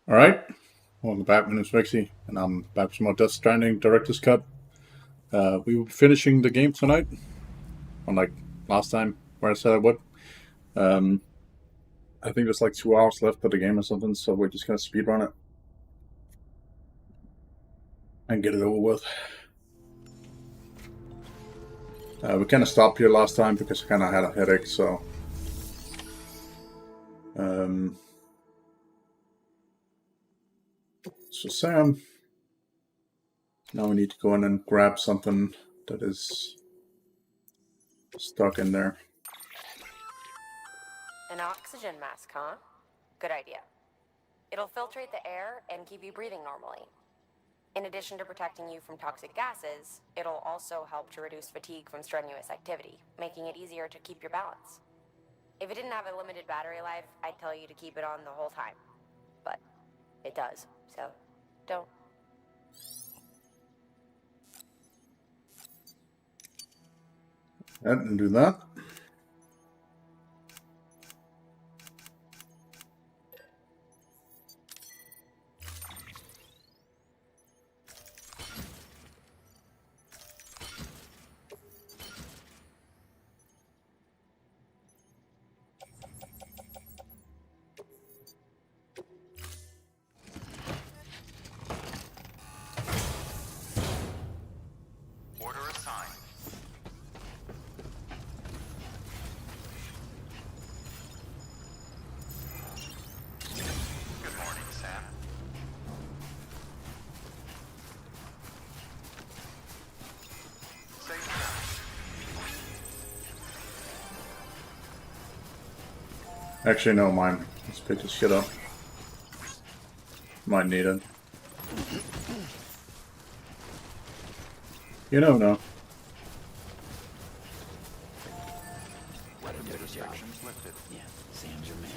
Alright, welcome back. My name is Revixy, and I'm back with more Death Stranding Director's Cut. We will be finishing the game tonight, unlike last time where I said I would. I think there's like 2 hours left of the game or something, so we're just gonna speedrun it and get it over with. We kind of stopped here last time because I kind of had a headache, so... So Sam, now we need to go in and grab something that is stuck in there. An oxygen mask, huh? Good idea. It'll filtrate the air and keep you breathing normally. In addition to protecting you from toxic gases, it'll also help to reduce fatigue from strenuous activity, making it easier to keep your balance. If it didn't have a limited battery life, I'd tell you to keep it on the whole time. But it does, so don't. I didn't do that. Actually, no, mine. Let's pick this shit up. Might need it. You never know. Yeah, Sam's your man.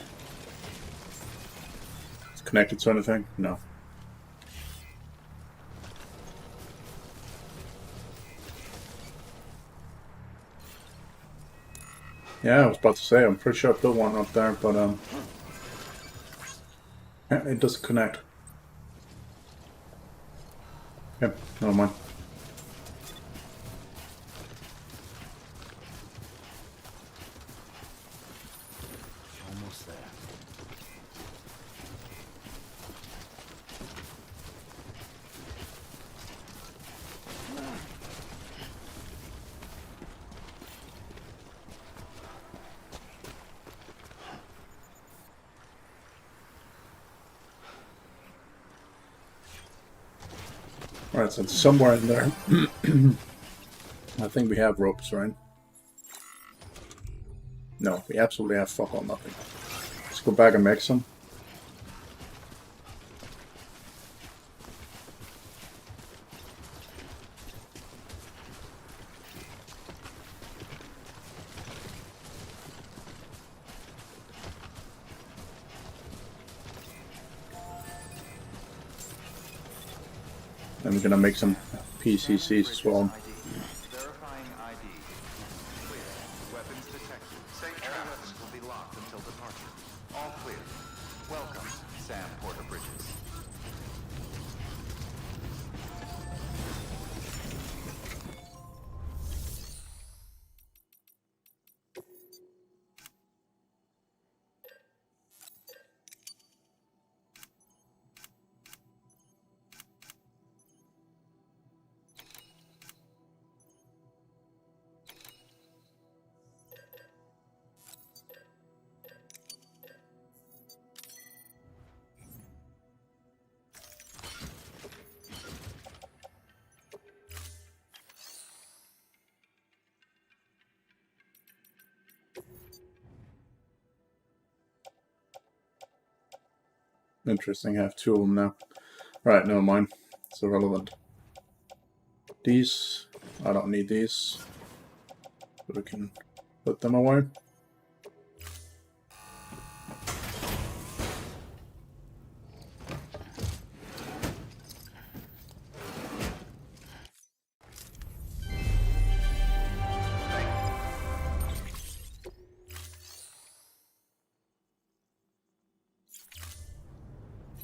It's connected to anything? No. Yeah, I was about to say, I'm pretty sure I put one up there, but it doesn't connect. Yep, never mind. Almost there. Alright, so it's somewhere in there. I think we have ropes, right? No, we absolutely have fuck all nothing. Let's go back and make some. And we're gonna make some PCCs as well. Verifying ID. Clear. Weapons detected. Safe traps will be locked until departure. All clear. Welcome, Sam Porter Bridges. Interesting, I have 2 of them now. Right, never mind. It's irrelevant. These, I don't need these. But we can put them away.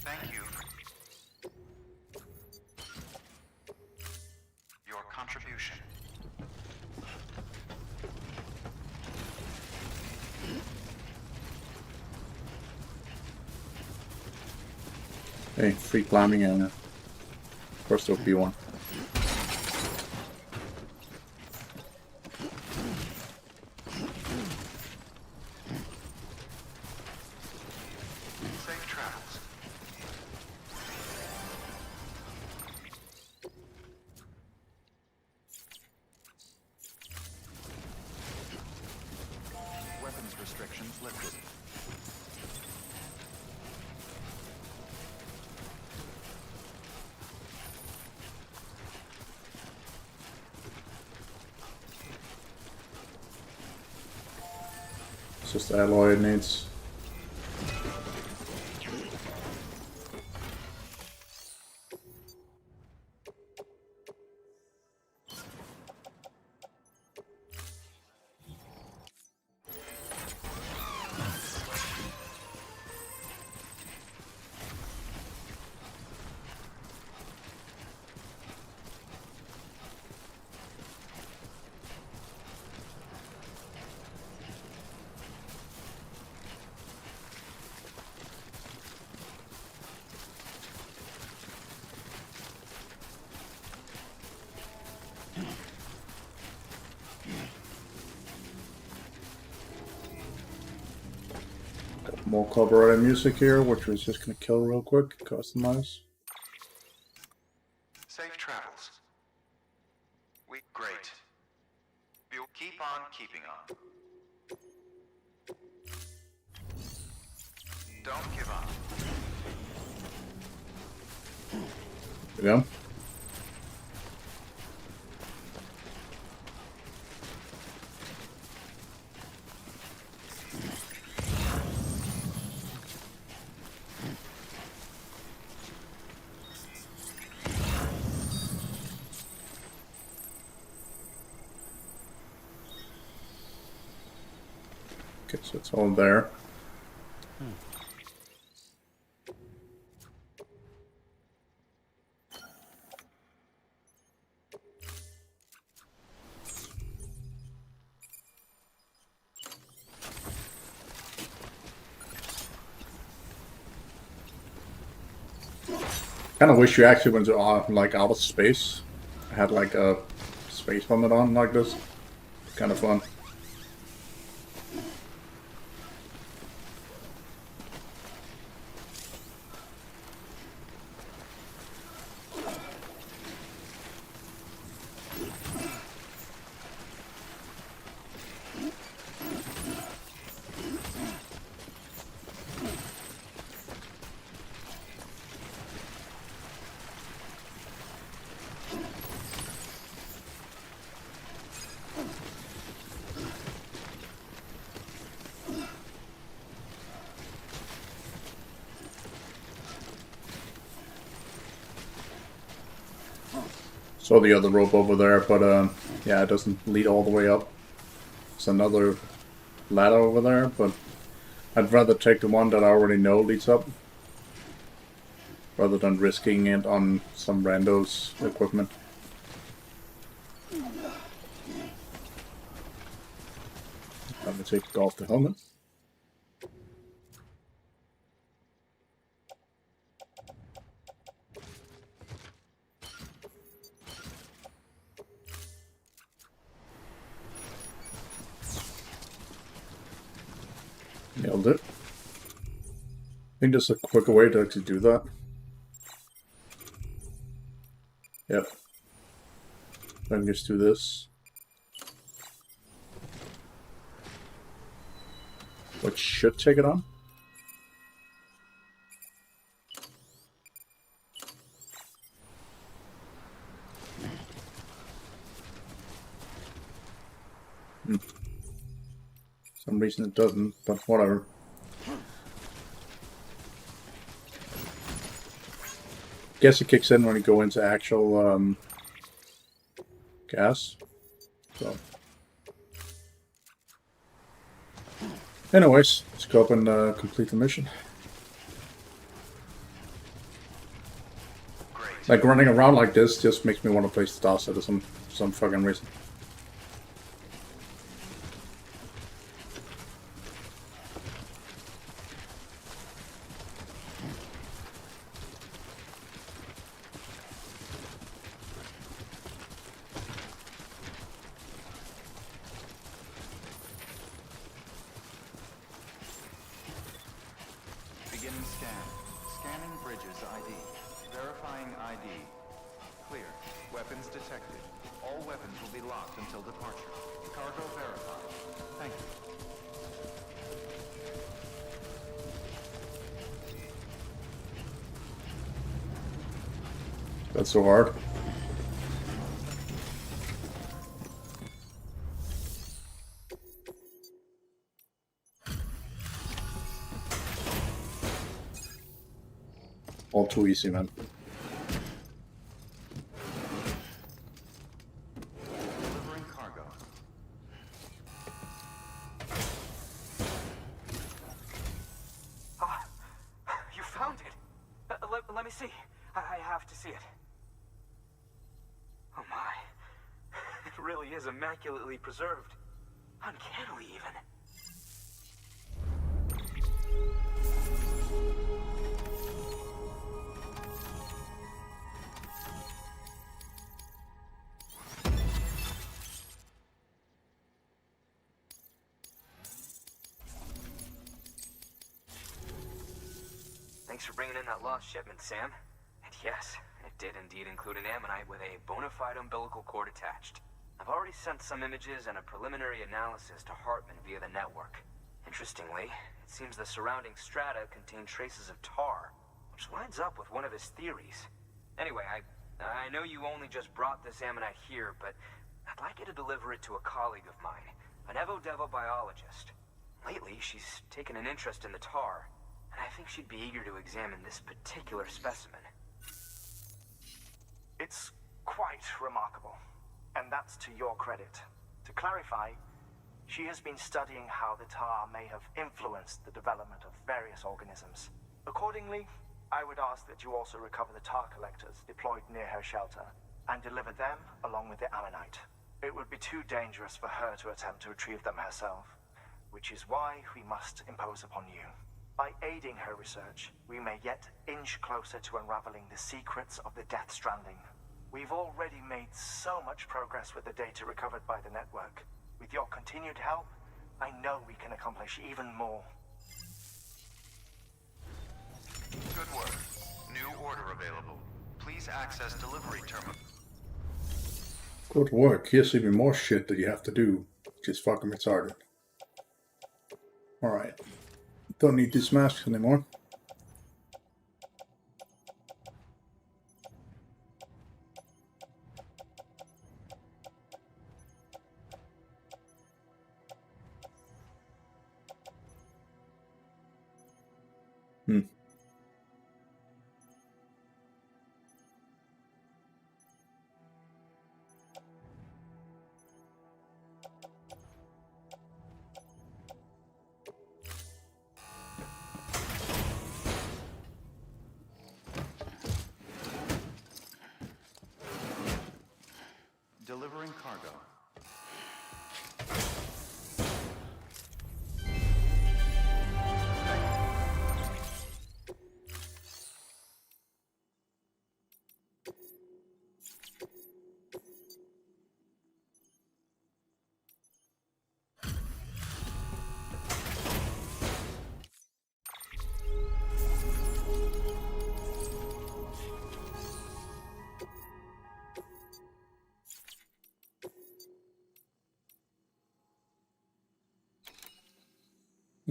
Thank you Hey, free climbing and of course there'll be one. Safe travels. Weapons restrictions lifted. It's just alloy it needs. More copyrighted music here, which we're just gonna kill real quick, customize. Safe travels. Great. You'll keep on keeping on. Don't give up. There we go. Okay, so it's all there. Kind of wish you actually went to like out of space. Had like a space helmet on like this. Kind of fun. Saw the other rope over there, but yeah, it doesn't lead all the way up. There's another ladder over there, but I'd rather take the one that I already know leads up, rather than risking it on some rando's equipment. Let me take off the helmet. Nailed it. I think there's a quicker way to actually do that. Yep. I can just do this. Which should take it on. Some reason it doesn't, but whatever. Guess it kicks in when you go into actual gas. So, anyways, let's go up and complete the mission. Great. Like running around like this just makes me want to play Star Citizen for some fucking reason. Bridges ID. Verifying ID. Clear. Weapons detected. All weapons will be locked until departure. Cargo verified. Thank you. That's so hard. All too easy, man. Delivering cargo. Ah, you found it. Let me see. I have to see it. Oh my. It really is immaculately preserved. Uncannily even. Thanks for bringing in that lost shipment, Sam. And yes, it did indeed include an ammonite with a bona fide umbilical cord attached. I've already sent some images and a preliminary analysis to Hartman via the network. Interestingly, it seems the surrounding strata contain traces of tar, which lines up with one of his theories. Anyway, I know you only just brought this ammonite here, but I'd like you to deliver it to a colleague of mine, an Evo-Devo biologist. Lately, she's taken an interest in the tar, and I think she'd be eager to examine this particular specimen. It's quite remarkable, and that's to your credit. To clarify, she has been studying how the tar may have influenced the development of various organisms. Accordingly, I would ask that you also recover the tar collectors deployed near her shelter and deliver them along with the ammonite. It would be too dangerous for her to attempt to retrieve them herself, which is why we must impose upon you. By aiding her research, we may yet inch closer to unraveling the secrets of the Death Stranding. We've already made so much progress with the data recovered by the network. With your continued help, I know we can accomplish even more. Good work. New order available. Please access delivery terminal. Good work. Here's even more shit that you have to do. Just fucking retarded. Alright. Don't need these masks anymore. Delivering cargo.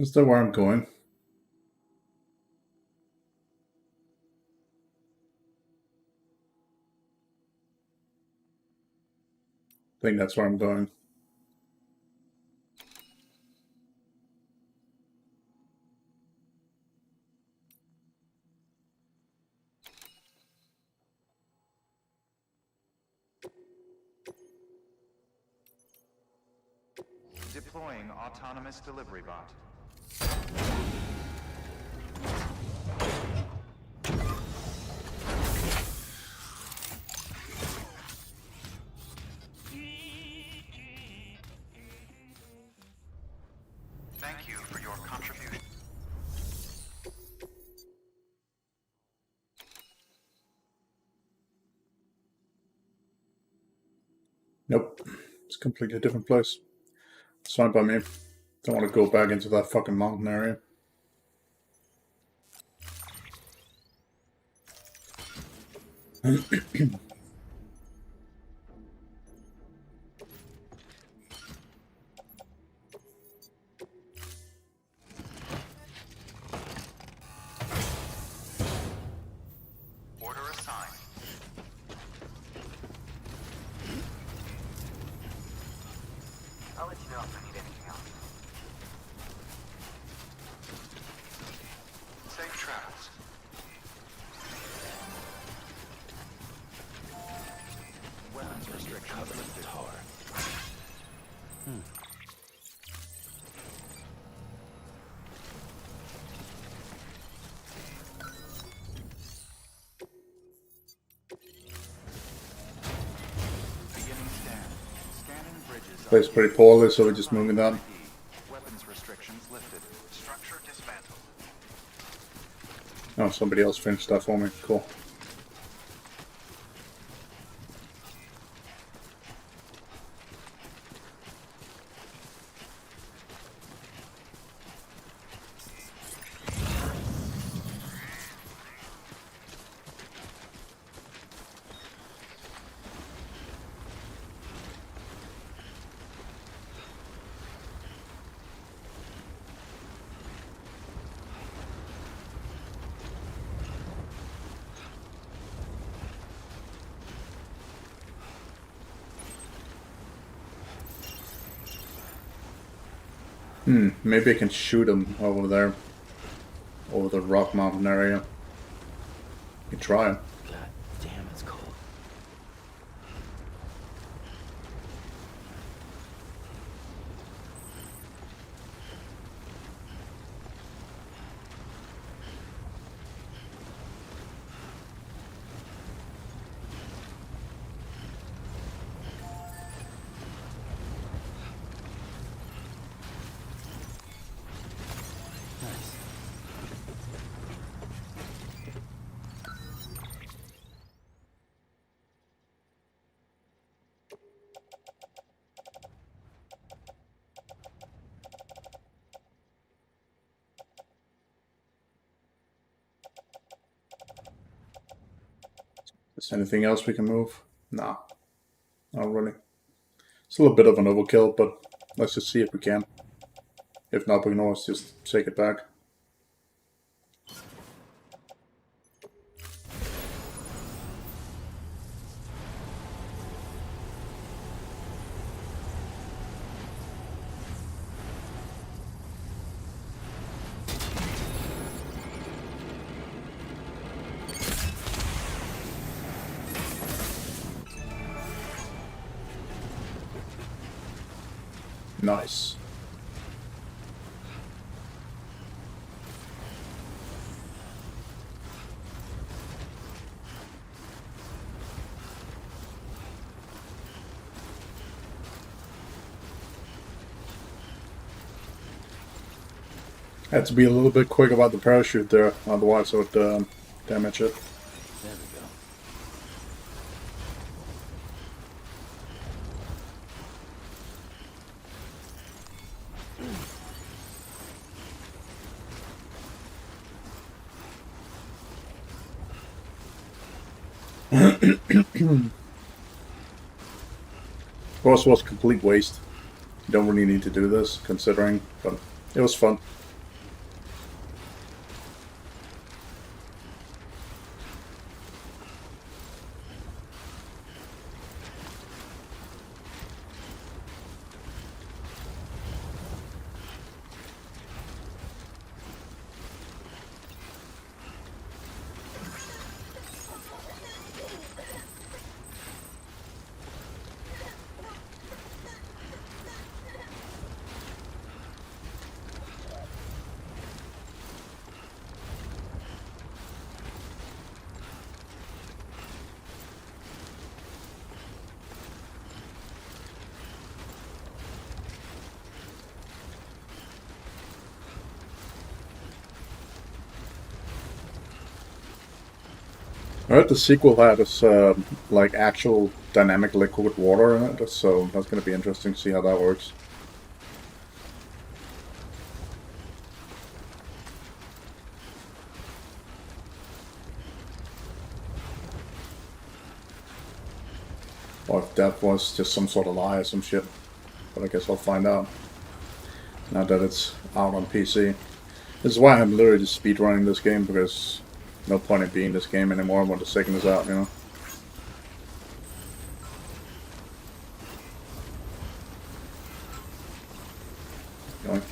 Is that where I'm going? I think that's where I'm going. Deploying autonomous delivery bot. Thank you for your contribution. Nope. It's a completely different place. It's fine by me. Don't want to go back into that fucking mountain area. Order assigned. I'll let you know if I need anything else. Safe travels. Weapons restrictions lifted. Beginning scan. Scanning bridges. Plays pretty poorly, so we're just moving that. Weapons restrictions lifted. Structure dismantled. Oh, somebody else finished that for me. Cool. Maybe I can shoot him over there. Over the rock mountain area. You can try. God damn, it's cold. Nice. Is there anything else we can move? Nah. Not really. It's a little bit of an overkill, but let's just see if we can. If not, we can always just take it back. Nice. Had to be a little bit quick about the parachute there, otherwise it would damage it. There we go. Of course, it was a complete waste. You don't really need to do this, considering, but it was fun. I heard the sequel had this like actual dynamic liquid water in it, so that's going to be interesting to see how that works. Or if that was just some sort of lie or some shit. But I guess I'll find out. Now that it's out on PC. This is why I'm literally just speedrunning this game, because no point in being this game anymore when the second is out, you know? Yoink.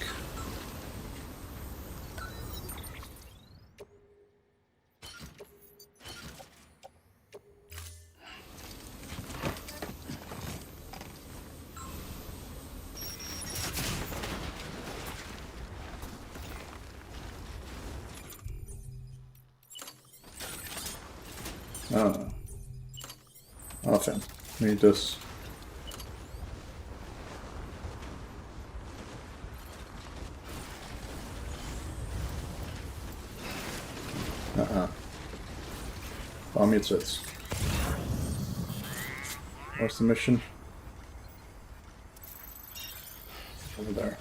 Nothing. Need this. Bomb it sits. Where's the mission? Over there.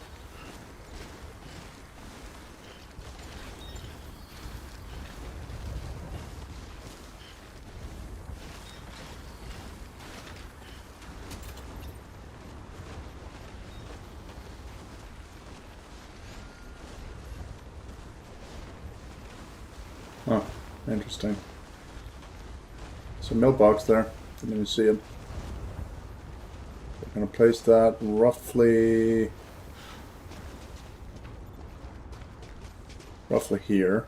Oh, interesting. There's a mailbox there. Didn't even see it. We're gonna place that roughly here.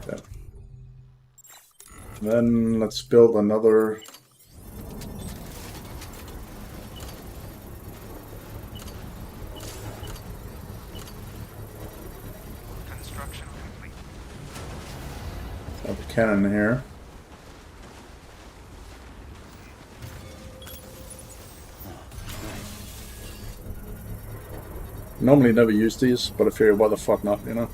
Okay. Then let's build another. Construction complete. Have a cannon here. Normally never use these, but I figure why the fuck not, you know?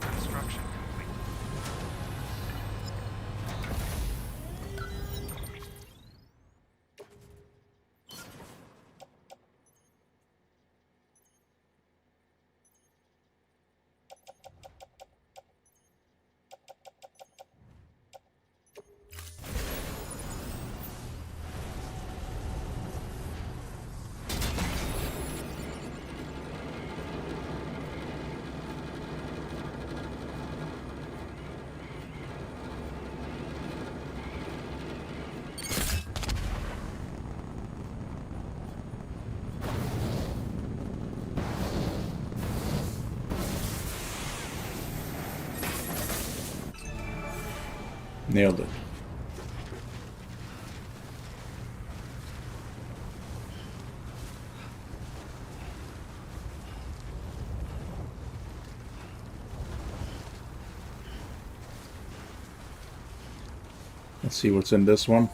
Construction complete. Nailed it. Let's see what's in this one.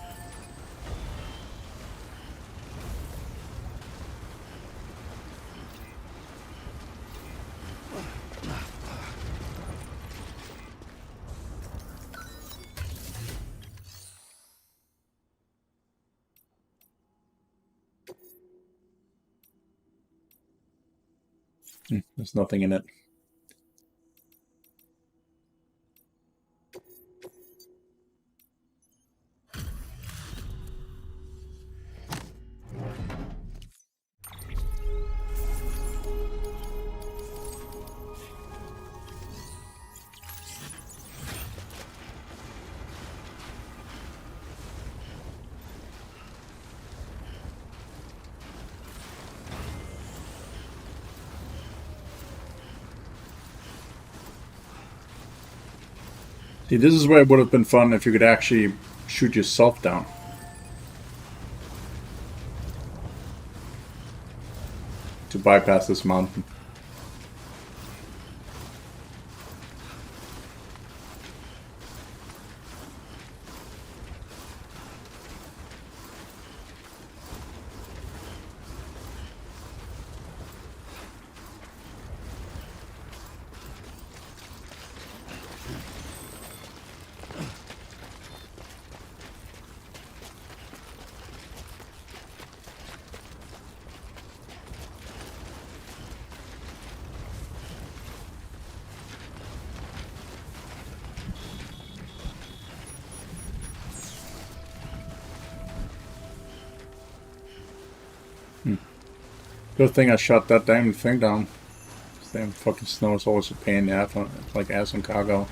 There's nothing in it. See, this is where it would have been fun if you could actually shoot yourself down. To bypass this mountain. Good thing I shot that damn thing down. This damn fucking snow is always a pain in the ass, like ass in cargo.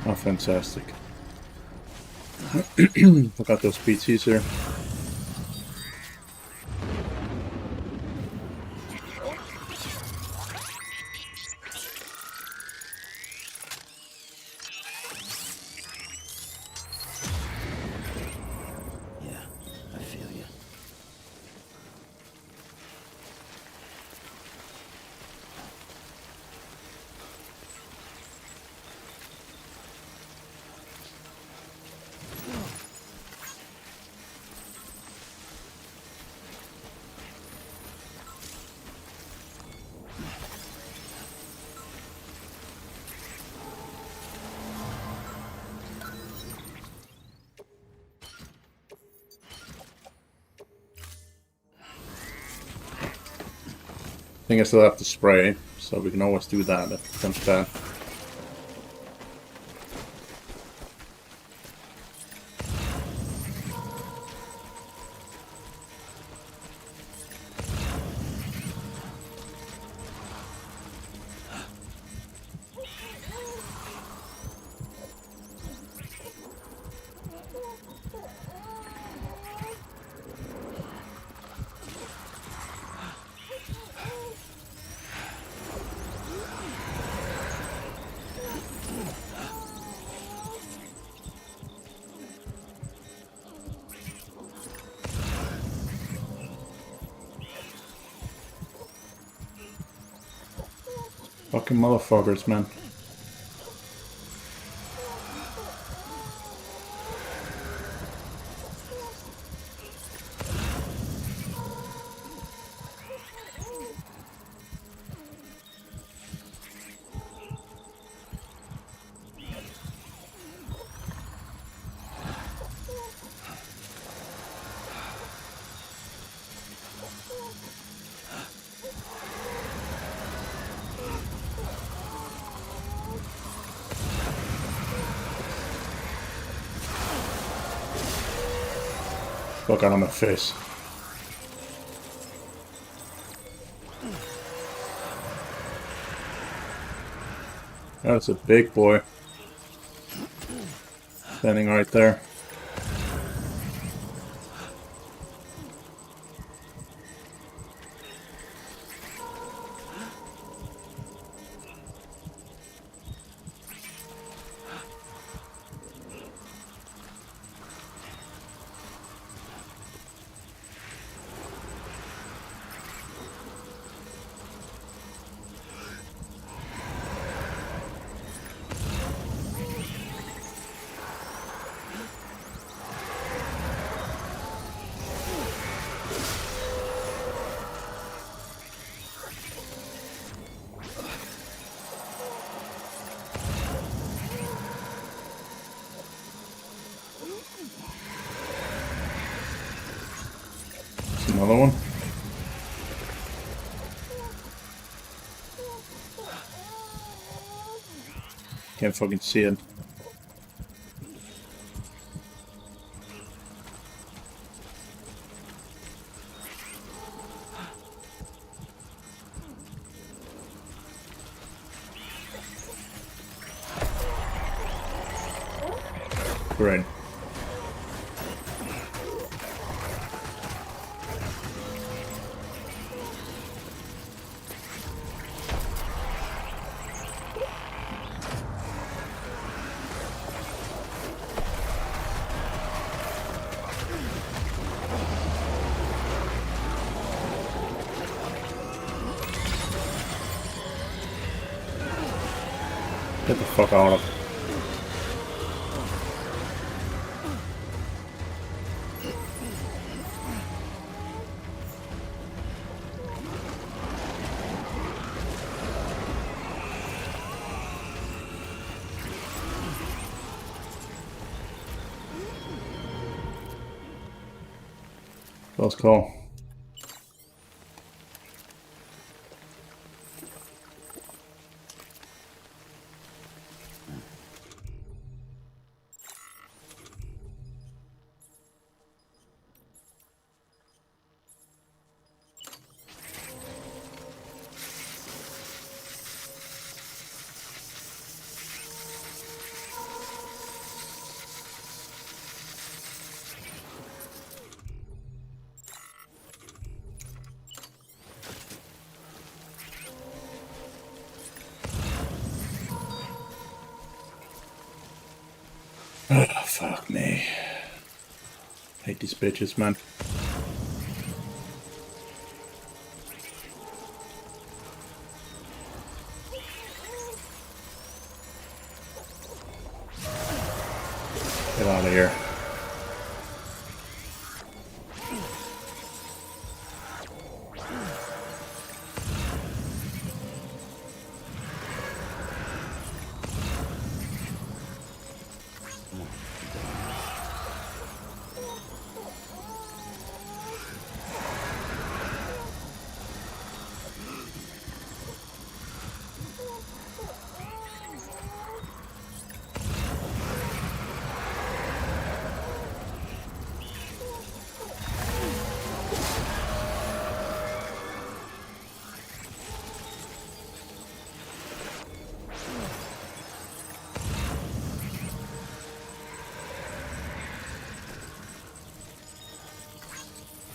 Oh, fantastic. Look at those PTs here. Yeah, I feel you. I think I still have to spray, so we can always do that if it comes back. Fucking motherfuckers, man. Fuck out of my face. That's a big boy. Standing right there. Another one. Can't fucking see it. Great. Get the fuck out of it. Let's go. Oh, fuck me. Hate these bitches, man. Get out of here.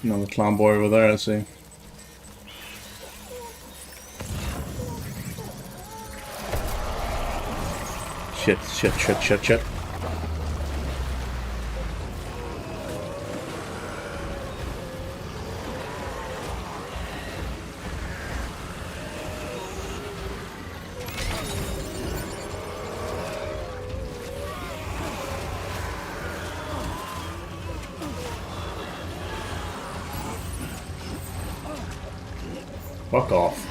Another clown boy over there, I see. Shit, shit, shit, shit, shit. Fuck off.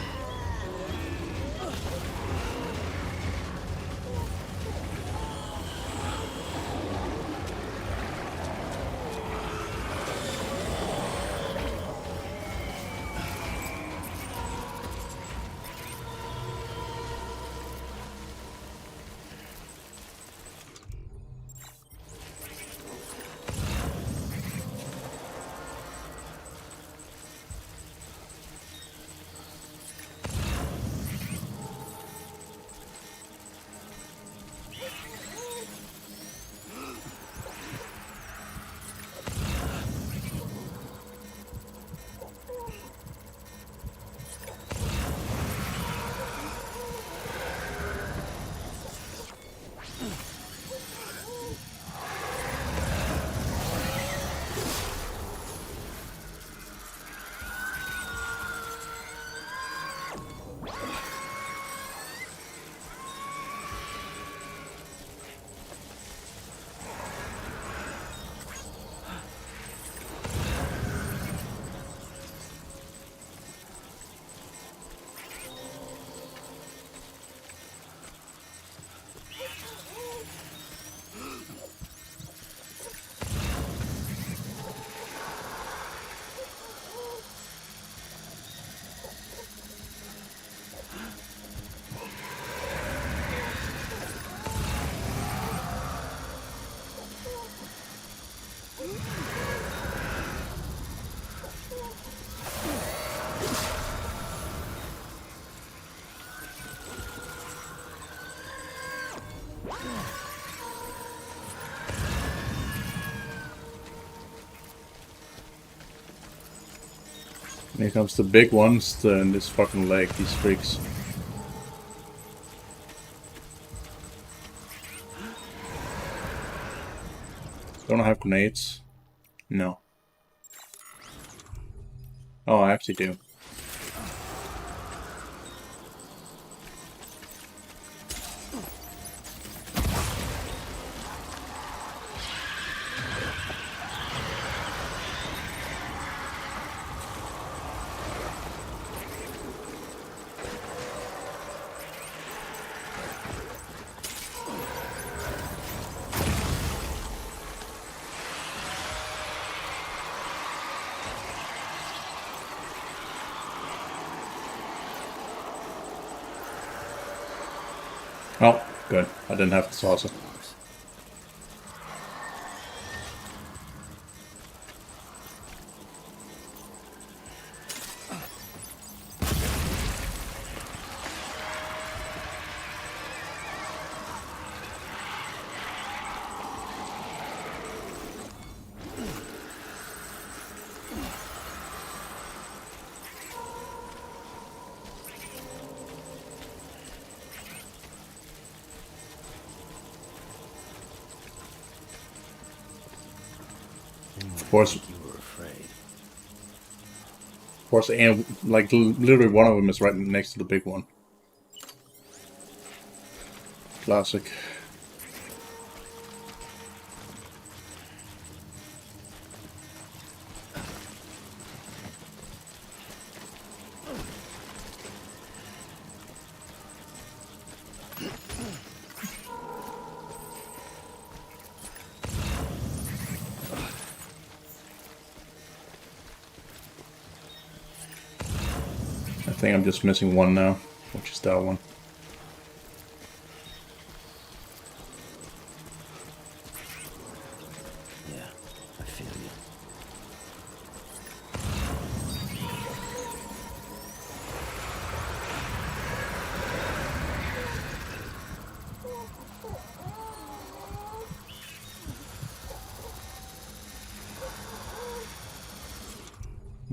Here comes the big ones in this fucking lake, these freaks. Don't I have grenades? No. Oh, I actually do. Oh, good. I didn't have the saucer. Of course, You were afraid. and like literally one of them is right next to the big one. Classic. I think I'm just missing one now, which is that one. Yeah, I feel you.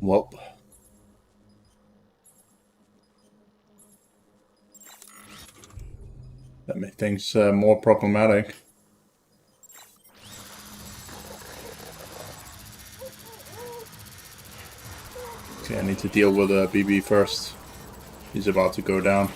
Well, that makes things more problematic. Okay, I need to deal with BB first. He's about to go down.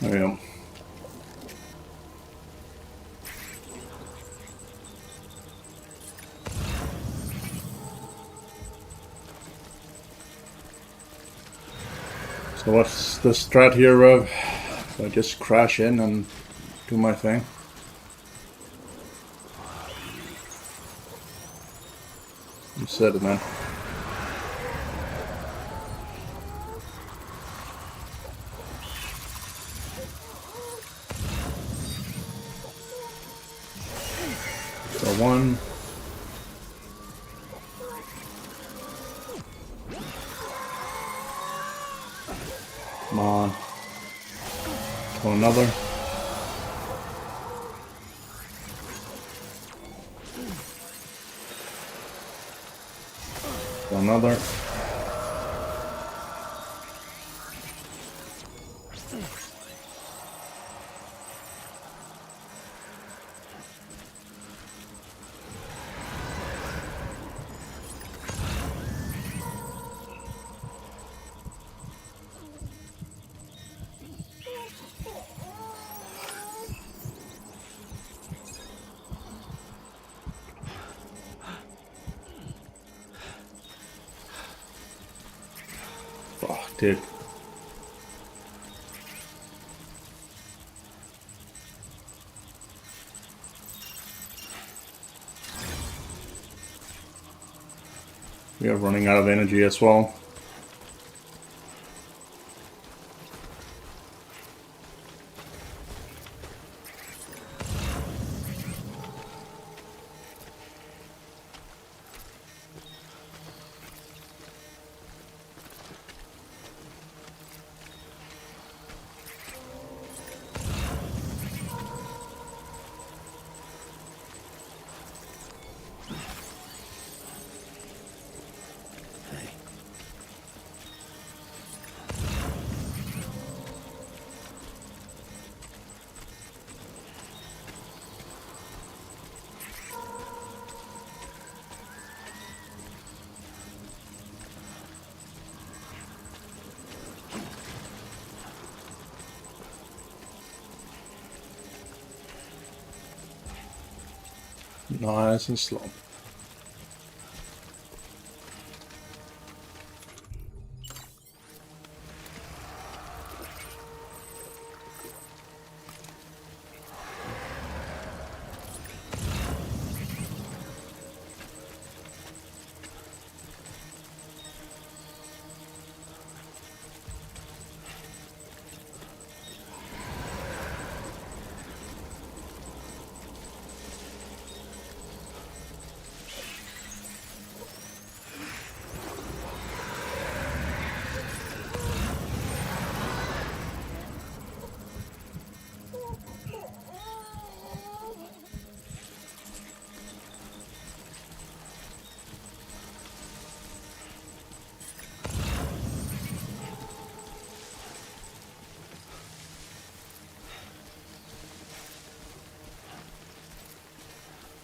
There we go. So what's the strat here, Rev? So I just crash in and do my thing. You said it, man. So one. Come on. So another. So another. Fuck, dude. We are running out of energy as well. Nice and slow.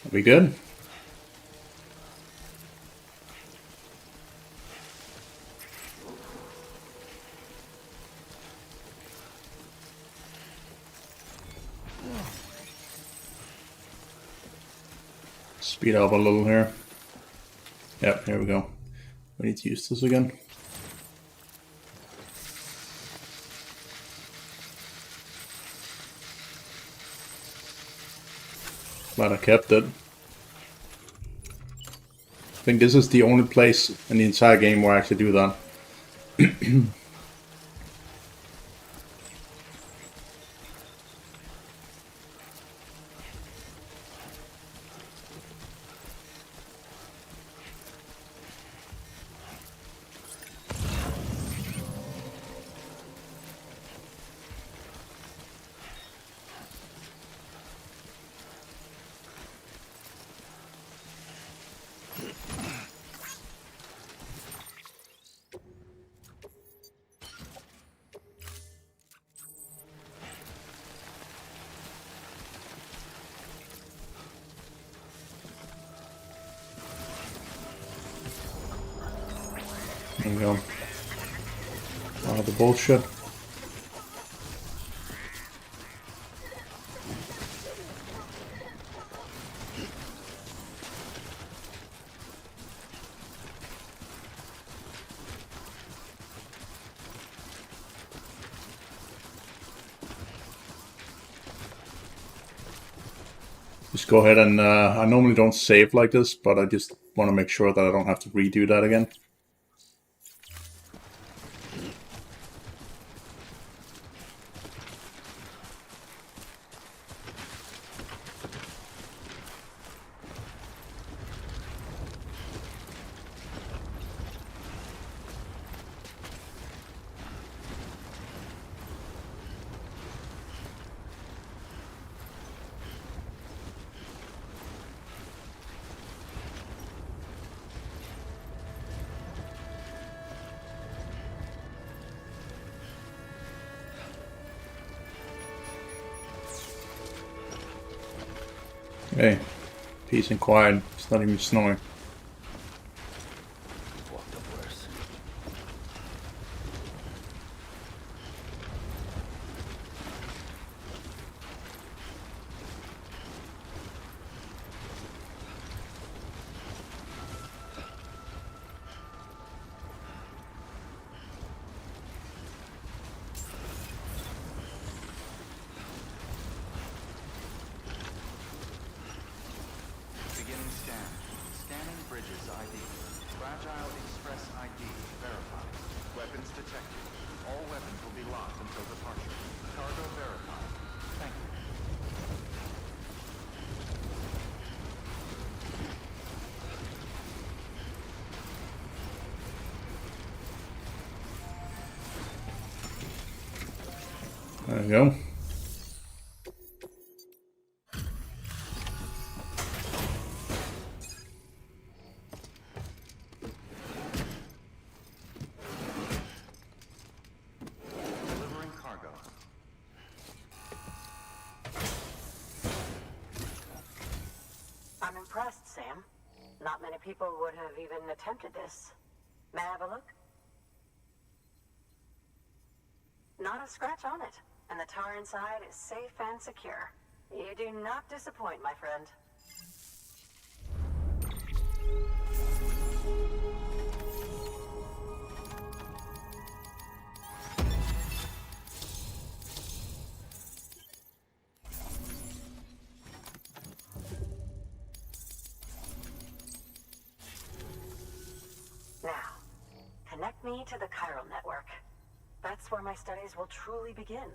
Are we good? Speed up a little here. Yep, here we go. We need to use this again. Glad I kept it. I think this is the only place in the entire game where I actually do that. There we go. Oh, the bullshit. Just go ahead and I normally don't save like this, but I just want to make sure that I don't have to redo that again. Hey, peace and quiet. It's not even snowing. Walked up worse. Beginning scan. Scanning bridges ID. Fragile Express ID verified. Weapons detected. All weapons will be locked until departure. Cargo verified. Thank you. There you go. Delivering cargo. I'm impressed, Sam. Not many people would have even attempted this. May I have a look? Not a scratch on it, and the tar inside is safe and secure. You do not disappoint, my friend. Now, connect me to the chiral network. That's where my studies will truly begin.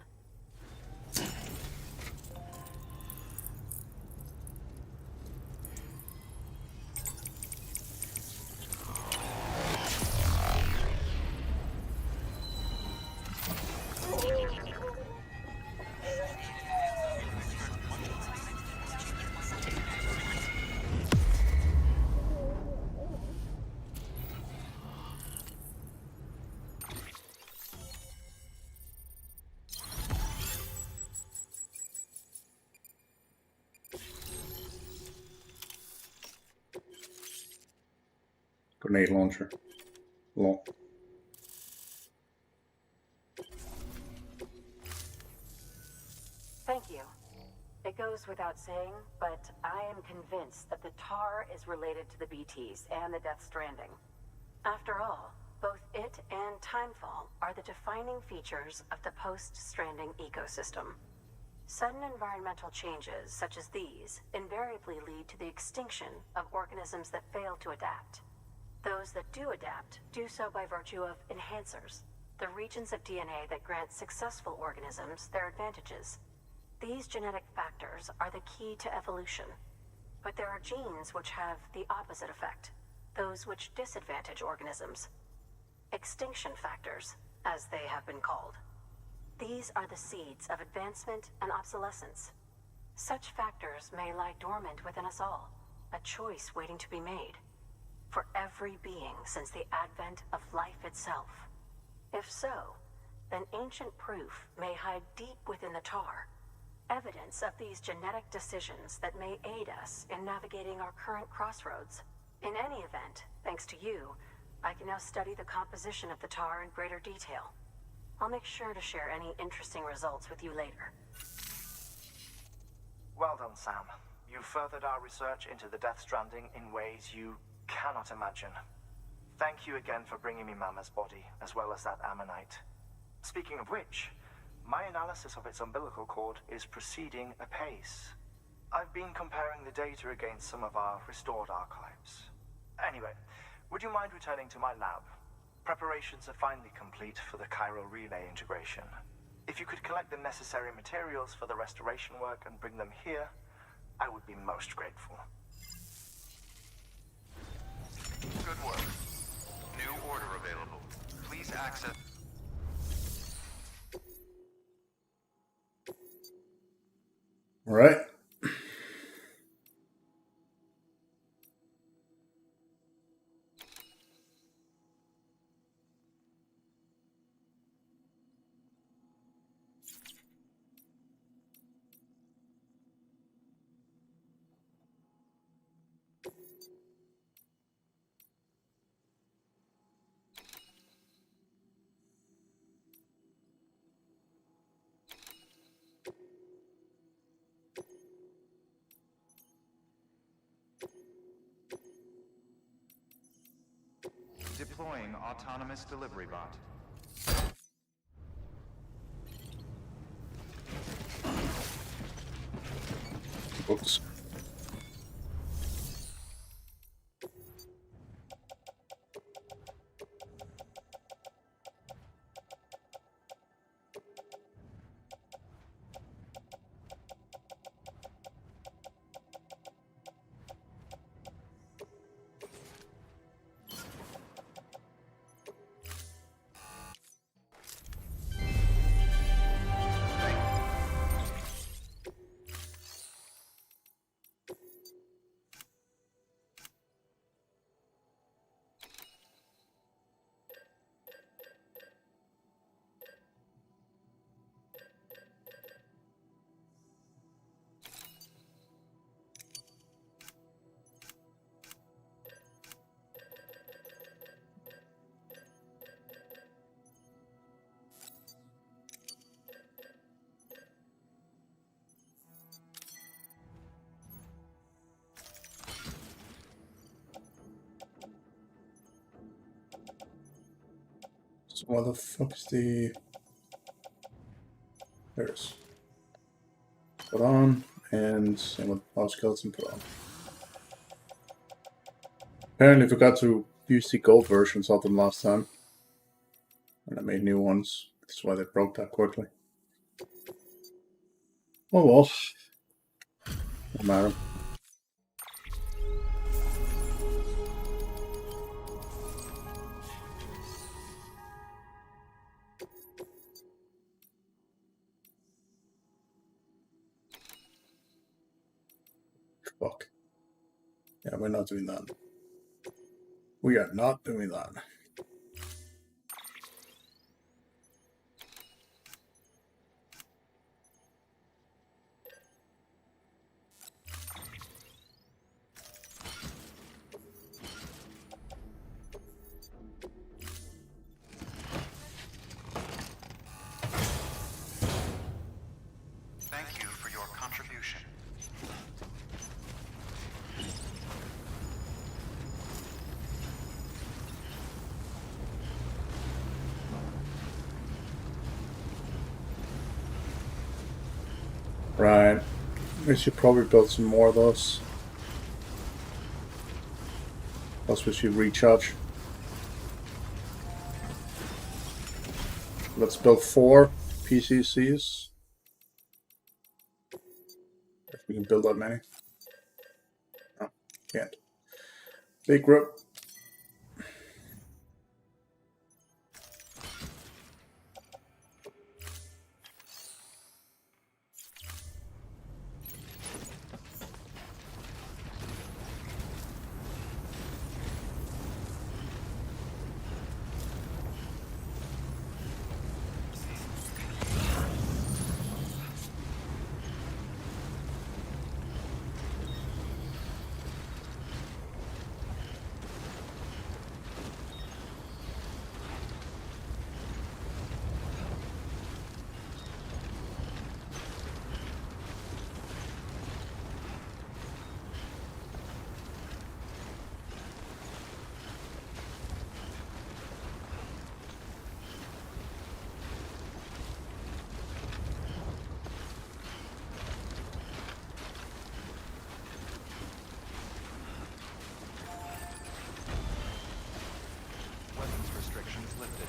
Grenade launcher. Lol. Thank you. It goes without saying, but I am convinced that the tar is related to the BTs and the Death Stranding. After all, both it and Timefall are the defining features of the post-Stranding ecosystem. Sudden environmental changes such as these invariably lead to the extinction of organisms that fail to adapt. Those that do adapt do so by virtue of enhancers, the regions of DNA that grant successful organisms their advantages. These genetic factors are the key to evolution. But there are genes which have the opposite effect, those which disadvantage organisms. Extinction factors, as they have been called. These are the seeds of advancement and obsolescence. Such factors may lie dormant within us all, a choice waiting to be made. For every being since the advent of life itself. If so, then ancient proof may hide deep within the tar, evidence of these genetic decisions that may aid us in navigating our current crossroads. In any event, thanks to you, I can now study the composition of the tar in greater detail. I'll make sure to share any interesting results with you later. Well done, Sam. You furthered our research into the Death Stranding in ways you cannot imagine. Thank you again for bringing me Mama's body, as well as that ammonite. Speaking of which, my analysis of its umbilical cord is proceeding apace. I've been comparing the data against some of our restored archives. Anyway, would you mind returning to my lab? Preparations are finally complete for the chiral relay integration. If you could collect the necessary materials for the restoration work and bring them here, I would be most grateful. Good work. New order available. Please access... All right. Deploying autonomous delivery bot. Oops. So what the fuck is the... There it is. Put on, and same with our skeleton put on. Apparently forgot to use the gold versions of them last time. And I made new ones. That's why they broke that quickly. Oh well. No matter. Fuck. Yeah, we're not doing that. We are not doing that. Thank you for your contribution. Right. We should probably build some more of those. Plus we should recharge. Let's build 4 PCCs. If we can build that many. No, can't. Big group. Weapons restrictions lifted.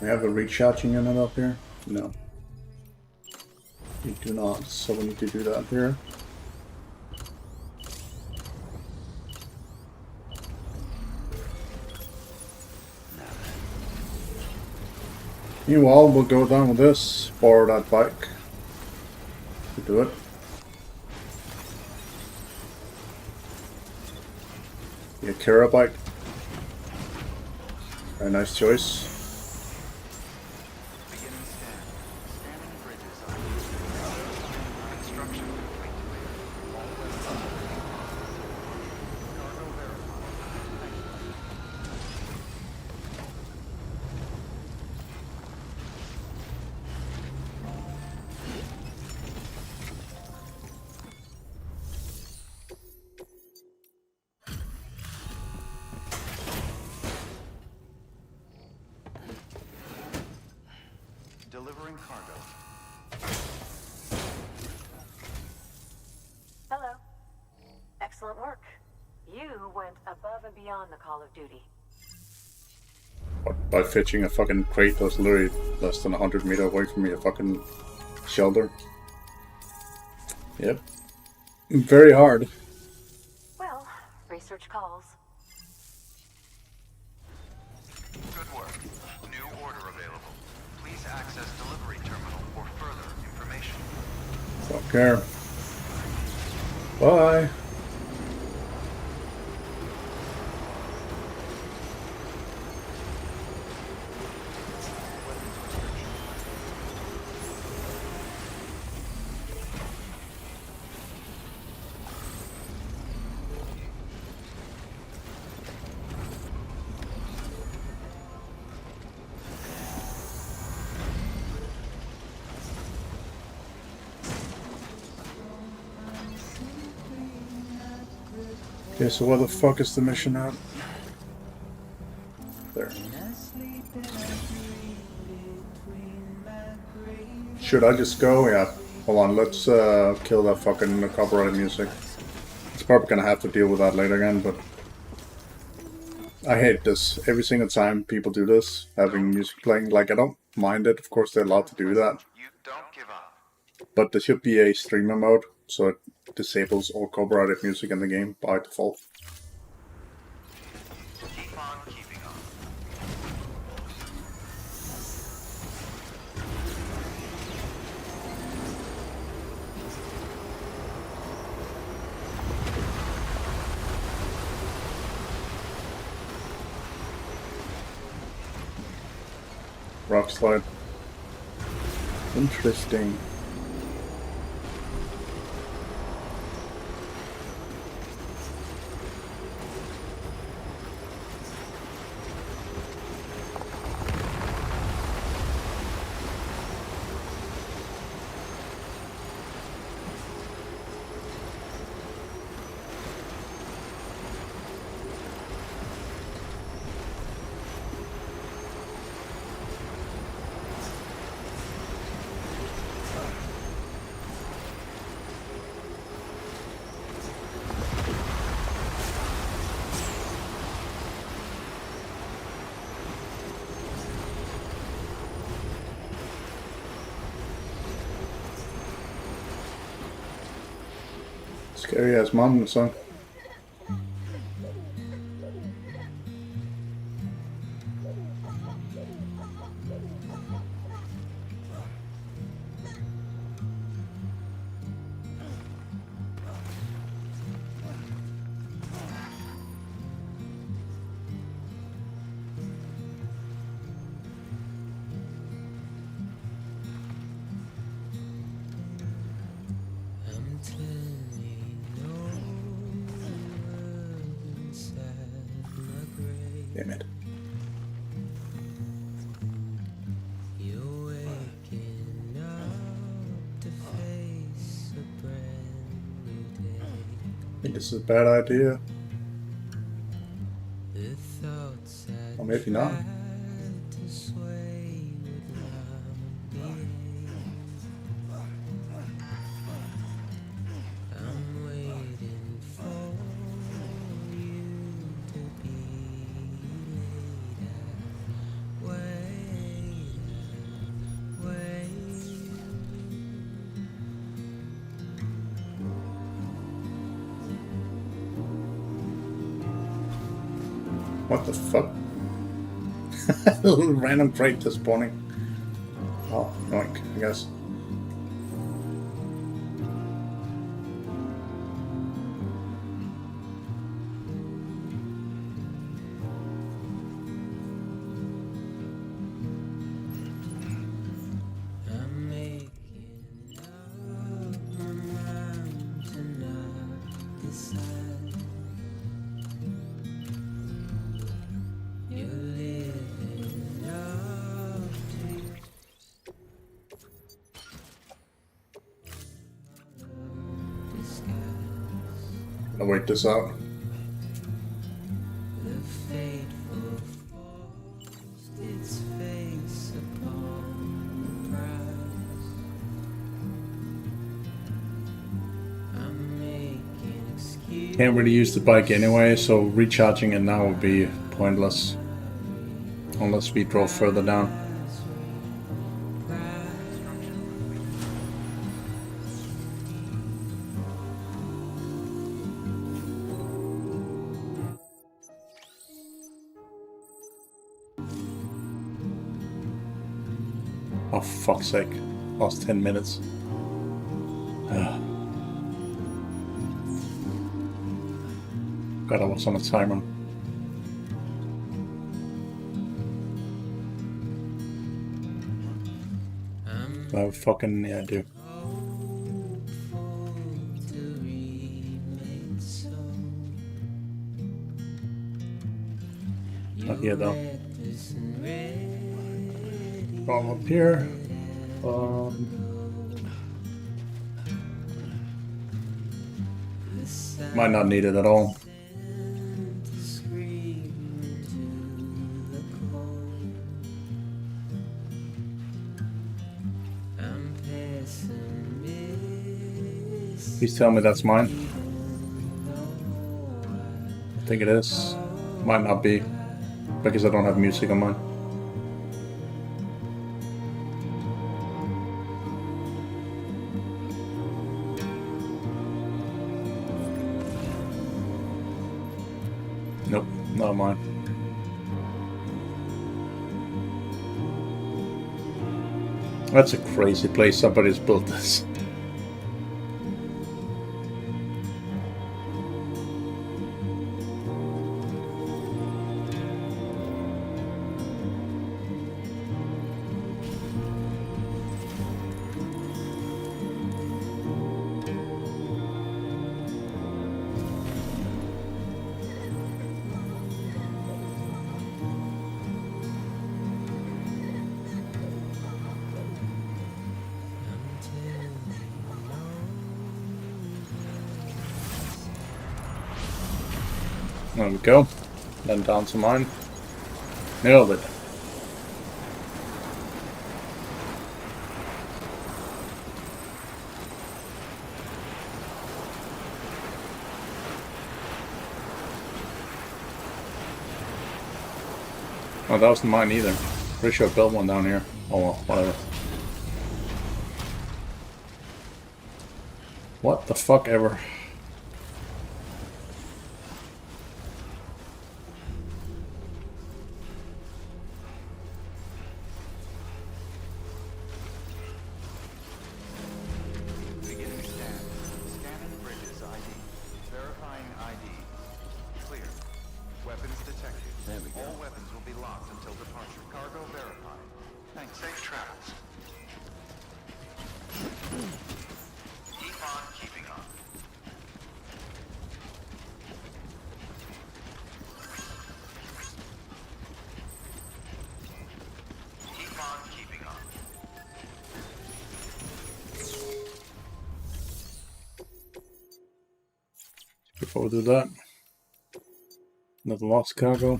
We have a recharging unit up here? No. We do not, so we need to do that here. Meanwhile, we'll go down with this, borrow that bike to do it. The Akira bike. Very nice choice. Beginning scan. Scanning bridges on construction complete. All weapons cargo verified. Delivering cargo. Hello. Excellent work. You went above and beyond the call of duty. What, by fetching a fucking crate that's literally less than 100 meters away from me, a fucking shelter. Yep. Very hard. Well, research calls. Good work. New order available. Please access delivery terminal for further information. Fuck care. Bye. Okay, so where the fuck is the mission at? There. Should I just go? Yeah. Hold on, let's kill that fucking copyrighted music. It's probably gonna have to deal with that later again, but I hate this. Every single time people do this, having music playing, like I don't mind it, of course they're allowed to do that. You don't give up. But there should be a streamer mode, so it disables all copyrighted music in the game by default. Keep on keeping on. Rock slide. Interesting. Scary ass mountain song. Damn it. I think this is a bad idea. Or maybe not. What the fuck? A little random crate this spawning. Oh, yoink, I guess. I'll wait this out. Can't really use the bike anyway, so recharging it now would be pointless. Unless we drove further down. Oh, fuck's sake. Lost 10 minutes. Ugh. God, I was on a timer. Oh, fucking, yeah, I do. Not here, though. From up here. Might not need it at all. Please tell me that's mine. I think it is. Might not be, because I don't have music on mine. Nope, not mine. That's a crazy place somebody's built this. There we go. Then down to mine. Nailed it. Oh, that wasn't mine either. Pretty sure I built one down here. Oh well, whatever. What the fuck ever. Beginning scan. Scanning bridges ID. Verifying ID. Clear. Weapons detected. There we go. All weapons will be locked until departure. Cargo verified. Thanks. Safe travels. Keep on keeping on. Keep on keeping on. Before we do that, another lost cargo.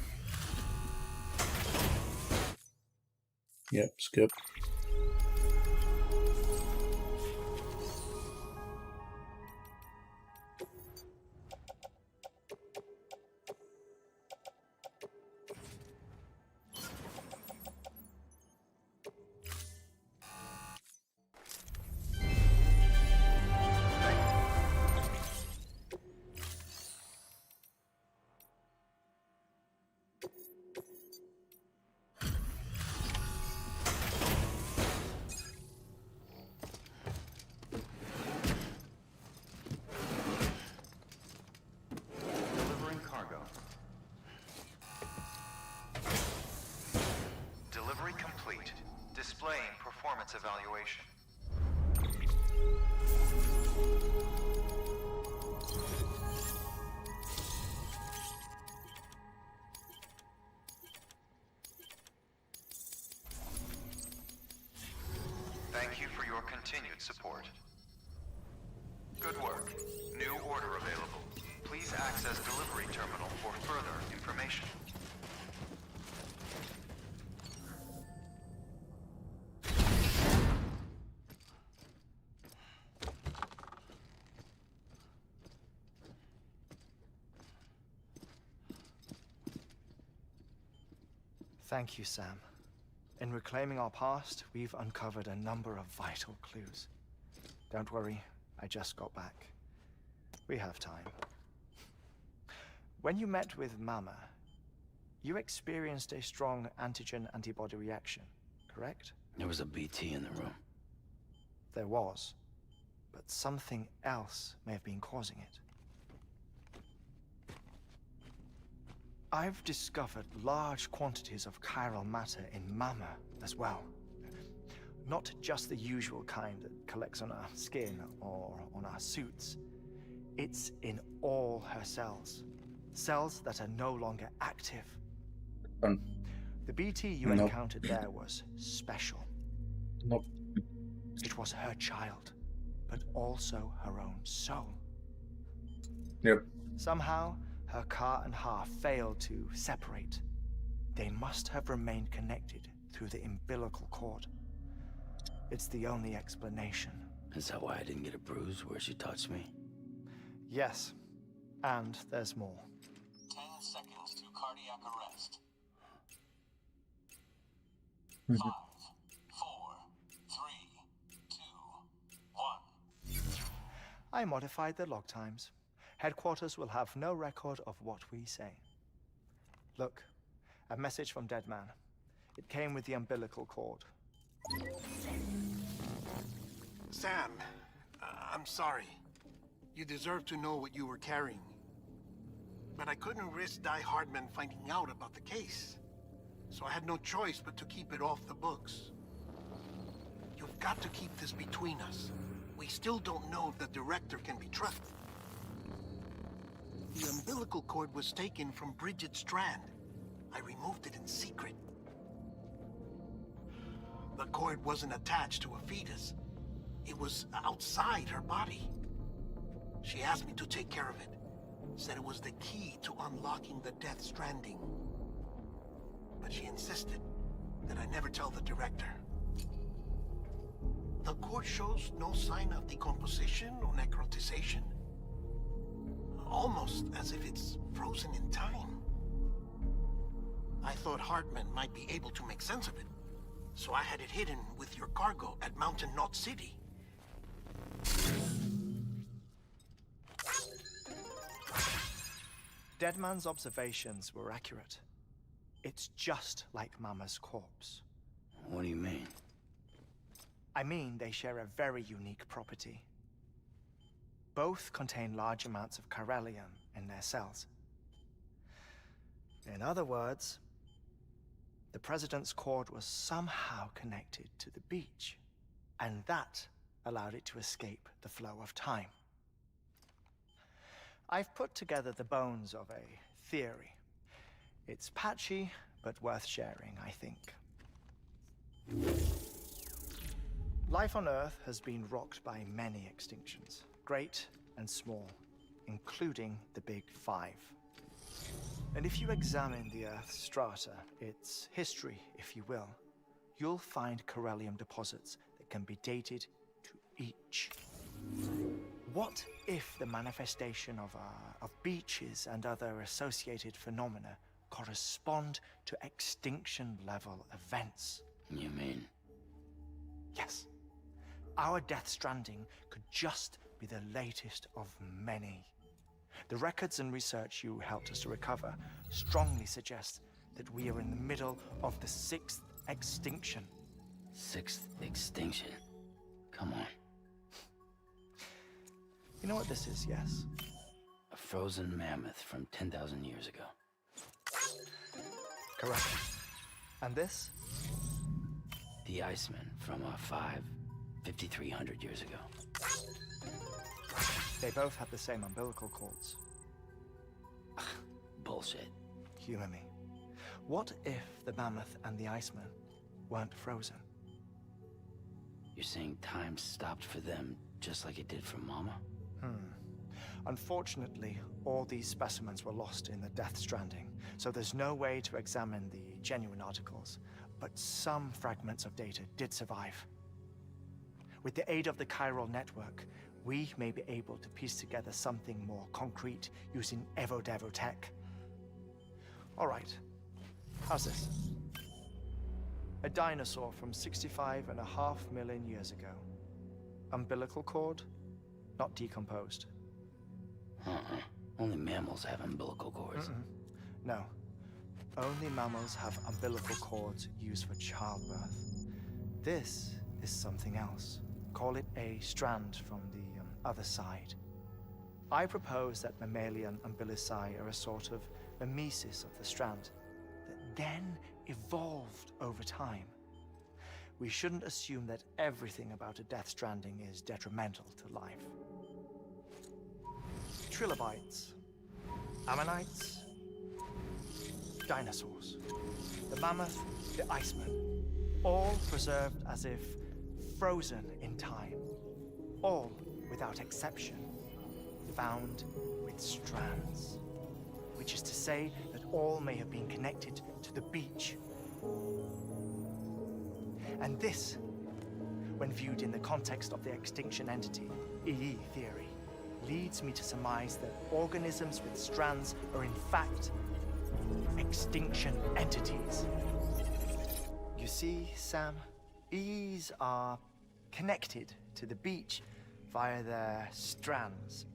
Yep, skip. Delivering cargo. Delivery complete. Displaying performance evaluation. Thank you for your continued support. Good work. New order available. Please access delivery terminal for further information. Thank you, Sam. In reclaiming our past, we've uncovered a number of vital clues. Don't worry, I just got back. We have time. When you met with Mama, you experienced a strong antigen-antibody reaction, correct? There was a BT in the room. There was, but something else may have been causing it. I've discovered large quantities of chiral matter in Mama as well. Not just the usual kind that collects on our skin or on our suits. It's in all her cells. Cells that are no longer active. The BT you Nope. encountered there was special. Nope. It was her child, but also her own soul. Yep. Somehow, her car and half failed to separate. They must have remained connected through the umbilical cord. It's the only explanation. Is that why I didn't get a bruise where she touched me? Yes. And there's more. 10 seconds to cardiac arrest. 5, 4, 3, 2, 1. I modified the log times. Headquarters will have no record of what we say. Look, a message from Dead Man. It came with the umbilical cord. Sam, I'm sorry. You deserve to know what you were carrying. But I couldn't risk Di Hardman finding out about the case. So I had no choice but to keep it off the books. You've got to keep this between us. We still don't know if the director can be trusted. The umbilical cord was taken from Bridget Strand. I removed it in secret. The cord wasn't attached to a fetus. It was outside her body. She asked me to take care of it. Said it was the key to unlocking the Death Stranding. But she insisted that I never tell the director. The cord shows no sign of decomposition or necrotization. Almost as if it's frozen in time. I thought Hartman might be able to make sense of it, so I had it hidden with your cargo at Mountain Knot City. Deadman's observations were accurate. It's just like Mama's corpse. What do you mean? I mean, they share a very unique property. Both contain large amounts of chiralium in their cells. In other words, the President's cord was somehow connected to the beach, and that allowed it to escape the flow of time. I've put together the bones of a theory. It's patchy, but worth sharing, I think. Life on Earth has been rocked by many extinctions, great and small, including the Big Five. And if you examine the Earth's strata, its history, if you will, you'll find chiralium deposits that can be dated to each. What if the manifestation of beaches and other associated phenomena correspond to extinction-level events? You mean? Yes. Our Death Stranding could just be the latest of many. The records and research you helped us to recover strongly suggest that we are in the middle of the 6th extinction. 6th extinction? Come on. You know what this is, yes? A frozen mammoth from 10,000 years ago. Correct. And this? The Iceman from 5,300 years ago. They both have the same umbilical cords. Bullshit. Humor me. What if the mammoth and the Iceman weren't frozen? You're saying time stopped for them just like it did for Mama? Unfortunately, all these specimens were lost in the Death Stranding, so there's no way to examine the genuine articles, but some fragments of data did survive. With the aid of the chiral network, we may be able to piece together something more concrete using Evo-Devo tech. All right, how's this? A dinosaur from 65.5 million years ago. Umbilical cord, not decomposed. Only mammals have umbilical cords. No. Only mammals have umbilical cords used for childbirth. This is something else. Call it a strand from the other side. I propose that mammalian umbilici are a sort of mimesis of the strand that then evolved over time. We shouldn't assume that everything about a Death Stranding is detrimental to life. Trilobites, ammonites, dinosaurs, the mammoth, the Iceman, all preserved as if frozen in time, all without exception, found with strands, which is to say that all may have been connected to the beach. And this when viewed in the context of the extinction entity, EE theory, leads me to surmise that organisms with strands are in fact extinction entities. You see, Sam, EEs are connected to the beach via their strands,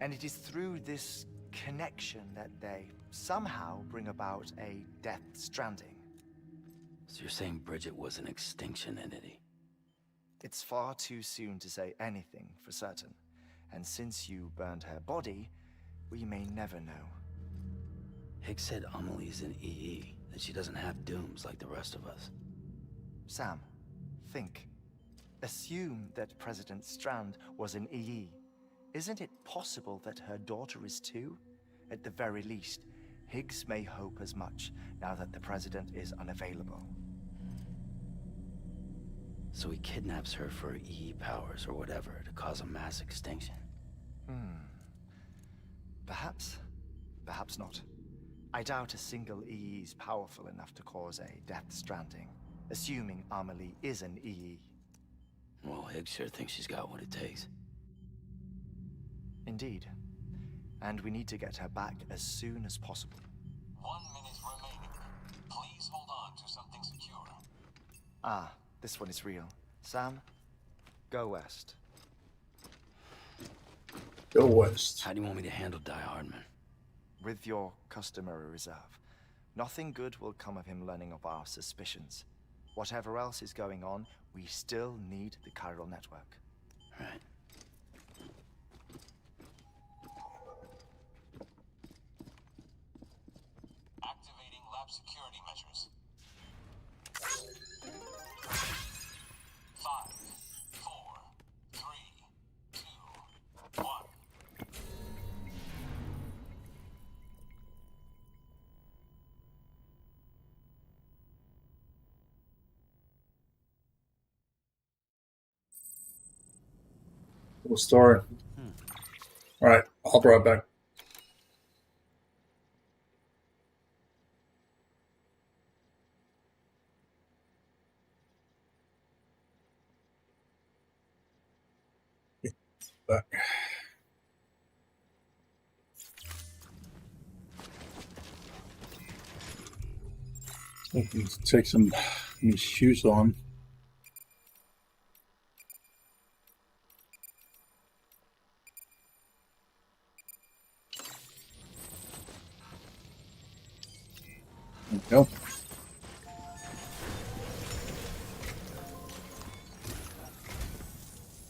and it is through this connection that they somehow bring about a death stranding. So you're saying Bridget was an extinction entity? It's far too soon to say anything for certain, and since you burned her body, we may never know. Higgs said Amelie's an EE, that she doesn't have dooms like the rest of us. Sam, think. Assume that President Strand was an EE. Isn't it possible that her daughter is too? At the very least, Higgs may hope as much now that the President is unavailable. So he kidnaps her for EE powers or whatever to cause a mass extinction. Perhaps. Perhaps not. I doubt a single EE is powerful enough to cause a death stranding, assuming Amelie is an EE. Well, Higgs sure thinks she's got what it takes. Indeed. And we need to get her back as soon as possible. 1 minute remaining. Please hold on to something secure. Ah, this one is real. Sam, go west. Go west. How do you want me to handle Die Hardman? With your customary reserve. Nothing good will come of him learning of our suspicions. Whatever else is going on, we still need the chiral network. Right. Activating lab security measures. 5, 4, 3, 2, 1. Cool story. Alright, I'll be right back. Back. I need to take some these shoes on. There we go.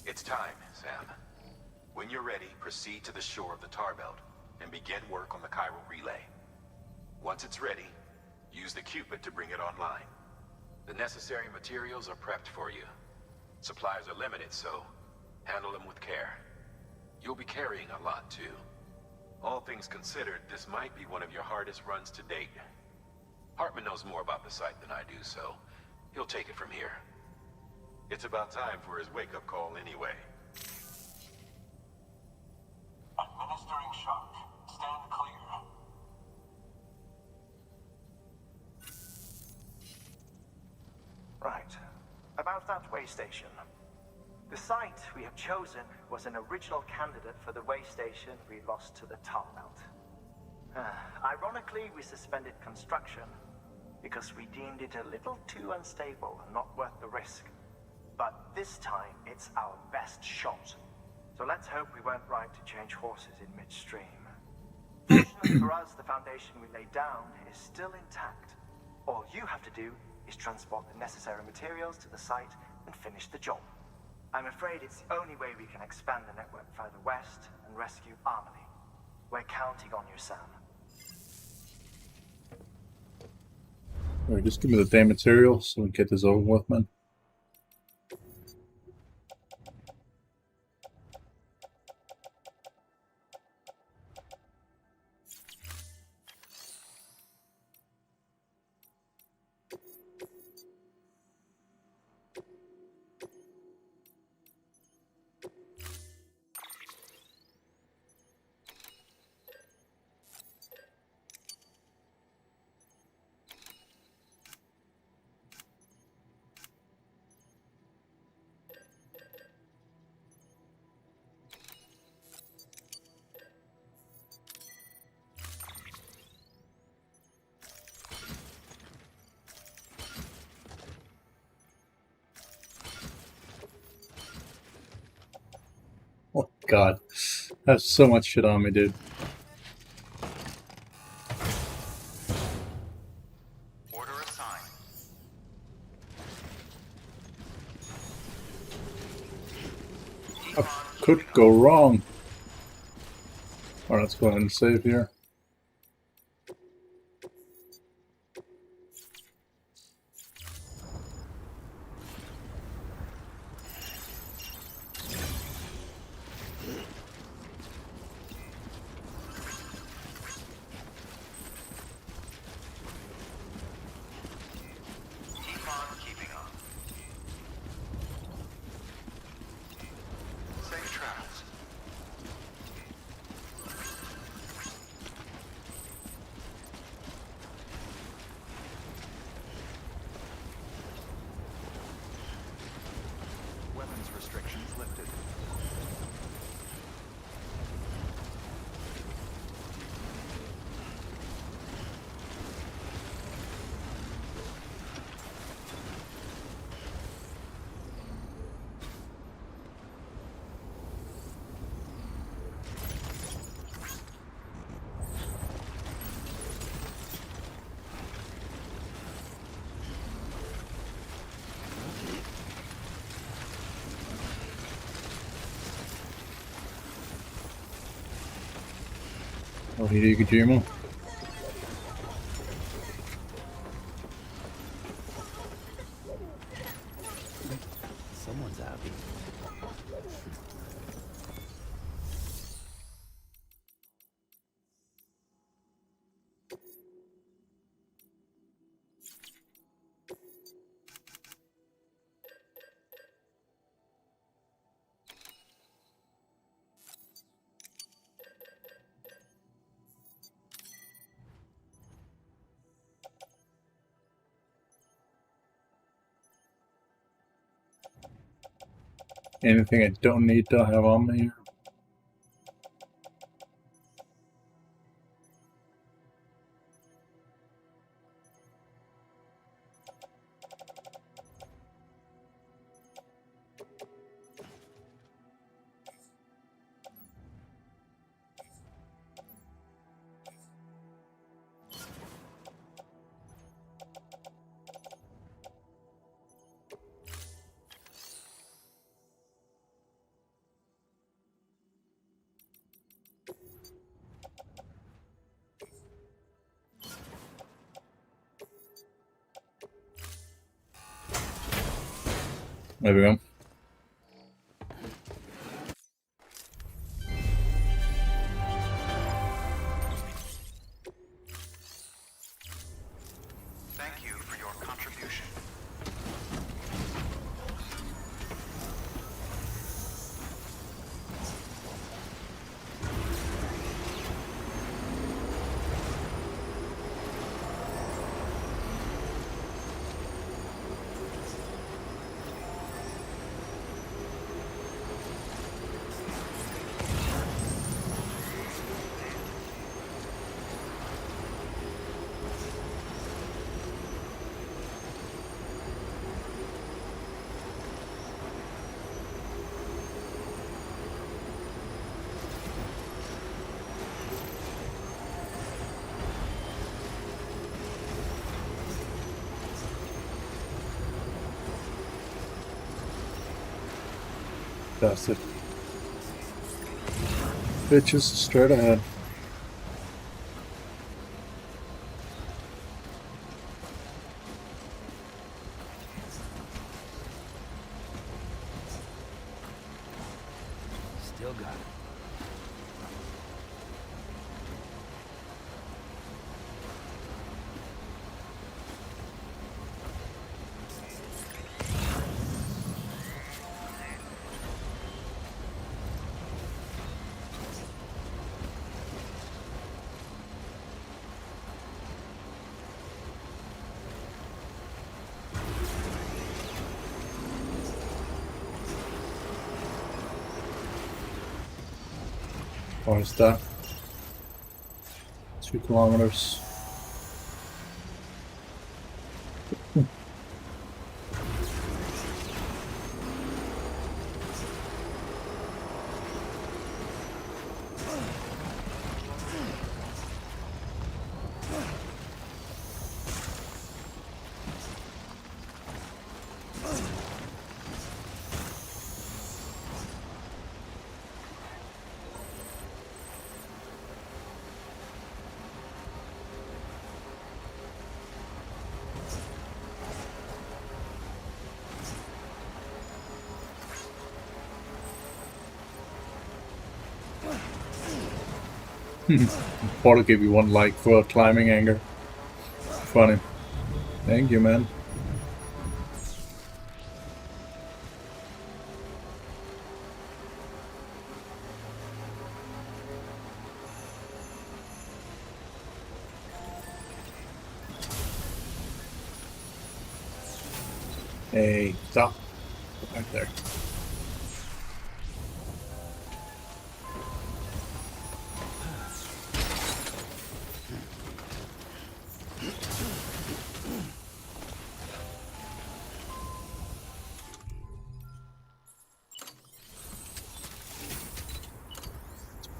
It's time, Sam. When you're ready, proceed to the shore of the tar belt and begin work on the chiral relay. Once it's ready, use the Cupid to bring it online. The necessary materials are prepped for you. Supplies are limited, so handle them with care. You'll be carrying a lot, too. All things considered, this might be one of your hardest runs to date. Hartman knows more about the site than I do, so he'll take it from here. It's about time for his wake-up call anyway. Administering shock. Stand clear. Right. About that way station. The site we have chosen was an original candidate for the way station we lost to the tar belt. Ironically, we suspended construction because we deemed it a little too unstable and not worth the risk. But this time, it's our best shot. So let's hope we weren't right to change horses in midstream. Fortunately for us, the foundation we laid down is still intact. All you have to do is transport the necessary materials to the site and finish the job. I'm afraid it's the only way we can expand the network further west and rescue Amelie. We're counting on you, Sam. Alright, just give me the damn material so we can get this over with, man. God. That's so much shit on me, dude. Order assigned. What could go wrong? Alright, let's go ahead and save here. Keep on keeping on. Safe travels. Weapons restrictions lifted. Oh, Hideo Kojima. Someone's happy. Anything I don't need to have on me here? There we go. Thank you for your contribution. That's it. Bitches straight ahead. Still got it. Or is that 2 kilometers? Portal gave you 1 like for climbing anger. Funny. Thank you, man. Hey, stop. Go back there.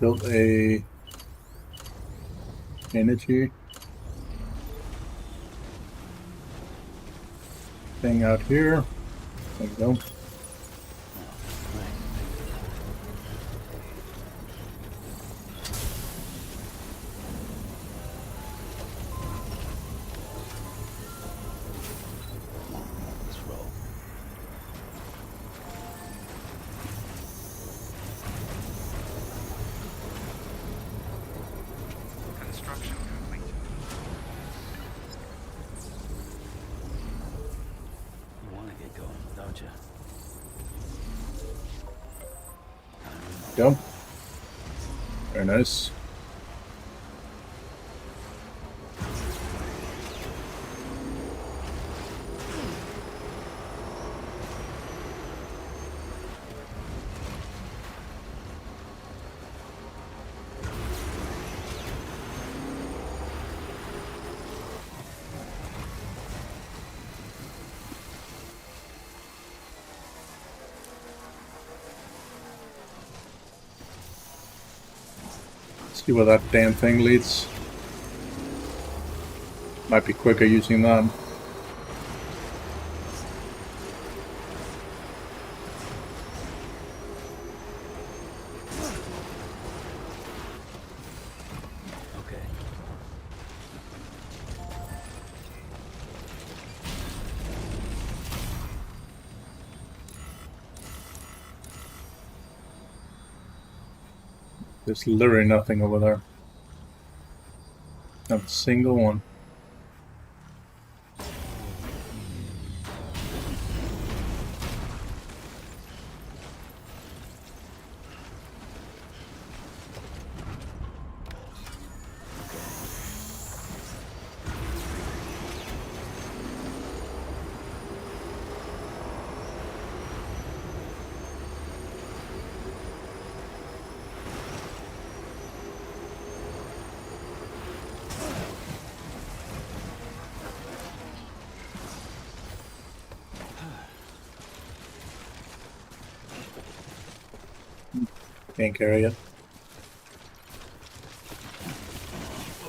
Build a energy thing out here. There we go. Let's roll. Construction complete. You want to get going, don't you? Go. Very nice. See where that damn thing leads. Might be quicker using that. Okay. There's literally nothing over there. Not a single one. Can't carry it.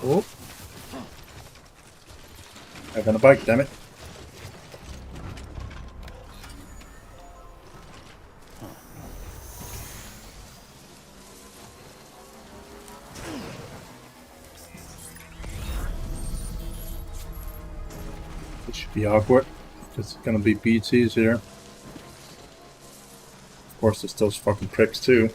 Oh. I'm gonna bike, damn it. This should be awkward. It's gonna be BTs here. Of course, there's those fucking pricks too.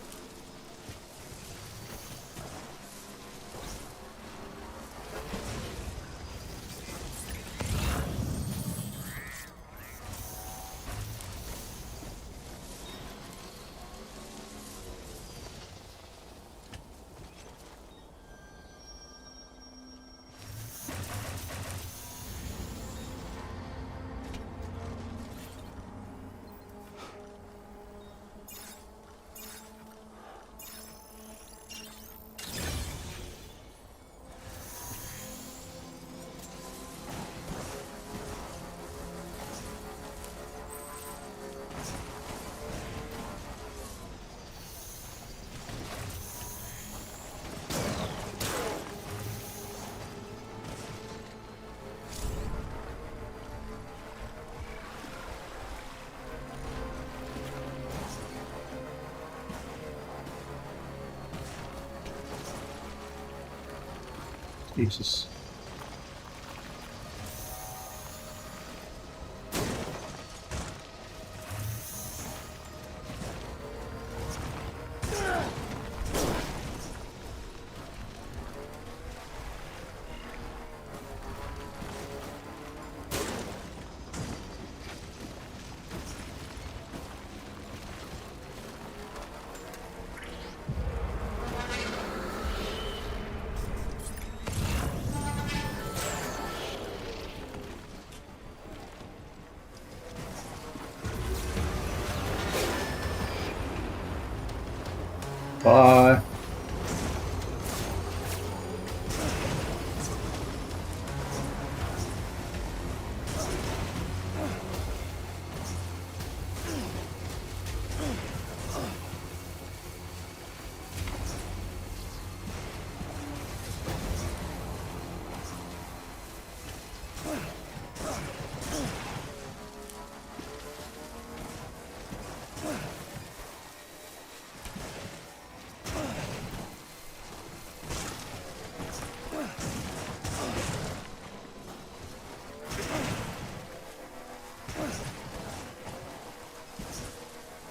Jesus.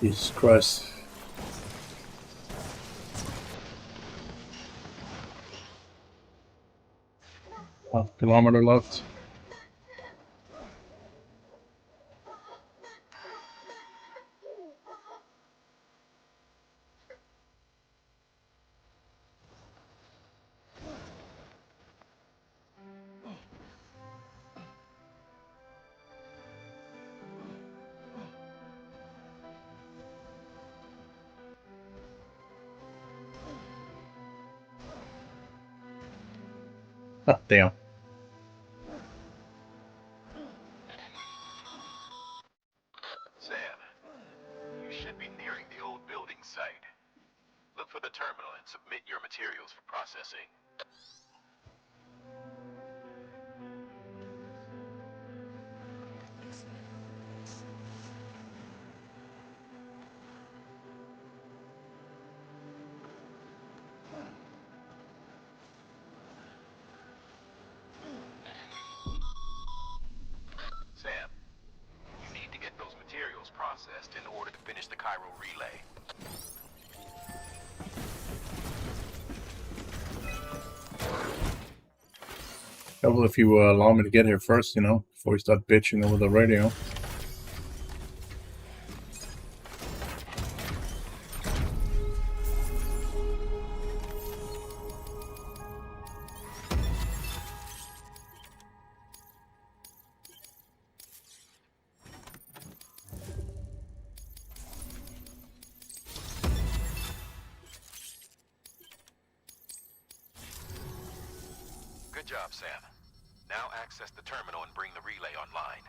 Jesus Christ. Half kilometer left. Ah, damn. Sam, you should be nearing the old building site. Look for the terminal and submit your materials for processing. Sam, you need to get those materials processed in order to finish the Cairo relay. Trouble if you allow me to get here first, you know, before you start bitching over the radio. Good job, Sam. Now access the terminal and bring the relay online.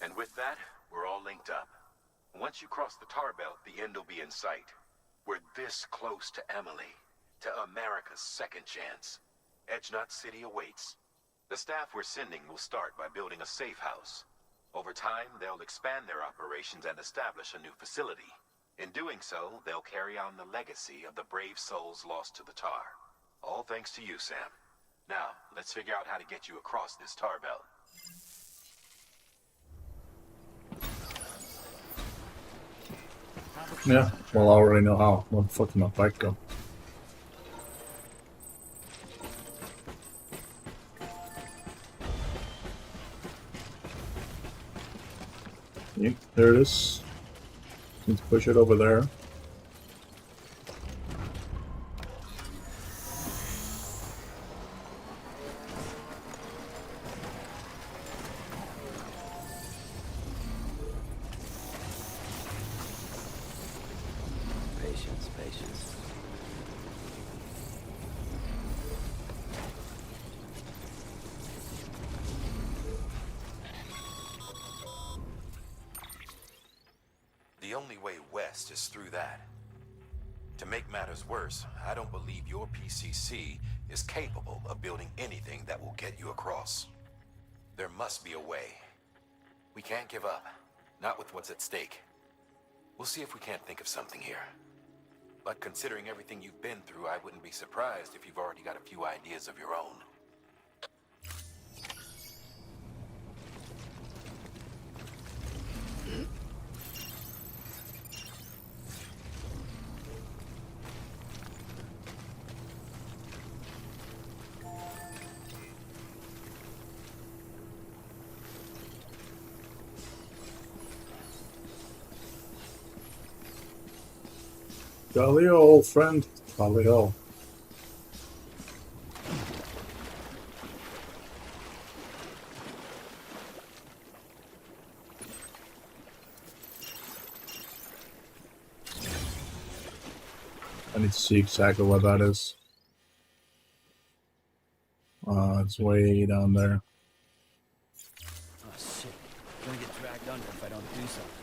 And with that, we're all linked up. Once you cross the tar belt, the end will be in sight. We're this close to Emily, to America's second chance. Edgenut City awaits. The staff we're sending will start by building a safe house. Over time, they'll expand their operations and establish a new facility. In doing so, they'll carry on the legacy of the brave souls lost to the tar. All thanks to you, Sam. Now, let's figure out how to get you across this tar belt. Yeah, well, I already know how. What the fuck my bike go? Yep, there it is. Need to push it over there. Patience. The only way west is through that. To make matters worse, I don't believe your PCC is capable of building anything that will get you across. There must be a way. We can't give up, not with what's at stake. We'll see if we can't think of something here. But considering everything you've been through, I wouldn't be surprised if you've already got a few ideas of your own. Galileo, old friend. Galileo. need to see exactly what that is. It's way down there. Oh shit. I'm gonna get dragged under if I don't do something.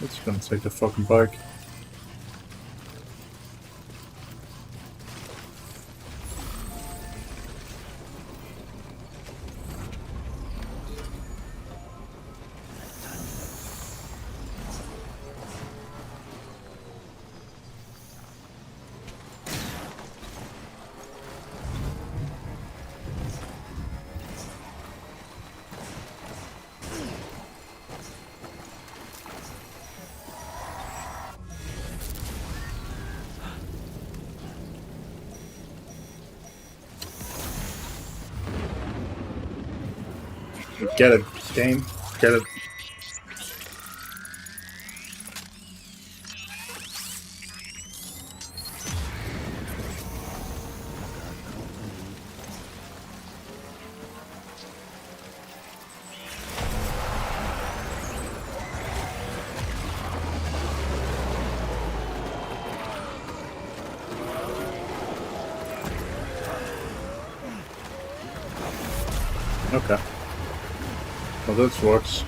It's gonna take the fucking bike. Get it, game. Get it. Okay. Well, this works.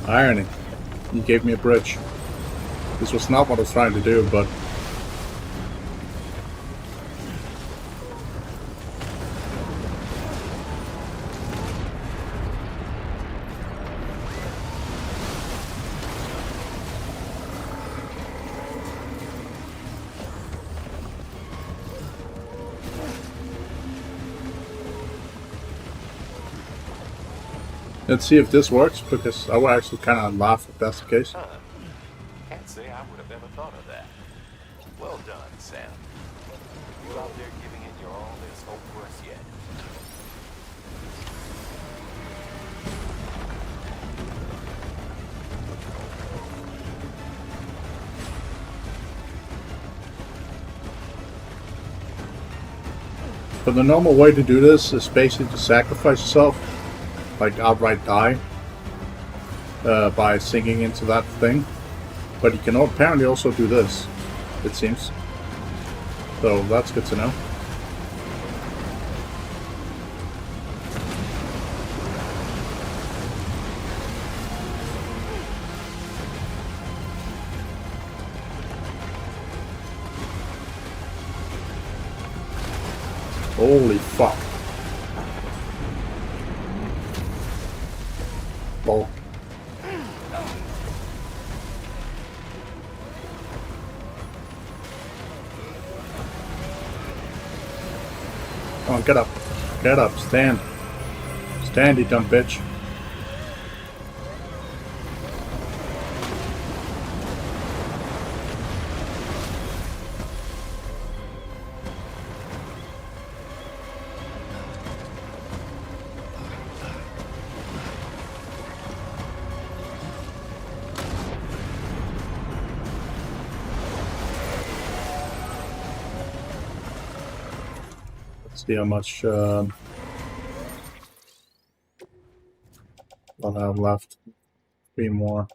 Irony. You gave me a bridge. This was not what I was trying to do, but... Let's see if this works, because I would actually kind of laugh if that's the case. Can't say I would have ever thought of that. Well done, Sam. You out there giving it your all, there's hope for us yet. But the normal way to do this is basically to sacrifice yourself, like outright die, by sinking into that thing. But you can apparently also do this, it seems. So that's good to know. Holy fuck. Ball. Come on, get up. Get up. Stand. Stand, you dumb bitch. See how much what I have left. 3 more.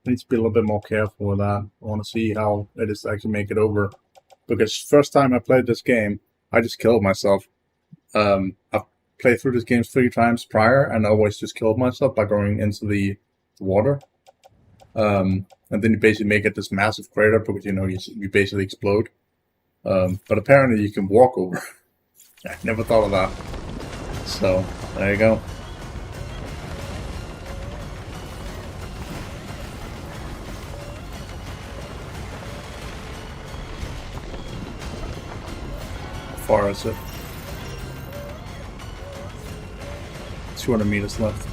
I need to be a little bit more careful with that. I want to see how it is to actually make it over. Because first time I played this game, I just killed myself. I've played through this game 3 times prior and always just killed myself by going into the water. And then you basically make it this massive crater because you basically explode. But apparently you can walk over. I never thought of that. So, there you go. far is it? 200 meters left.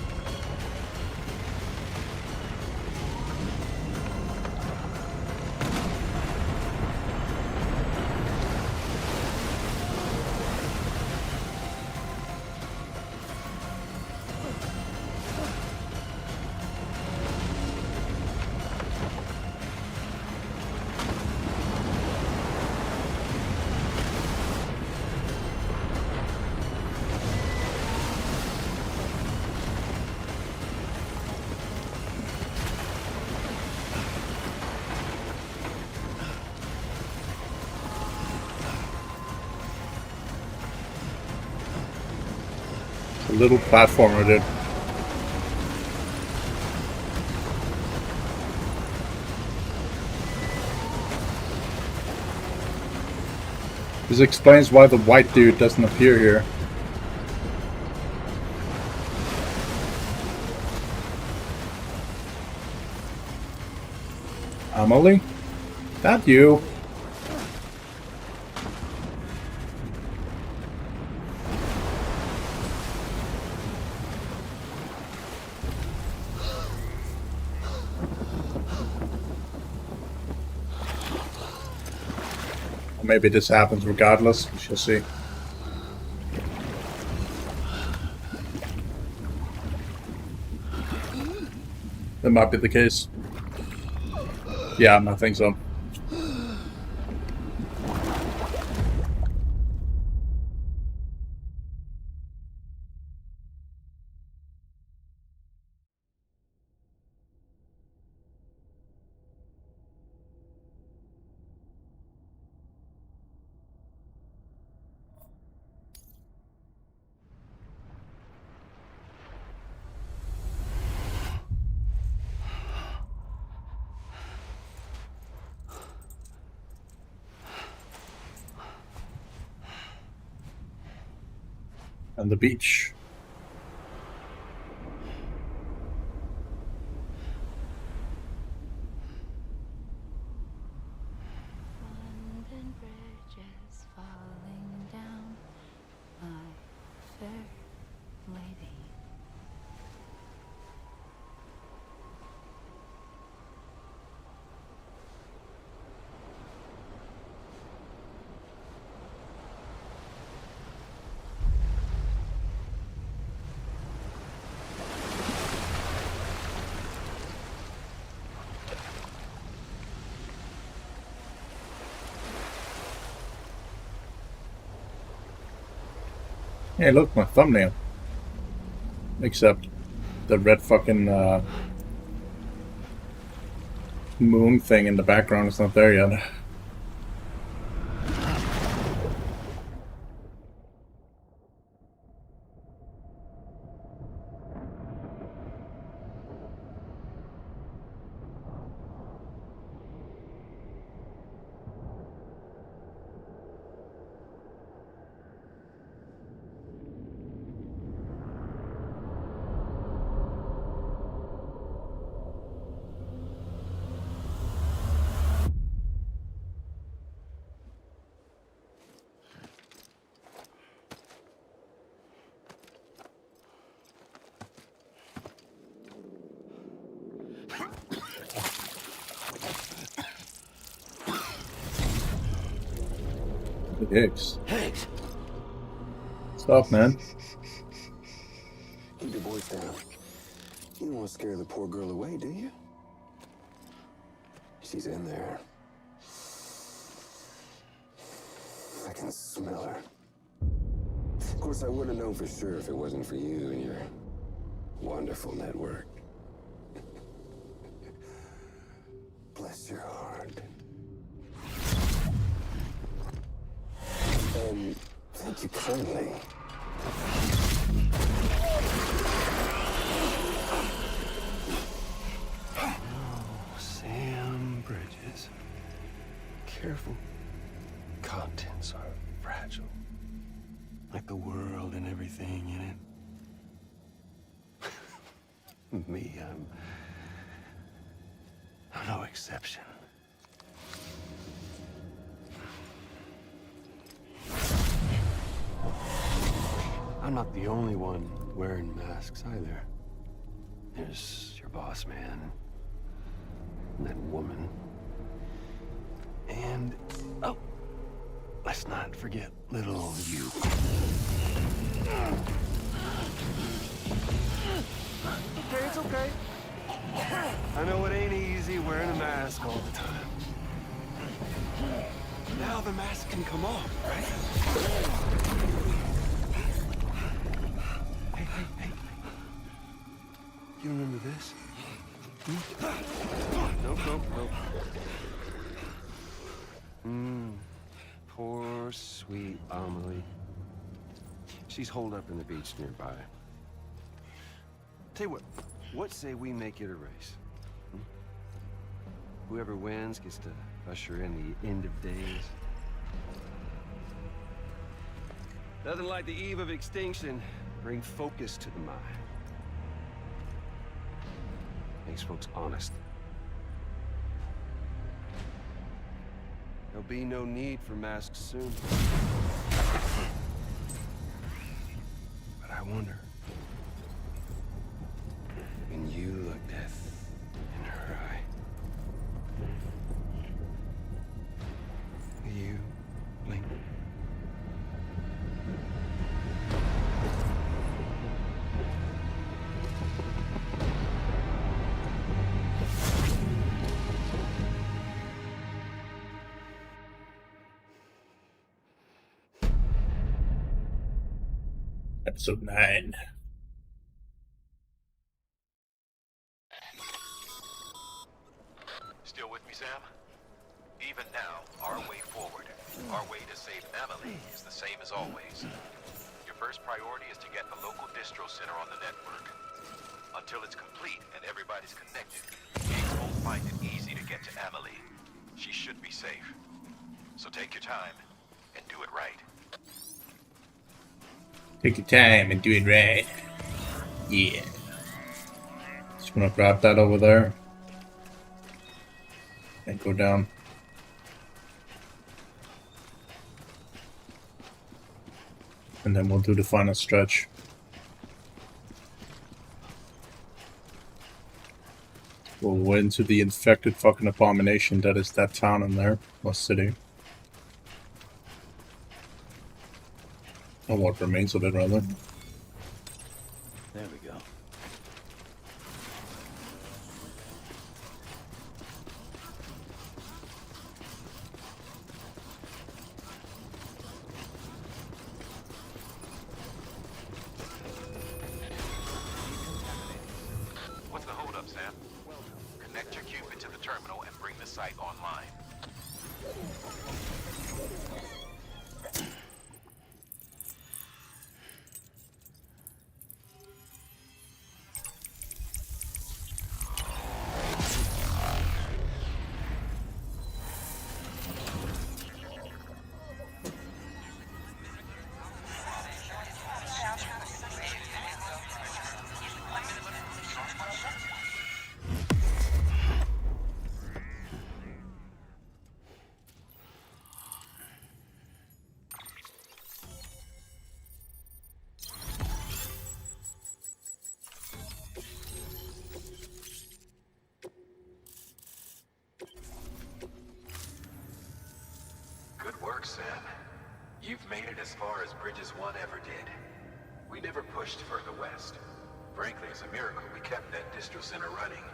A little platformer, dude. This explains why the white dude doesn't appear here. Amelie? That you? Maybe this happens regardless. We shall see. That might be the case. Yeah, I think so. And the beach. London bridges falling down, my fair lady. Hey, look, my thumbnail. Except the red fucking moon thing in the background is not there yet. Hicks. Hicks! Stop, man. Keep your voice down. You don't want to scare the poor girl away, do you? She's in there. I can smell her. Of course, I wouldn't have known for sure if it wasn't for you and your wonderful network. Bless your heart. Thank you kindly. Oh, Sam Bridges. Careful. Contents are fragile. Like the world and everything in it. Me, I'm no exception. I'm not the only one wearing masks either. There's your boss man, and that woman, and oh, let's not forget little you. Okay, it's okay. I know it ain't easy wearing a mask all the time. Now the mask can come off, right? Hey. You remember this? Nope. Poor, sweet Amelie. She's holed up in the beach nearby. Tell you what say we make it a race? Whoever wins gets to usher in the end of days. Nothing like the eve of extinction. Bring focus to the mind. Makes folks honest. There'll be no need for masks soon. But I wonder, when you look death in her eye, will you blink? Episode 9. Still with me, Sam? Even now, our way forward, our way to save Amelie is the same as always. Your first priority is to get the local distro center on the network. Until it's complete and everybody's connected, Higgs won't find it easy to get to Amelie. She should be safe. So take your time and do it right. Take your time and do it right. Yeah. Just gonna grab that over there. And go down. And then we'll do the final stretch. We'll go into the infected fucking abomination that is that town in there. Or city. Or what remains of it, rather. There we go. What's the holdup, Sam? Connect your Cupid to the terminal and bring the site online. Good work, Sam. You've made it as far as Bridges 1 ever did. We never pushed further west. Frankly, it's a miracle we kept that distro center running.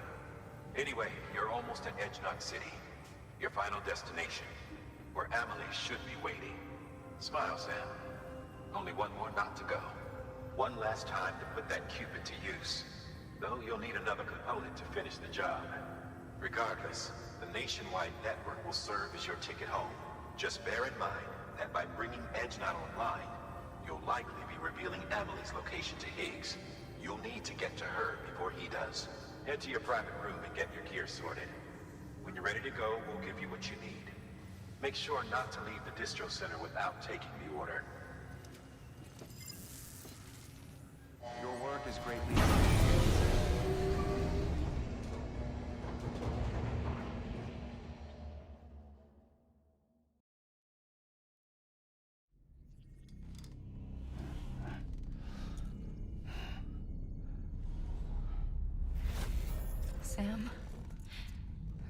Anyway, you're almost at Edge Knot City, your final destination, where Amelie should be waiting. Smile, Sam. Only one more knot to go. One last time to put that Cupid to use. Though you'll need another component to finish the job. Regardless, the nationwide network will serve as your ticket home. Just bear in mind that by bringing Edge Knot online, you'll likely be revealing Amelie's location to Higgs. You'll need to get to her before he does. Head to your private room and get your gear sorted. When you're ready to go, we'll give you what you need. Make sure not to leave the distro center without taking the order. Your work is greatly appreciated.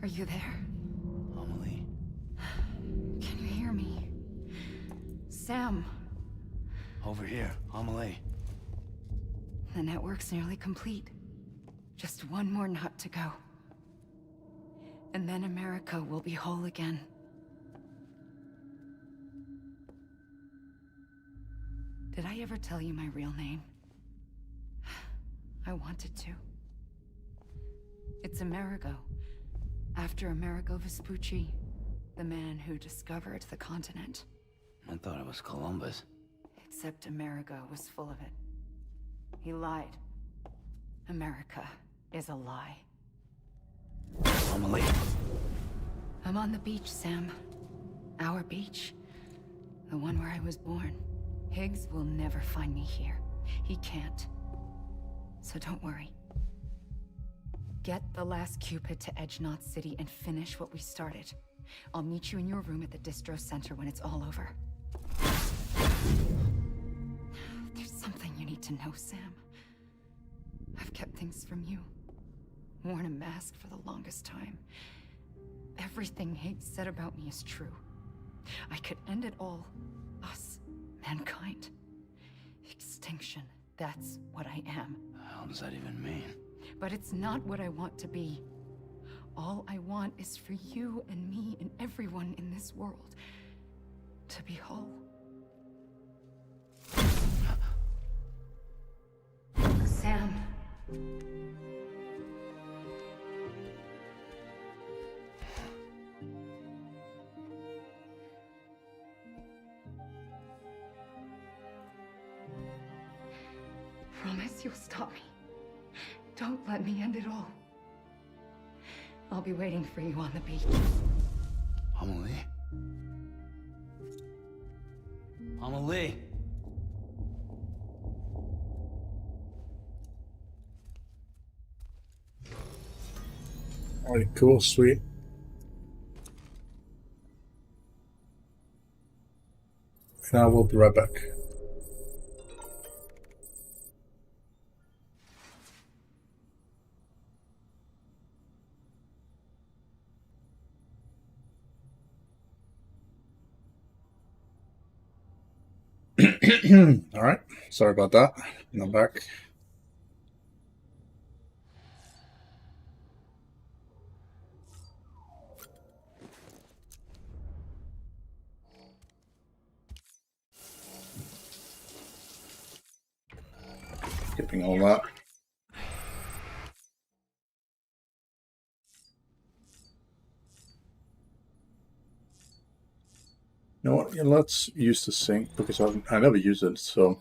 Are you there? Amelie? Can you hear me? Sam, Over here, Amelie. the network's nearly complete. Just one more nut to go. And then America will be whole again. Did I ever tell you my real name? I wanted to. It's Amerigo, after Amerigo Vespucci, the man who discovered the continent. I thought it was Columbus. Except Amerigo was full of it. He lied. America is a lie. Amelie. I'm on the beach, Sam. Our beach. The one where I was born. Higgs will never find me here. He can't. So don't worry. Get the last Cupid to Edge Knot City and finish what we started. I'll meet you in your room at the distro center when it's all over. There's something you need to know, Sam. I've kept things from you. Worn a mask for the longest time. Everything Higgs said about me is true. I could end it all. Us. Mankind. Extinction. That's what I am. How does that even mean? But it's not what I want to be. All I want is for you and me and everyone in this world to be whole. Sam. Promise you'll stop me. Don't let me end it all. I'll be waiting for you on the beach. Amelie? Amelie! Alright, cool, sweet. And I will be right back. Alright, sorry about that. And I'm back. Skipping all that. You know what? Yeah, let's use the sink because I never use it, so.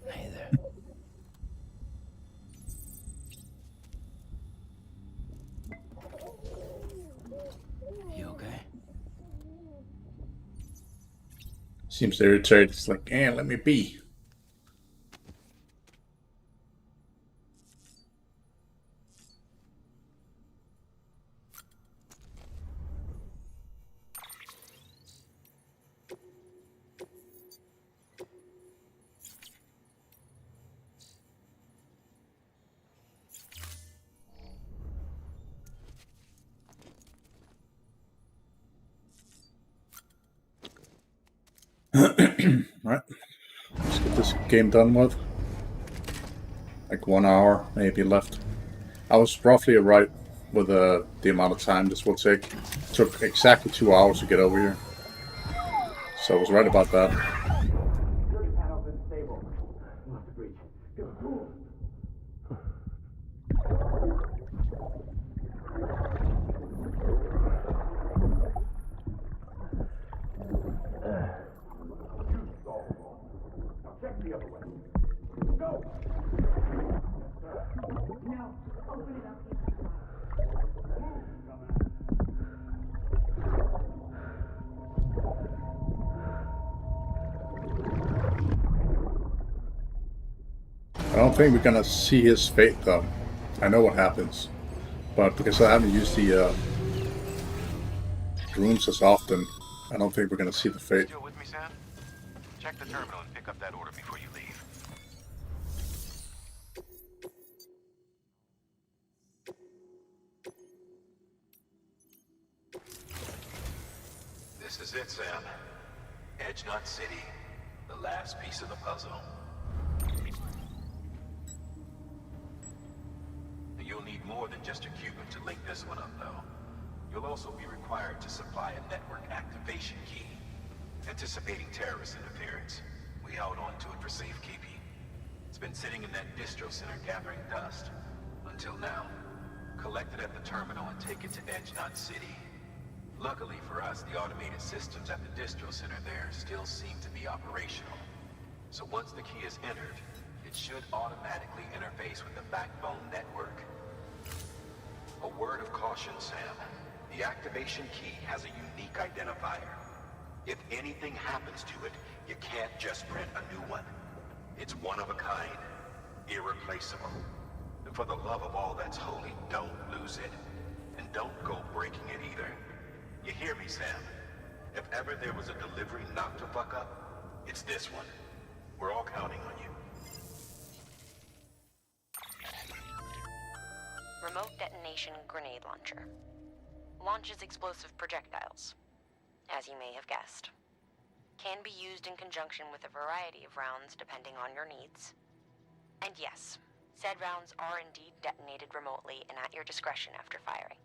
Hey there. You okay? Seems irritated. It's like, let me be. Right. Let's get this game done with. Like 1 hour, maybe left. I was roughly right with the amount of time this will take. It took exactly 2 hours to get over here. So I was right about that. I don't think we're gonna see his fate though. I know what happens, but because I haven't used the rooms as often, I don't think we're gonna see the fate. Still with me, Sam? Check the terminal and pick up that order before you leave. This is it, Sam. Edge Knot City. The last piece of the puzzle. You'll need more than just a Cupid to link this one up, though. You'll also be required to supply a network activation key. Anticipating terrorist interference, we held on to it for safekeeping. It's been sitting in that distro center gathering dust. Until now. Collect it at the terminal and take it to Edge Knot City. Luckily for us, the automated systems at the distro center there still seem to be operational. So once the key is entered, it should automatically interface with the backbone network. A word of caution, Sam. The activation key has a unique identifier. If anything happens to it, you can't just print a new one. It's one of a kind, irreplaceable. And for the love of all that's holy, don't lose it. And don't go breaking it either. You hear me, Sam? If ever there was a delivery not to fuck up, it's this one. We're all counting on you. Remote detonation grenade launcher. Launches explosive projectiles. As you may have guessed. Can be used in conjunction with a variety of rounds depending on your needs. And yes, said rounds are indeed detonated remotely and at your discretion after firing.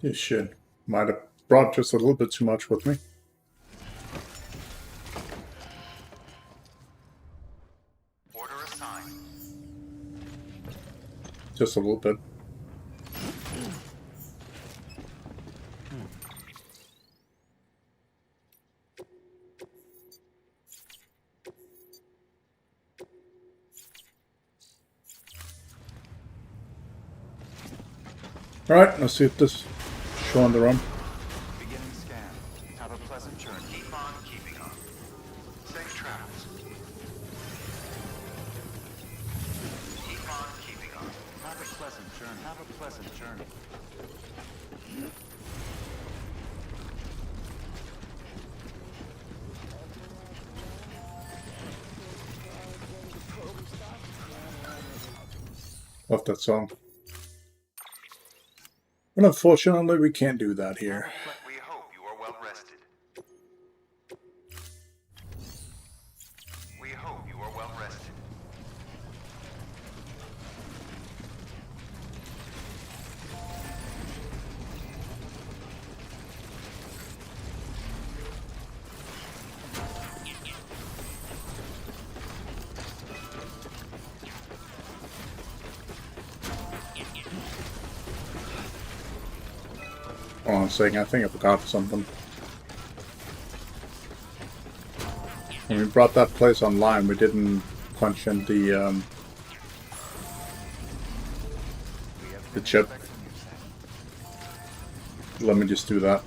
You should. Might have brought just a little bit too much with me. Order assigned. Just a little bit. Alright, let's see if this is showing the run. Beginning scan. Have a pleasant journey. Keep on keeping on. Safe travels. Keep on keeping on. Have a pleasant journey. Have a pleasant journey. of that song. But unfortunately, we can't do that here. We hope you are well rested. We hope you are well rested. Hold on a second, I think I forgot something. When we brought that place online, we didn't punch in the chip. Let me just do that.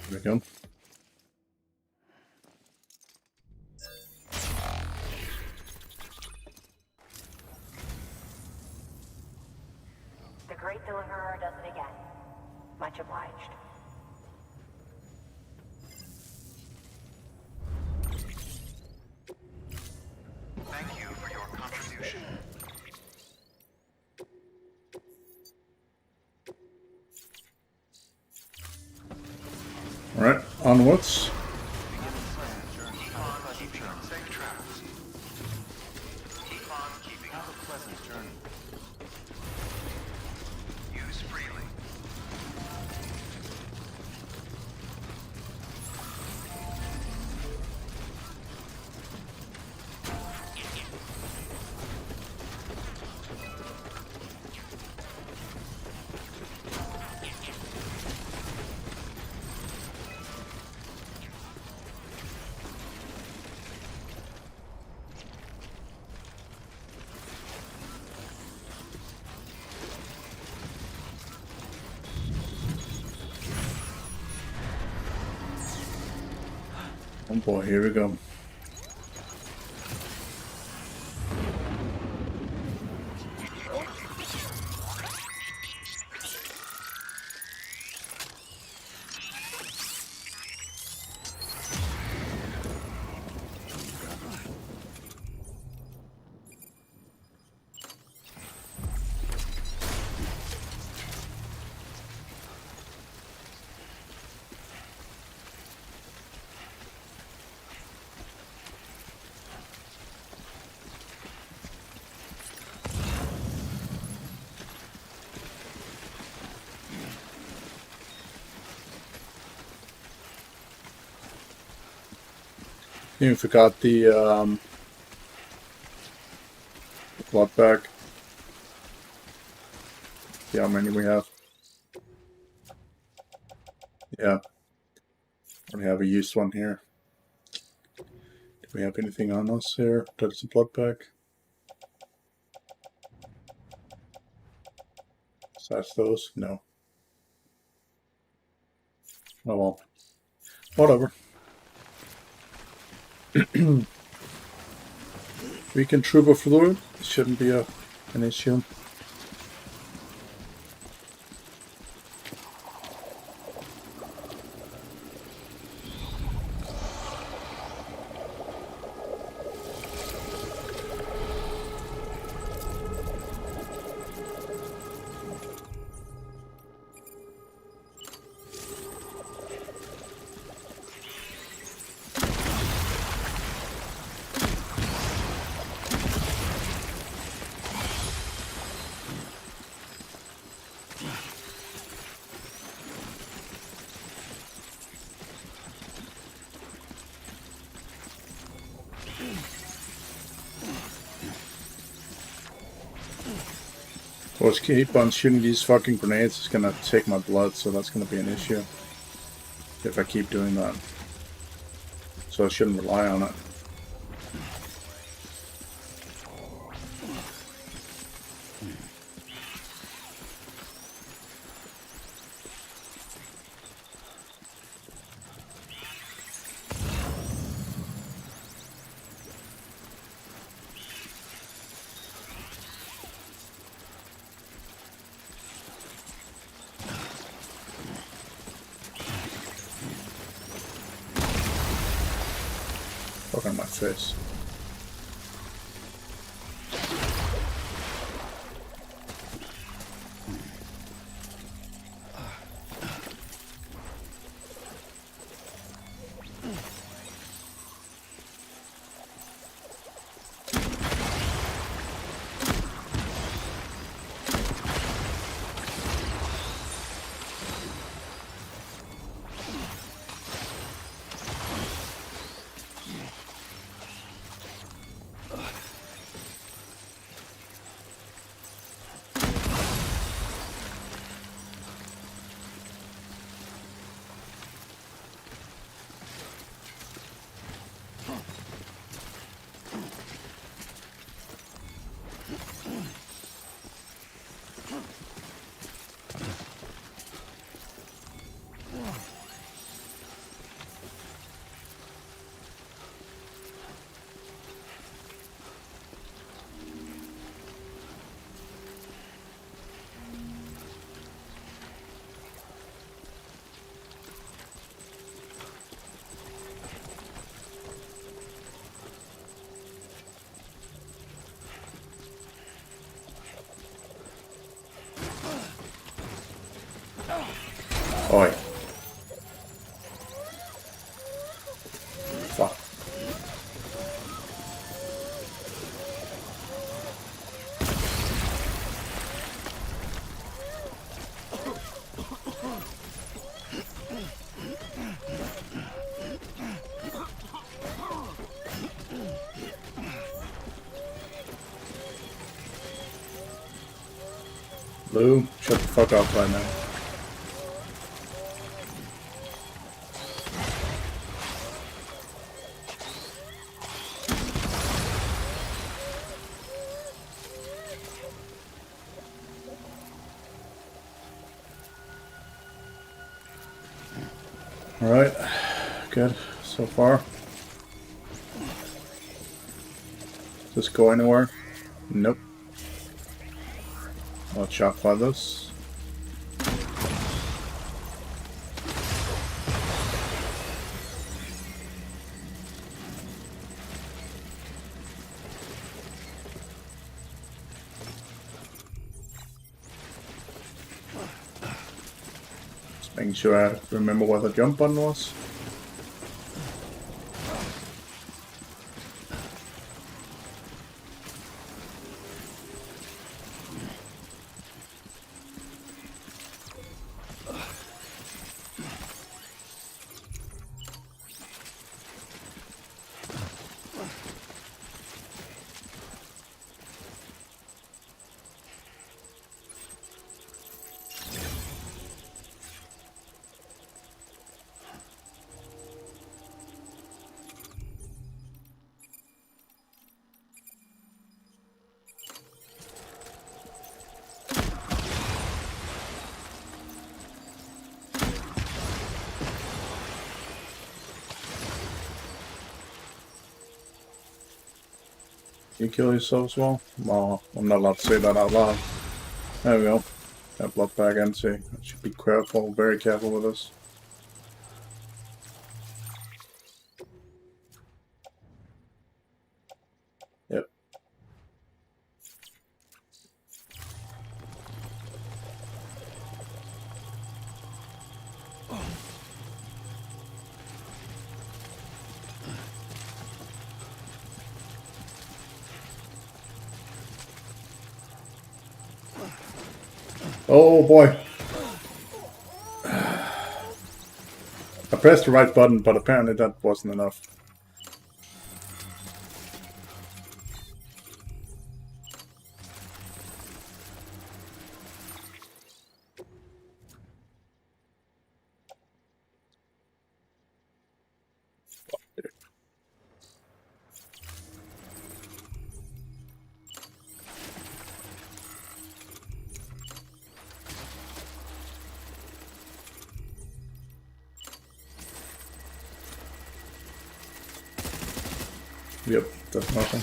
There we go. The Great Deliverer does it again. Much obliged. Thank you for your contribution. Alright, onwards. Safe travels. Keep on keeping up a pleasant journey. Use freely. Oh boy, here we go. You forgot the blood bag. See how many we have. Yeah. We have a used one here. Do we have anything on us here? That's a blood bag. Besides those? No. Oh well. Whatever. We can trooper through it. It shouldn't be an issue. Well, just keep on shooting these fucking grenades. It's gonna take my blood, so that's gonna be an issue if I keep doing that. So I shouldn't rely on it. Fuck on my face. Oi. Fuck. Lou, shut the fuck up right now. Alright, good so far. Does this go anywhere? Nope. I'll chop by this. Just making sure I remember where the jump button was. You kill yourself as well? Oh, I'm not allowed to say that out loud. There we go. That blood back empty. I should be careful, very careful with this. Yep. Oh boy. I pressed the right button, but apparently that wasn't enough. Yep, that's nothing.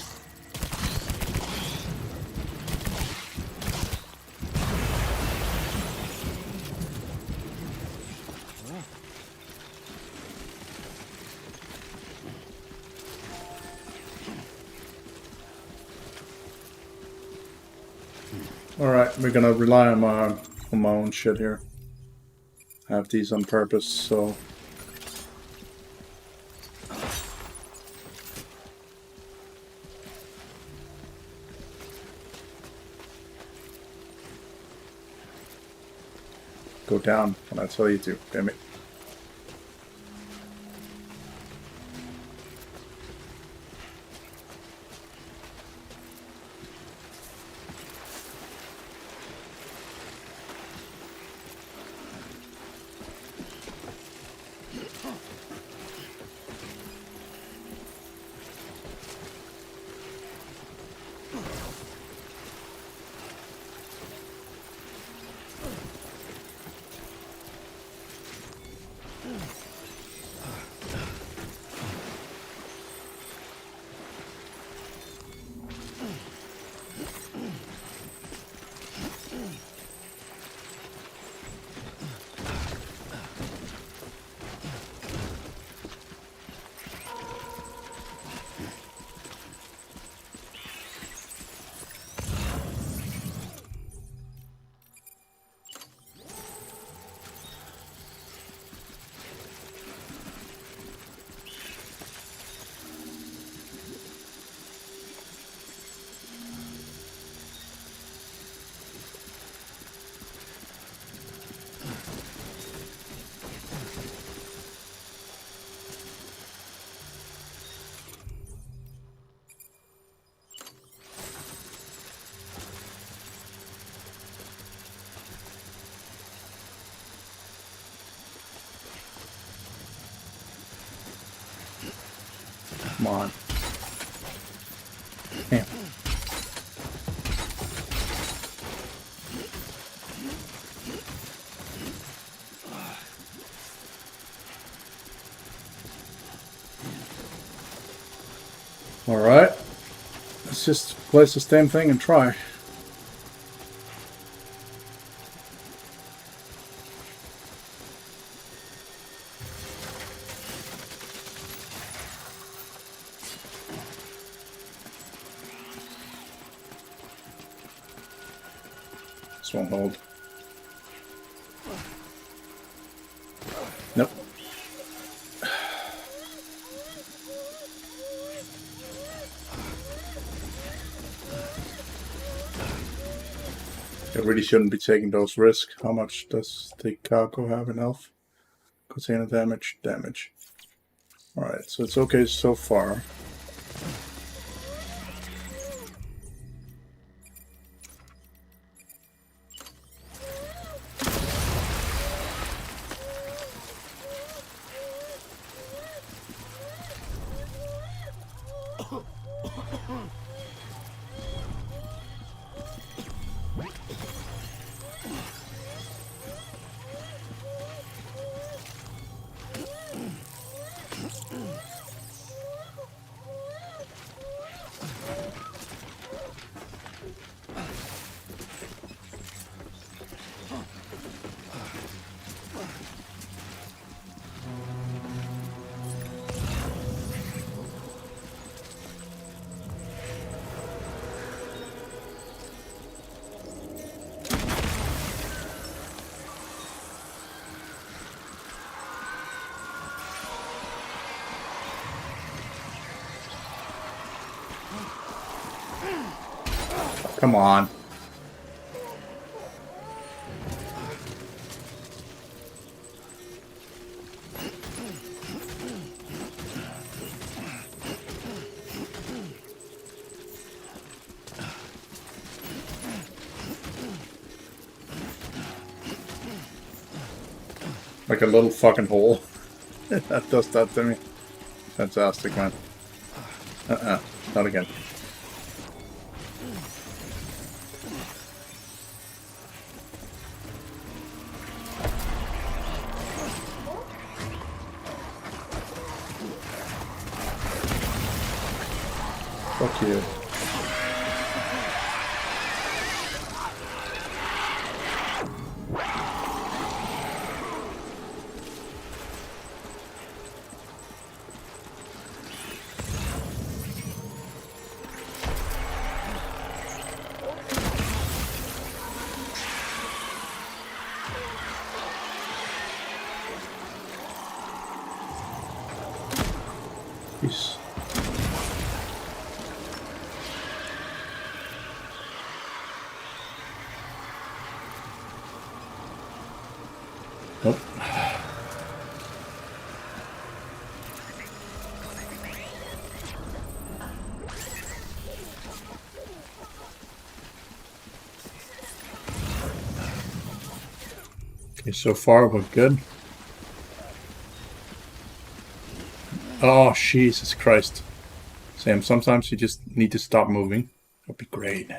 Alright, we're gonna rely on my own shit here. I have these on purpose, so... Go down when I tell you to, damn it. Come on. Damn. Alright. Let's just place this damn thing and try. This won't hold. Nope. I really shouldn't be taking those risks. How much does the cargo have in health? Container damage, damage. Alright, so it's okay so far. Come on. Like a little fucking hole. That does that to me. Fantastic, man. Not again. Fuck you. Jeez. Nope. Okay, so far we're good. Oh, Jesus Christ. Sam, sometimes you just need to stop moving. That'd be great.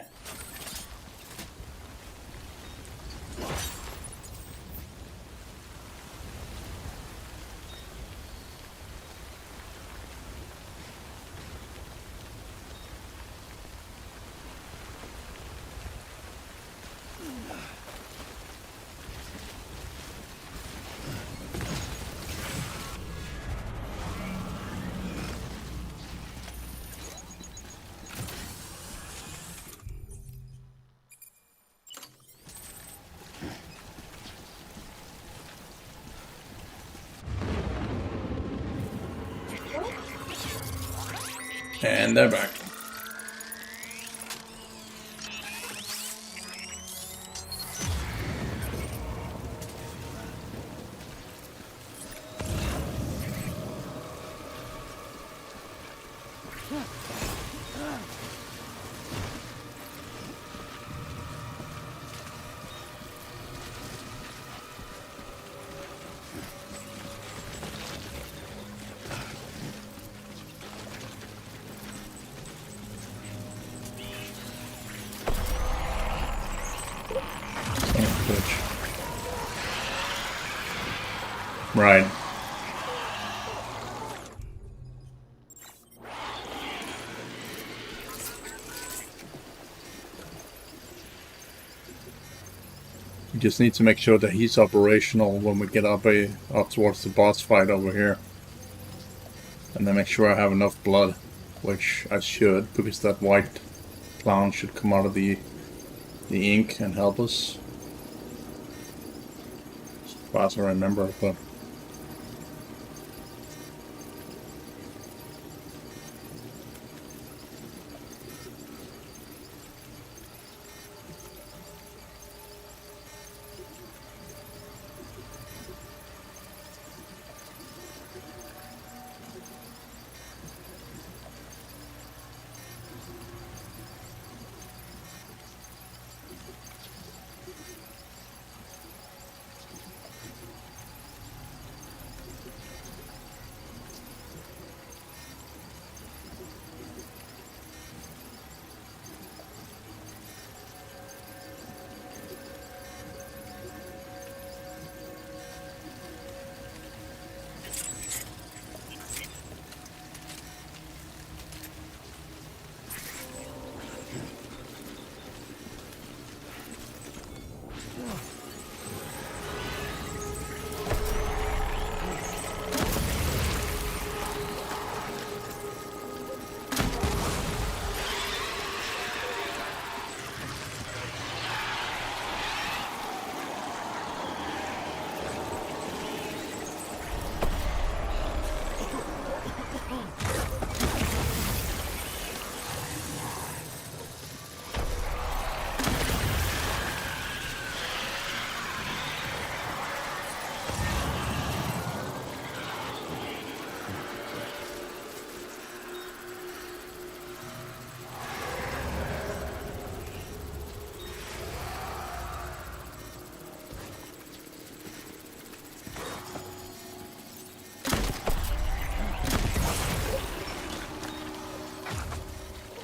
And they're back. Right. We just need to make sure that he's operational when we get up towards the boss fight over here. And then make sure I have enough blood, which I should, because that white clown should come out of the ink and help us. As far as I remember, but...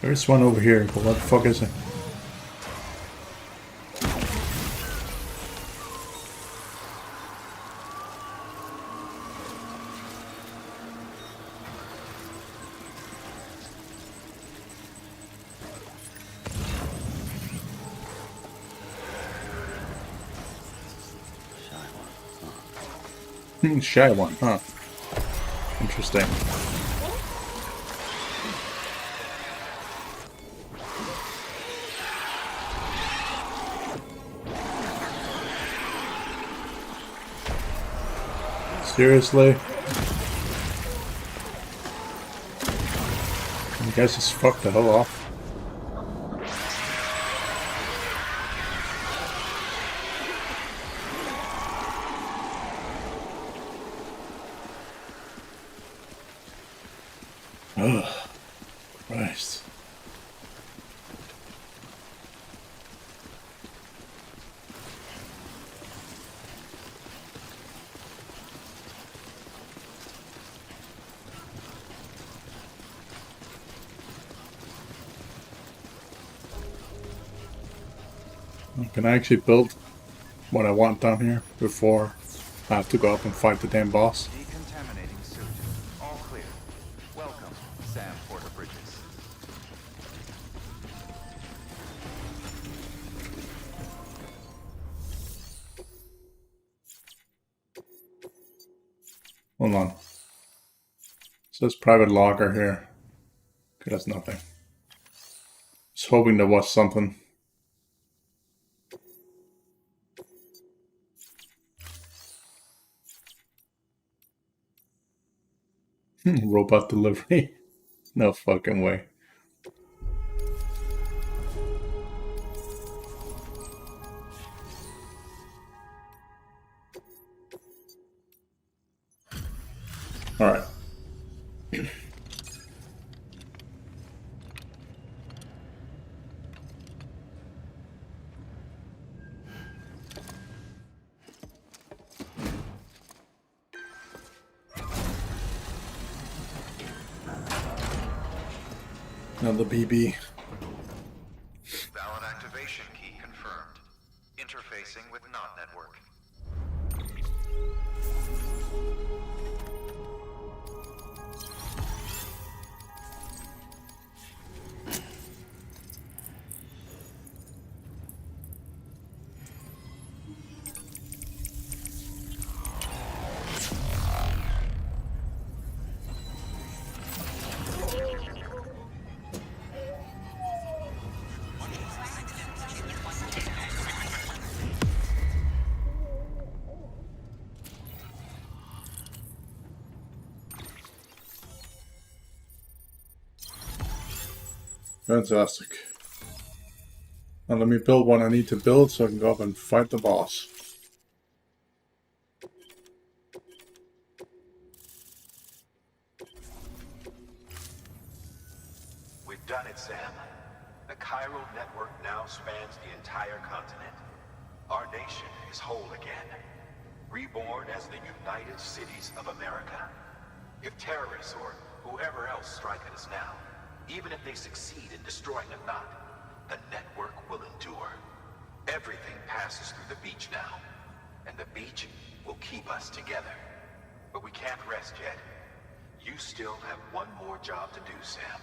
There's one over here, but what the fuck is it? Shy one, huh? Interesting. Seriously? You guys just fucked the hell off. Ugh. Christ. Can I actually build what I want down here before I have to go up and fight the damn boss? Decontaminating suit. All clear. Welcome, Sam Porter Bridges. Hold on. It says private logger here. Okay, that's nothing. Just hoping there was something. Robot delivery. No fucking way. Alright. Another BB. Valid activation key confirmed. Interfacing with NOT network. Fantastic. Now let me build what I need to build so I can go up and fight the boss. We've done it, Sam. The chiral network now spans the entire continent. Our nation is whole again. Reborn as the United Cities of America. If terrorists or whoever else strike at us now, even if they succeed in destroying a knot, the network will endure. Everything passes through the beach now, and the beach will keep us together. But we can't rest yet. You still have one more job to do, Sam.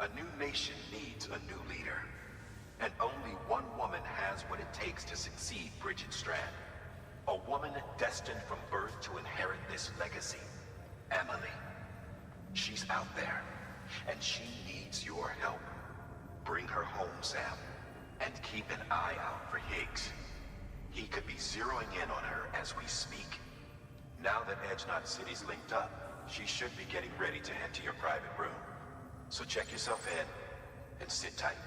A new nation needs a new leader. And only one woman has what it takes to succeed Bridget Strand. A woman destined from birth to inherit this legacy. Emily. She's out there, and she needs your help. Bring her home, Sam, and keep an eye out for Higgs. He could be zeroing in on her as we speak. Now that Edge Knot City's linked up, she should be getting ready to head to your private room. So check yourself in, and sit tight.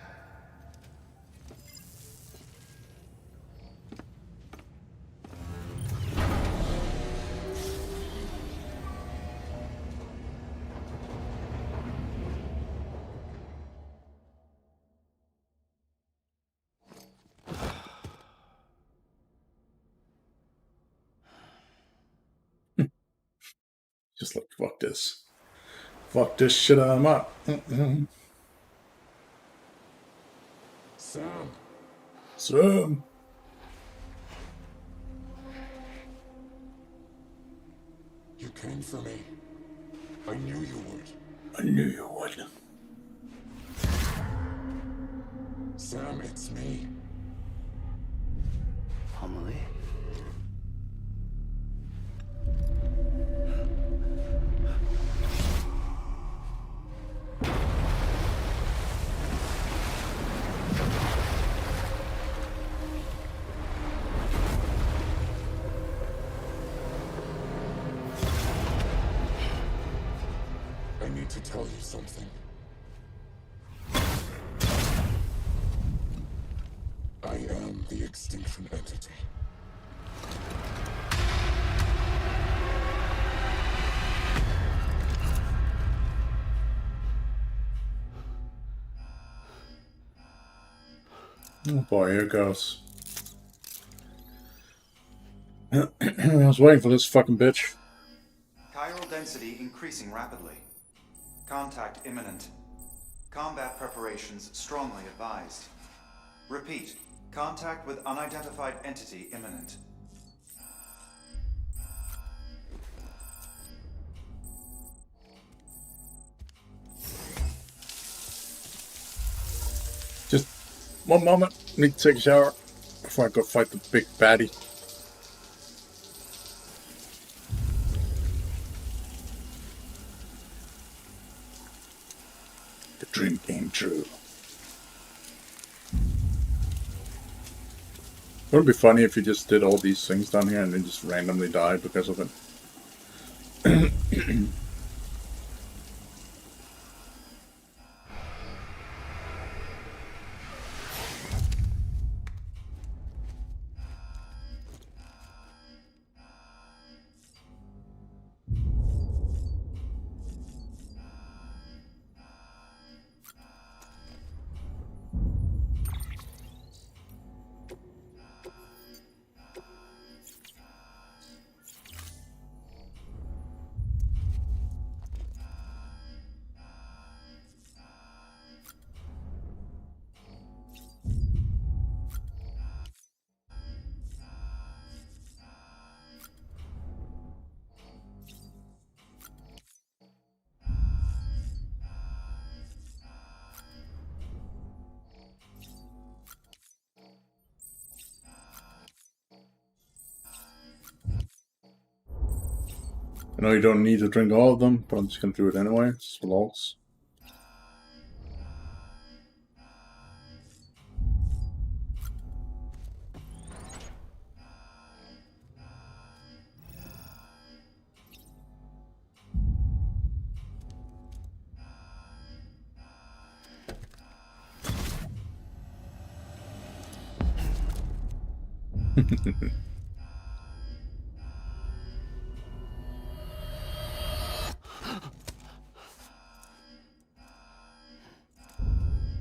Just like, fuck this. Fuck this shit, I'm up. Sam. Sam. You came for me. I knew you would. I knew you would. Sam, it's me. Amelie? I need to tell you something. extinction entity. Oh boy, here it goes. I was waiting for this fucking bitch. Chiral density increasing rapidly. Contact imminent. Combat preparations strongly advised. Repeat, contact with unidentified entity imminent. Just one moment. Need to take a shower before I go fight the big baddie. The dream came true. Wouldn't it be funny if you just did all these things down here and then just randomly died because of it? I know you don't need to drink all of them, but I'm just gonna do it anyway. It's lols.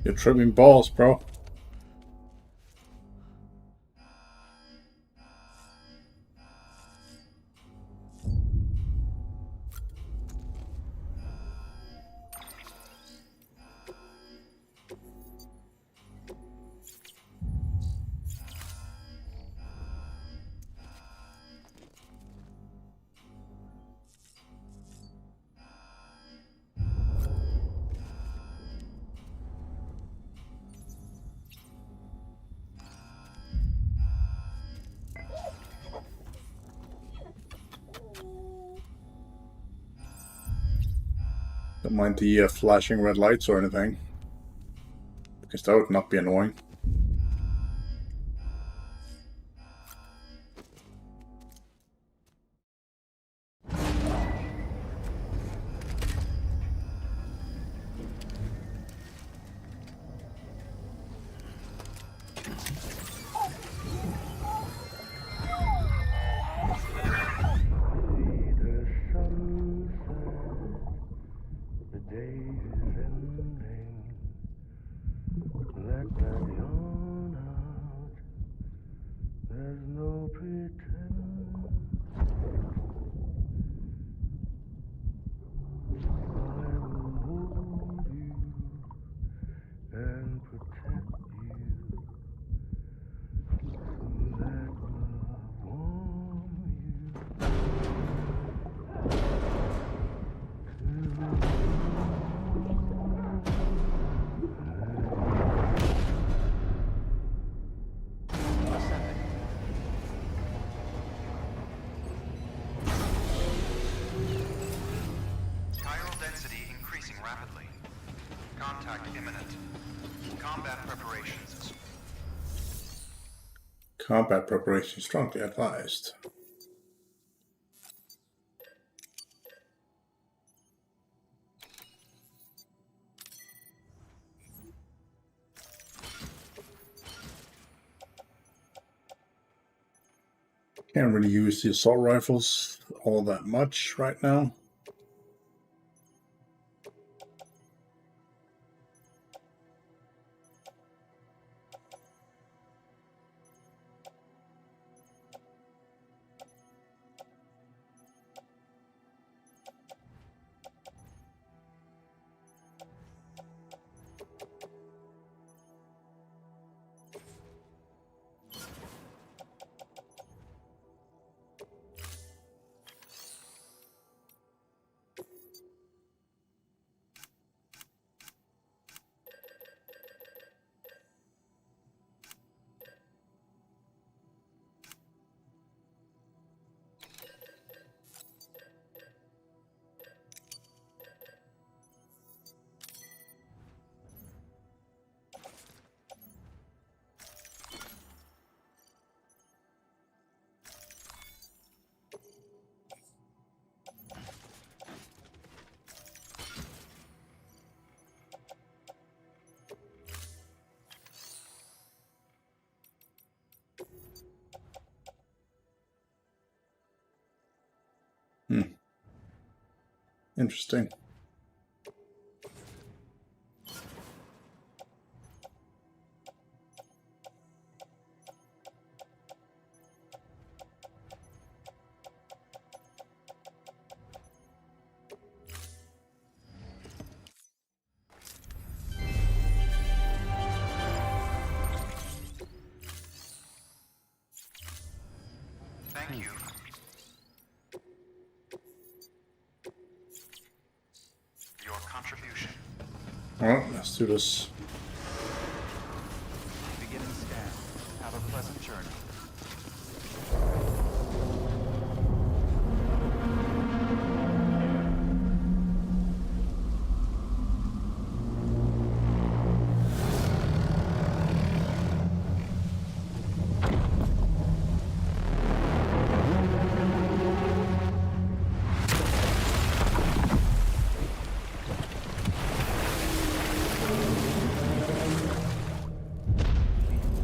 You're tripping balls, bro. Don't mind the flashing red lights or anything, because that would not be annoying. Combat preparation strongly advised. Can't really use the assault rifles all that much right now. Interesting. Thank you. Your contribution. Alright, let's do this. Beginning scan. Have a pleasant journey.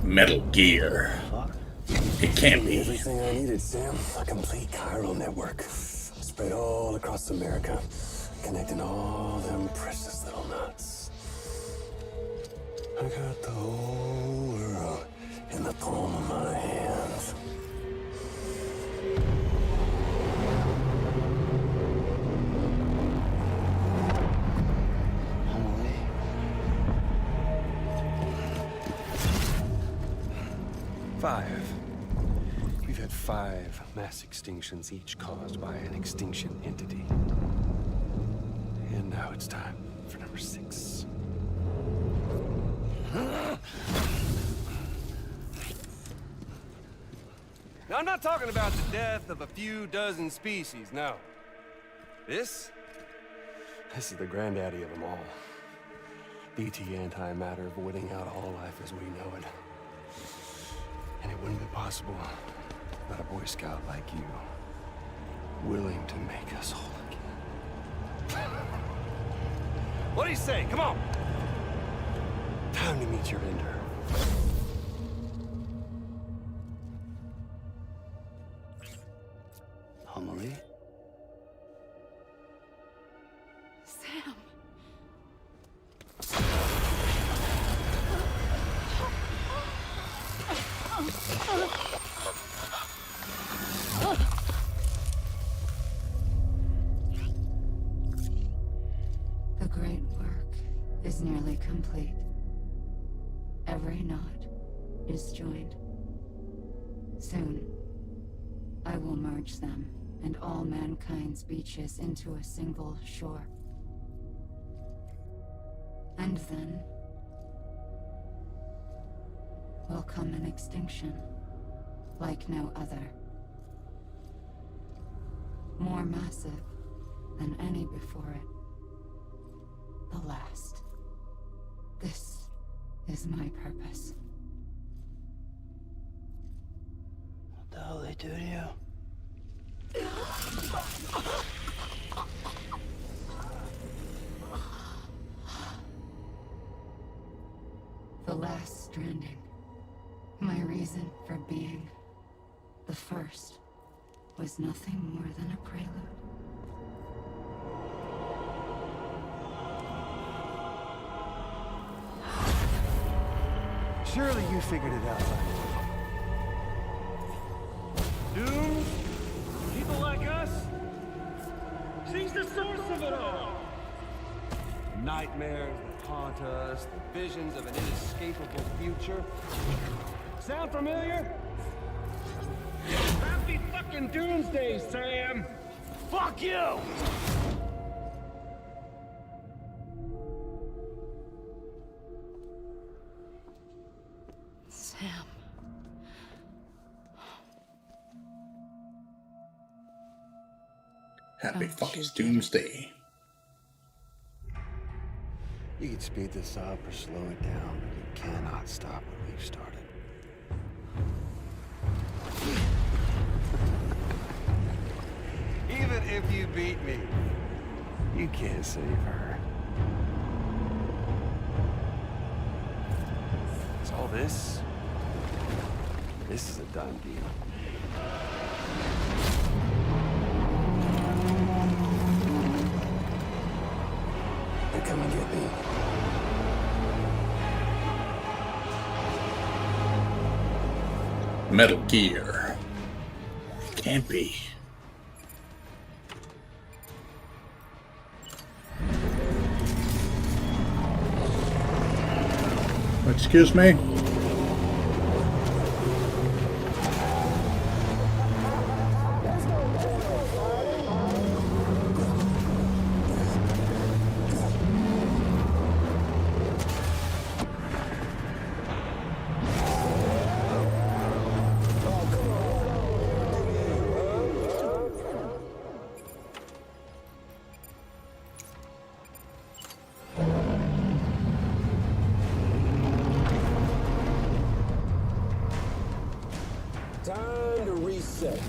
Metal Gear. It can't be. Everything I needed, Sam. A complete chiral network. Spread all across America. Connecting all them precious little nuts. I got the whole world in the palm of my hands. We've had 5 mass extinctions, each caused by an extinction entity. And now it's time for number 6. Now, I'm not talking about the death of a few dozen species, no. This is the granddaddy of them all. BT antimatter voiding out all life as we know it. And it wouldn't be possible without a Boy Scout like you, willing to make us whole again. What do you say? Come on! Time to meet your ender. Homily? Sam. The great work is nearly complete. Every knot is joined. Soon, I will merge them and all mankind's beaches into a single shore. And then will come an extinction like no other. More massive than any before it. The last. This is my purpose. What the hell they do to you? The last stranding. My reason for being. The first was nothing more than a prelude. Surely you figured it out. Dooms? People like us? She's the source of it all! Nightmares that haunt us, the visions of an inescapable future. Sound familiar? Happy fucking doomsday, Sam! Fuck you! Sam. Happy fucking doomsday. You can speed this up or slow it down, but you cannot stop what we've started. Even if you beat me, you can't save her. So all this is a done deal. They're coming to get me. Metal Gear. Can't be. Excuse me? Time to reset.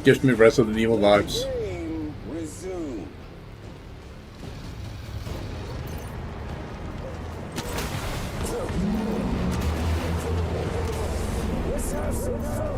Gives me Resident Evil vibes. Game resume. Let's have some fun.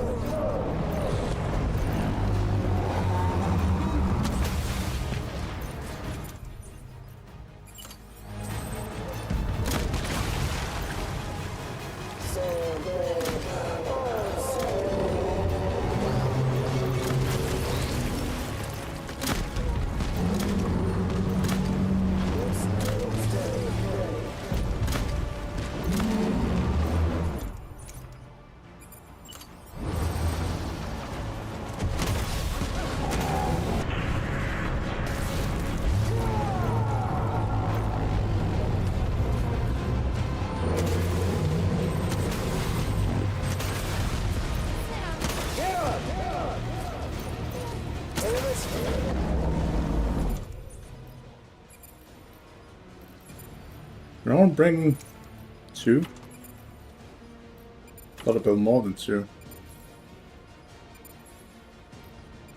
Can I bring two? Thought I'd build more than two.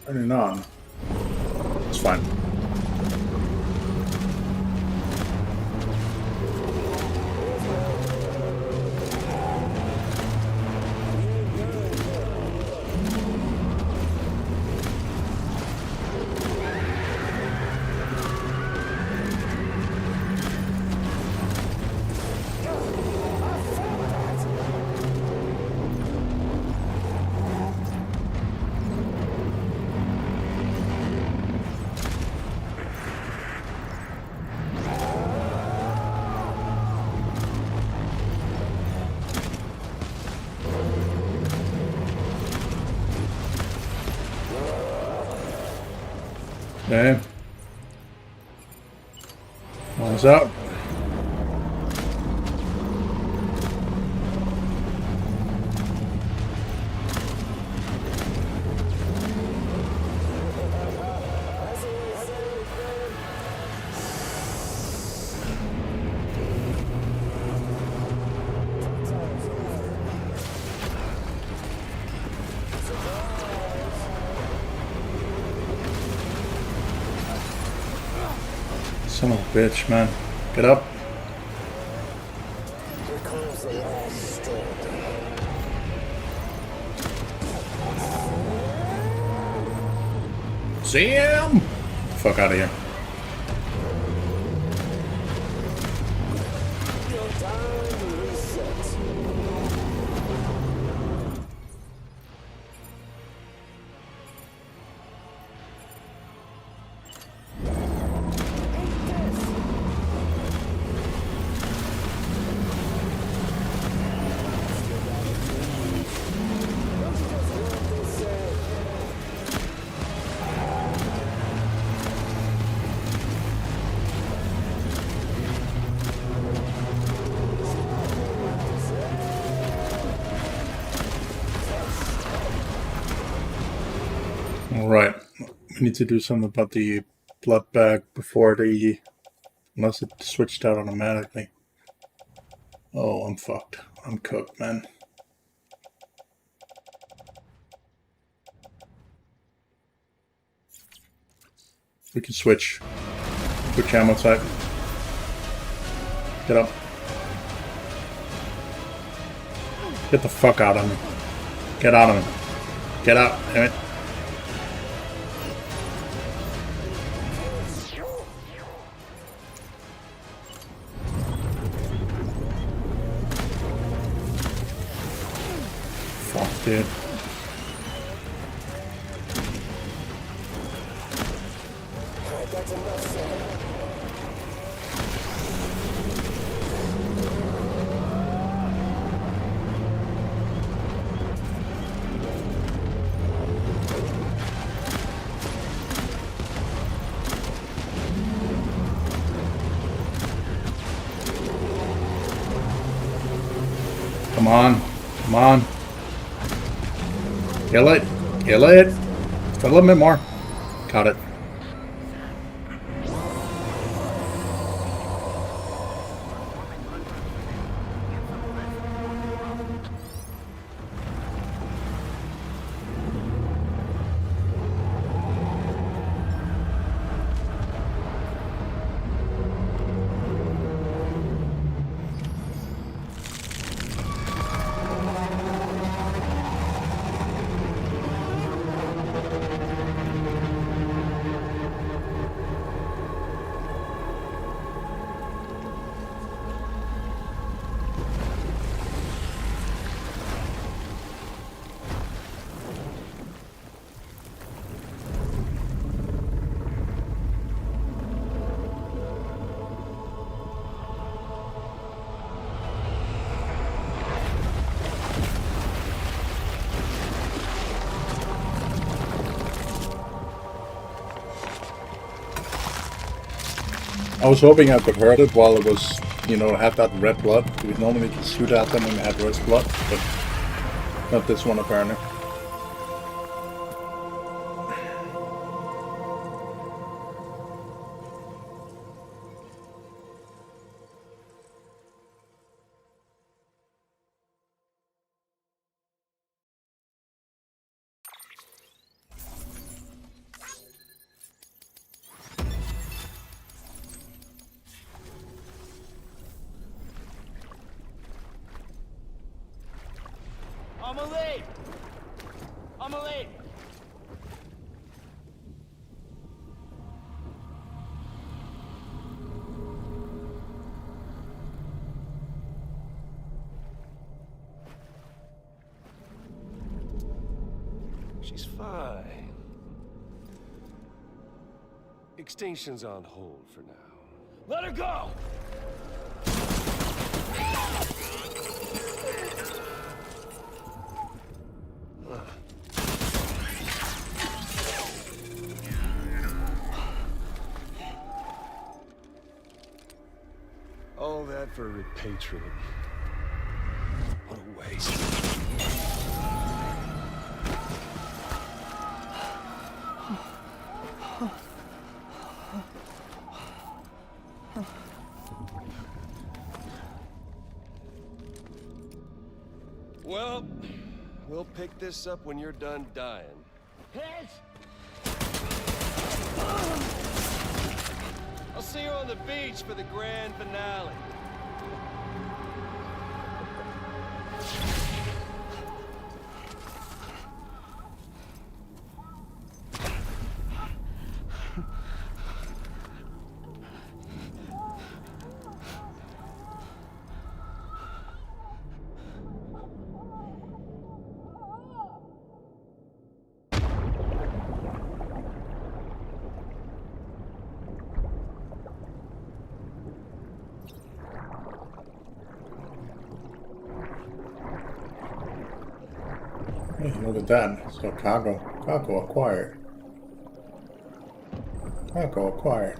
Only none. It's fine. Okay. One's out. Son of a bitch, man. Get up. Here comes the last Stranding. Sam! Fuck out of here. Your time to reset. Alright. We need to do something about the blood bag before the... Unless it switched out automatically. Oh, I'm fucked. I'm cooked, man. We can switch. Switch ammo type. Get up. Get the fuck out of me. Get out of me. Get out, damn it. Fuck, dude. Alright, that's enough, Sam. Come on. Come on. Kill it. Kill it. Just a little bit more. Got it. I was hoping I could hurt it while it was, you know, had that red blood. Because normally you can shoot at them when they have red blood, but not this one apparently. Amelie! Amelie! She's fine. Extinction's on hold for now. Let her go! All that for repatriate. What a waste. Well, we'll pick this up when you're done dying. Heads! I'll see you on the the beach for the grand finale. Hey, look at that. So cargo acquired. Cargo acquired.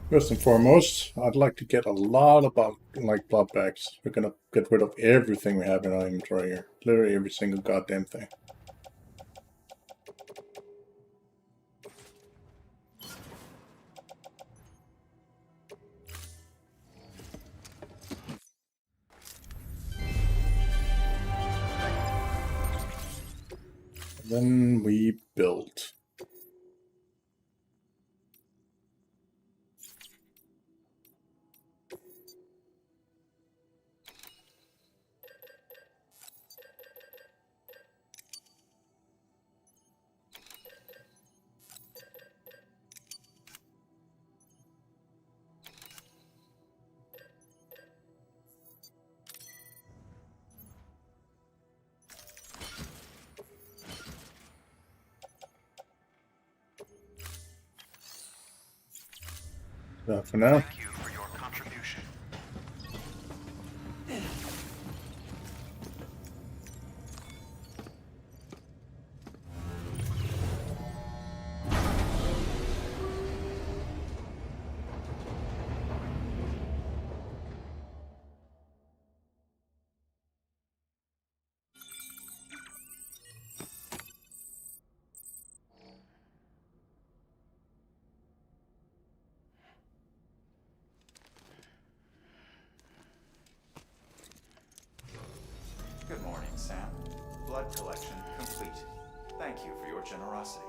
First and foremost, I'd like to get a lot of blood bags. We're gonna get rid of everything we have in our inventory here. Literally every single goddamn thing. And then we build. That for now. Thank you for your contribution. Good morning, Sam. Blood collection complete. Thank you for your generosity.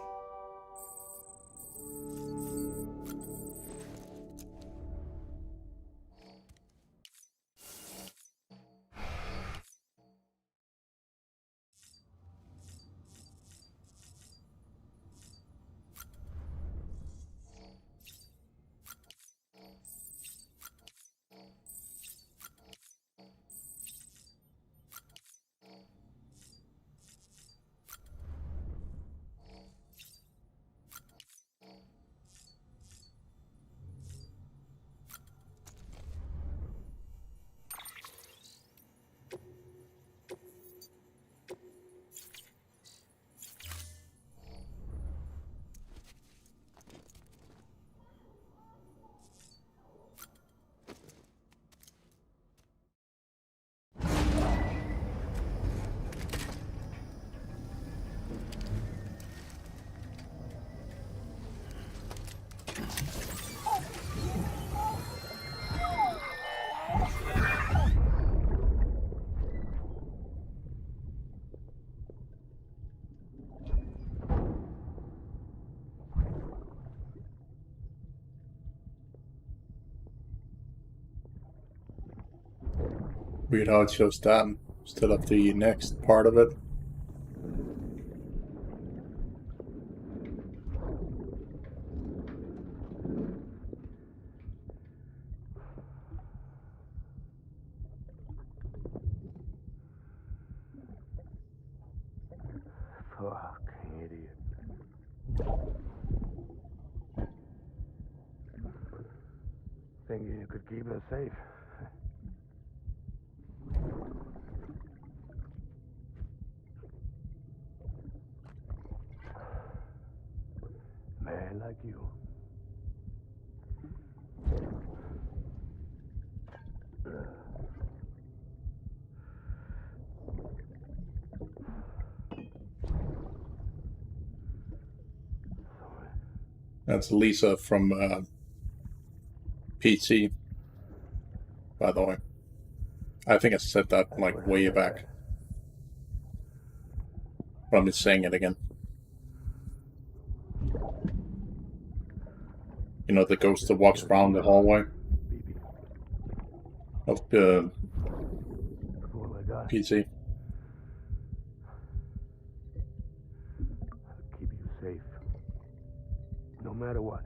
Weird how it shows that instead of the next part of it. Fucking idiot. Thinking you could keep us safe. Man like you. That's Lisa from PC, by the way. I think I said that like way back. But I'm just saying it again. You know, the ghost that walks around the hallway of the PC. Keep you safe. No matter what.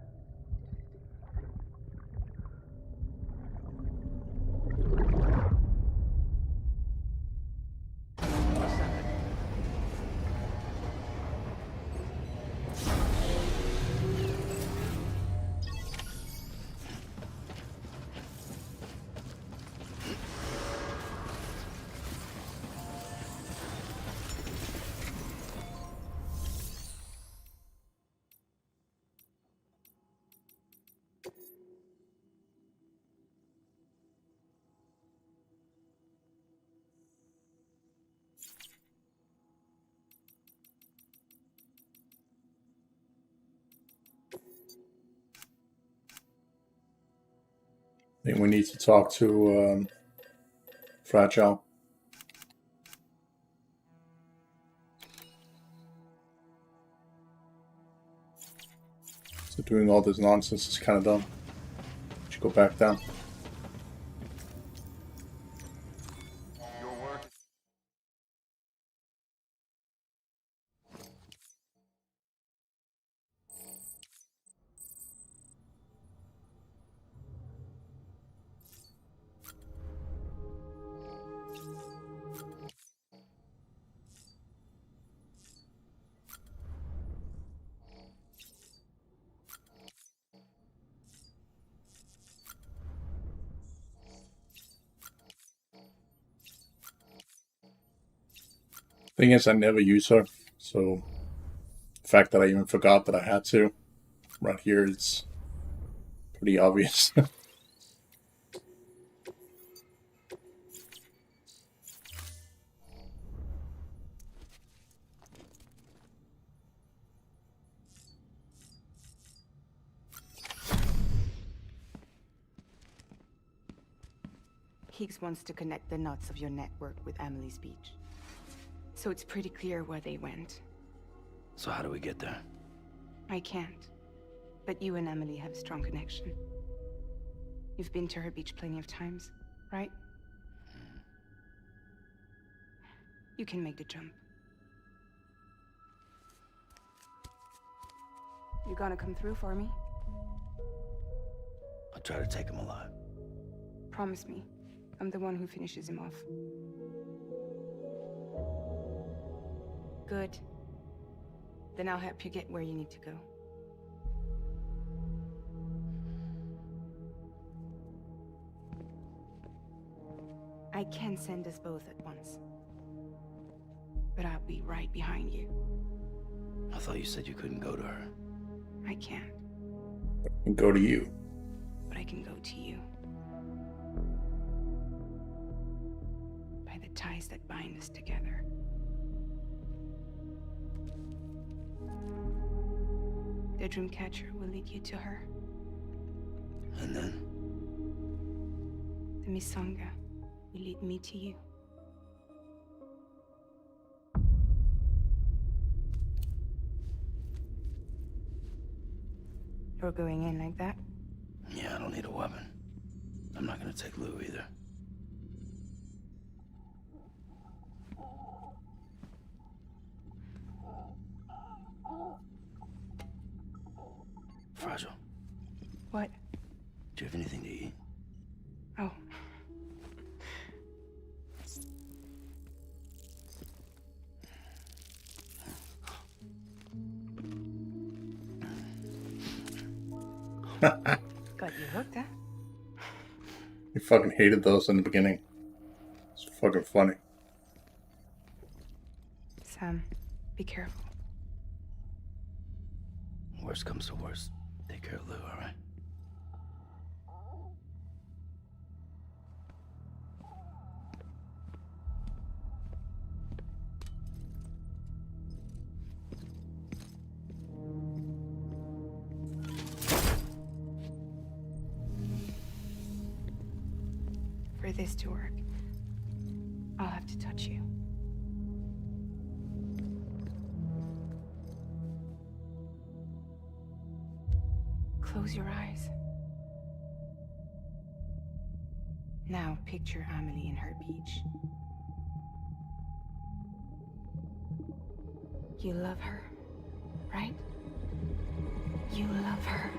I think we need to talk to Fragile. So doing all this nonsense is kind of dumb. Should go back down. Your work. Thing is, I never use her, so the fact that I even forgot that I had to right here is pretty obvious. Higgs wants to connect the knots of your network with Amelie's beach. So it's pretty clear where they went. So how do we get there? I can't. But you and Emily have a strong connection. You've been to her beach plenty of times, right? You can make the jump. You gonna come through for me? I'll try to take him alive. Promise me. I'm the one who finishes him off. Good. Then I'll help you get where you need to go. I can send us both at once. But I'll be right behind you. I thought you said you couldn't go to her. I can't. And go to you. But I can go to you. By the ties that bind us together. The Dreamcatcher will lead you to her. And then? The Misanga will lead me to you. You're going in like that? Yeah, I don't need a weapon. I'm not gonna take Lou either. Fragile. What? Do you have anything to eat? Oh. Got you hooked, huh? You fucking hated those in the beginning. It's fucking funny. Sam, be careful. Worst comes to worst. Take care of Lou, alright? For this to work, I'll have to touch you. Close your eyes. Now picture Amelie in her beach. You love her, right? You love her.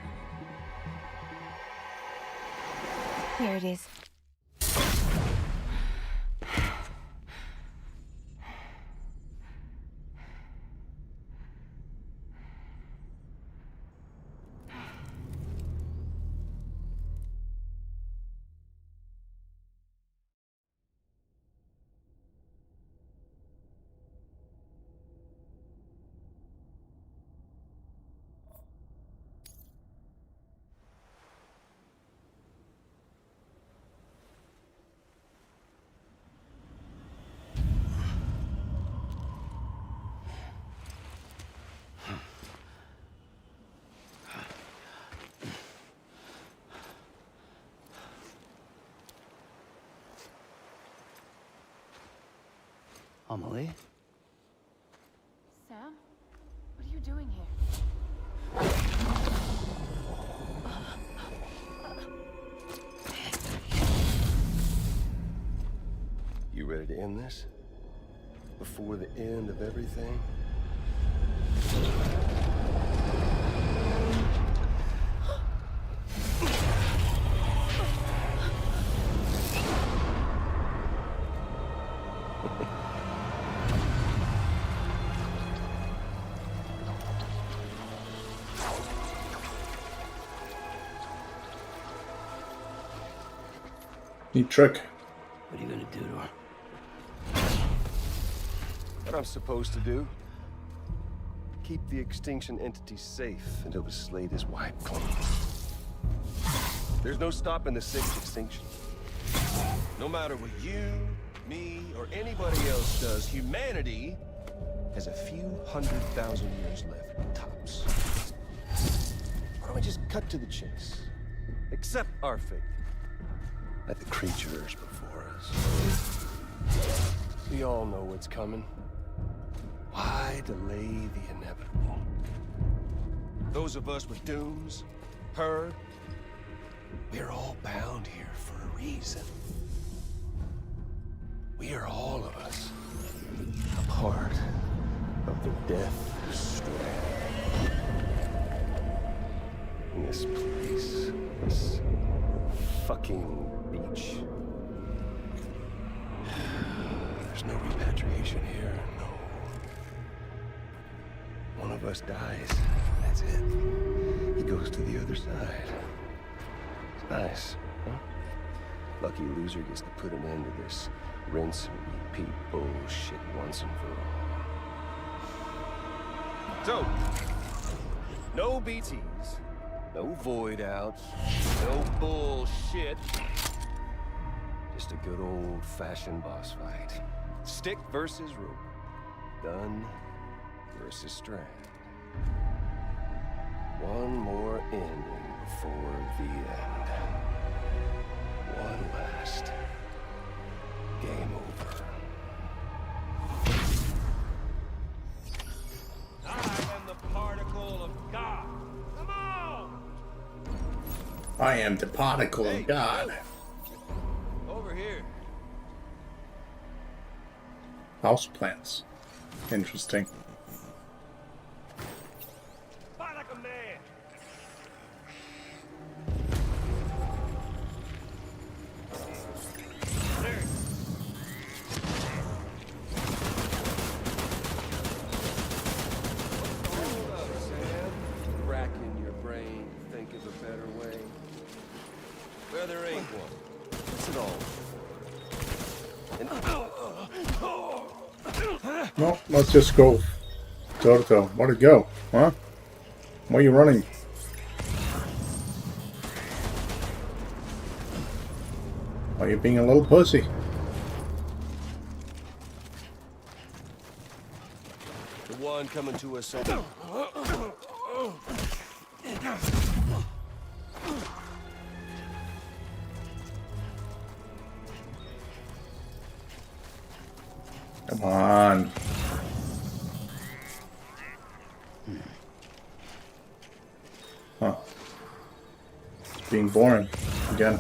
Here it is. Amelie? Sam? What are you doing here? You ready to end this? Before the end of everything? Neat trick. What are you gonna do to her? What I'm supposed to do? Keep the extinction entity safe until the slate is wiped clean. There's no stopping the sixth extinction. No matter what you, me, or anybody else does, humanity has a few 100,000 years left, tops. Why don't we just cut to the chase? Accept our fate. Like the creatures before us. We all know what's coming. Why delay the inevitable? Those of us with dooms, her, we're all bound here for a reason. We are all of us a part of the Death Strand. In this place, this fucking beach. There's no repatriation here, no. One of us dies, that's it. He goes to the other side. It's nice, huh? Lucky loser gets to put an end to this rinse and repeat bullshit once and for all. So, no BTs, no void outs, no bullshit. Just a good old-fashioned boss fight. Stick versus rope. Gun versus strand. One more ending before the end. One last game over. I am the particle of God. Come on! I am the particle of God. Over here. Houseplants. Interesting. Fight like a man. No, let's just go toe-to-toe. Where'd it go? Huh? Why are you running? Why are you being a little pussy? The one coming to us. Come on. Huh. It's being boring again.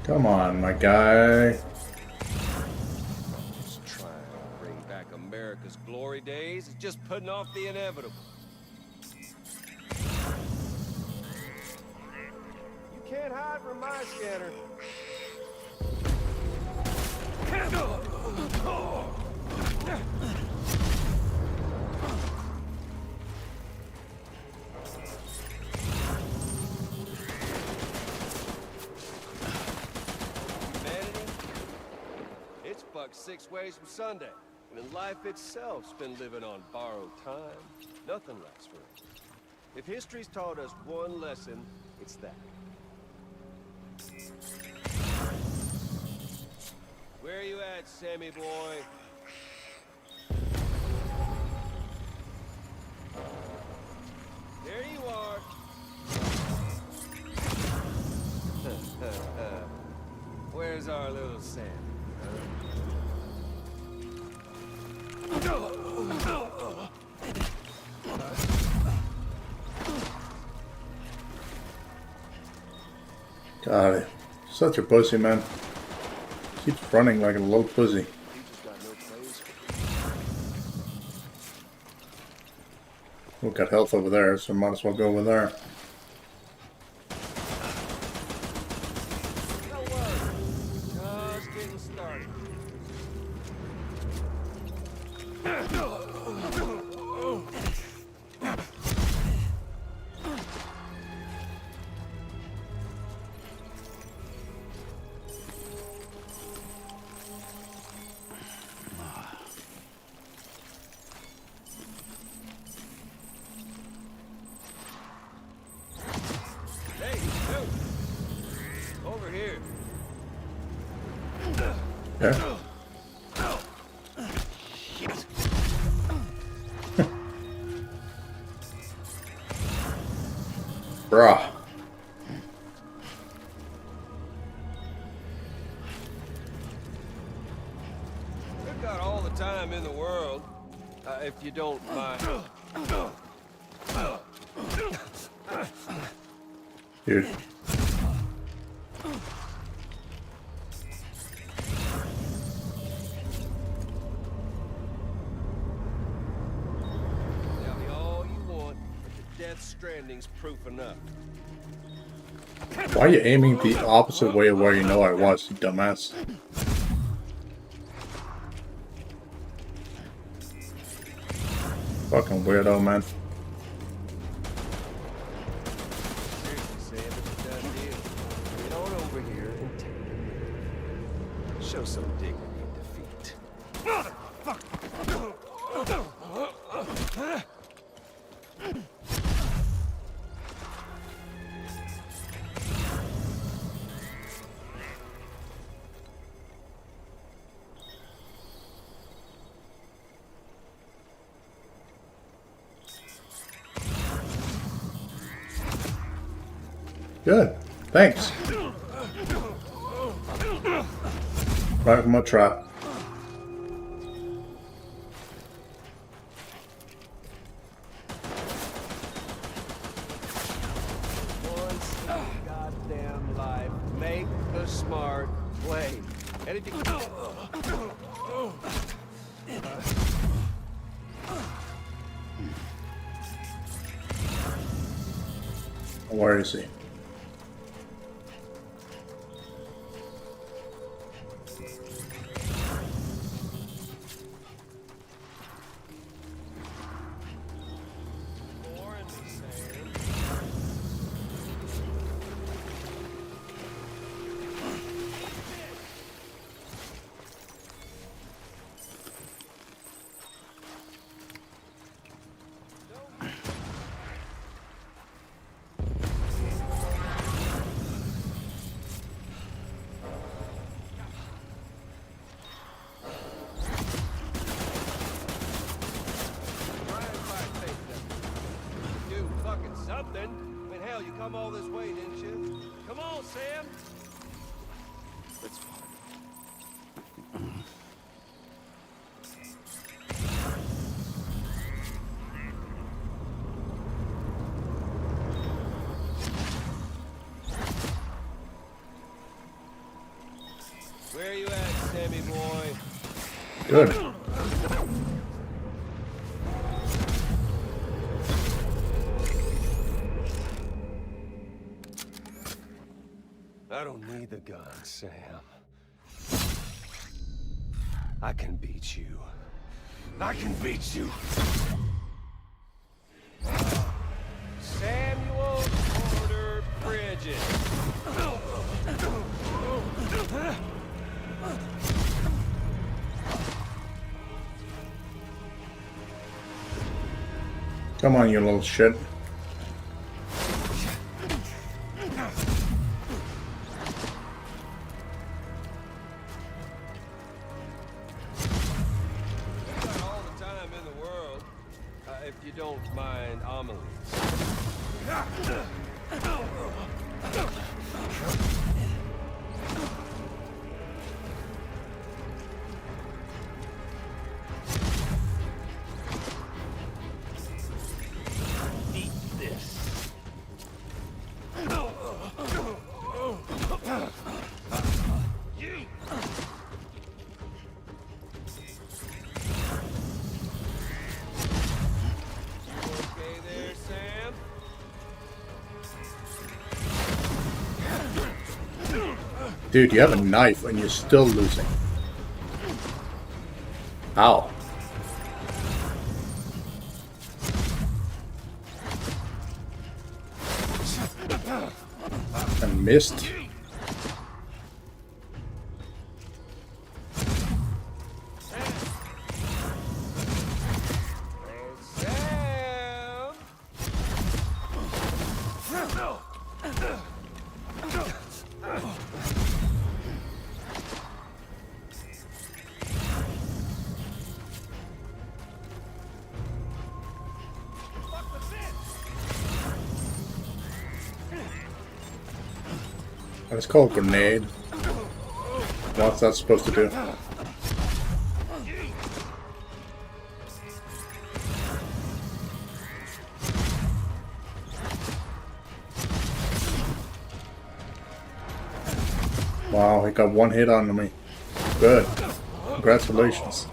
Come on, my guy. Just trying to bring back America's glory days. It's just putting off the inevitable. You can't hide from my scanner. Buck 6 ways from Sunday, when life itself's been living on borrowed time. Nothing lasts forever. If history's taught us one lesson, it's that. Where are you at, Sammy boy? There you are. Where's our little Sam? God, such a pussy, man. Keeps running like a little pussy. We've got health over there, so might as well go over there. Yeah. Bruh. We've got all the time in the world, if you don't mind. Dude. Stranding's proof enough. Why are you aiming the opposite way of where you know I was, you dumbass? Fucking weirdo, man. Seriously, Sam, it's a done deal. Get on over here and take it. Show some dignity in defeat. Good. Thanks. Right from my trap. Once in a goddamn life, make the smart play. And if you Where is he? Something. I mean, hell, you come all this way, didn't you? Come on, Sam. That's fine. Where are you at, Sammy boy? Good. I don't need the gun, Sam. I can beat you. I can beat you. Samuel Porter Bridges. Come on, you little shit. If you don't mind homilies. Eat this. Dude, you have a knife and you're still losing. Ow. I missed. It's called grenade. What's that supposed to do? Wow, he got one hit on me. Good. Congratulations.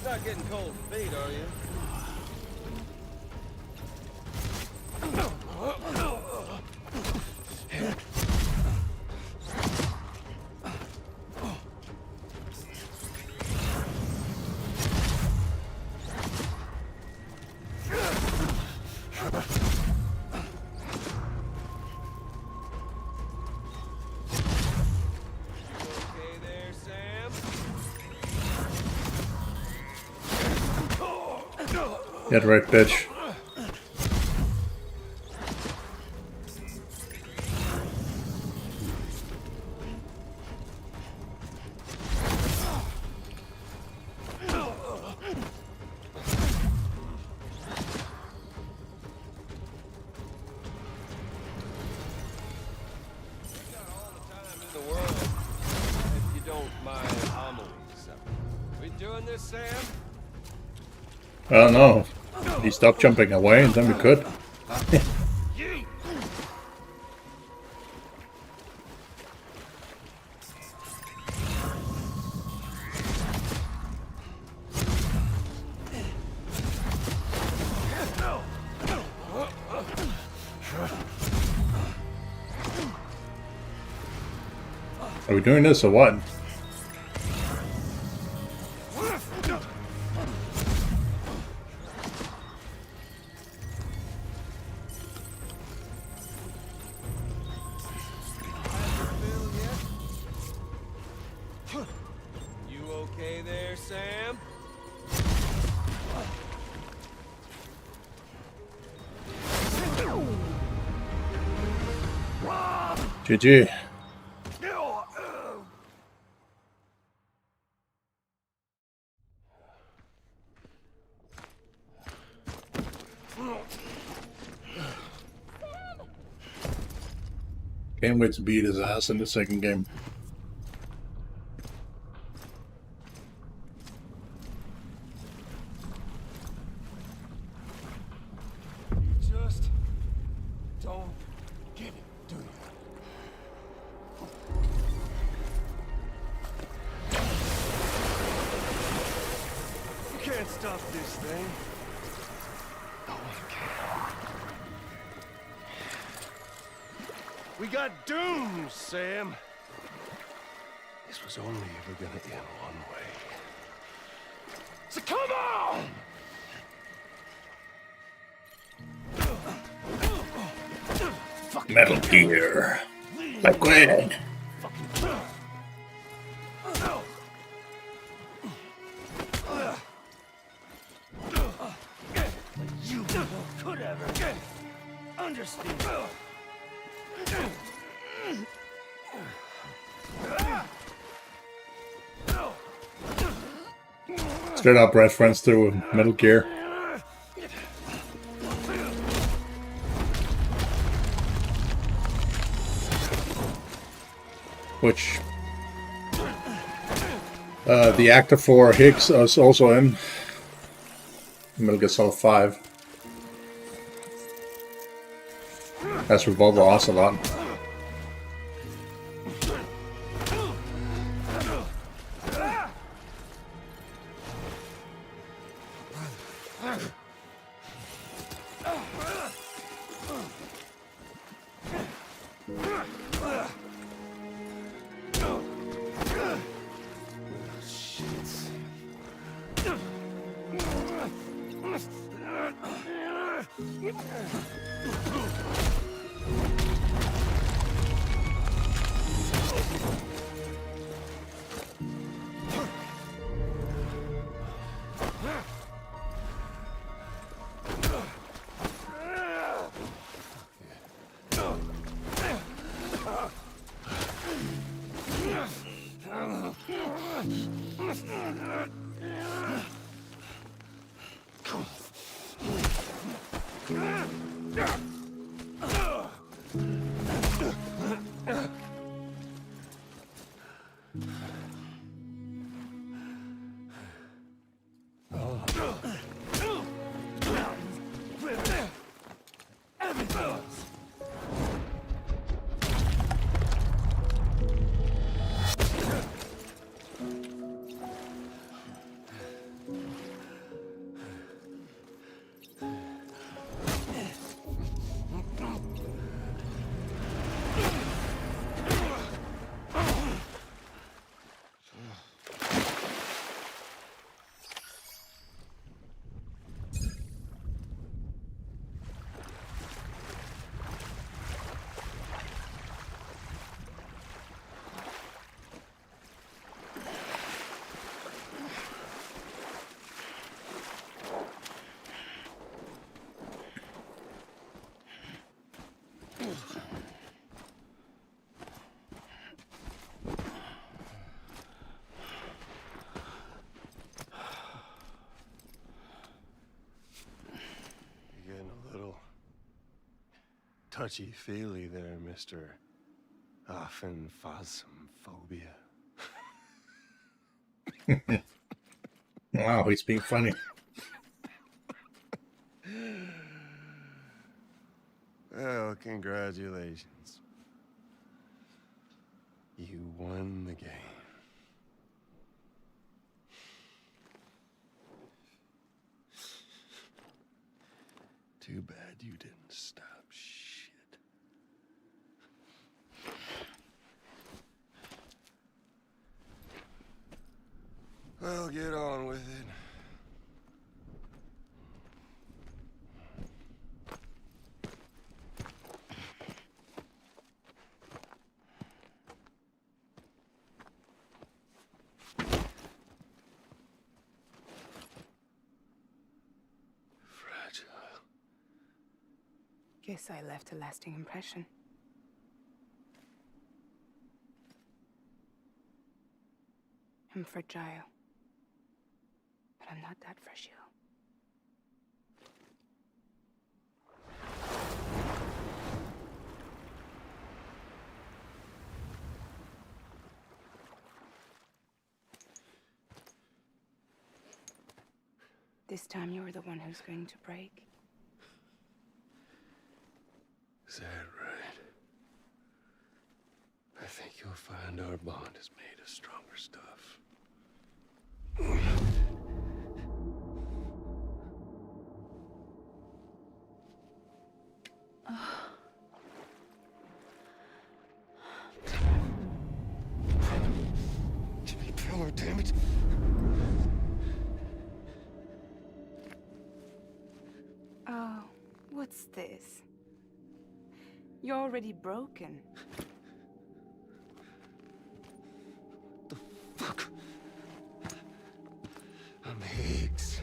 Not getting cold feet, are you? Okay there, Sam? Get right, bitch. The world, if you don't mind homilies. We doing this, Sam? I don't know. He stopped jumping away and then we could. Are we doing this or what? You okay there, Sam? GG. Can't wait to beat his ass in the second game. You just don't get it, do you? You can't stop this thing. No one can. We got dooms, Sam. This was only ever gonna end one way. So come on! Metal Gear. Liquid. You could ever understand. Straight up reference to Metal Gear. Which the actor for Higgs is also in Metal Gear Solid 5 as Revolver Ocelot. Touchy-feely there, Mr. Affenphasmophobia. Wow, he's being funny. Well, congratulations. You won the game. Too bad you didn't stop shit. Well, get on with it. Fragile. Guess I left a lasting impression. I'm fragile. But I'm not that fragile. This time you're the one who's going to break. Is that right? I think you'll find our bond is made of stronger stuff. Jimmy Pillar, damn it! Oh, what's this? You're already broken. The fuck? I'm Higgs.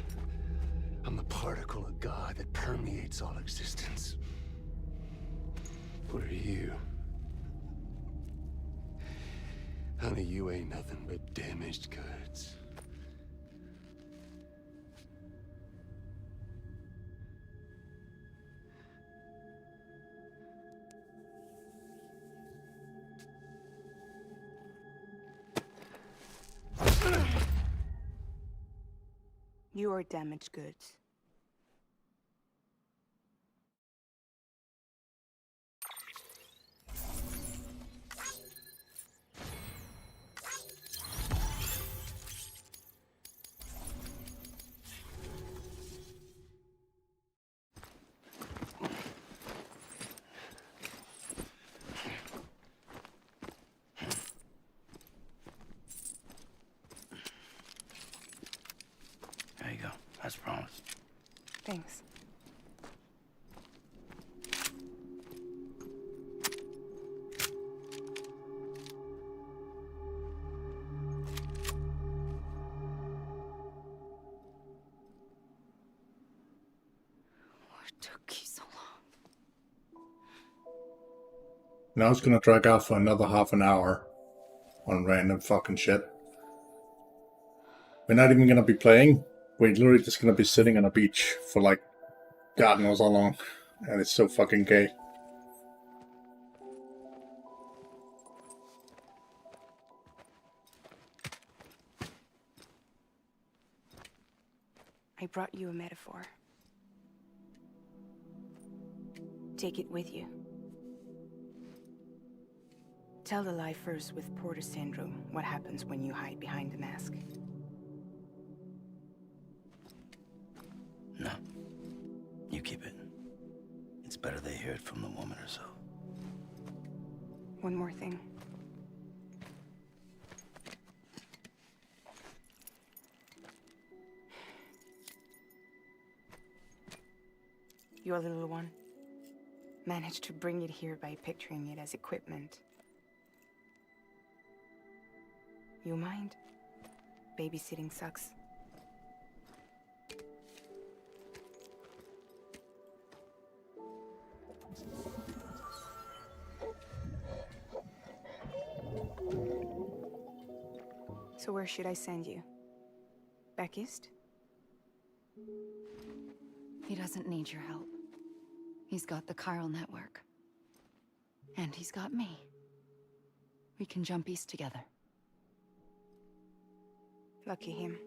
I'm the particle of God that permeates all existence. What are you? Honey, you ain't nothing but damaged goods. You are damaged goods. There you go. As promised. Thanks. What took you so long? Now it's gonna drag out for another half an hour on random fucking shit. We're not even gonna be playing. We're literally just gonna be sitting on a beach for like God knows how long. And it's so fucking gay. I brought you a metaphor. Take it with you. Tell the lifers with Porter syndrome what happens when you hide behind the mask. No. You keep it. It's better they hear it from the woman herself. One more thing. Your little one managed to bring it here by picturing it as equipment. You mind? Babysitting sucks. So where should I send you? Back east? He doesn't need your help. He's got the chiral network. And he's got me. We can jump east together. Lucky him.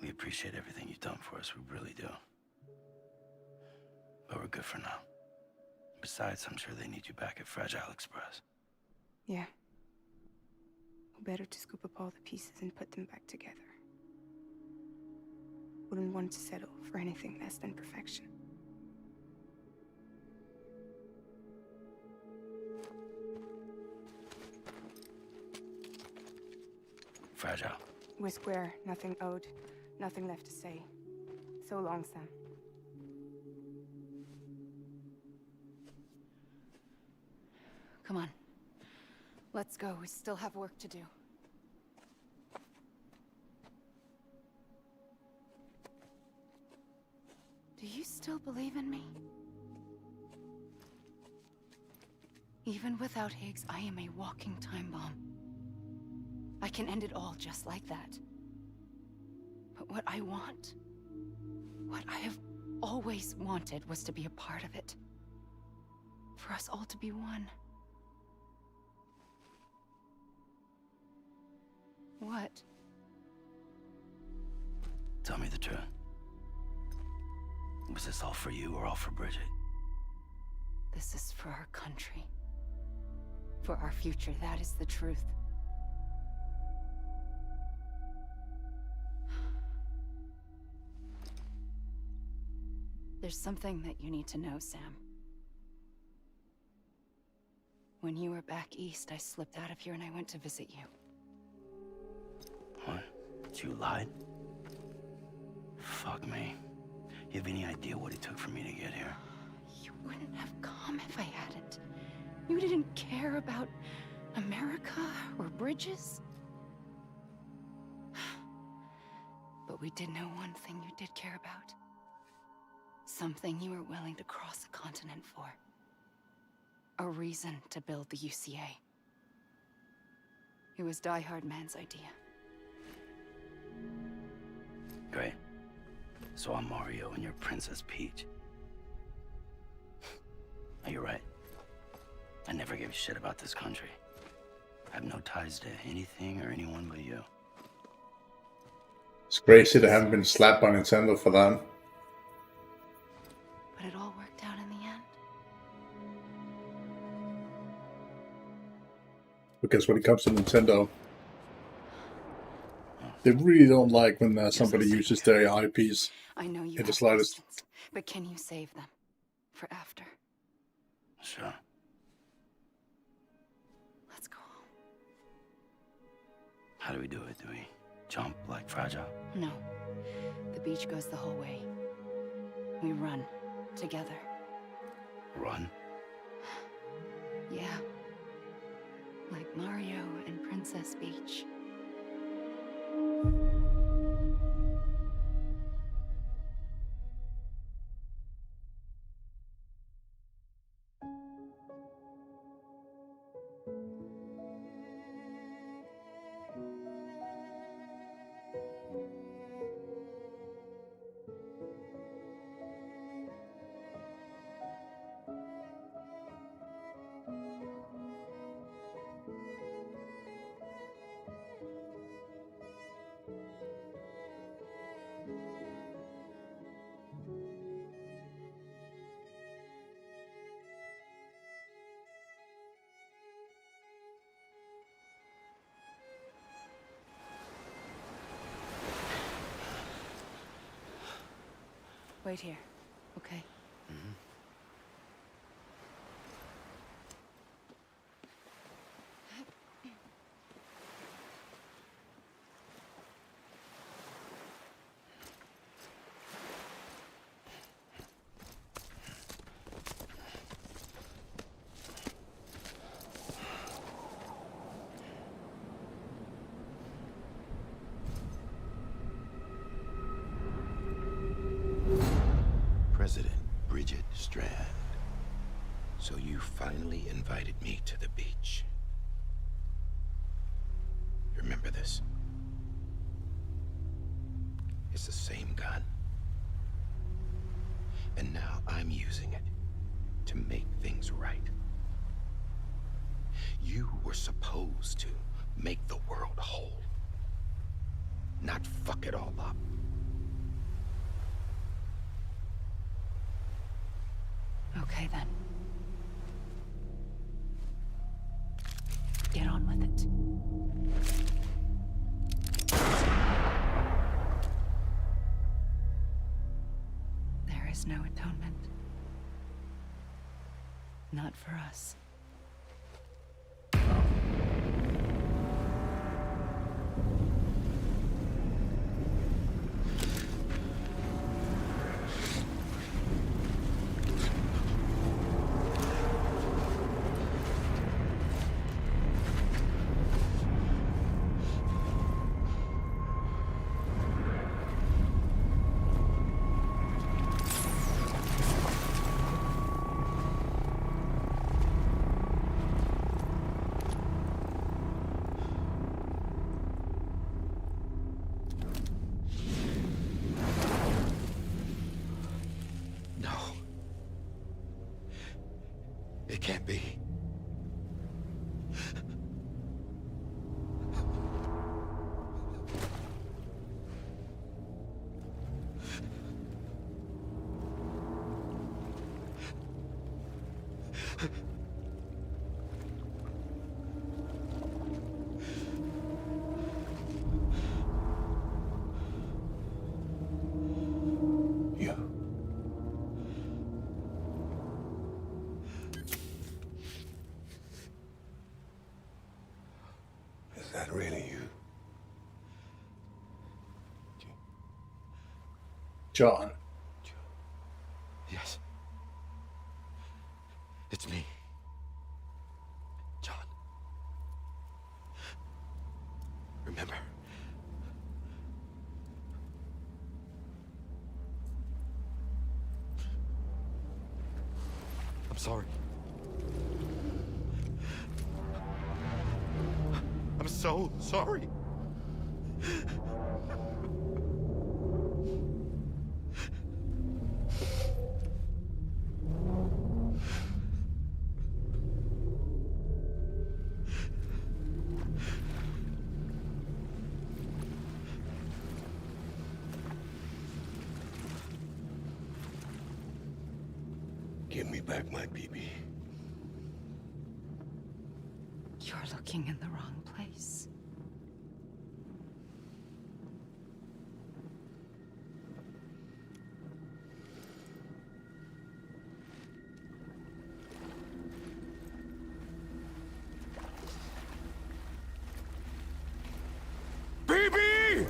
We appreciate everything you've done for us, we really do. But we're good for now. Besides, I'm sure they need you back at Fragile Express. Yeah. Better to scoop up all the pieces and put them back together. Wouldn't want to settle for anything less than perfection. Fragile? We're square. Nothing owed. Nothing left to say. So long, Sam. Come on. Let's go. We still have work to do. Do you still believe in me? Even without Higgs, I am a walking time bomb. I can end it all just like that. But what I want, what I have always wanted, was to be a part of it. For us all to be one. What? Tell me the truth. Was this all for you or all for Bridget? This is for our country. For our future, that is the truth. There's something that you need to know, Sam. When you were back east, I slipped out of here and I went to visit you. What? You lied? Fuck me. You have any idea what it took for me to get here? You wouldn't have come if I hadn't. You didn't care about America or bridges. But we did know one thing you did care about. Something you were willing to cross a continent for. A reason to build the UCA. It was Die Hard Man's idea. Great. So I'm Mario and you're Princess Peach. You're right. I never gave a shit about this country. I have no ties to anything or anyone but you. It's crazy they haven't been slapped by Nintendo for that. But it all worked out in the end. Because when it comes to Nintendo, they really don't like when somebody uses their IPs. I know you in the have slightest. questions, but can you save them for after? Sure. Let's go home. How do we do it? Do we jump like Fragile? No. The beach goes the whole way. We run together. Run? Yeah. Like Mario and Princess Peach. Wait here, okay? President Bridget Strand. So you finally invited me to the beach. Remember this? It's the same gun. And now I'm using it to make things right. You were supposed to make the world whole, not fuck it all up. Okay then. Get on with it. There is no atonement. Not for us. It can't be. Is that really you? John. Yes. It's me. John. Remember? I'm sorry. I'm so sorry. Give me back my BB. You're looking in the wrong place. BB!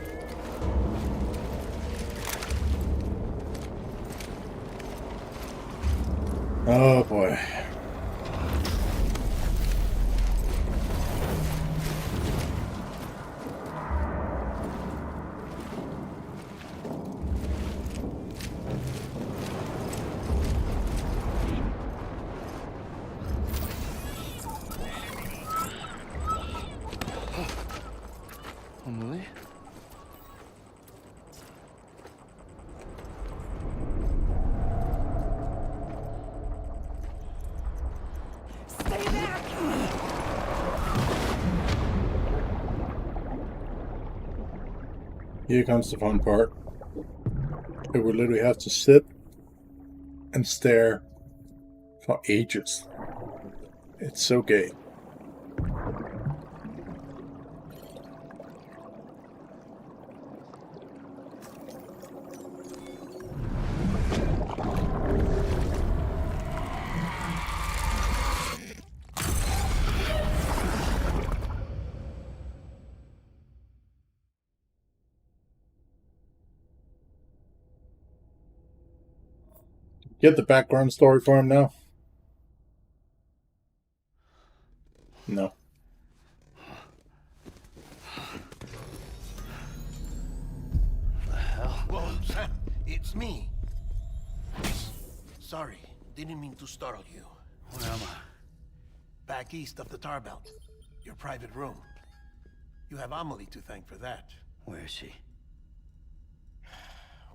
Oh boy. Emily? Stay back! Here comes the fun part. It will literally have to sit and stare for ages. It's so gay. Get the background story for him now? No. The hell? Whoa, Sam, it's me. Sorry, didn't mean to startle you. Where am I? Back east of the tar belt. Your private room. You have Amelie to thank for that. Where is she?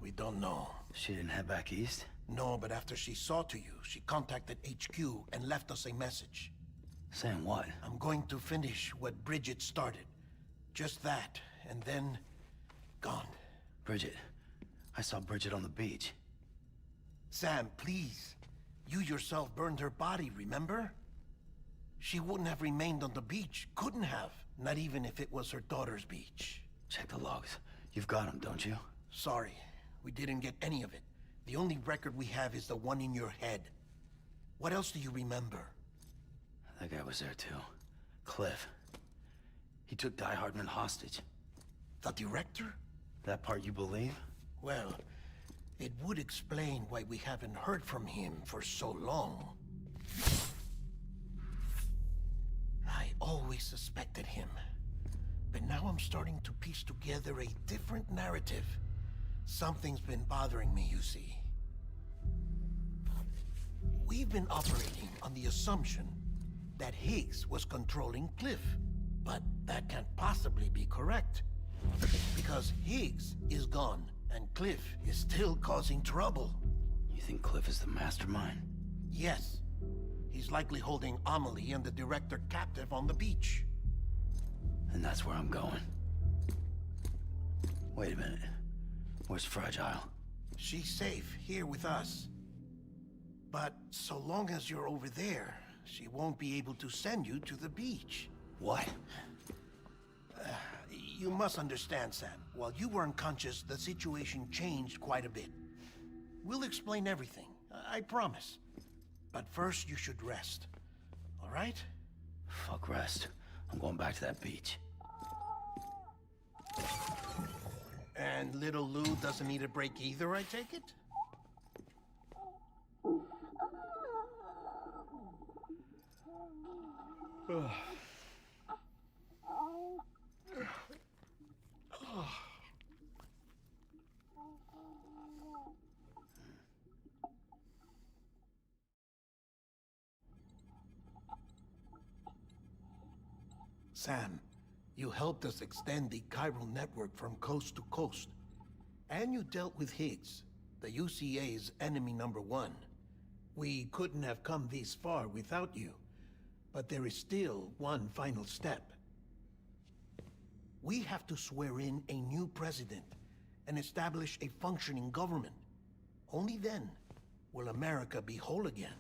We don't know. She didn't head back east? No, but after she saw to you, she contacted HQ and left us a message. Saying what? I'm going to finish what Bridget started. Just that, and then... gone. Bridget. I saw Bridget on the beach. Sam, please. You yourself burned her body, remember? She wouldn't have remained on the beach. Couldn't have. Not even if it was her daughter's beach. Check the logs. You've got them, don't you? Sorry. We didn't get any of it. The only record we have is the one in your head. What else do you remember? That guy was there too. Cliff. He took Die Hardman hostage. The director? That part you believe? Well, it would explain why we haven't heard from him for so long. I always suspected him. But now I'm starting to piece together a different narrative. Something's been bothering me, you see. We've been operating on the assumption that Higgs was controlling Cliff. But that can't possibly be correct. Because Higgs is gone, and Cliff is still causing trouble. You think Cliff is the mastermind? Yes. He's is likely holding Amelie and the director captive on the beach. And that's where I'm going. Wait a minute. Where's Fragile? She's safe here with us. But so long as you're over there, she won't be able to send you to the beach. What? You must understand, Sam. While you were unconscious, the situation changed quite a bit. We'll explain everything, I promise. But first, you should rest. All right? Fuck rest. I'm going back to that beach. And little Lou doesn't need a break either, I take it? Sam, you helped us extend the chiral network from coast to coast. And you dealt with Higgs, the UCA's enemy #1. We couldn't have come this far without you. But there is still one final step. We have to swear in a new president and establish a functioning government. Only then will America be whole again.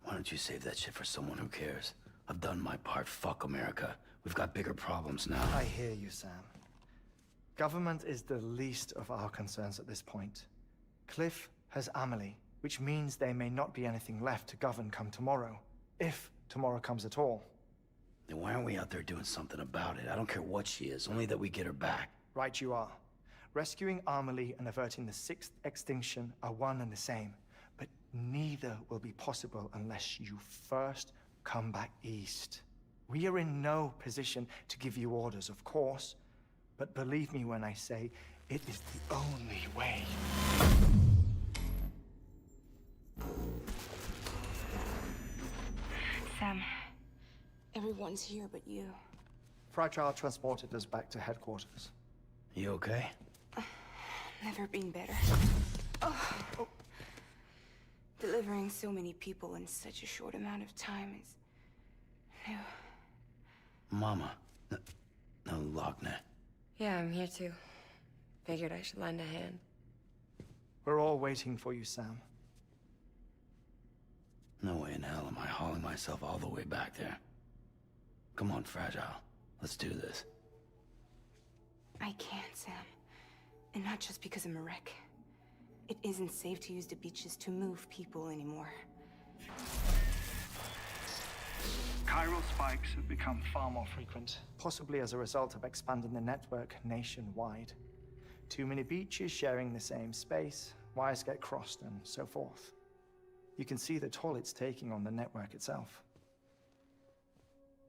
Why don't you save that shit for someone who cares? I've done my part. Fuck America. We've got bigger problems now. I hear you, Sam. Government is the least of our concerns at this point. Cliff has Amelie, which means there may not be anything left to govern come tomorrow. If tomorrow comes at all. Then why aren't we out there doing something about it? I don't care what she is, only that we get her back. Right you are. Rescuing Amelie and averting the 6th extinction are one and the same. But neither will be possible unless you first come back east. We are in no position to give you orders, of course. But believe me when I say, it is the only way. Sam, everyone's here but you. Fragile transported us back to headquarters. You okay? Never been better. Oh. Delivering so many people in such a short amount of time is new. Mama. No, Lochner. Yeah, I'm here too. Figured I should lend a hand. We're all waiting for you, Sam. No way in hell am I hauling myself all the way back there. Come on, Fragile. Let's do this. I can't, Sam. And not just because I'm a wreck. It isn't safe to use the beaches to move people anymore. Chiral spikes have become far more frequent, possibly as a result of expanding the network nationwide. Too many beaches sharing the same space, wires get crossed, and so forth. You can see the toll it's taking on the network itself.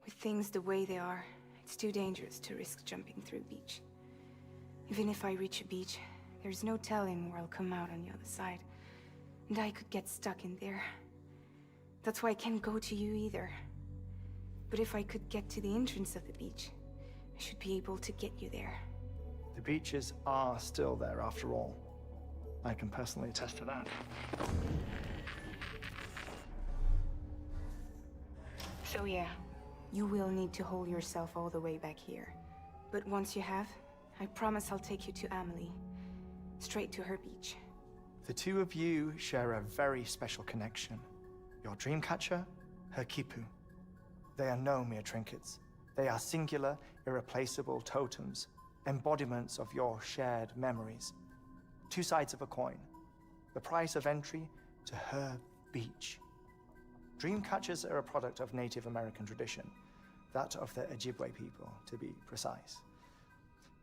With things the way they are, it's too dangerous to risk jumping through a beach. Even if I reach a beach, there's no telling where I'll come out on the other side. And I could get stuck in there. That's why I can't go to you either. But if I could get to the entrance of the beach, I should be able to get you there. The beaches are still there after all. I can personally attest to that. So yeah, you will need to hold yourself all the way back here. But once you have, I promise I'll take you to Amelie. Straight to her beach. The two of you share a very special connection. Your dreamcatcher, her Kipu. They are no mere trinkets. They are singular, irreplaceable totems, embodiments of your shared memories. Two sides of a coin. The price of entry to her beach. Dreamcatchers are a product of Native American tradition, that of the Ojibwe people, to be precise.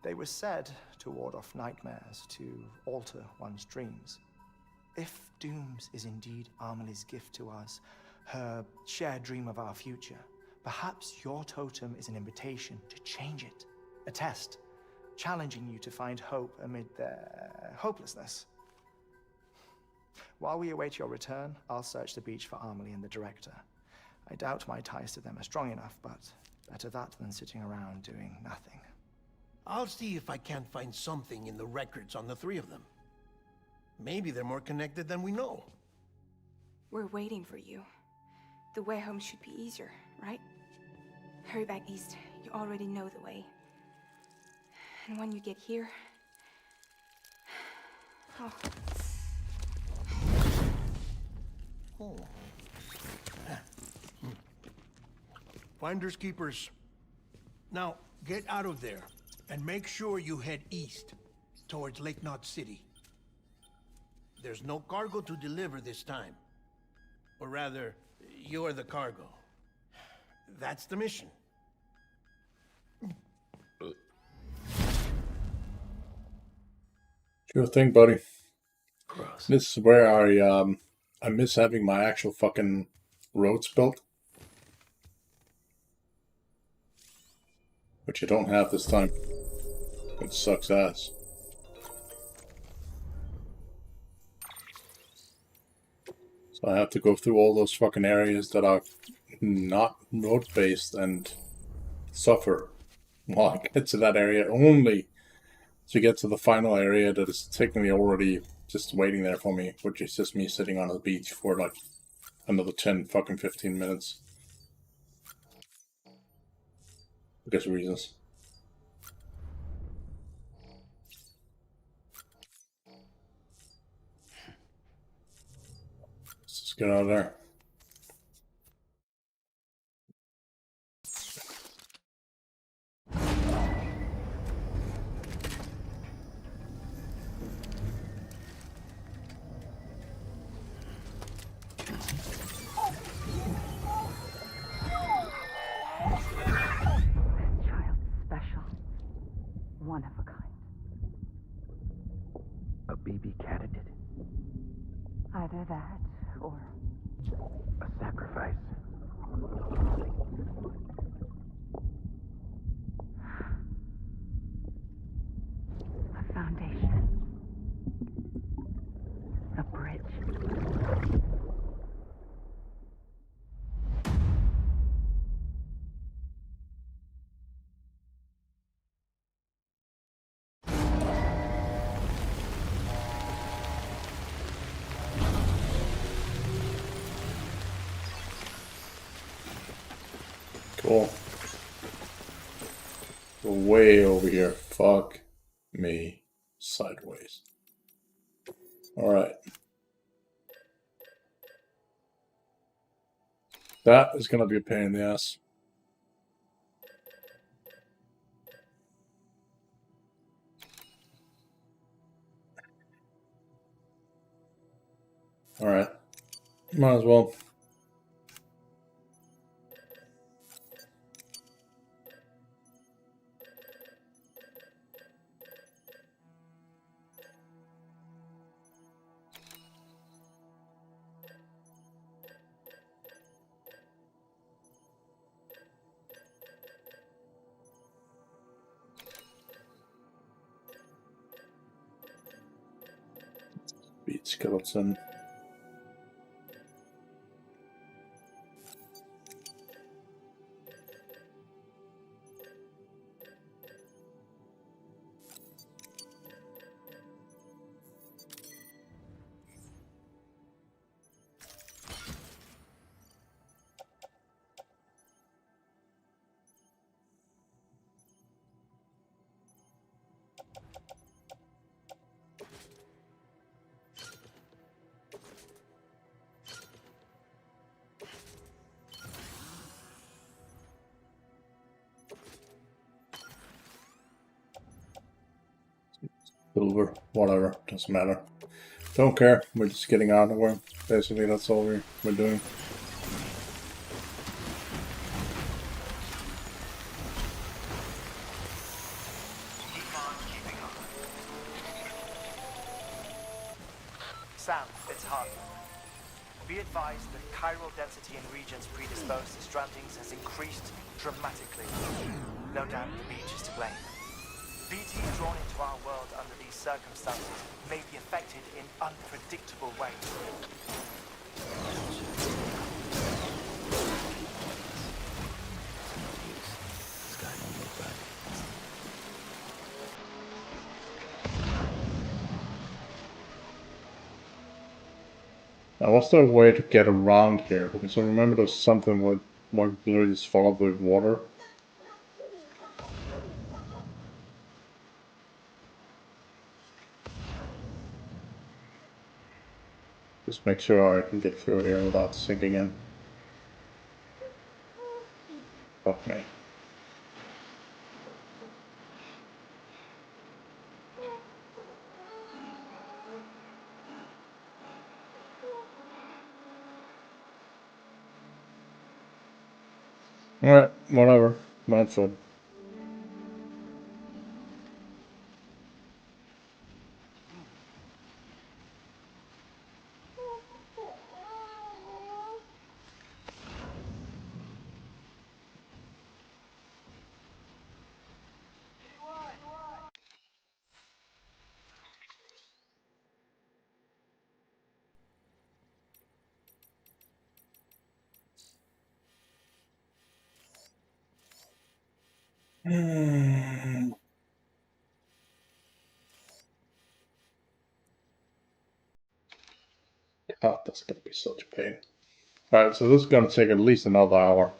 They were said to ward off nightmares, to alter one's dreams. If Dooms is indeed Amelie's gift to us, her shared dream of our future, perhaps your totem is an invitation to change it. A test, challenging you to find hope amid their hopelessness. While we await your return, I'll search the beach for Amelie and the director. I doubt my ties to them are strong enough, but better that than sitting around doing nothing. I'll see if I can't find something in the records on the three of them. Maybe they're more connected than we know. We're waiting for you. The way home should be easier, right? Hurry back east. You already know the way. And when you get here... Oh. Oh. Finders keepers. Now, get out of there, and make sure you head east, towards Lake Knot City. There's no cargo to deliver this time. Or rather, you're the cargo. That's the mission. Sure thing, buddy. Gross. This is where I miss having my actual fucking roads built. Which you don't have this time. It sucks ass. So I have to go through all those fucking areas that are not road-based and suffer while I get to that area only to get to the final area that is technically already just waiting there for me, which is just me sitting on the beach for like another 10 fucking 15 minutes. Because of reasons. Let's just get out of there. One of a kind. A baby candidate? Either that, or... A sacrifice? A foundation. A bridge. Cool. Go way over here. Fuck me. Sideways. Alright. That is gonna be a pain in the ass. Alright. Might as well. Beat skeleton. Silver, whatever, doesn't matter. Don't care, we're just getting out of the way. Basically, that's all we're doing. Sam, it's Harvey. Be advised that chiral density in regions predisposed to strandings has increased dramatically. No doubt the beach is to blame. BT drawn into our world under these circumstances may be affected in unpredictable ways. Now, what's the way to get around here? Because I remember there's something with one literally just followed with water. Just make sure I can get through here without sinking in. Fuck me. Alright, whatever. That's it. God, that's gonna be such a pain. Alright, so this is gonna take at least another hour.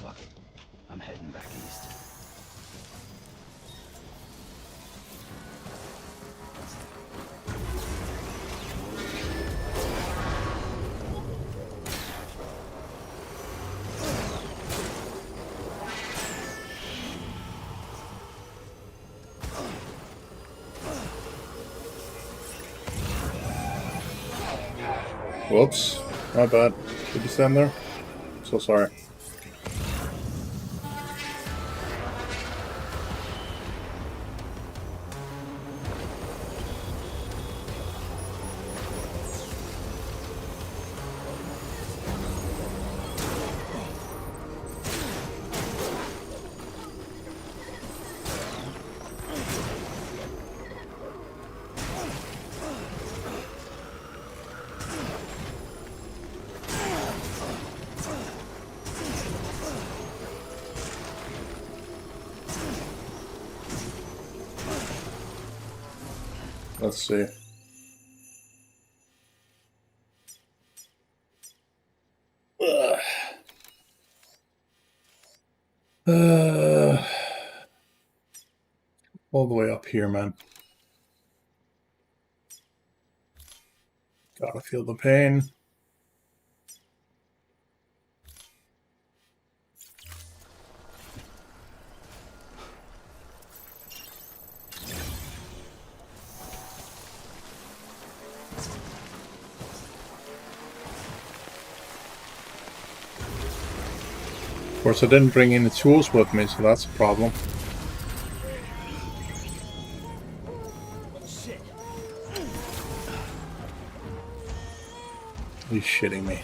Fuck it. I'm heading back east. Whoops. My bad. Did you stand there? So sorry. Let's see. All the way up here, man. Gotta feel the pain. Of course, I didn't bring any tools with me, so that's a problem. Shit. Are you shitting me?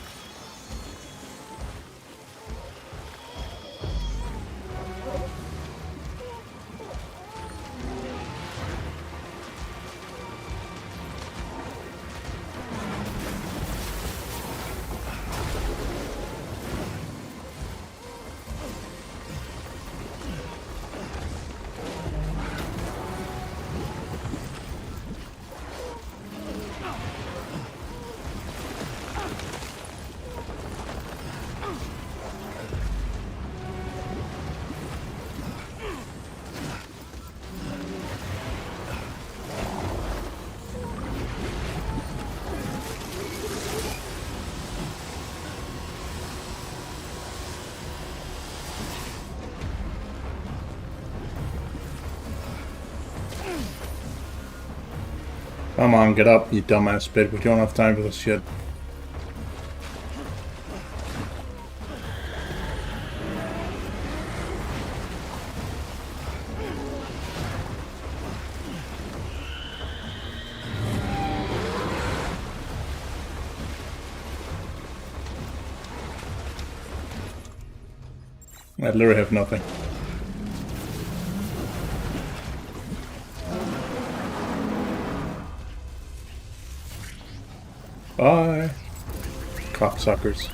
Come on, get up, you dumbass bitch. We don't have time for this shit. I literally have nothing. Bye, cocksuckers.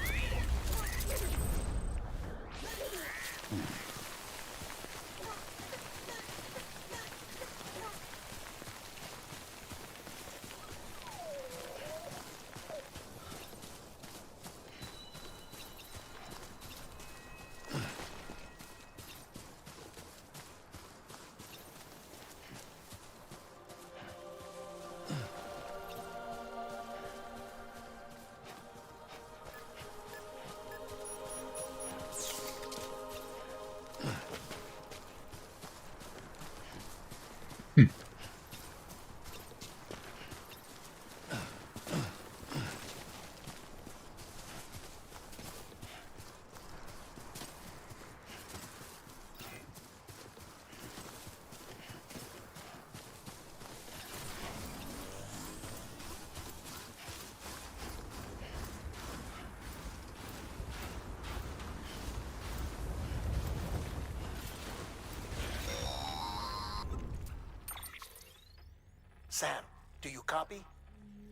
Sam, do you copy?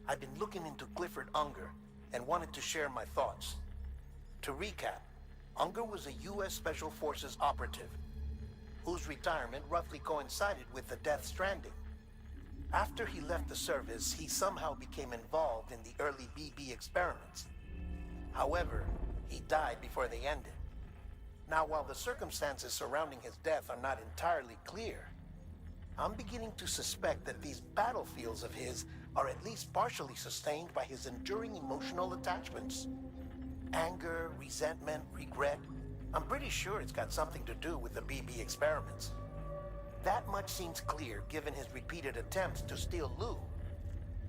I've been looking into Clifford Unger and wanted to share my thoughts. To recap, Unger was a U.S. Special Forces operative whose retirement roughly coincided with the Death Stranding. After he left the service, he somehow became involved in the early BB experiments. However, he died before they ended. Now, while the circumstances surrounding his death are not entirely clear, I'm beginning to suspect that these battlefields of his are at least partially sustained by his enduring emotional attachments. Anger, resentment, regret. I'm pretty sure it's got something to do with the BB experiments. That much seems clear given his repeated attempts to steal Lou.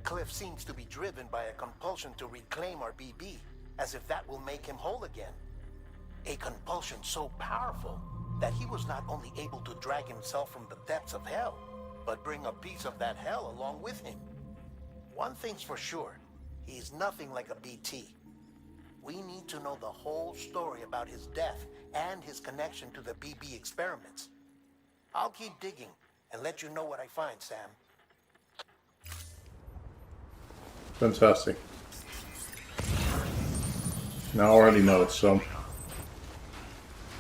Cliff seems to be driven by a compulsion to reclaim our BB, as if that will make him whole again. A compulsion so powerful that he was not only able to drag himself from the depths of hell, but bring a piece of that hell along with him. One thing's for sure, he's nothing like a BT. We need to know the whole story about his death and his connection to the BB experiments. I'll keep digging and let you know what I find, Sam. Fantastic. Now I already know, so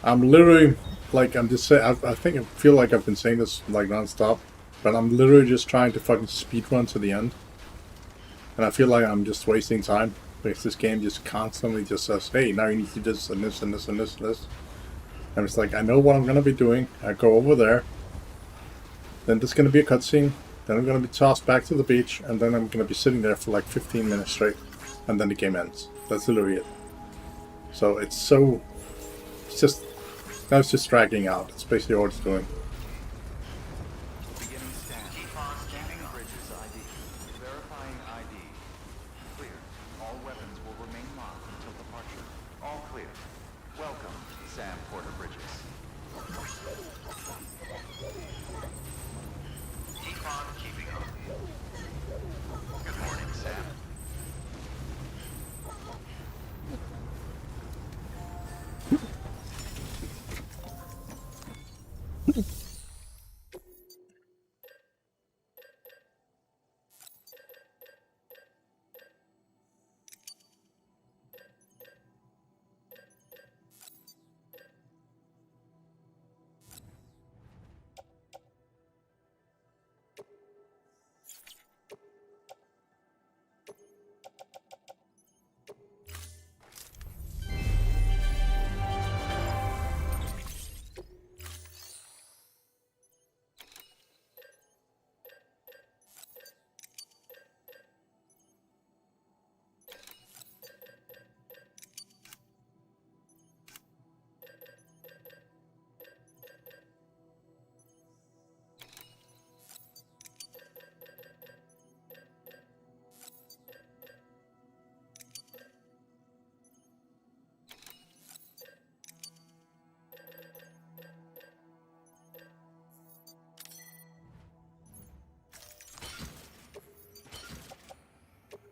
I'm literally like I'm just saying. I think I feel like I've been saying this like non-stop, but I'm literally just trying to fucking speedrun to the end, and I feel like I'm just wasting time because this game just constantly just says, "Hey, now you need to do this and this and this and this and this." And it's like I know what I'm gonna be doing. I go over there, then there's gonna be a cutscene. Then I'm gonna be tossed back to the beach, and then I'm gonna be sitting there for like 15 minutes straight, and then the game ends. That's literally it. So it's just now it's just dragging out. It's basically all it's doing. Beginning scan. Scanning bridges ID. Verifying ID. Clear. All weapons will remain locked until departure. All clear. Welcome, Sam Porter Bridges. Keep on keeping up. Good morning, Sam.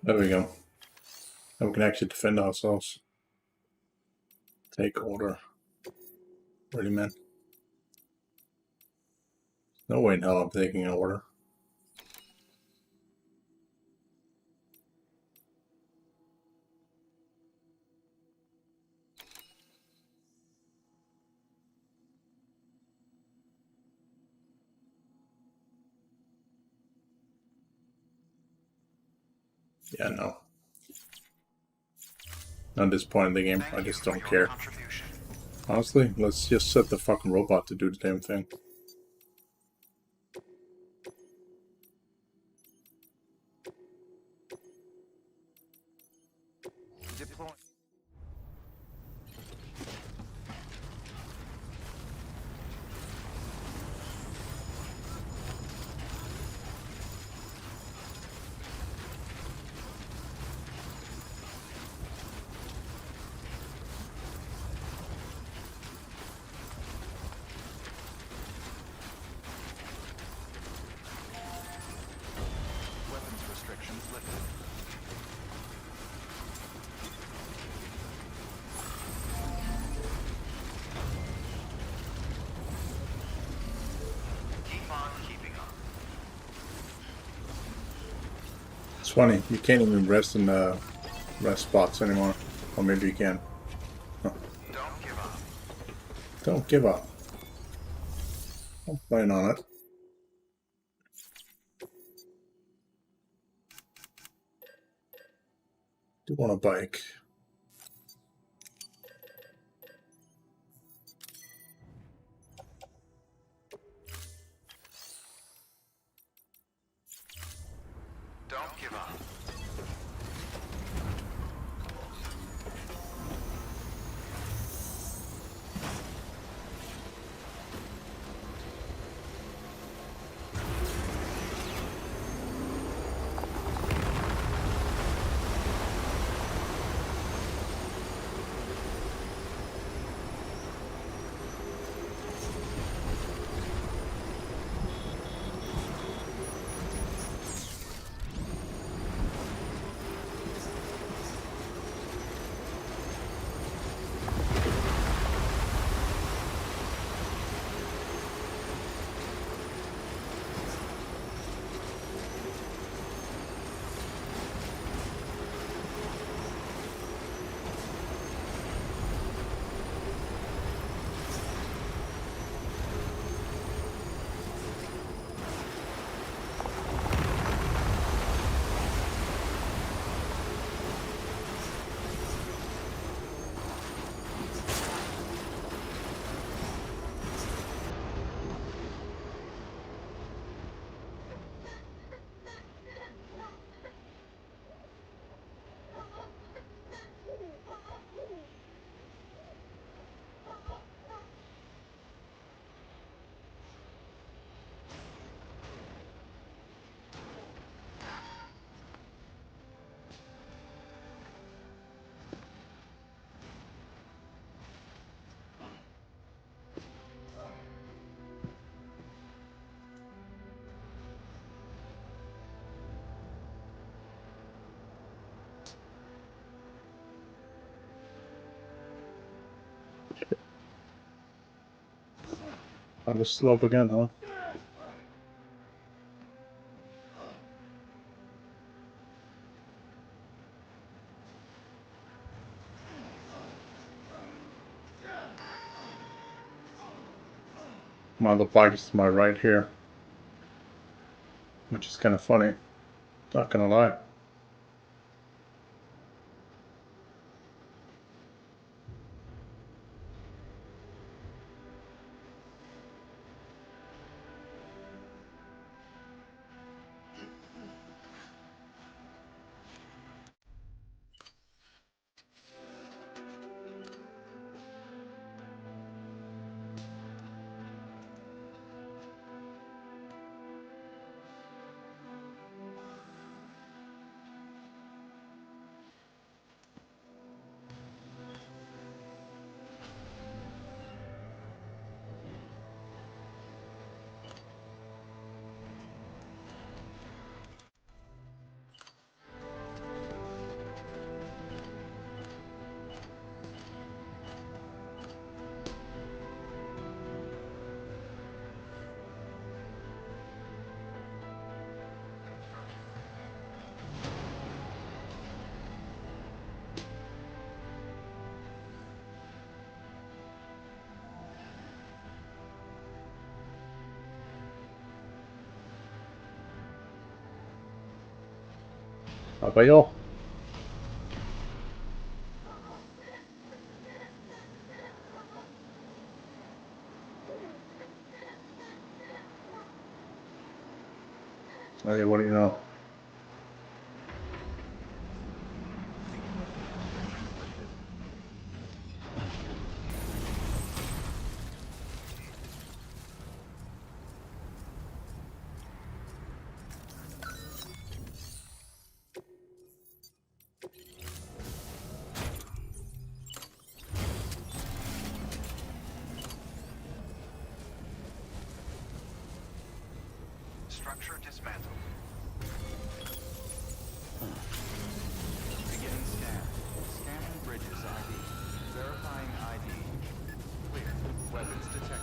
There we go. Now we can actually defend ourselves. Take order. Really, man? No way in hell I'm taking an order. Yeah, no. At this point in the game, I just don't care. Honestly, let's just set the fucking robot to do the damn thing. Deploy. Weapons restrictions lifted. Keep on keeping up. It's funny, you can't even rest in the rest spots anymore. Or maybe you can. Huh. Don't give up. Don't give up. I'm playing on it. Do want a bike. Don't give up. On the slope again, huh? Well, the bike is to my right here, which is kind of funny. Not gonna lie. How about you? Hey, what do you know? Structure dismantled. Beginning scan. Scanning bridges ID. Verifying ID. Clear. Weapons detected.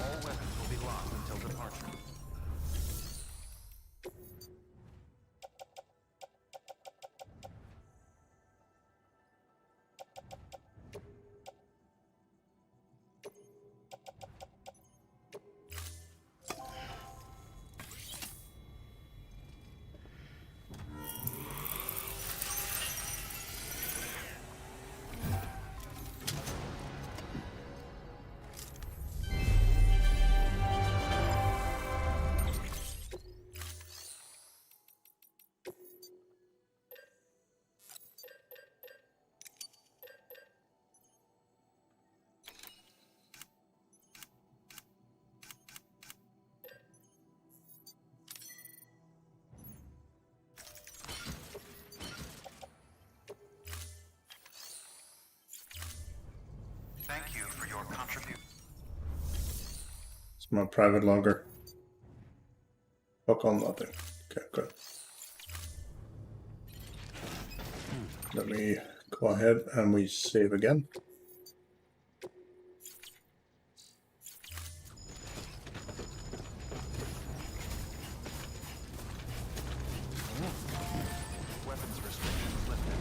All weapons will be locked until departure. Thank you for your contribution. It's my private logger. Hook on nothing. Okay, good. Let me go ahead and we save again. Weapons restrictions lifted.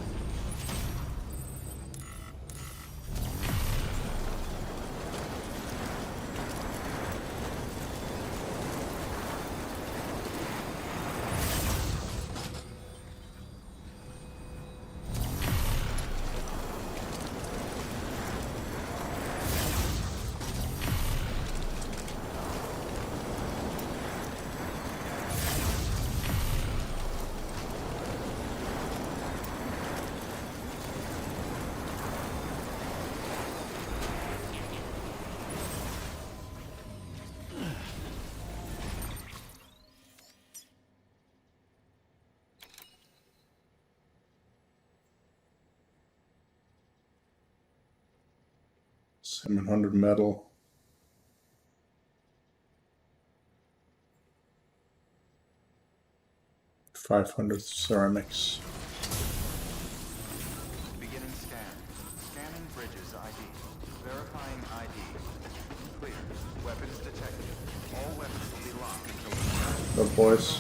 $700 metal. $500 ceramics. Beginning scan. Scanning bridges ID. Verifying ID. Clear. Weapons detected. All weapons will be locked until The boys.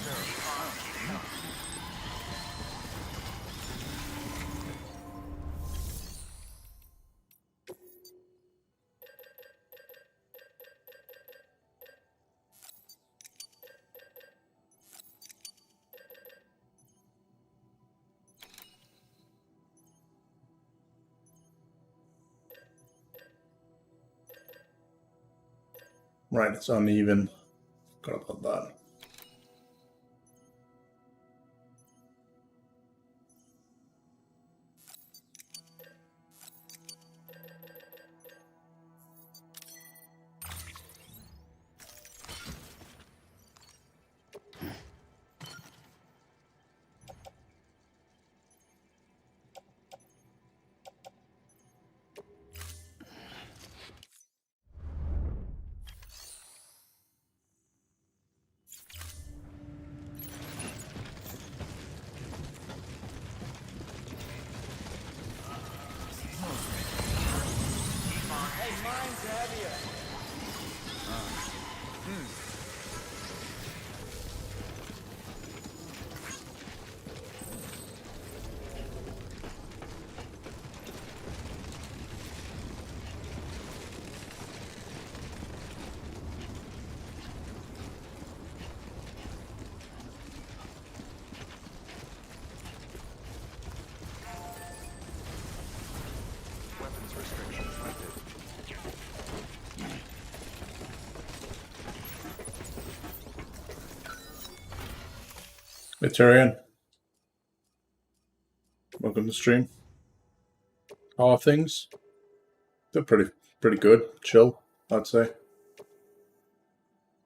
Right, it's uneven. Forgot about that. Hey, mine's heavier. weapons restrictions lifted. Hey Tyrion. Welcome to the stream. How are things? They're pretty good. Chill, I'd say.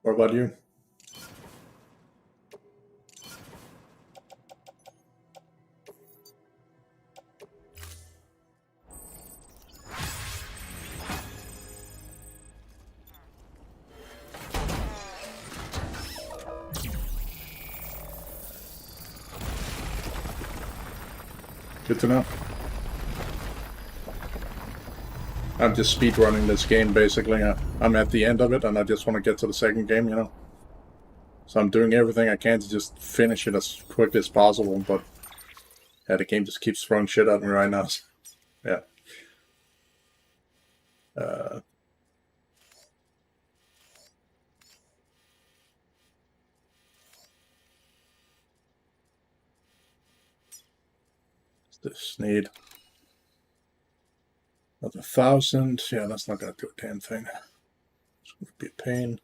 What about you? Good to know. I'm just speedrunning this game, basically. I'm at the end of it, and I just want to get to the second game, you know? So I'm doing everything I can to just finish it as quickly as possible, but yeah, the game just keeps throwing shit at me right now. So, yeah. This need another 1,000. Yeah, that's not gonna do a damn thing. It's gonna be a pain.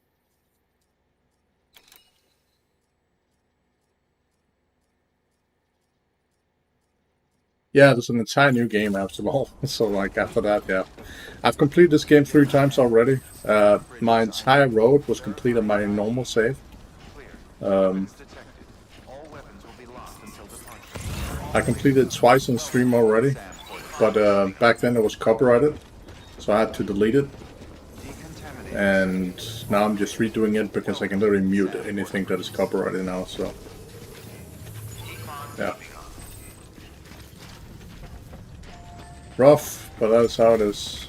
Yeah, there's an entire new game after all. So like after that, yeah. I've completed this game 3 times already. My entire road was complete on my normal save. I completed it twice in stream already, but back then it was copyrighted, so I had to delete it. And now I'm just redoing it because I can literally mute anything that is copyrighted now, so yeah. Rough, but that's how it is.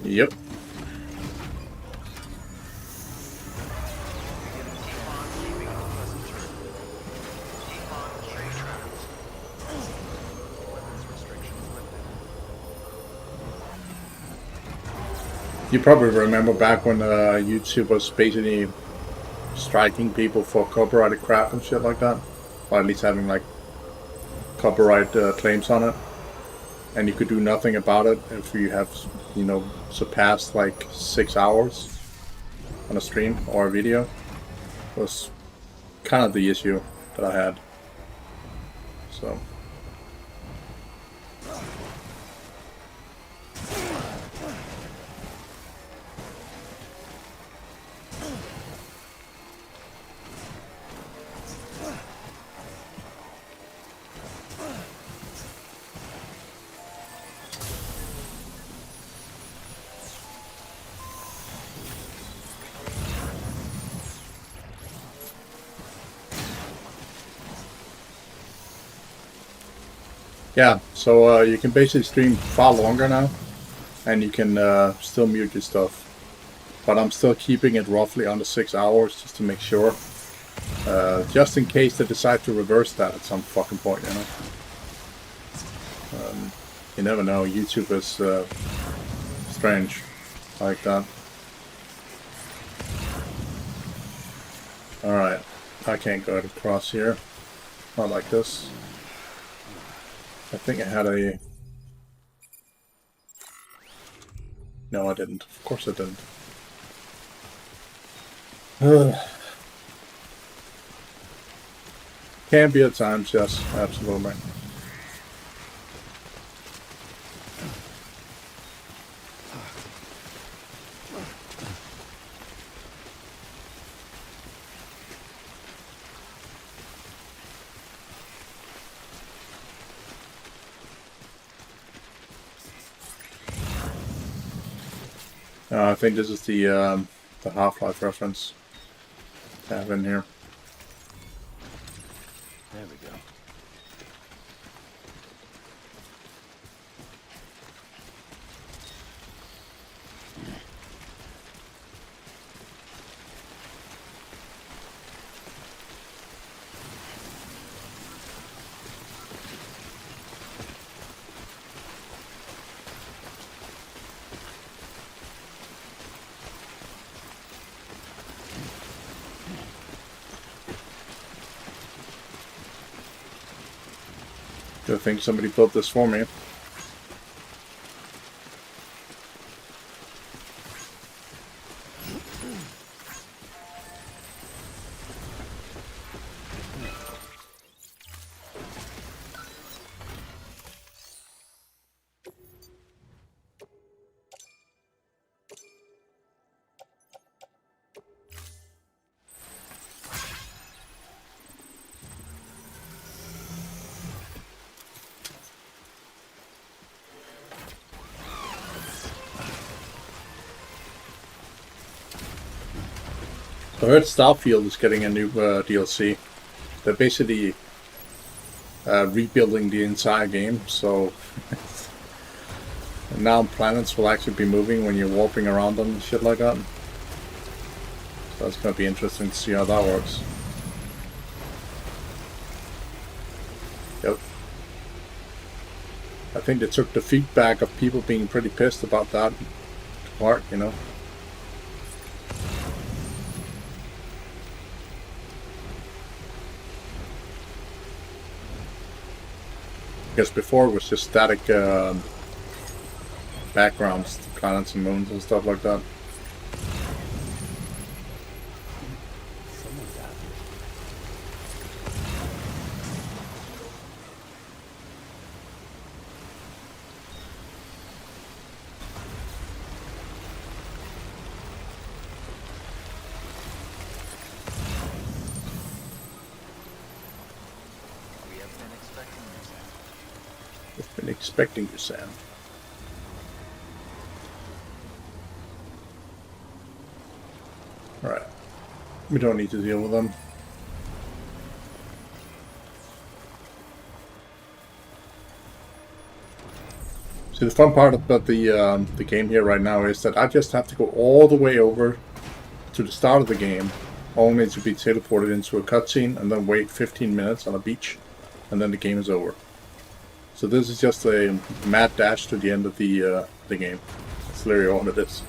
Yep. You probably remember back when YouTube was basically striking people for copyrighted crap and shit like that, or at least having like copyright claims on it, and you could do nothing about it if you have, you know, surpassed like 6 hours on a stream or a video. It was kind of the issue that I had. So. Yeah, so you can basically stream far longer now, and you can still mute your stuff. But I'm still keeping it roughly under 6 hours just to make sure. Just in case they decide to reverse that at some fucking point, you know. You never know, YouTube is strange like that. Alright, I can't go across here. Not like this. I think I had a... No, I didn't. Of course I didn't. Can be at times, yes, absolutely. I think this is the Half-Life reference I have in here. There we go. I think somebody built this for me. I heard Starfield is getting a new DLC. They're basically rebuilding the entire game, so now planets will actually be moving when you're warping around them and shit like that. So that's going to be interesting to see how that works. Yep. I think they took the feedback of people being pretty pissed about that to heart, you know. Because before it was just static backgrounds to planets and moons and stuff like that. Expecting you, Sam. Alright. We don't need to deal with them. See, the fun part about the game here right now is that I just have to go all the way over to the start of the game, only to be teleported into a cutscene and then wait 15 minutes on a beach, and then the game is over. So this is just a mad dash to the end of the game. That's literally all it is.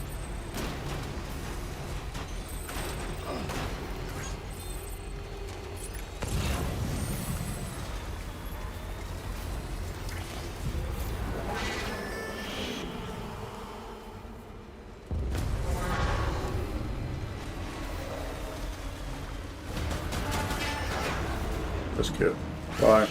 That's cute. Bye.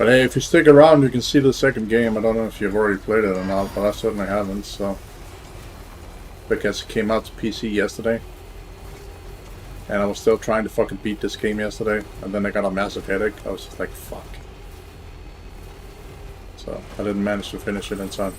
But hey, if you stick around, you can see the second game. I don't know if you've already played it or not, but I certainly haven't, so... Because it came out to PC yesterday. And I was still trying to fucking beat this game yesterday, and then I got a massive headache. I was just like, fuck. So, I didn't manage to finish it in time.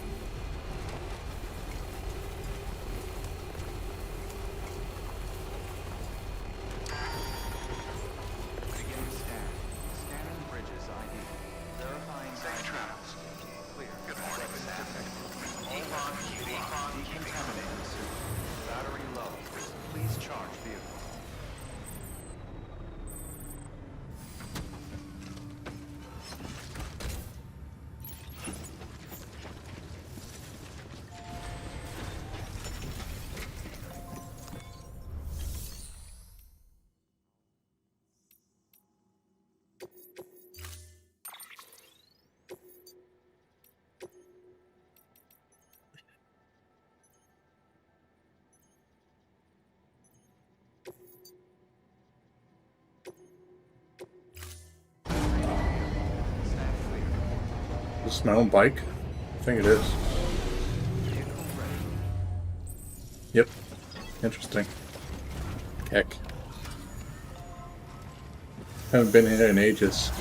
Is this my own bike? I think it is. Yep. Interesting. Heck. Haven't been here in ages.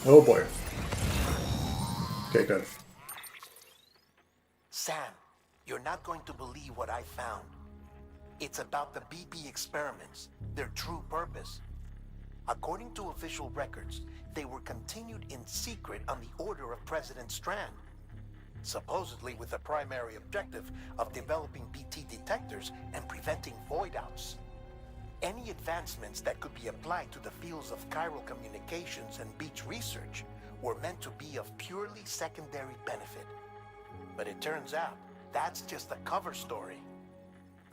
Oh boy. Okay, good. Sam, you're not going to believe what I found. It's about the BP experiments, their true purpose. According to official records, they were continued in secret on the order of President Strand, supposedly with the primary objective of developing BT detectors and preventing void outs. Any advancements that could be applied to the fields of chiral communications and beach research were meant to be of purely secondary benefit. But it turns out, that's just a cover story.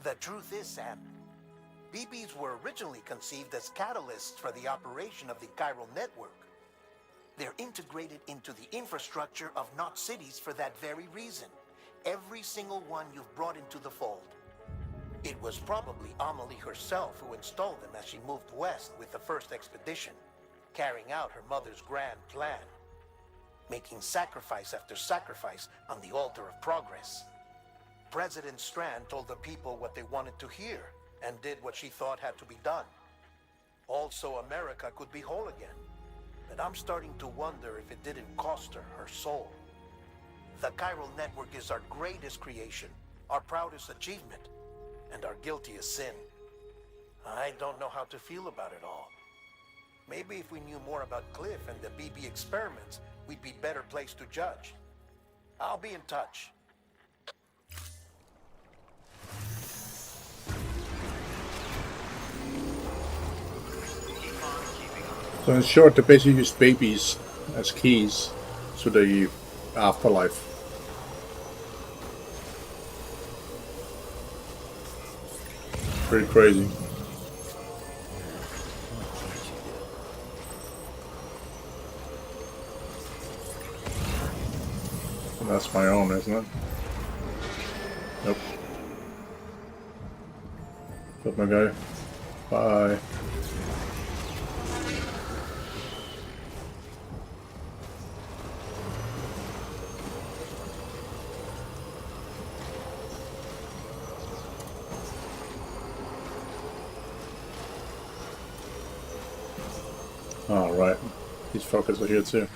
The truth is, Sam, BBs were originally conceived as catalysts for the operation of the chiral network. They're integrated into the infrastructure of Knot cities for that very reason. Every single one you've brought into the fold. It was probably Amelie herself who installed them as she moved west with the first expedition, carrying out her mother's grand plan, making sacrifice after sacrifice on the altar of progress. President Strand told the people what they wanted to hear and did what she thought had to be done. Also, America could be whole again. But I'm starting to wonder if it didn't cost her her soul. The chiral network is our greatest creation, our proudest achievement, and our guiltiest sin. I don't know how to feel about it all. Maybe if we knew more about Cliff and the BB experiments, we'd be better placed to judge. I'll be in touch. So in short, they basically use babies as keys to the afterlife. Pretty crazy. And that's my own, isn't it? Nope. What's up, my guy? Bye. All right, these fuckers are here too.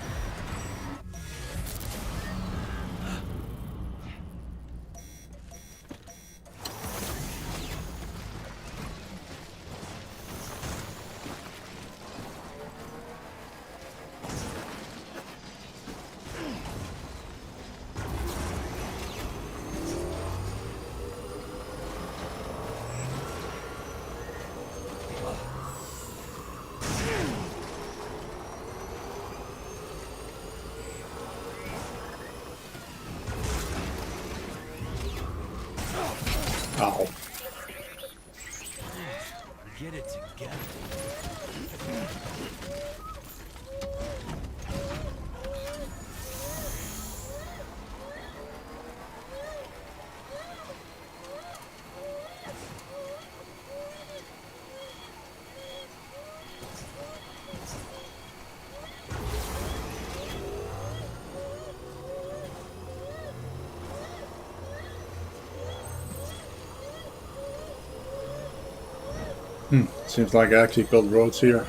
Seems like I actually built roads here.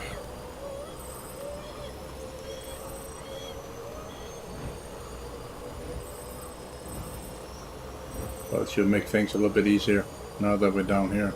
But it should make things a little bit easier now that we're down here.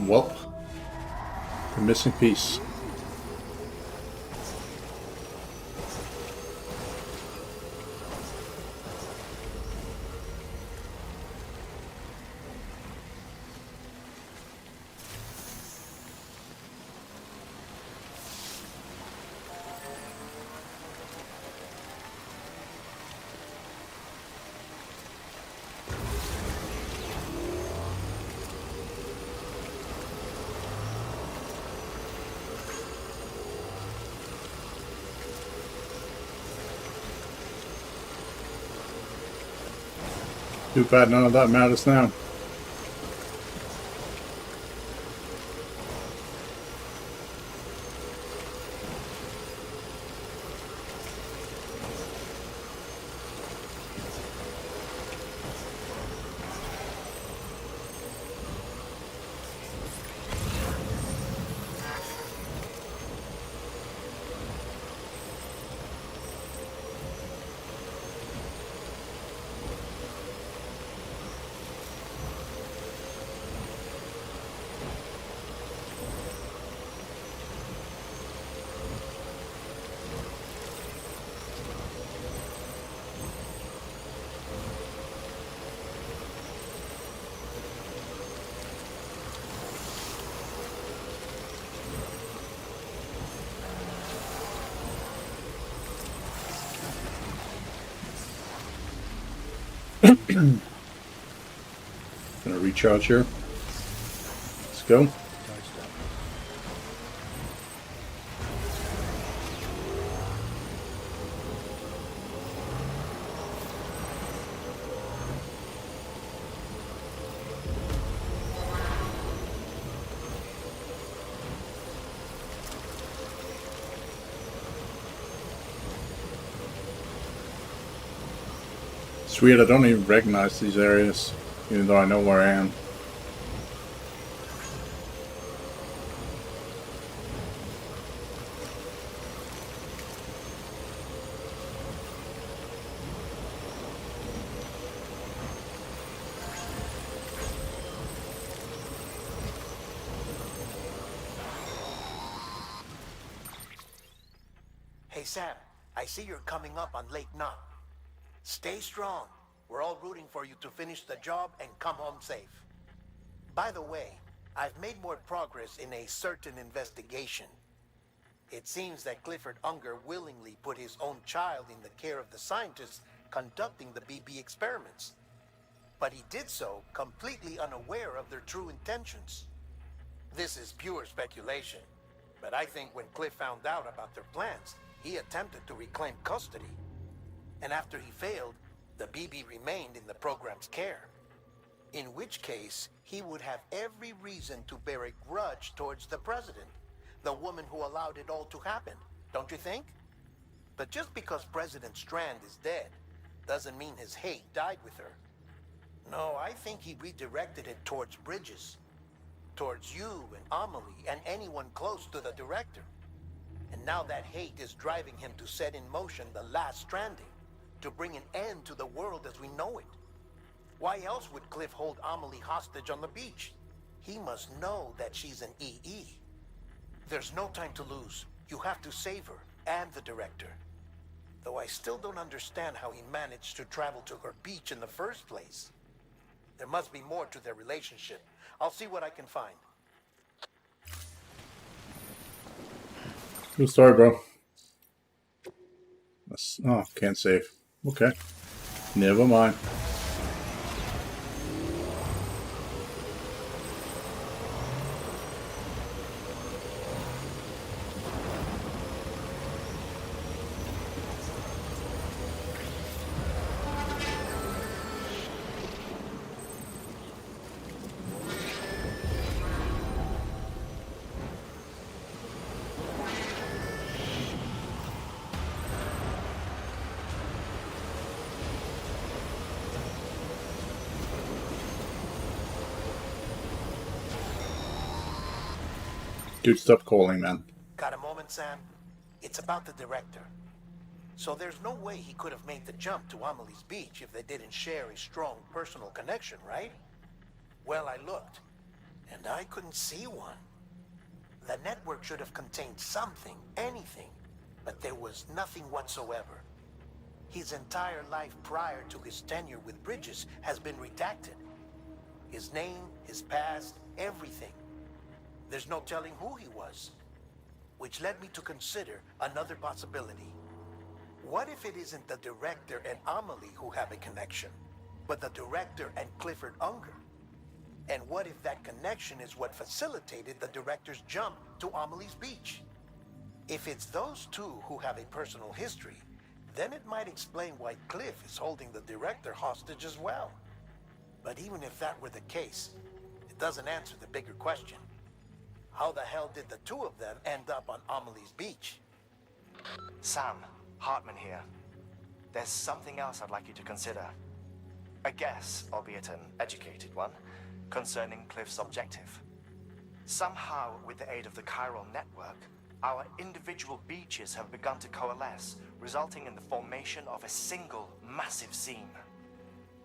Well, the missing piece. Too bad none of that matters now. Gonna recharge here. Let's go. It's weird, I don't even recognize these areas, even though I know where I am. Hey Sam, I see you're coming up on Lake Knot. Stay strong. We're all rooting for you to finish the job and come home safe. By the way, I've made more progress in a certain investigation. It seems that Clifford Unger willingly put his own child in the care of the scientists conducting the BB experiments. But he did so completely unaware of their true intentions. This is pure speculation, but I think when Cliff found out about their plans, he attempted to reclaim custody. And after he failed, the BB remained in the program's care. In which case, he would have every reason to bear a grudge towards the president, the woman who allowed it all to happen, don't you think? But just because President Strand is dead, doesn't mean his hate died with her. No, I think he redirected it towards Bridges. Towards you and Amelie and anyone close to the director. And now that hate is driving him to set in motion the last Stranding. To bring an end to the world as we know it. Why else would Cliff hold Amelie hostage on the beach? He must know that she's an EE. There's no time to lose. You have to save her, and the director. Though I still don't understand how he managed to travel to her beach in the first place. There must be more to their relationship. I'll see what I can find. Good story, bro. Oh, can't save. Okay. Never mind. Dude, stop calling, man. Got a moment, Sam? It's about the director. So there's no way he could have made the jump to Amelie's Beach if they didn't share a strong personal connection, right? Well, I looked, and I couldn't see one. The network should have contained something, anything, but there was nothing whatsoever. His entire life prior to his tenure with Bridges has been redacted. His name, his past, everything. There's no telling who he was. Which led me to consider another possibility. What if it isn't the director and Amelie who have a connection, but the director and Clifford Unger? And what if that connection is what facilitated the director's jump to Amelie's Beach? If it's those two who have a personal history, then it might explain why Cliff is holding the director hostage as well. But even if that were the case, it doesn't answer the bigger question. How the hell did the two of them end up on Amelie's Beach? Sam, Hartman here. There's something else I'd like you to consider. A guess, albeit an educated one, concerning Cliff's objective. Somehow, with the aid of the chiral network, our individual beaches have begun to coalesce, resulting in the formation of a single massive seam.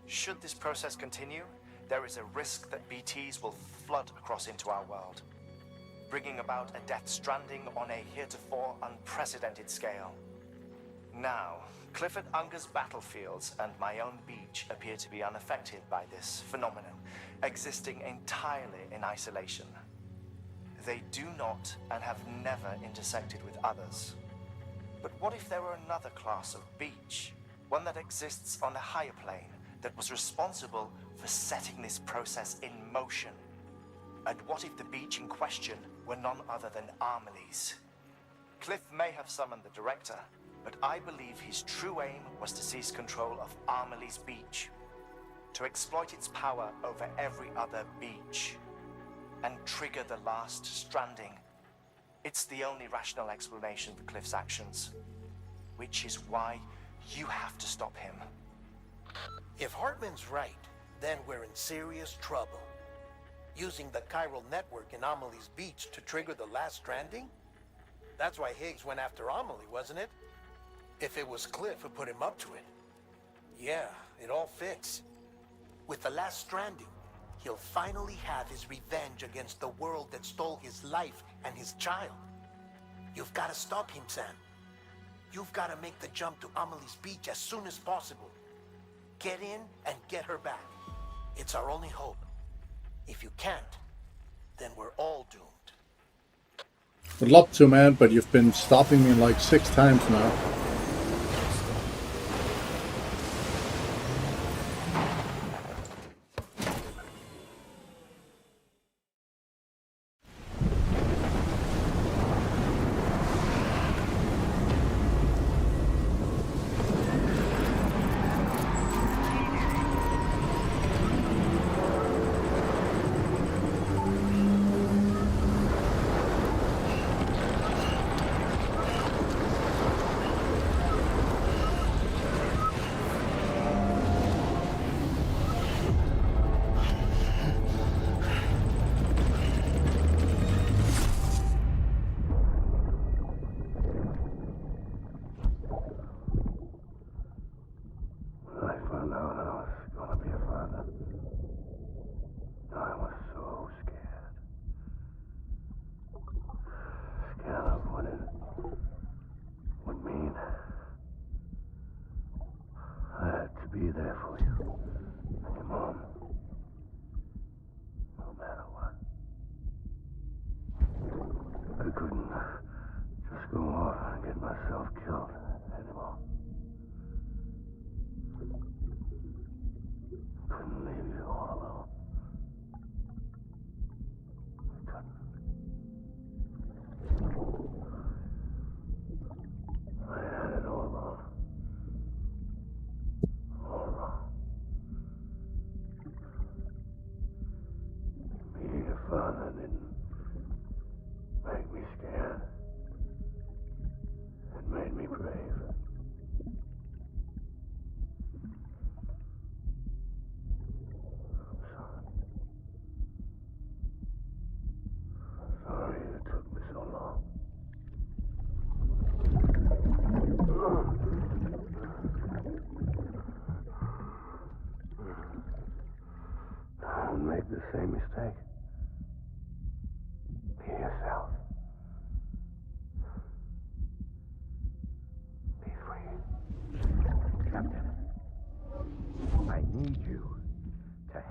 Should this process continue, there is a risk that BTs will flood across into our world, bringing about a death stranding on a heretofore unprecedented scale. Now, Clifford Unger's battlefields and my own beach appear to be unaffected by this phenomenon, existing entirely in isolation. They do not and have never intersected with others. But what if there were another class of beach, one that exists on a higher plane, that was responsible for setting this process in motion? And what if the beach in question were none other than Amelie's? Cliff may have summoned the director, but I believe his true aim was to seize control of Amelie's Beach, to exploit its power over every other beach, and trigger the last stranding. It's the only rational explanation for Cliff's actions, which is why you have to stop him. If Hartman's right, then we're in serious trouble. Using the chiral network in Amelie's Beach to trigger the last stranding? That's why Higgs went after Amelie, wasn't it? If it was Cliff who put him up to it. Yeah, it all fits. With the last stranding, he'll finally have his revenge against the world that stole his life and his child. You've got to stop him, Sam. You've got to make the jump to Amelie's Beach as soon as possible. Get in and get her back. It's our only hope. If you can't, then we're all doomed. Would love to, man, but you've been stopping me like 6 times now.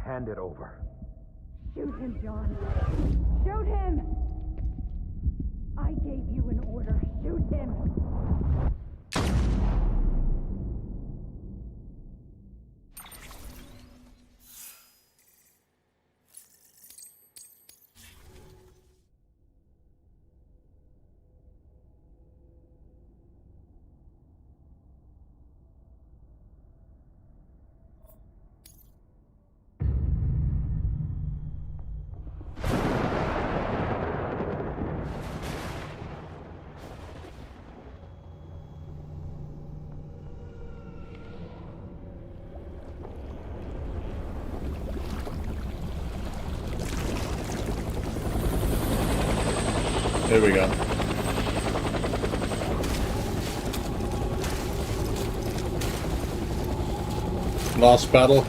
Hand it over. Shoot him, John. Shoot him! I gave you an order. Shoot him! Here we go. Last battle.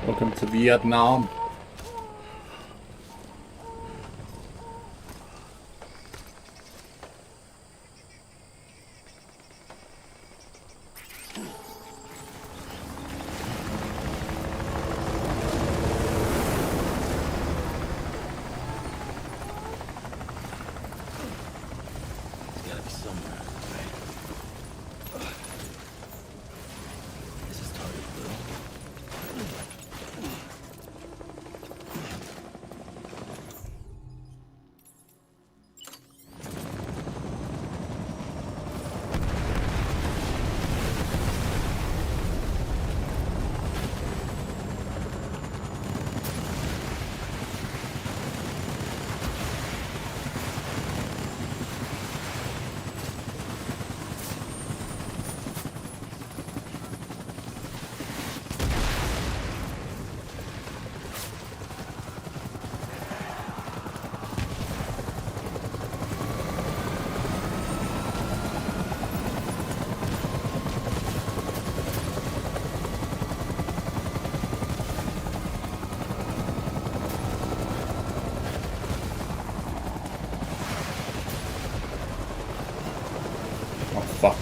Welcome to Vietnam. Fuck.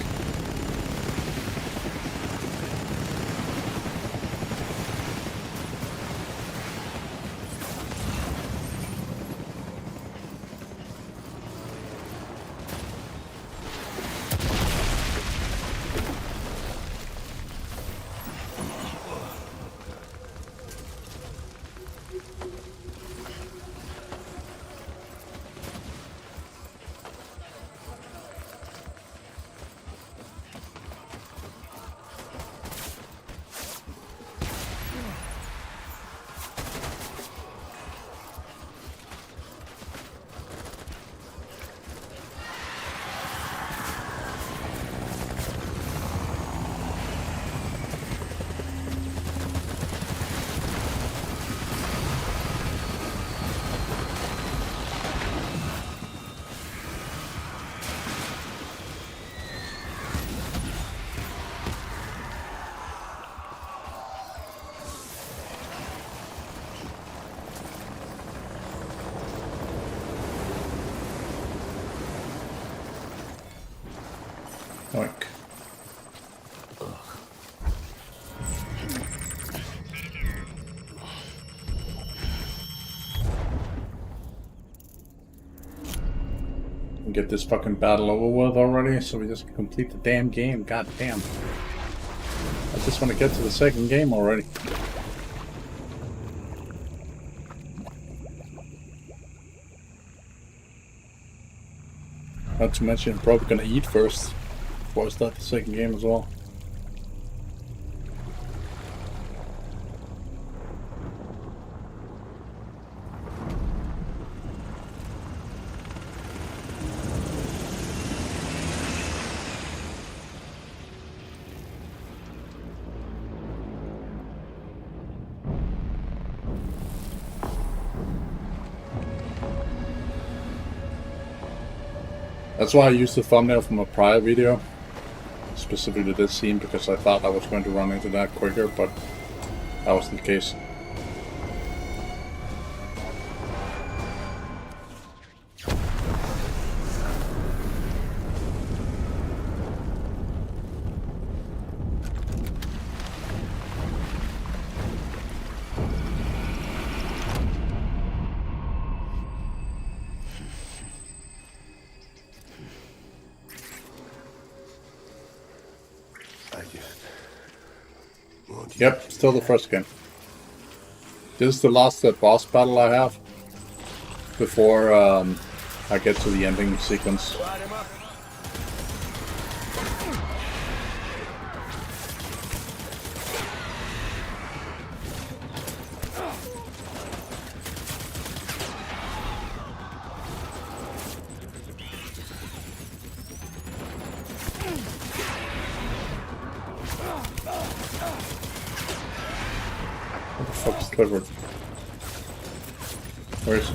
Oink. Get this fucking battle over with already, so we just complete the damn game. God damn. I just want to get to the second game already. Not to mention, I'm probably gonna eat first before I start the second game as well. That's why I used the thumbnail from a prior video, specifically this scene, because I thought I was going to run into that quicker, but that wasn't the case. Yep, still the first game. This is the last boss battle I have before I get to the ending sequence. What the fuck is Clifford? Where is he?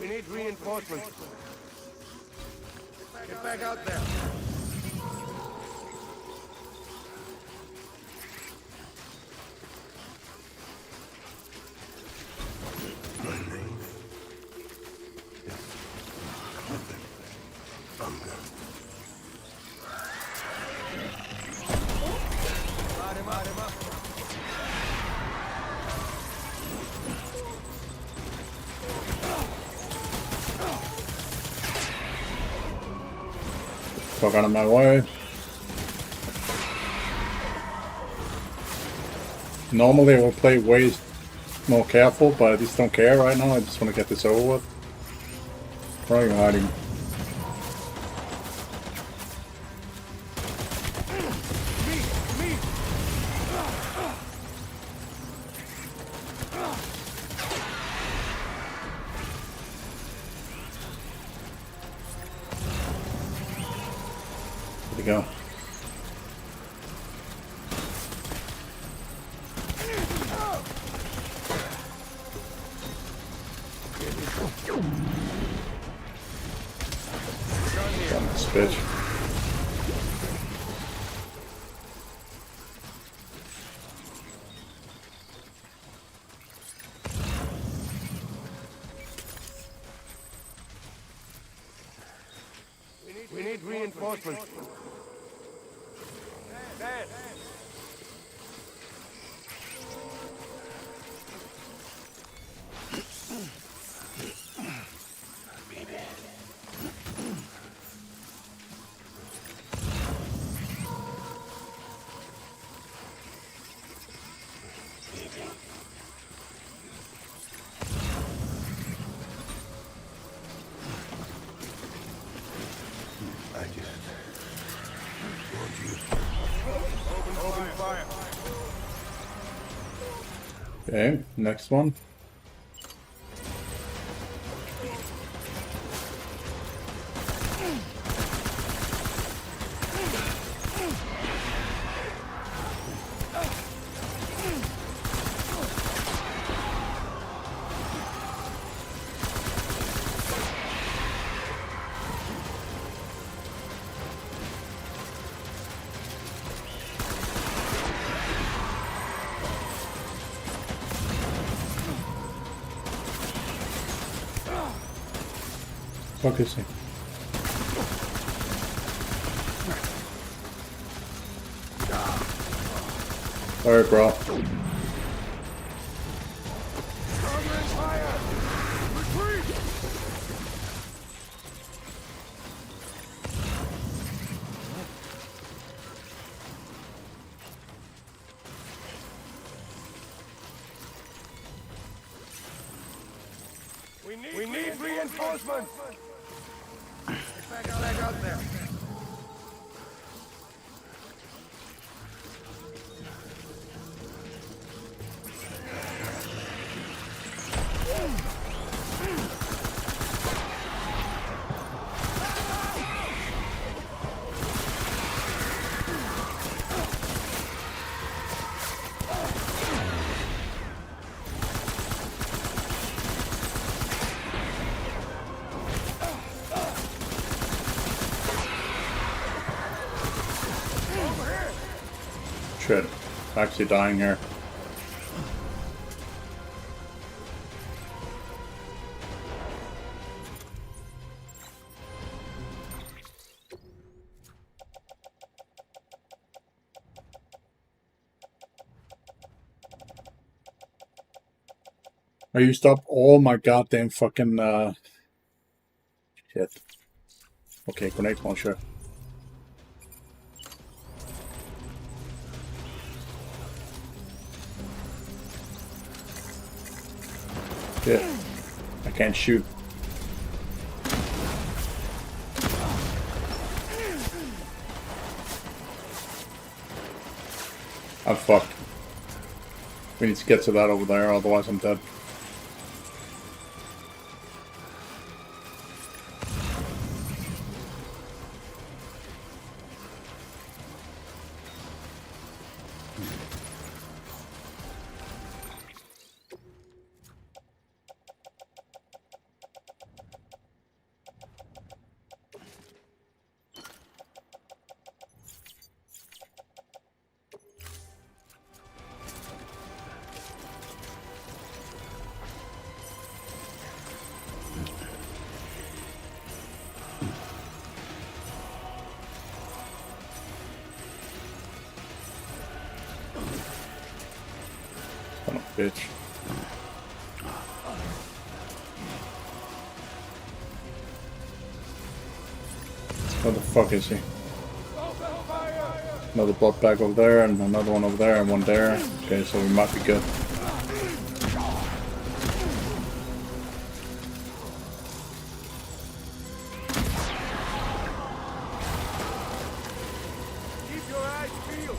We need reinforcements. Get back out there. Fuck out of my way. Normally I will play way more careful, but I just don't care right now. I just want to get this over with. Where are you hiding? Where'd he go? Damn this bitch. We need reinforcements. Dad. Okay, next one. Fuck is he? Alright, bro. We need reinforcements! Get back out there. Shit. Actually dying here. I used up all my goddamn fucking shit. Okay, grenade launcher. Shit. I can't shoot. I'm fucked. We need to get to that over there, otherwise I'm dead. Son of a bitch. Where the fuck is he? Another blood bag over there, and another one over there, and one there. Okay, so we might be good. Keep your eyes peeled.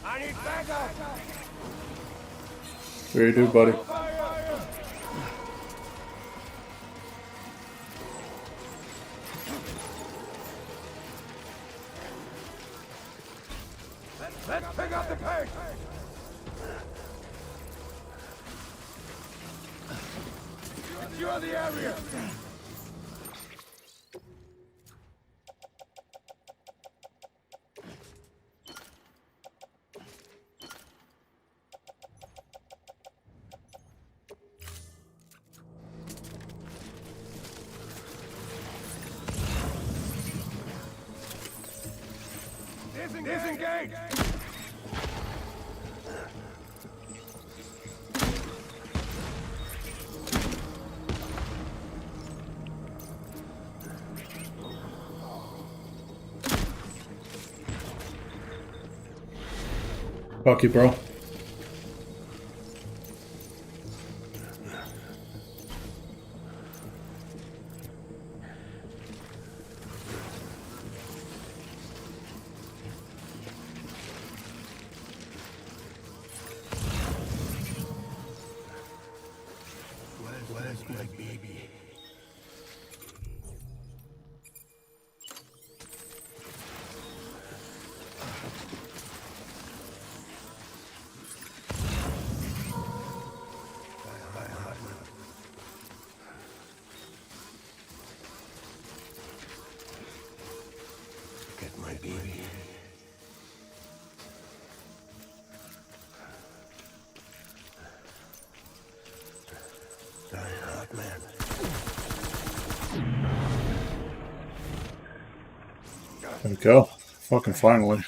I need backup. What do you do, buddy? Let's pick up the pace. Secure the area. Disengage! Fuck you, bro. Where's my baby? Die hard, man. There we go. Fucking finally.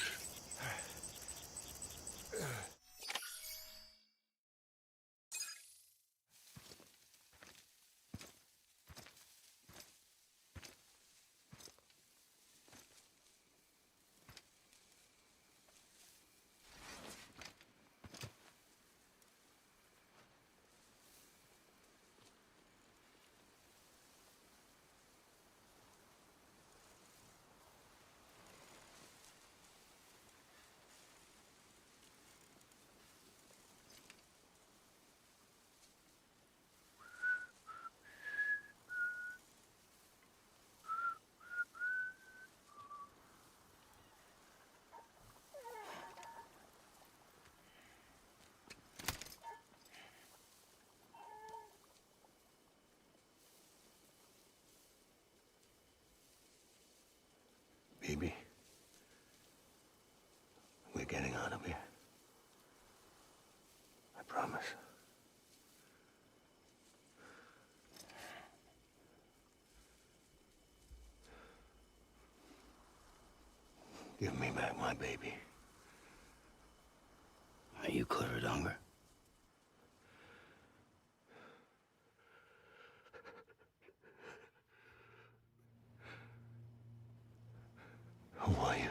Baby, we're getting out of here. I promise. Give me back my baby. Are you clear, Donger? Who are you?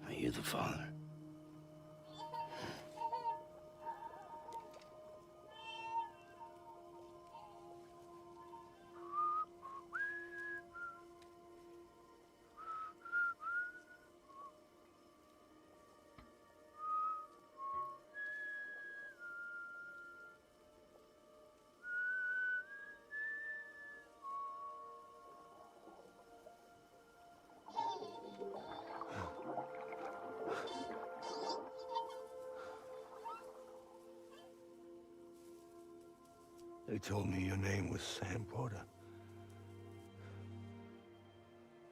Are you the father? They told me your name was Sam Porter.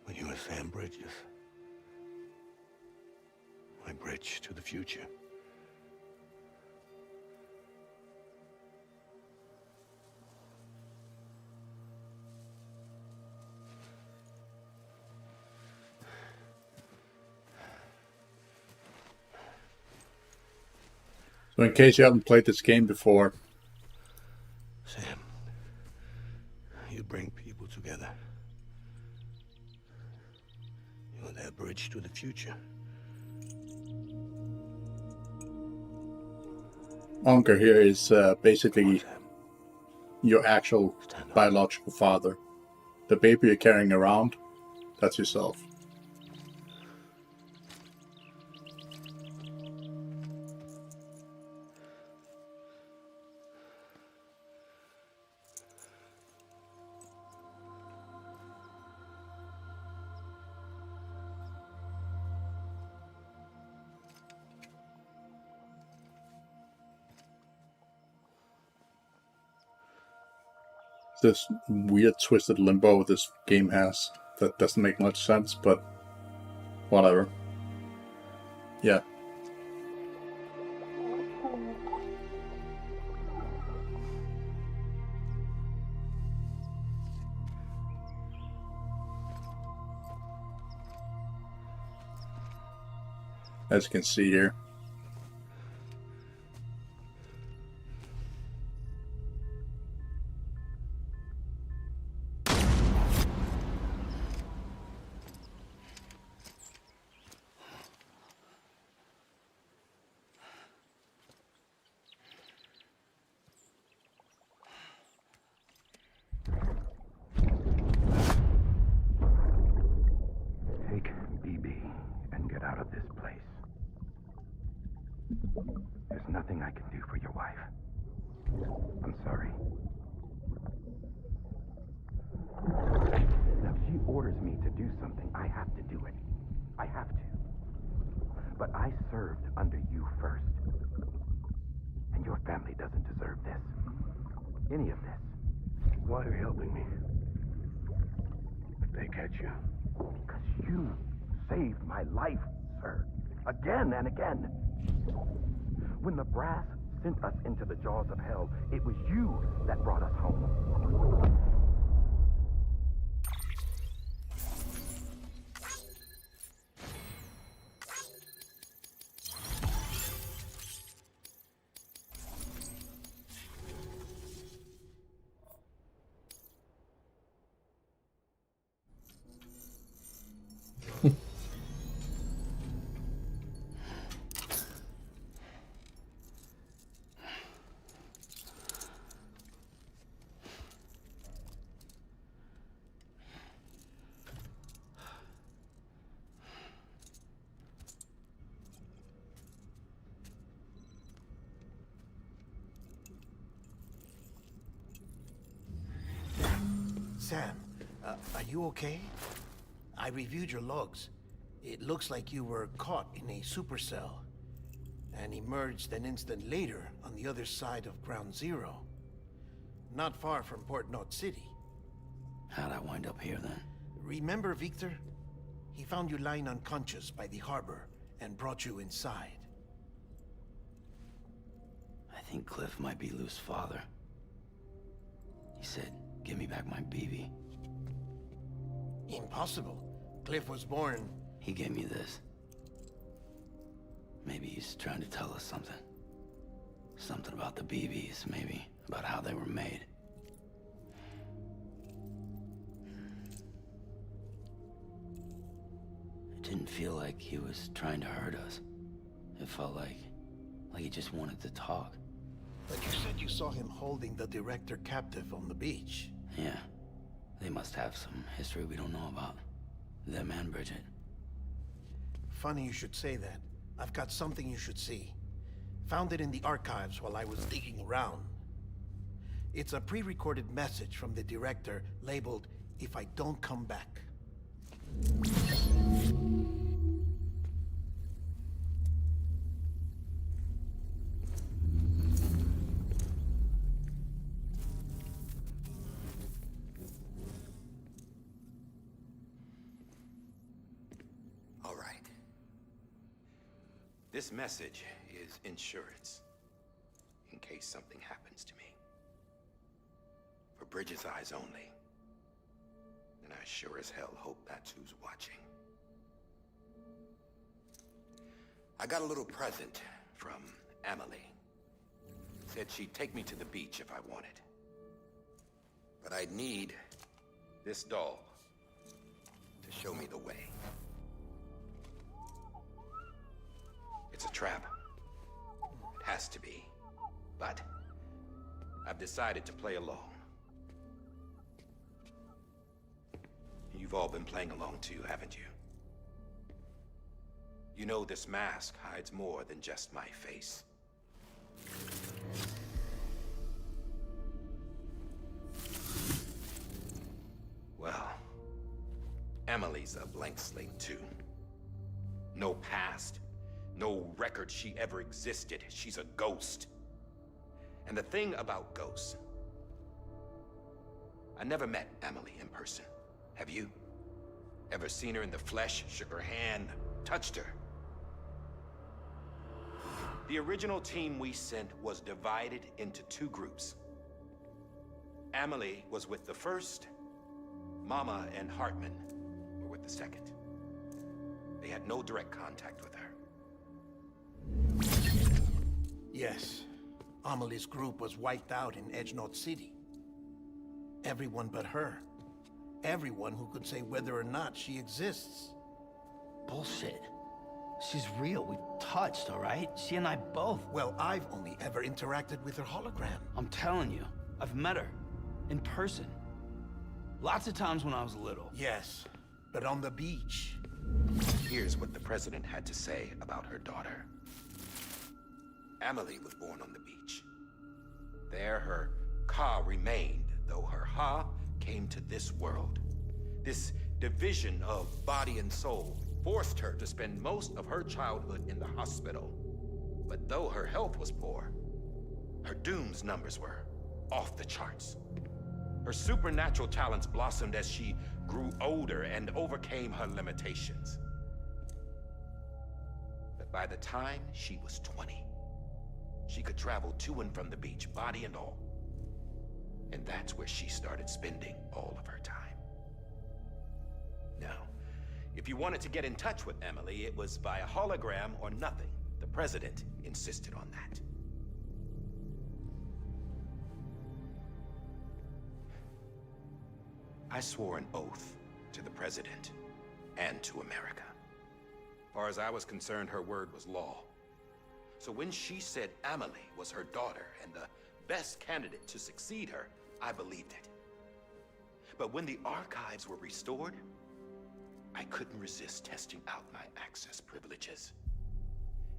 But you were Sam Bridges. My bridge to the future. So in case you haven't played this game before, Sam, you bring people together. You're their bridge to the future. Unger here is basically your actual biological father. The baby you're carrying around, that's yourself. This weird twisted limbo this game has that doesn't make much sense, but whatever. Yeah. As you can see here. Take BB and get out of this place. There's nothing I can do for your wife. I'm sorry. Now, if she orders me to do something, I have to do it. I have to. But I served under you first. And your family doesn't deserve this. Any of this. Why are you helping me? If they catch you. Because you saved my life, sir. Again and again. When the brass sent us into the jaws of hell. It was you that brought us home. Sam, are you okay? I reviewed your logs. It looks like you were caught in a supercell and emerged an instant later on the other side of Ground Zero. Not far from Port North City. How'd I wind up here then? Remember Victor? He found you lying unconscious by the harbor and brought you inside. I think Cliff might be Lou's father. He said, give me back my BB. Impossible. Cliff was born... He gave me this. Maybe he's trying to tell us something. Something about the BBs, maybe. About how they were made. It didn't feel like he was trying to hurt us. It felt like he just wanted to talk. But you said you saw him holding the director captive on the beach. Yeah. They must have some history we don't know about. Them and Bridget. Funny you should say that. I've got something you should see. Found it in the archives while I was digging around. It's a pre-recorded message from the director labeled, "If I don't come back." All right. This message is insurance, in case something happens to me. For Bridget's eyes only. And I sure as hell hope that's who's watching. I got a little present from Emily. Said she'd take me to the beach if I wanted. But I'd need this doll to show me the way. It's a trap. It has to be. But I've decided to play along. You've all been playing along too, haven't you? You know this mask hides more than just my face. Well, Emily's a blank slate too. No past, no record she ever existed. She's a ghost. And the thing about ghosts, I never met Emily in person. Have you? Ever seen her in the flesh, shook her hand, touched her? The original team we sent was divided into two groups. Emily was with the first. Mama and Hartman were with the second. They had no direct contact with her. Yes. Amelie's group was wiped out in Edge North City. Everyone but her. Everyone who could say whether or not she exists. Bullshit. She's real. We've touched, all right? She and I both. Well, I've only ever interacted with her hologram. I'm telling you, I've met her. In person. Lots of times when I was little. Yes, but on the beach. Here's what the president had to say about her daughter. Emily was born on the beach. There her Ka remained, though her Ha came to this world. This division of body and soul forced her to spend most of her childhood in the hospital. But though her health was poor, her Doom's numbers were off the charts. Her supernatural talents blossomed as she grew older and overcame her limitations. But by the time she was 20, she could travel to and from the beach, body and all. And that's where she started spending all of her time. Now, if you wanted to get in touch with Emily, it was via hologram or nothing. The president insisted on that. I swore an oath to the president and to America. As far as I was concerned, her word was law. So when she said Amelie was her daughter and the best candidate to succeed her, I believed it. But when the archives were restored, I couldn't resist testing out my access privileges.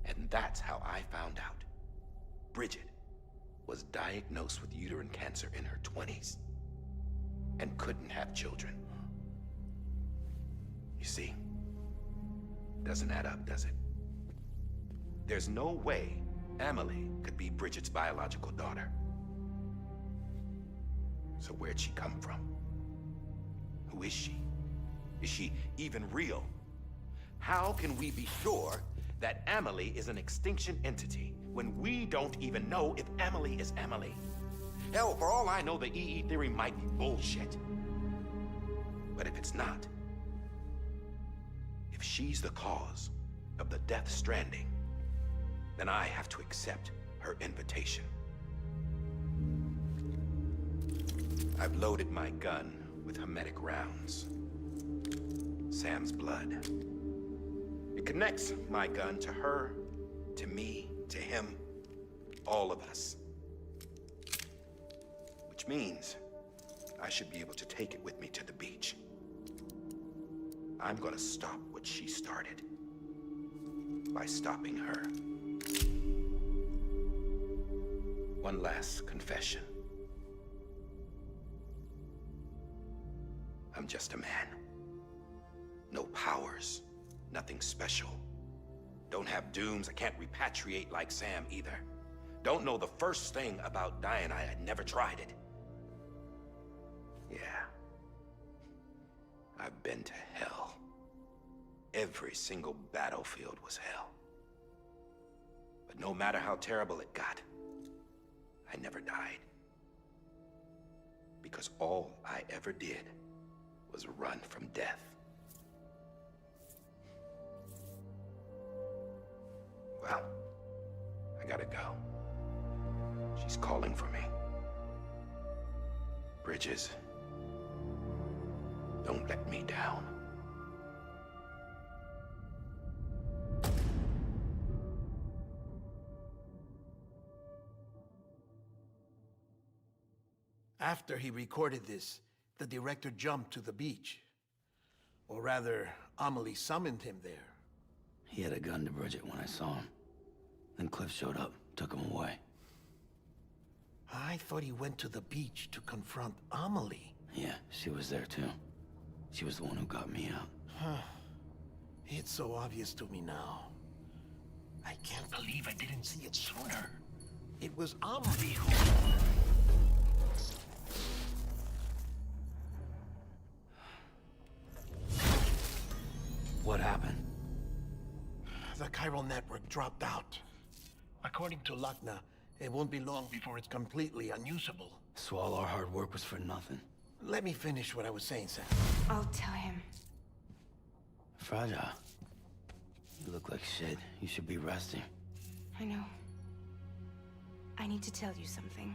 And that's how I found out Bridget was diagnosed with uterine cancer in her 20s and couldn't have children. You see, doesn't add up, does it? There's no way Amelie could be Bridget's biological daughter. So where'd she come from? Who is she? Is she even real? How can we be sure that Amelie is an extinction entity when we don't even know if Amelie is Amelie? Hell, for all I know, the EE theory might be bullshit. But if it's not, if she's the cause of the Death Stranding, then I have to accept her invitation. I've loaded my gun with hermetic rounds. Sam's blood. It connects my gun to her, to me, to him, all of us. Which means I should be able to take it with me to the beach. I'm gonna stop what she started by stopping her. One last confession. I'm just a man. No powers, nothing special. Don't have dooms, I can't repatriate like Sam either. Don't know the first thing about dying, I had never tried it. Yeah. I've been to hell. Every single battlefield was hell. But no matter how terrible it got, I never died. Because all I ever did was run from death. Well, I gotta go. She's calling for me. Bridges, don't let me down. After he recorded this, the director jumped to the beach. Or rather, Amelie summoned him there. He had a gun to Bridget when I saw him. Then Cliff showed up, took him away. I thought he went to the beach to confront Amelie. Yeah, she was there too. She was the one who got me out. It's so obvious to me now. I can't believe I didn't see it sooner. It was Amelie who... What happened? The chiral network dropped out. According to Luckna, it won't be long before it's completely unusable. So all our hard work was for nothing. Let me finish what I was saying, Sam. I'll tell him. Fragile. You look like shit. You should be resting. I know. I need to tell you something.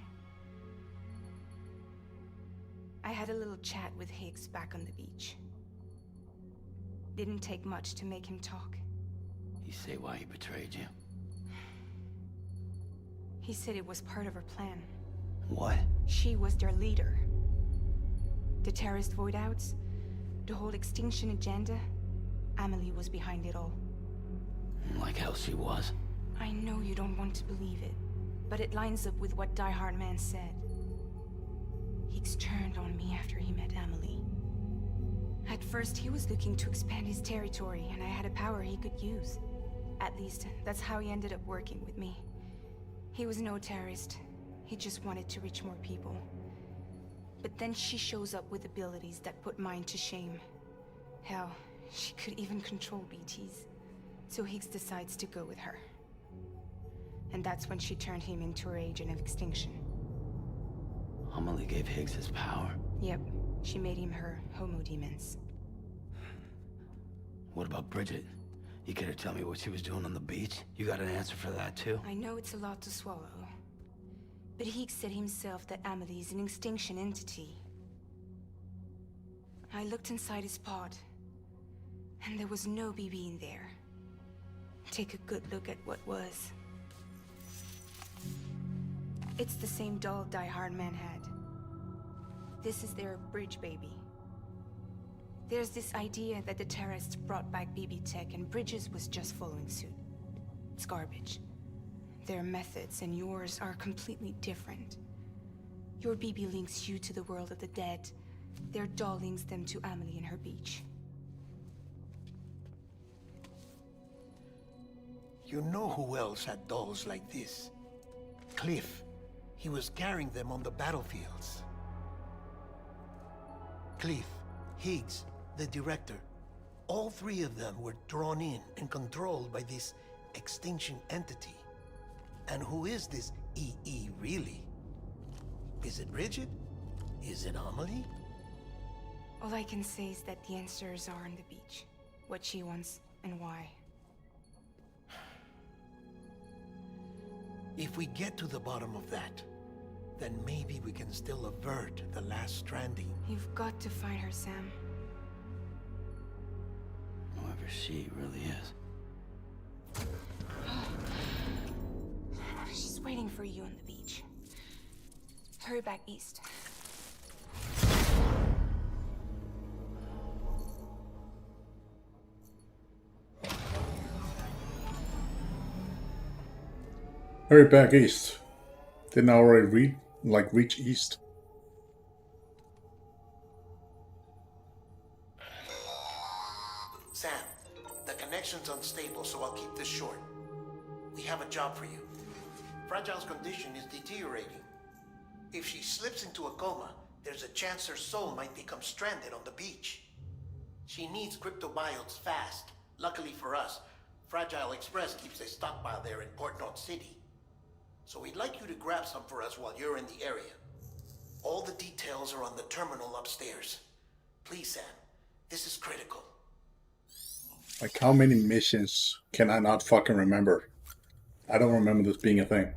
I had a little chat with Higgs back on the beach. Didn't take much to make him talk. You say why he betrayed you? He said it was part of her plan. What? She was their leader. The terrorist void outs, the whole extinction agenda, Amelie was behind it all. Like hell she was. I know you don't want to believe it, but it lines up with what Die Hard Man said. Higgs turned on me after he met Amelie. At first, he was looking to expand his territory, and I had a power he could use. At least, that's how he ended up working with me. He was no terrorist. He just wanted to reach more people. But then she shows up with abilities that put mine to shame. Hell, she could even control BTs. So Higgs decides to go with her. And And that's when she turned him into her agent of extinction. Amelie gave Higgs his power? Yep, she made him her homo demons. What about Bridget? You care to tell me what she was doing on the beach? You got an answer for that too? I know it's a lot to swallow. But Higgs said himself that Amelie is an extinction entity. I looked inside his pod, and there was no BB in there. Take a good look at what was. It's the same doll Die Hard Man had. This is their bridge baby. There's this idea that the terrorists brought back BB tech and Bridges was just following suit. It's garbage. Their methods and yours are completely different. Your BB links you to the world of the dead. Their doll links them to Amelie and her beach. You know who else had dolls like this? Cliff. He was carrying them on the battlefields. Cliff, Higgs, the director. All three of them were drawn in and controlled by this extinction entity. And who is this EE really? Is it Bridget? Is it Amelie? All I can say is that the answers are on the beach. What she wants and why. If we get to the bottom of that, then maybe we can still avert the last stranding. You've got to find her, Sam. Whoever she really is. She's waiting for you on the beach. Hurry back east. Hurry back east. Didn't I already reach east? Sam, the connection's unstable, so I'll keep this short. We have a job for you. Fragile's condition is deteriorating. If she slips into a coma, there's a chance her soul might become stranded on the beach. She needs cryptobiotes fast. Luckily for us, Fragile Express keeps a stockpile there in Port North City. So we'd like you to grab some for us while you're in the area. All the details are on the terminal upstairs. Please, Sam, this is critical. Like, how many missions can I not fucking remember? I don't remember this being a thing.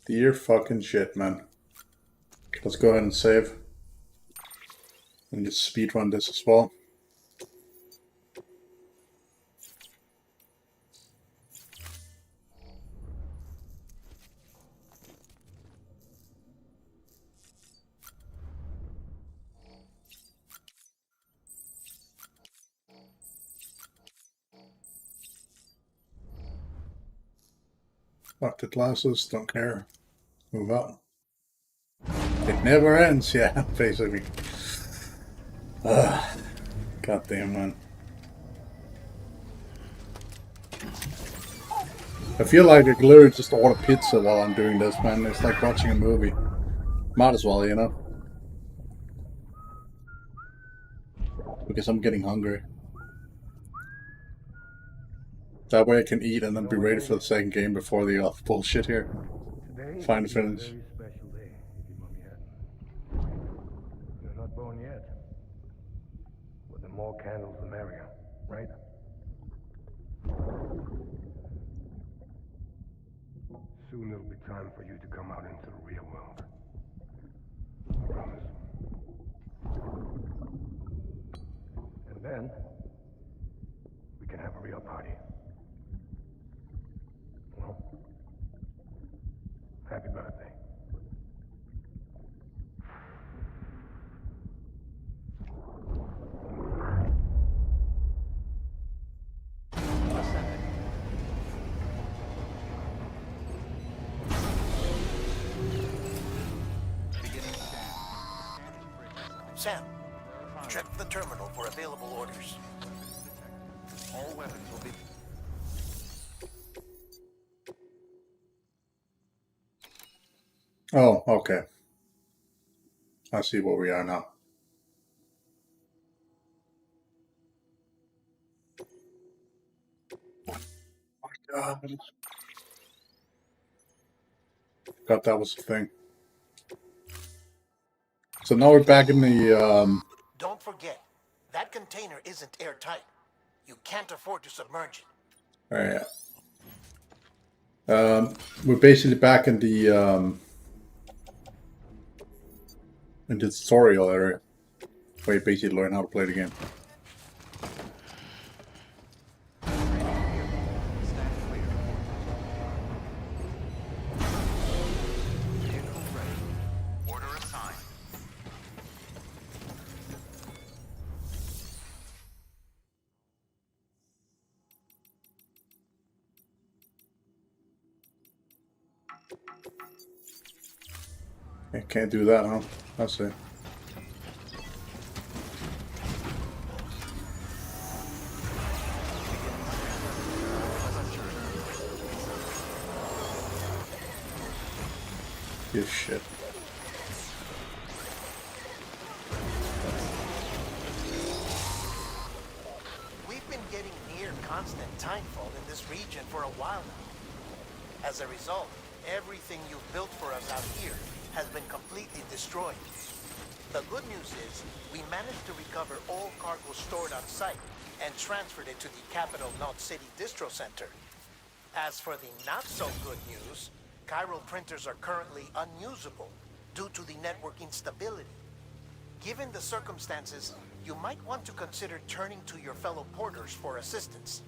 Dear fucking shit, man. Let's go ahead and save. And just speedrun this as well. Fuck the glasses, don't care. Move on. It never ends, yeah, basically. Goddamn, man. I feel like I could literally just order pizza while I'm doing this, man. It's like watching a movie. Might as well, you know? Because I'm getting hungry. That way I can eat and then be ready for the second game before the bullshit here. Final finish. Special day, if your mommy hadn't. You're not born yet. But the more candles, the merrier, right? Soon it'll be time for you to come out into the real world. I promise. And then, we can have a real party. Well, happy birthday. Sam, check the terminal for available orders. All weapons will be... Oh, okay. I see where we are now. Thought that was the thing. So now we're back in the Don't forget, that container isn't airtight. You can't afford to submerge it. Alright. We're basically back in the tutorial area, where you basically learn how to play the game. Order assigned. I can't do that, huh? I see. You shit. We've been getting near constant timefall in this region for a while now. As a result, everything you've built for us out here has been completely destroyed. The good news is, we managed to recover all cargo stored on site and transferred it to the Capital Knot City Distro Center. As for the not-so-good news, chiral printers are currently unusable due to the network instability. Given the circumstances, you might want to consider turning to your fellow porters for assistance.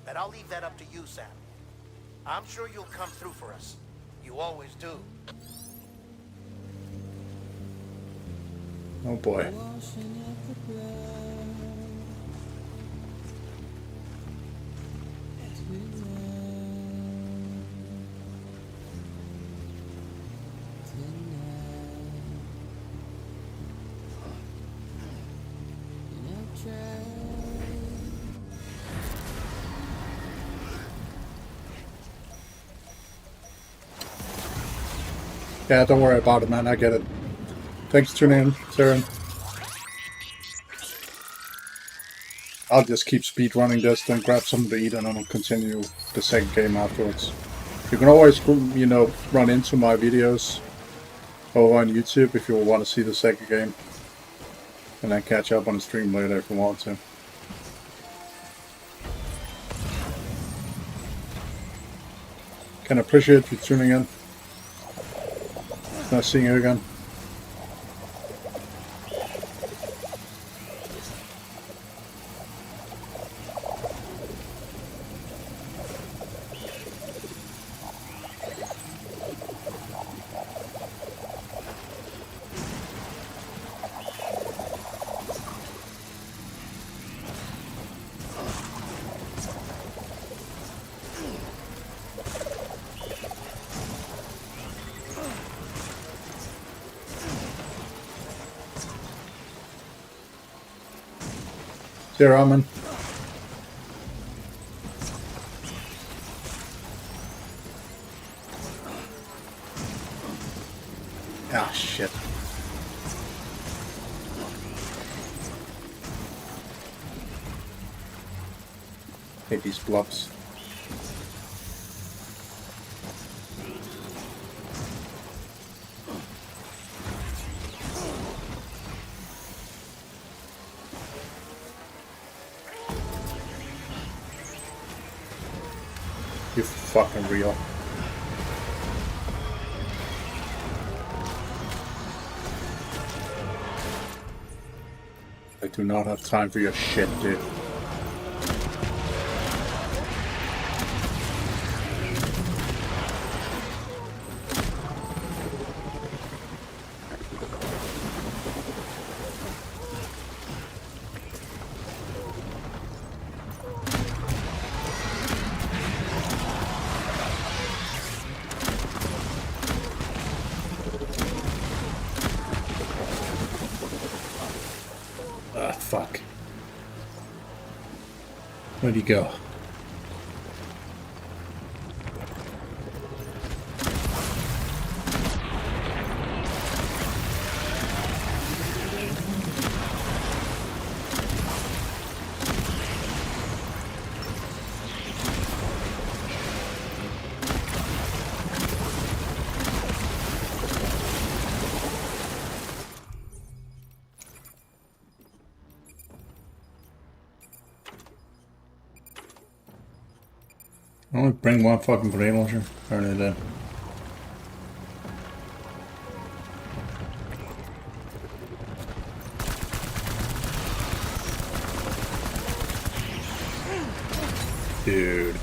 But I'll leave that up to you, Sam. I'm sure you'll come through for us. You always do. Oh boy. Yeah, don't worry about it, man. I get it. Thanks for tuning in, Saren. I'll just keep speed running this, then grab something to eat, and then I'll continue the second game afterwards. You can always, you know, run into my videos over on YouTube if you want to see the second game, and then catch up on the stream later if you want to. Can appreciate you tuning in. Nice seeing you again. See you, Ramen. Ah, shit. Hate these blobs. You fucking real. I do not have time for your shit, dude. Fuck. Where'd he go? I only bring one fucking grenade launcher. Apparently I did. Dude.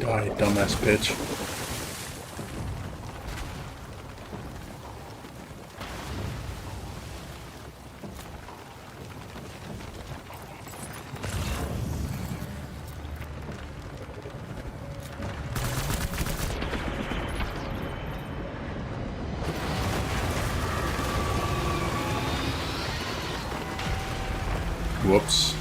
Die, dumbass bitch. Whoops.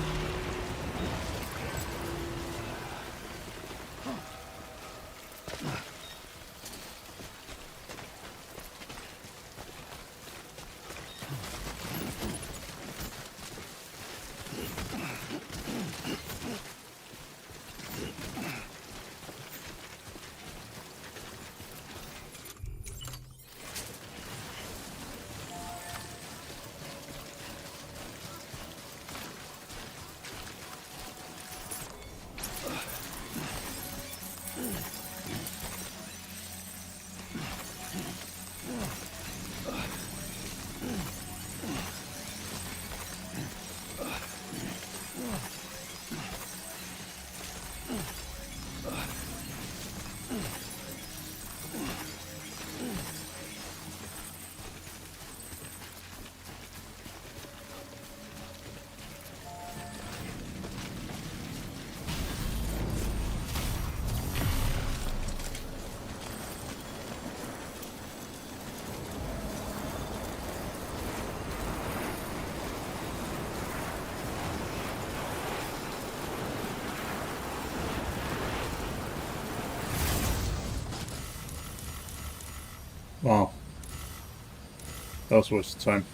Wow. That was a waste of time.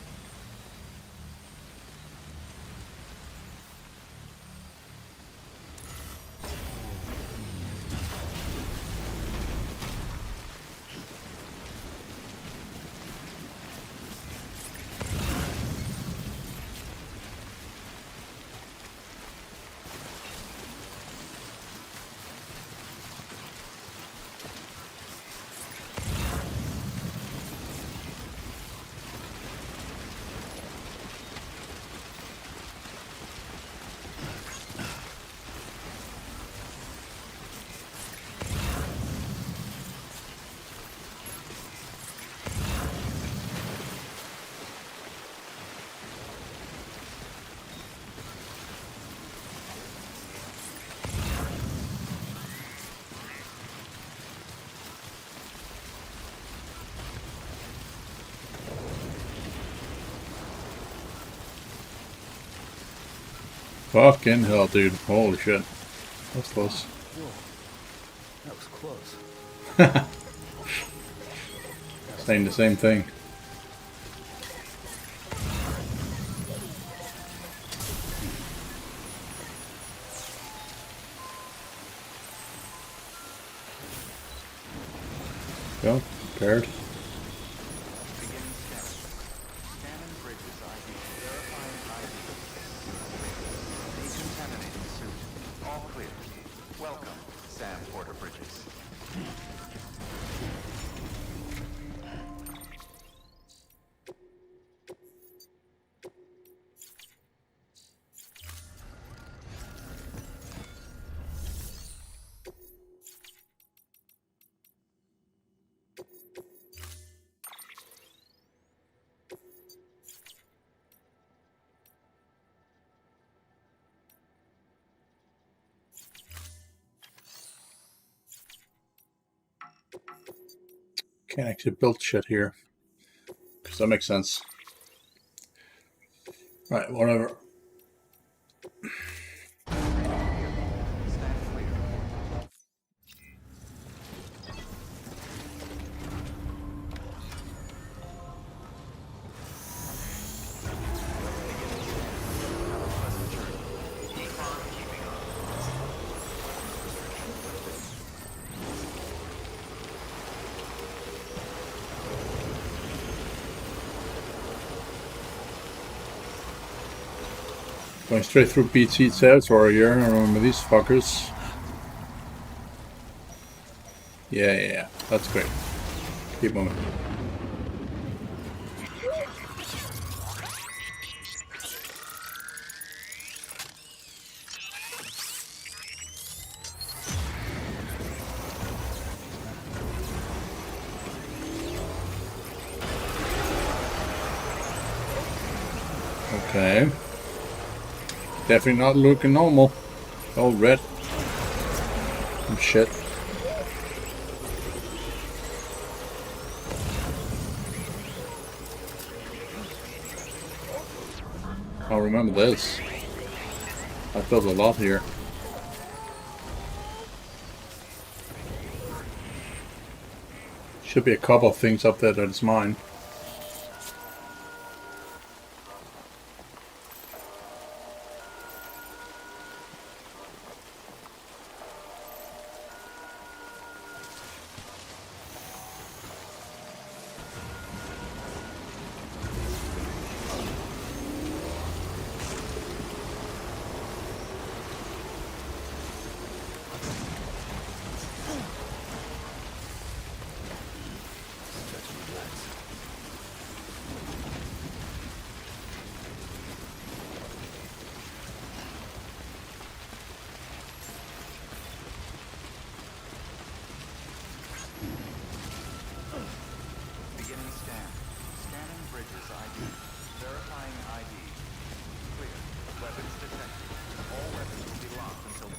Fucking hell, dude. Holy shit. That's close. Whoa. That was close. Saying the same thing. Go, prepared. Can't actually build shit here. Because that makes sense. Right, whatever. Going straight through BT territory here. I remember these fuckers. Yeah. That's great. Keep moving. Okay. Definitely not looking normal. All red. And shit. I'll remember this. I built a lot here. Should be a couple of things up there that is mine. Beginning scan. Scanning bridges ID. Verifying ID. Clear. Weapons detected. All weapons will be locked until...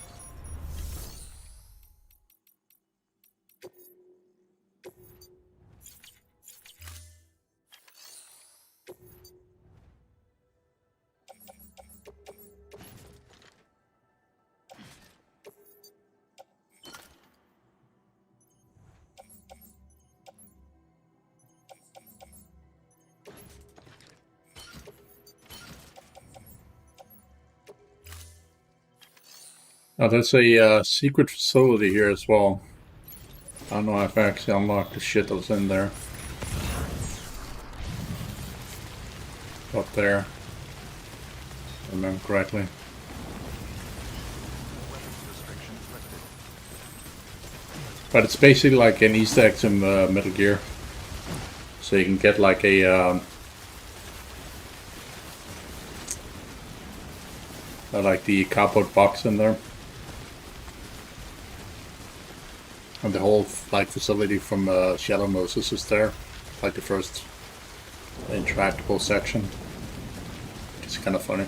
Now there's a secret facility here as well. I don't know if I actually unlocked the shit that was in there. Up there. If I remember correctly. But it's basically like an Easter egg in Metal Gear. So you can get like a like the cardboard box in there. And the whole like facility from Shadow Moses is there. Like the first interactable section. It's kind of funny.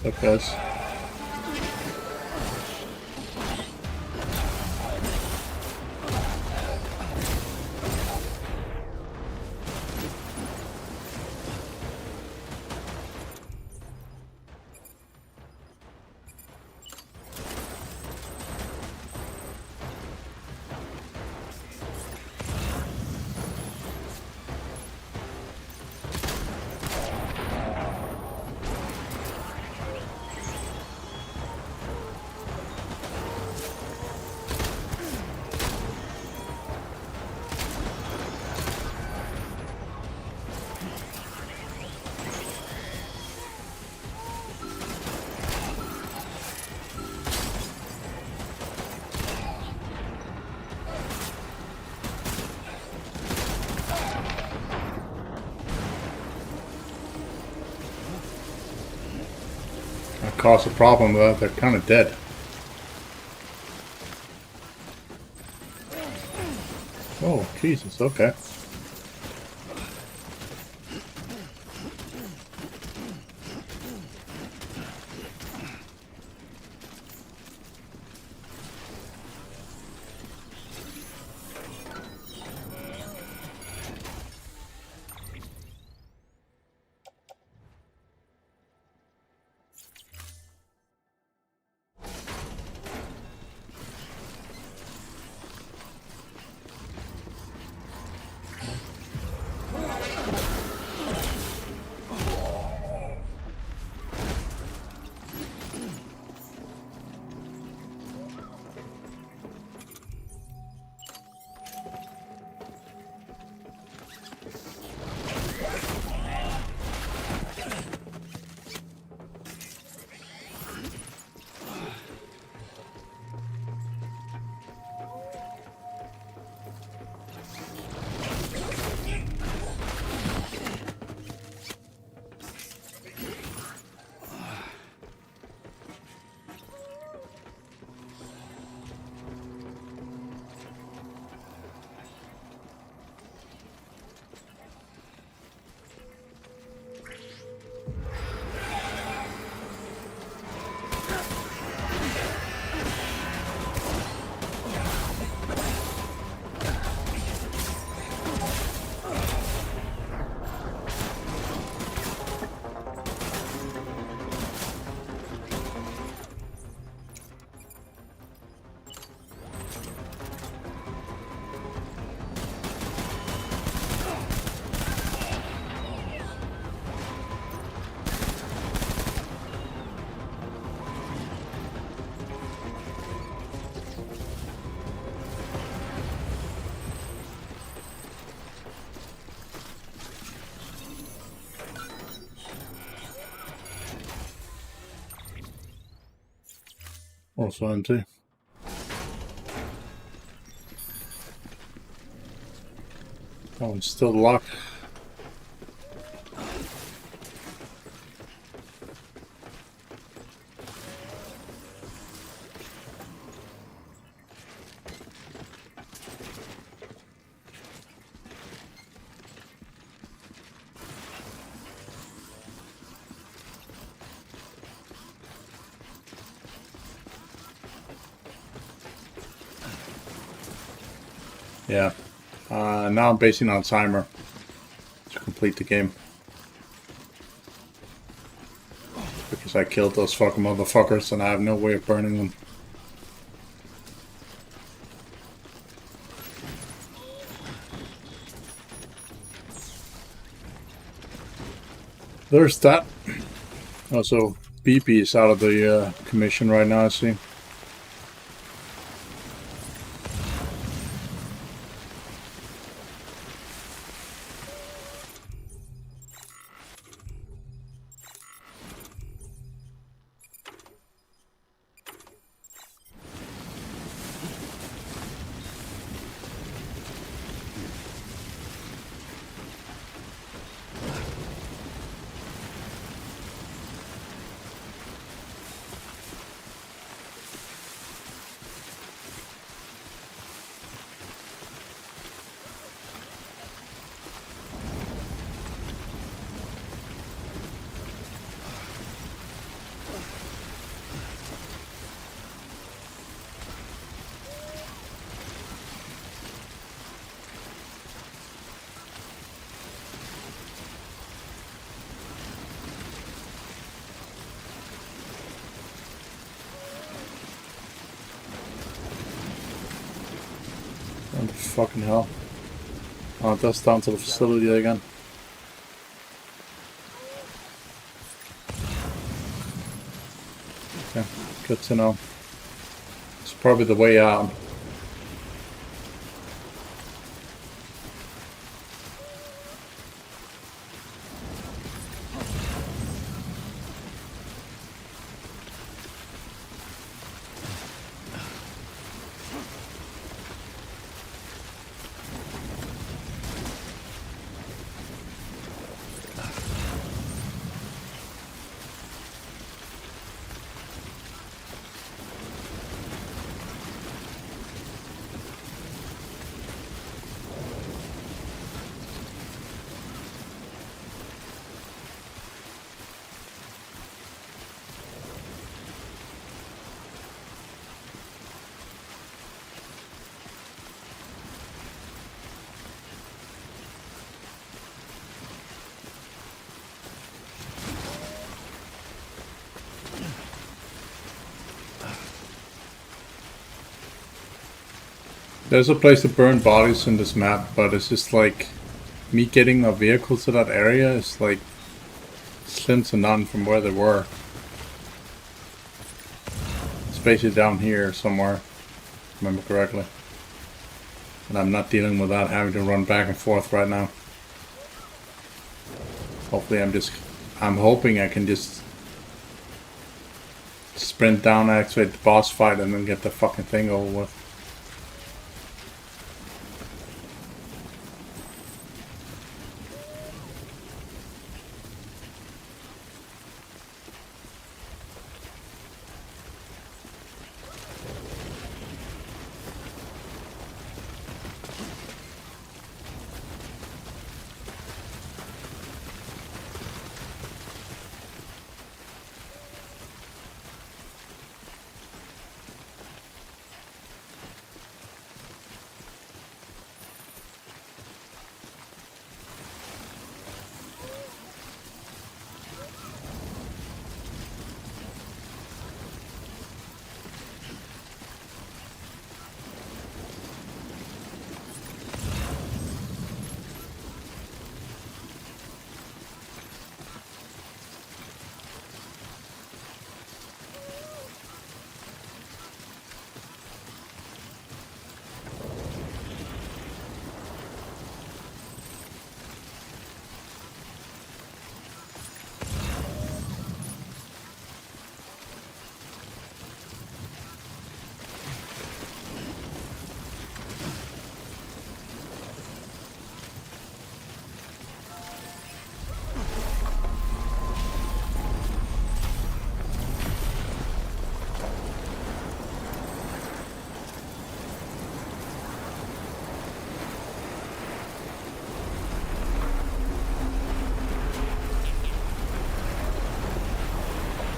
What's up, guys? cause a problem, they're kind of dead. Oh, Jesus, okay. Also empty. Oh, it's still locked. Yeah. Now I'm basing on timer to complete the game. Because I killed those fucking motherfuckers and I have no way of burning them. There's that. Also, BP is out of the commission right now, I see. What the fucking hell? Oh, that's down to the facility again. Okay, good to know. It's probably the way out. There's a place to burn bodies in this map, but it's just like me getting a vehicle to that area is like slim to none from where they were. It's basically down here somewhere, if I remember correctly. And I'm not dealing with that having to run back and forth right now. Hopefully I'm hoping I can just sprint down, activate the boss fight, and then get the fucking thing over with.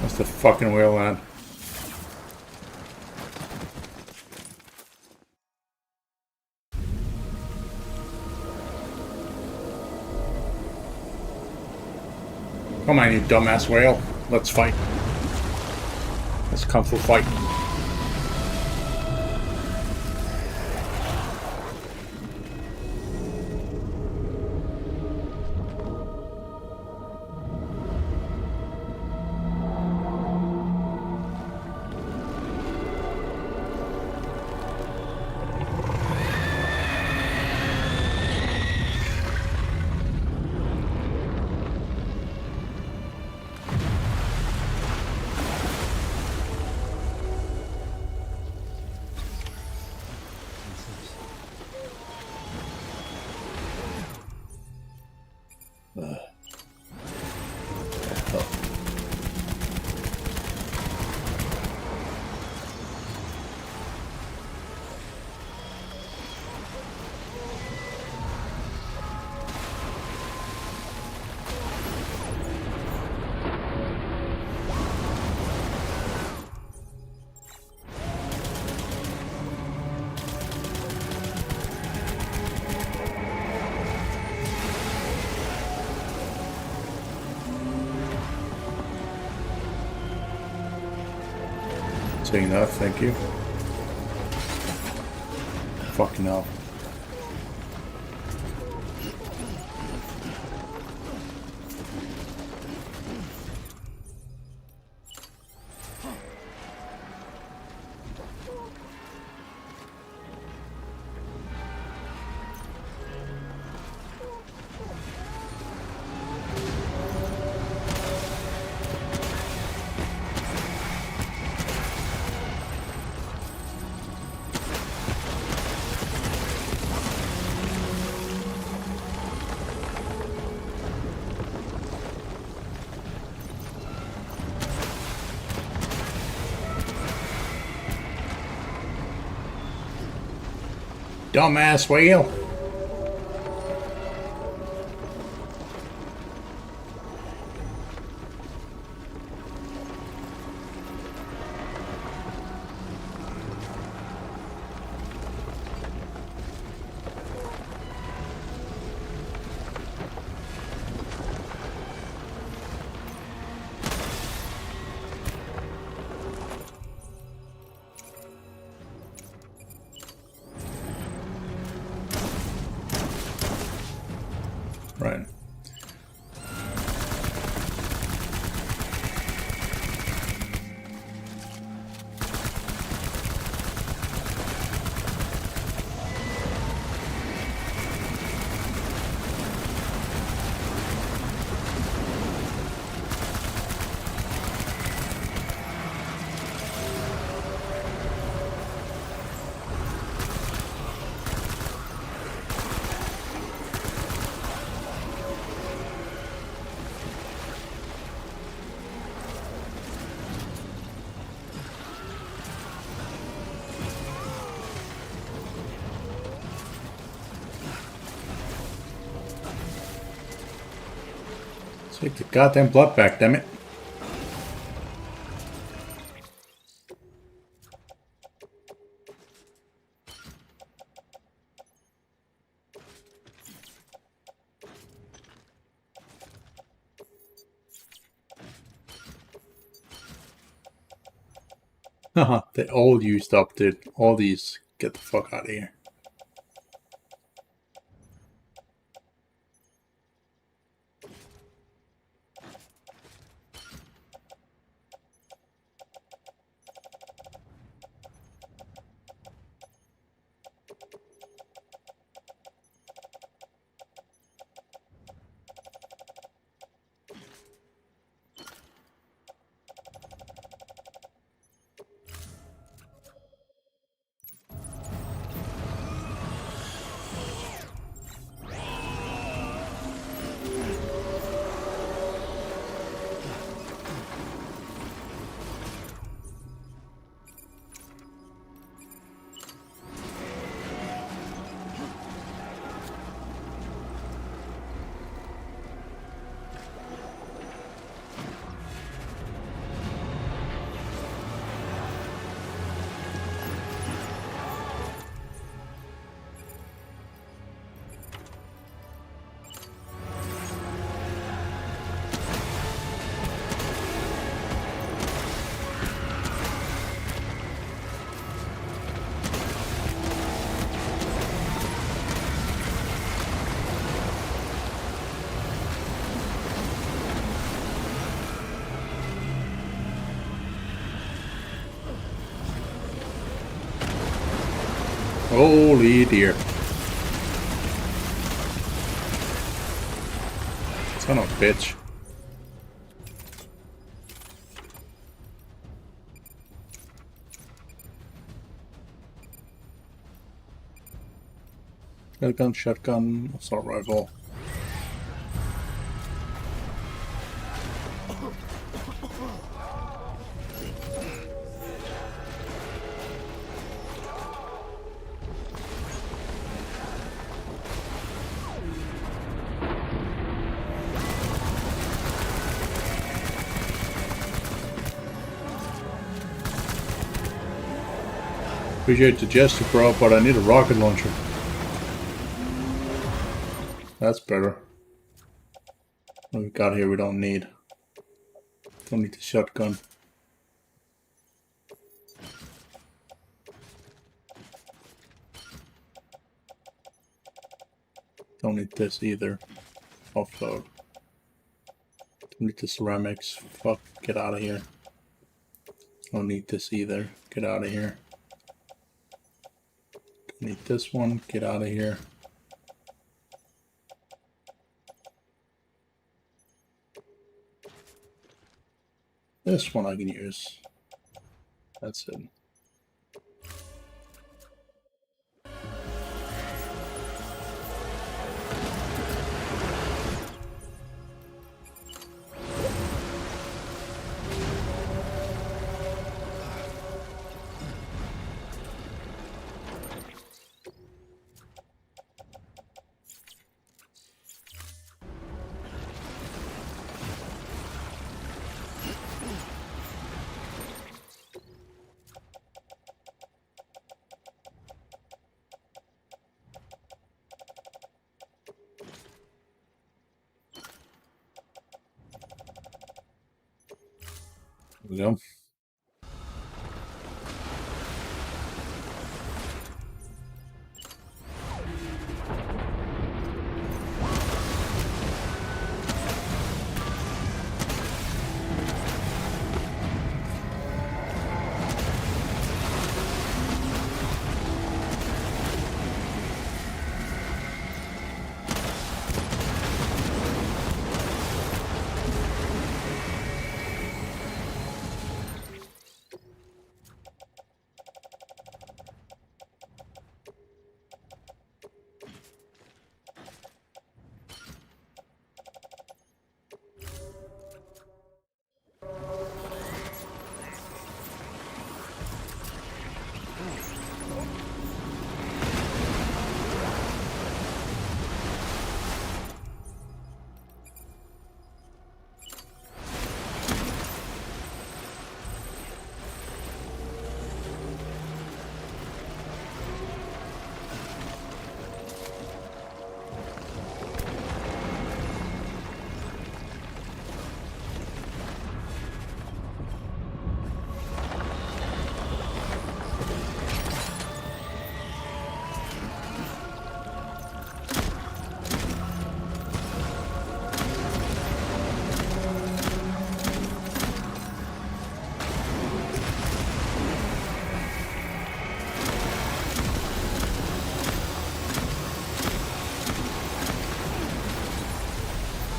That's the fucking wheel, man. Come on, you dumbass whale. Let's fight. Let's come for fight. Saying that, thank you. Fucking hell. Dumbass whale. Take the goddamn blood back, damn it. Haha, they all used up, dude. All these. Get the fuck out of here. Holy dear. Son of a bitch. Shotgun, assault rifle. Appreciate the gesture, bro, but I need a rocket launcher. That's better. What we got here we don't need. Don't need the shotgun. Don't need this either. Offload. Don't need the ceramics. Fuck, get out of here. Don't need this either. Get out of here. Don't need this one. Get out of here. This one I can use. That's it. There we go.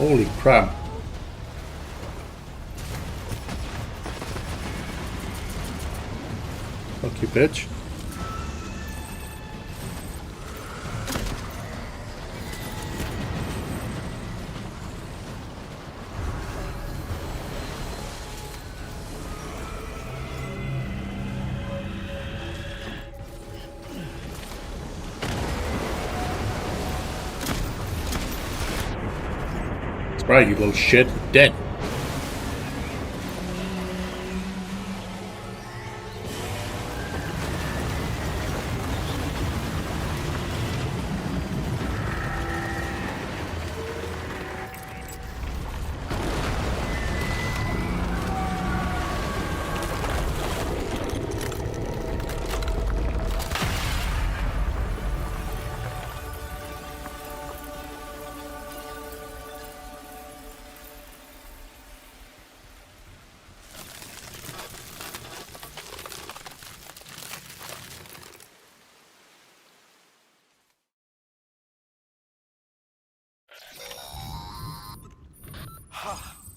Holy crap. Fuck you, bitch. That's right, you little shit. Dead.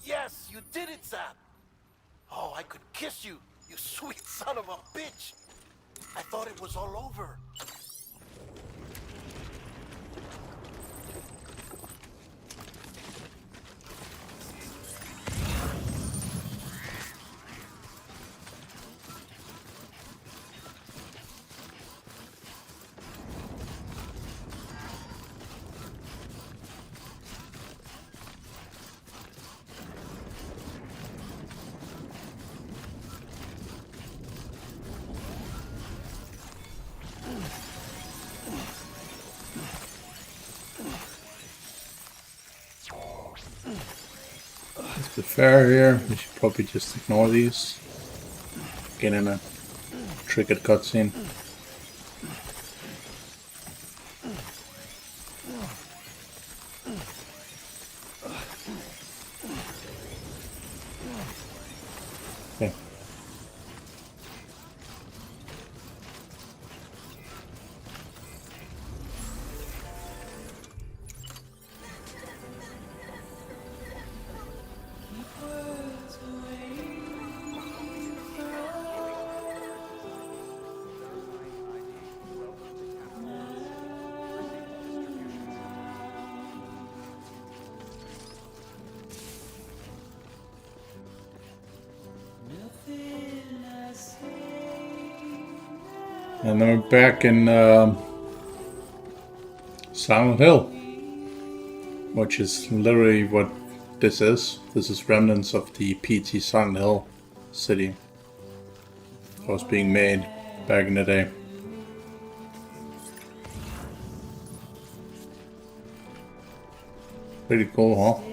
Yes, you did it, Sam. Oh, I could kiss you, you sweet son of a bitch. I thought it was all over. Let's be fair here. We should probably just ignore these. Get in a triggered cutscene. Okay. And then we're back in Silent Hill, which is literally what this is. This is remnants of the PT Silent Hill city that was being made back in the day. Pretty cool, huh?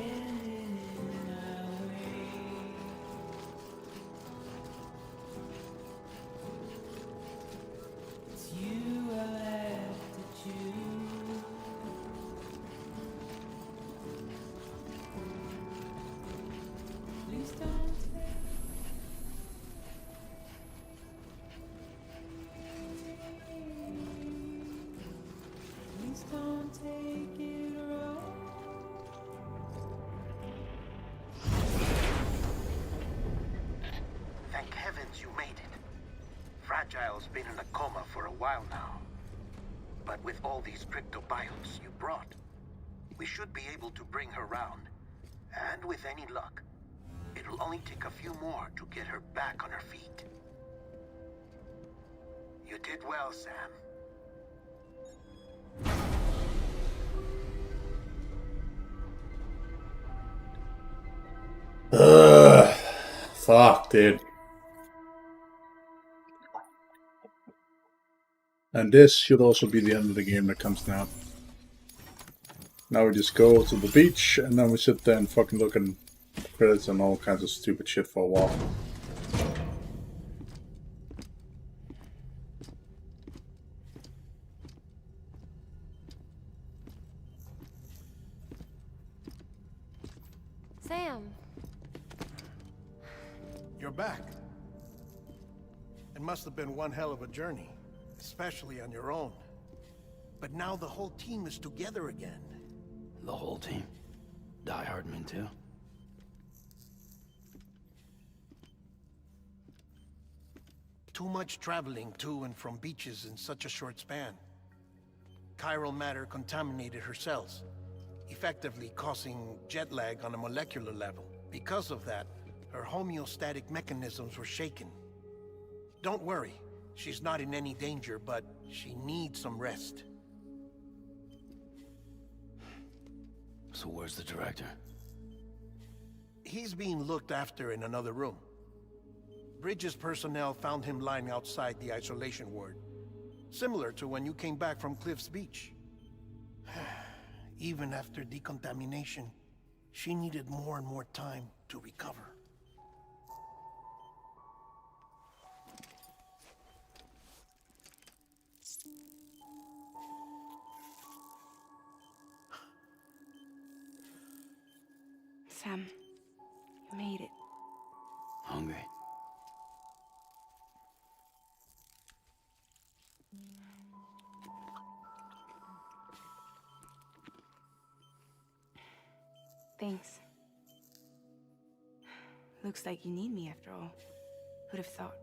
Thank heavens you made it. Fragile's been in a coma for a while now. But with all these cryptobiotes you brought, we should be able to bring her round. And with any luck, it'll only take a few more to get her back on her feet. You did well, Sam. Fuck, dude. And this should also be the end of the game that comes now. Now we just go to the beach, and then we sit there and fucking look at credits and all kinds of stupid shit for a while. Sam. You're back. It must have been one hell of a journey, especially on your own. But now the whole team is together again. The whole team? Die Hardman too? Too much traveling to and from beaches in such a short span. Chiral matter contaminated her cells, effectively causing jet lag on a molecular level. Because of that, her homeostatic mechanisms were shaken. Don't worry, she's not in any danger, but she needs some rest. So where's the director? He's being looked after in another room. Bridges personnel found him lying outside the isolation ward. Similar to when you came back from Cliff's Beach. Even after decontamination, she needed more and more time to recover. Sam, you made it. Hungry? Thanks. Looks like you need me after all. Who'd have thought?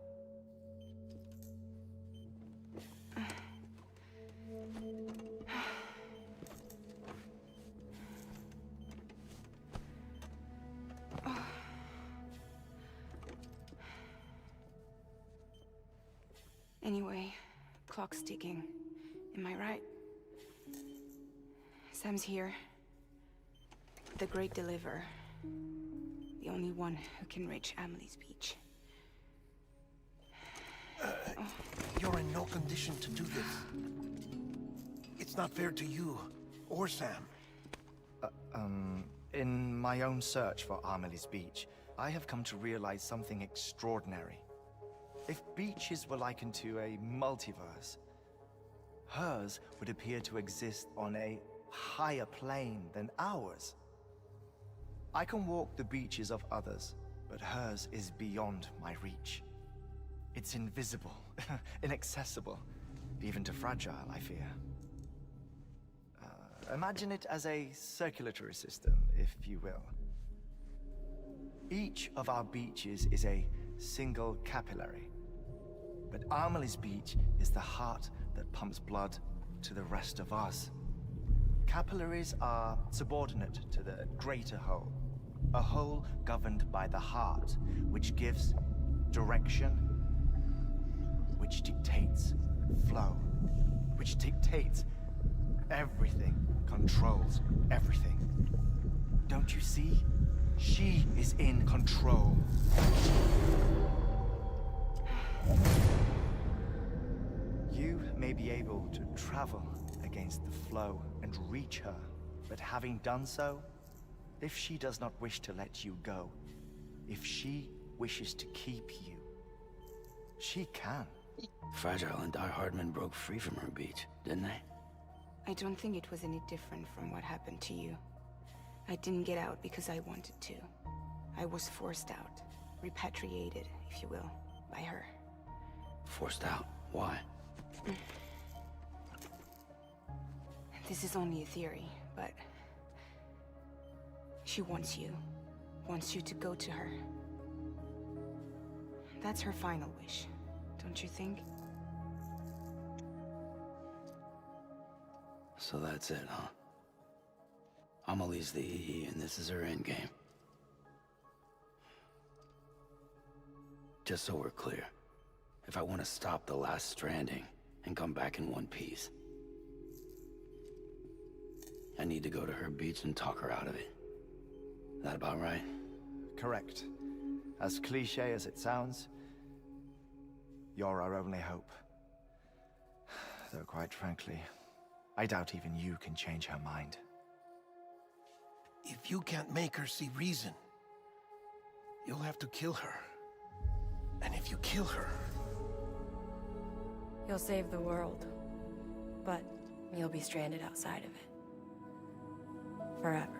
Anyway, clock's ticking. Am I right? Sam's here. The Great Deliverer. The only one who can reach Amelie's beach. You're in no condition to do this. It's not fair to you, or Sam. In my own search for Amelie's beach, I have come to realize something extraordinary. If beaches were likened to a multiverse, hers would appear to exist on a higher plane than ours. I can walk the beaches of others, but hers is beyond my reach. It's invisible, inaccessible, even to fragile, I fear. Imagine it as a circulatory system, if you will. Each of our beaches is a single capillary. But Amelie's beach is the heart that pumps blood to the rest of us. Capillaries are subordinate to the greater whole. A whole governed by the heart, which gives direction, which dictates flow, which dictates everything, controls everything. Don't you see? She is in control. You may be able to travel against the flow and reach her, but having done so, if she does not wish to let you go, if she wishes to keep you, she can. Fragile and Die Hardman broke free from her beach, didn't they? I don't think it was any different from what happened to you. I didn't get out because I wanted to. I was forced out, repatriated, if you will, by her. Forced out? Why? This is only a theory, but she wants you to go to her. That's her final wish, don't you think? So that's it, huh? Amelie's the EE, and this is her endgame. Just so we're clear, if I want to stop the last Stranding and come back in one piece, I need to go to her beach and talk her out of it. That about right? Correct. As cliché as it sounds, you're our only hope. Though quite frankly, I doubt even you can change her mind. If you can't make her see reason, you'll have to kill her. And if you kill her... You'll save the world, but you'll be stranded outside of it. Forever.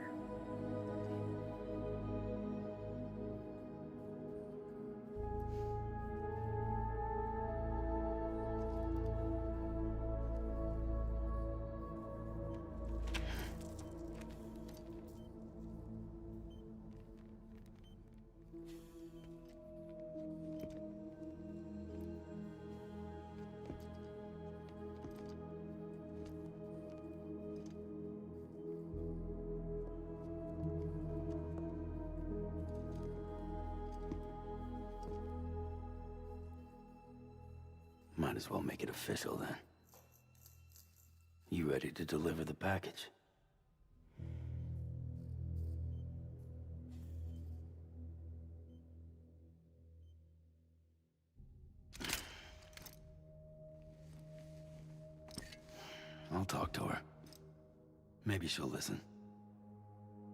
Might as well make it official then. You ready to deliver the package? I'll talk to her. Maybe she'll listen.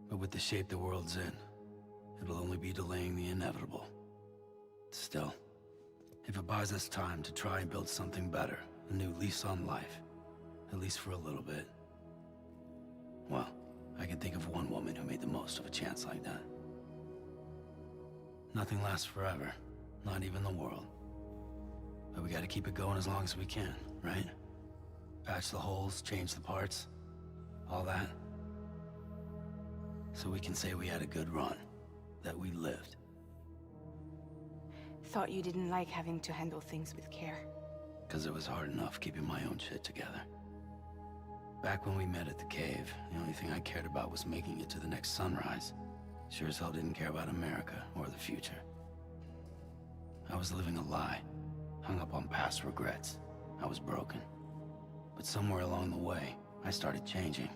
But with the shape the world's in, it'll only be delaying the inevitable. Still, if it buys us time to try and build something better, a new lease on life, at least for a little bit, well, I can think of one woman who made the most of a chance like that. Nothing lasts forever, not even the world. But we gotta keep it going as long as we can, right? Patch the holes, change the parts, all that. So we can say we had a good run, that we lived. Thought you didn't like having to handle things with care. 'Cause it was hard enough keeping my own shit together. Back when we met at the cave, the only thing I cared about was making it to the next sunrise. Sure as hell didn't care about America or the future. I was living a lie, hung up on past regrets. I was broken. But somewhere along the way, I started changing.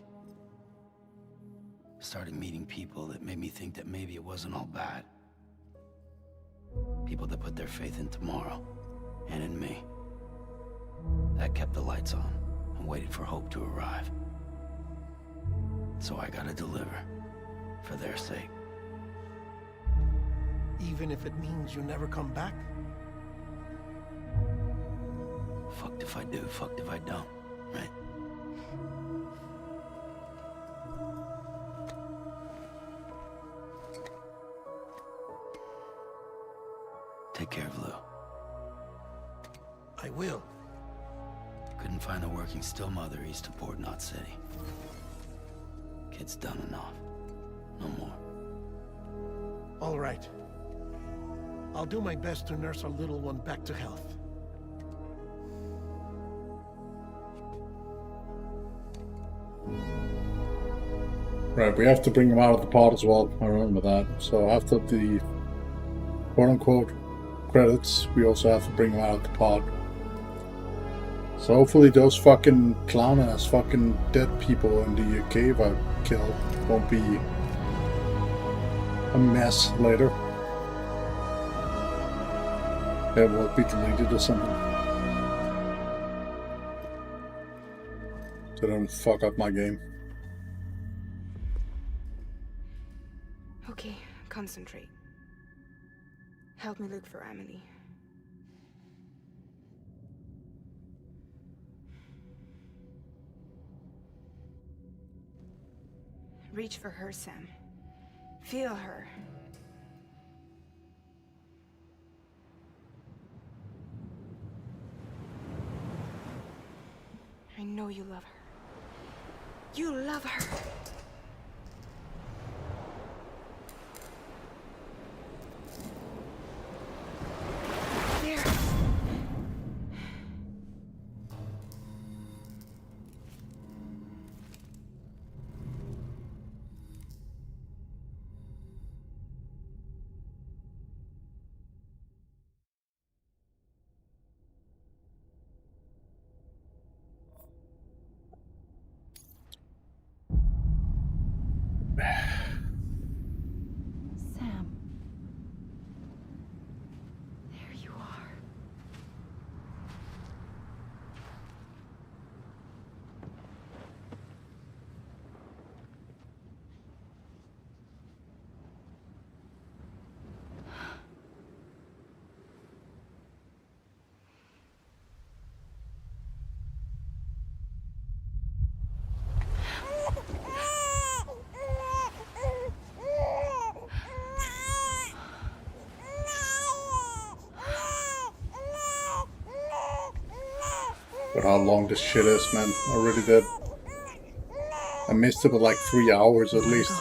Started meeting people that made me think that maybe it wasn't all bad. People that put their faith in tomorrow, and in me. That kept the lights on, and waited for hope to arrive. So I gotta deliver, for their sake. Even if it means you never come back? Fucked if I do, fucked if I don't, right? Take care of Lou. I will. Couldn't find a working still mother east of Port Knot City. Kid's done enough. No more. All right. I'll do my best to nurse our little one back to health. Right, we have to bring him out of the pod as well. I remember that. So after the quote-unquote credits, we also have to bring him out of the pod. So hopefully those fucking clown-ass fucking dead people in the cave I killed won't be a mess later. It will be deleted or something. So don't fuck up my game. Okay, concentrate. Help me look for Emily. Reach for her, Sam. Feel her. I know you love her. You love her. There. Sam. There you are. But how long this shit is, man. I really did. I missed it by like 3 hours at least.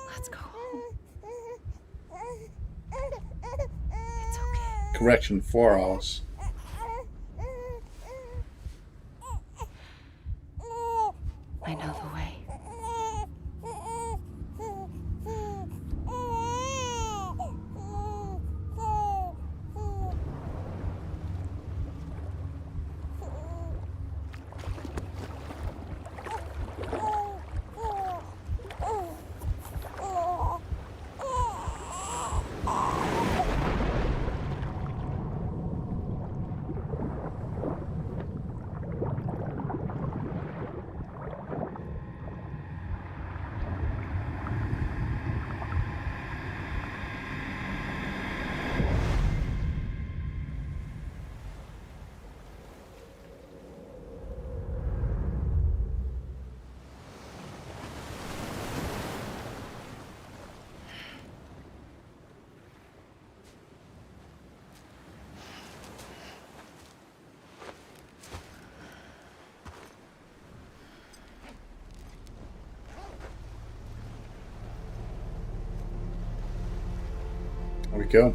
Let's go home. Correction, 4 hours. I know the way. go.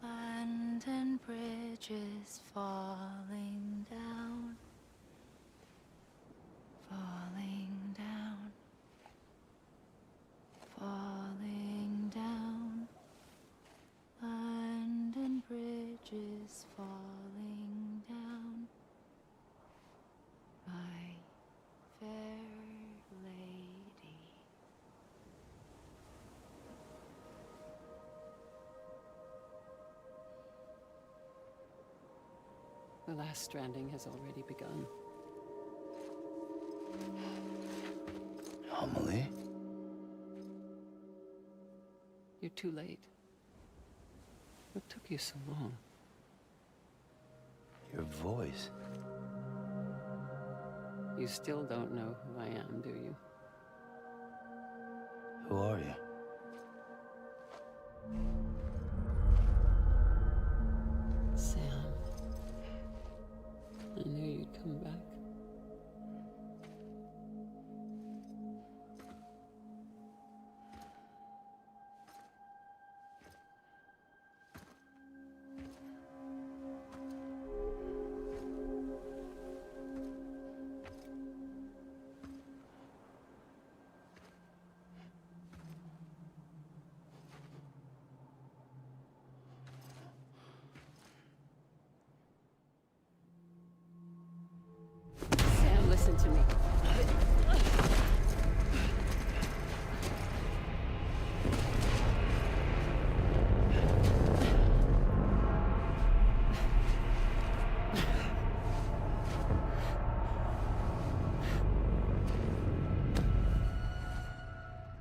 Land and bridges falling down, falling down, falling down. Land and bridges falling down, my fair lady. The last stranding has already begun. Amelie? You're too late. What took you so long? Your voice. You still don't know who I am, do you? Who are you? Sam. I knew you'd come back. Sam, listen to me.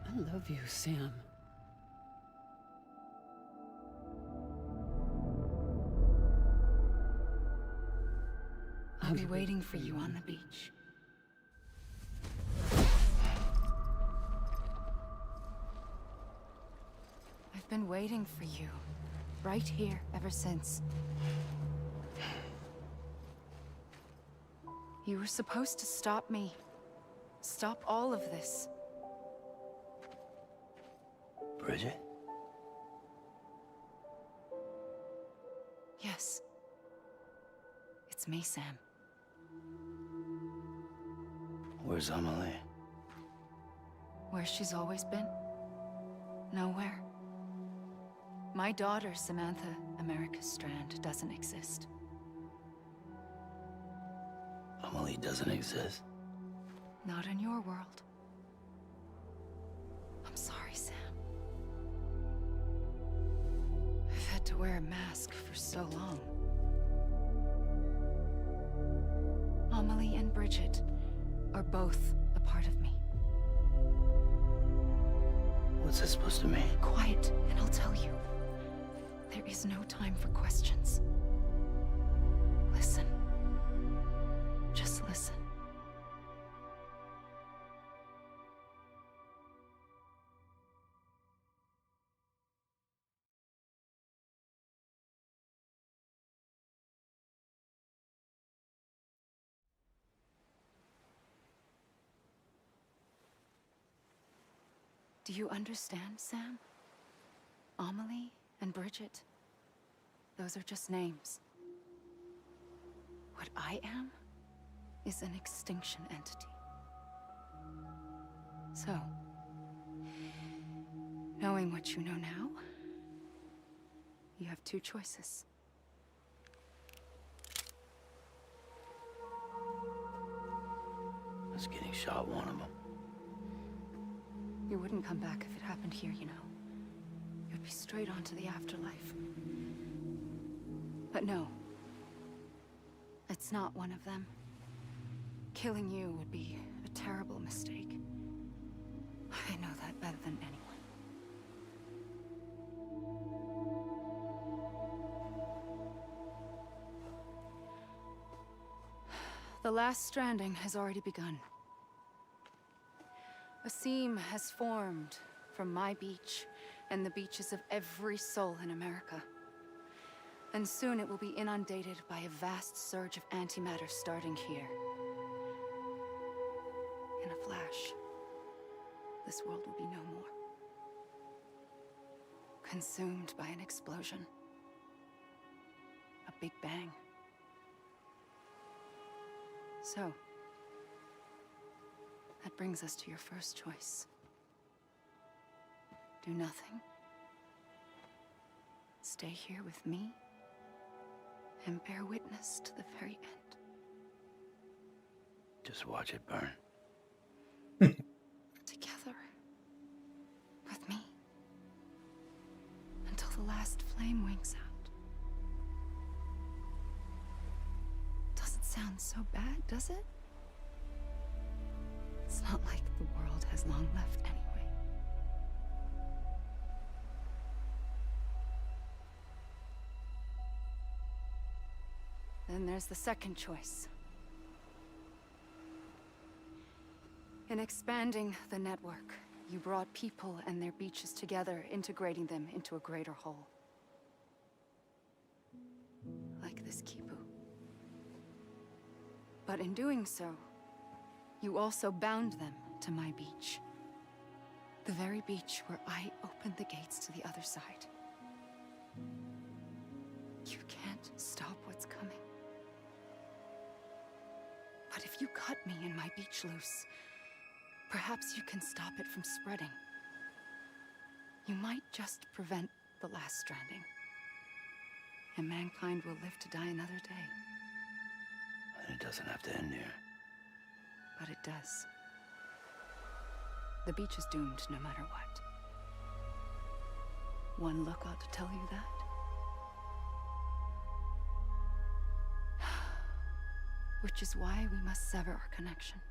I love you, Sam. I'll be waiting for you on the beach. I've been waiting for you, right here, ever since. You were supposed to stop me. Stop all of this. Bridget? Yes. It's me, Sam. Where's Amelie? Where she's always been? Nowhere. My daughter, Samantha America Strand, doesn't exist. Amelie doesn't exist? Not in your world. I'm sorry, Sam. I've had to wear a mask for so long. Amelie and Bridget are both a part of me. What's this supposed to mean? Quiet, and I'll tell you. There is no time for questions. Listen. Just listen. Do you understand, Sam? Amelie and Bridget, those are just names. What I am is an extinction entity. So, knowing what you know now, you have two choices. shot one of them. You wouldn't come back if it happened here, you know. You'd be straight on to the afterlife. But no. It's not one of them. Killing you would be a terrible mistake. I know that better than anyone. The last stranding has already begun. A seam has formed from my beach and the beaches of every soul in America. And soon it will be inundated by a vast surge of antimatter starting here. In a flash, this world will be no more. Consumed by an explosion. A big bang. So, that brings us to your first choice. Do nothing. Stay here with me and bear witness to the very end. Just watch it burn. Together. With me. Until the last flame winks out. Doesn't sound so bad, does it? It's not like the world has long left anyway. Then there's the second choice. In expanding the network, you brought people and their beaches together, integrating them into a greater whole. Like this Kipu. But in doing so, you also bound them to my beach. The very beach where I opened the gates to the other side. You can't stop what's coming. But if you cut me and my beach loose, perhaps you can stop it from spreading. You might just prevent the last stranding. And mankind will live to die another day. It doesn't have to end here. But it does. The beach is doomed no matter what. One look ought to tell you that. Which is why we must sever our connection.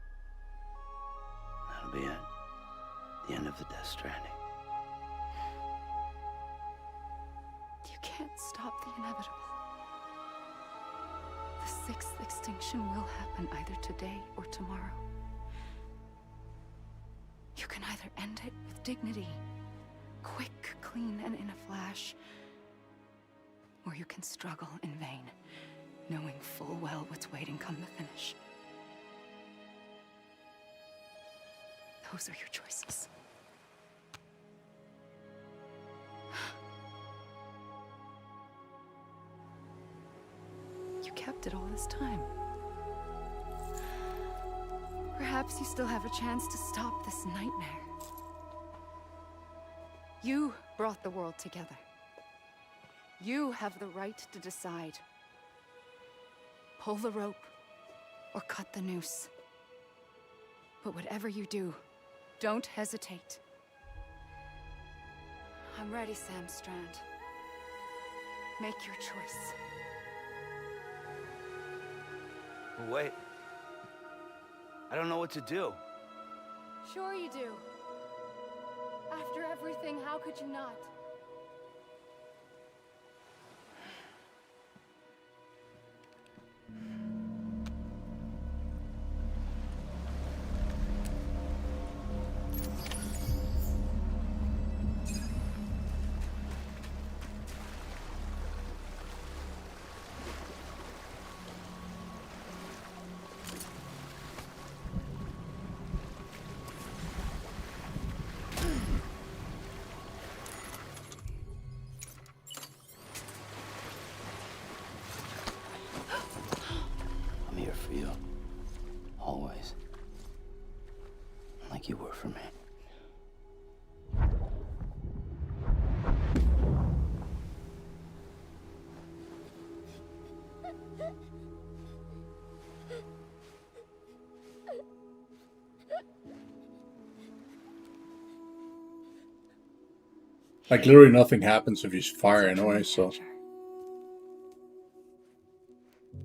That'll be it. The end of the Death Stranding. You can't stop the inevitable. The sixth extinction will happen either today or tomorrow. You can either end it with dignity, quick, clean, and in a flash, or you can struggle in vain, knowing full well what's waiting come the finish. Those are your choices. You kept it all this time. Perhaps you still have a chance to stop this nightmare. You brought the world together. You have the right to decide. Pull the rope or cut the noose. But whatever you do, don't hesitate. I'm ready, Sam Strand. Make your choice. Wait. I don't know what to do. Sure you do. After everything, how could you not? I'm here for you. Always. Like you were for me. Like, literally nothing happens if you fire anyway, so...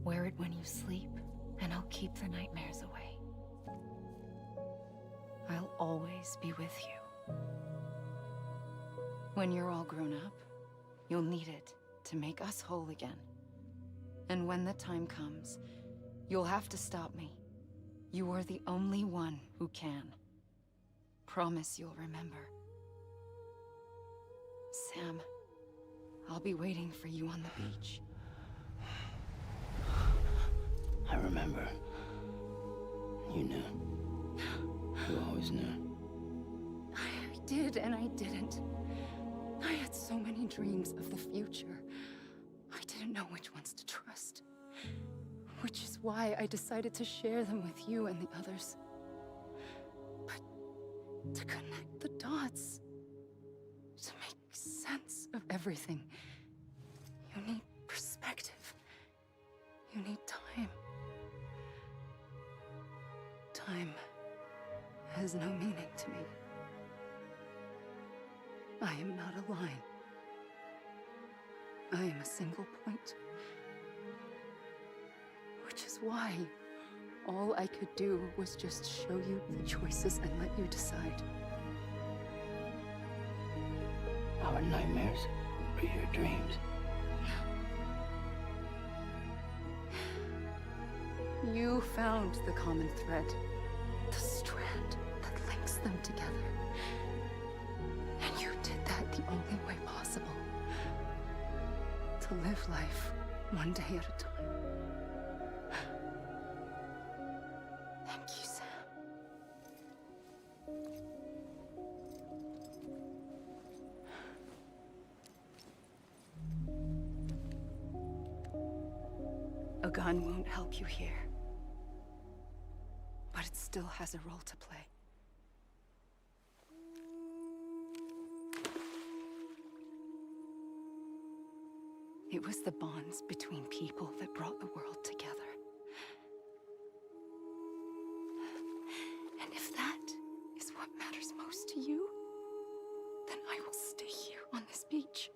Wear it when you sleep, and I'll keep the nightmares away. I'll always be with you. When you're all grown up, you'll need it to make us whole again. And when the time comes, you'll have to stop me. You are the only one who can. Promise you'll remember. Sam, I'll be waiting for you on the beach. I remember. You knew. You always knew. I did and I didn't. I had so many dreams of the future. I didn't know which ones to trust. Which is why I decided to share them with you and the others. But to connect the dots, to make sense of everything, you need perspective. You need time. Time has no meaning to me. I am not a line. I am a single point. Which is why all I could do was just show you the choices and let you decide. Our nightmares or your dreams? You found the common thread, the strand that links them together. And you did that the only way possible. To live life one day at a time. Thank you, Sam. A gun won't help you here. But it still has a role to play. It was the bonds between people that brought the world together. And if that is what matters most to you, then I will stay here on this beach.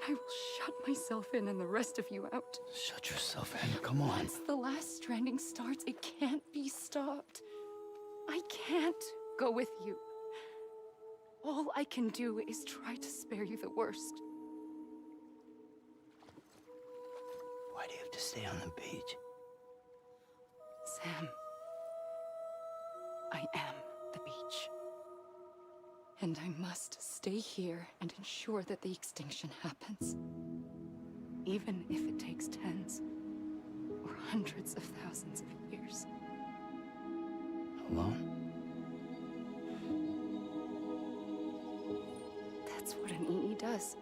And I will shut myself in and the rest of you out. Shut yourself in, come on. Once the last stranding starts, it can't be stopped. I can't go with you. All I can do is try to spare you the worst. Why do you have to stay on the beach? Sam, I am the beach. And I must stay here and ensure that the extinction happens. Even if it takes tens or hundreds of thousands of years. Alone? That's what an EE does.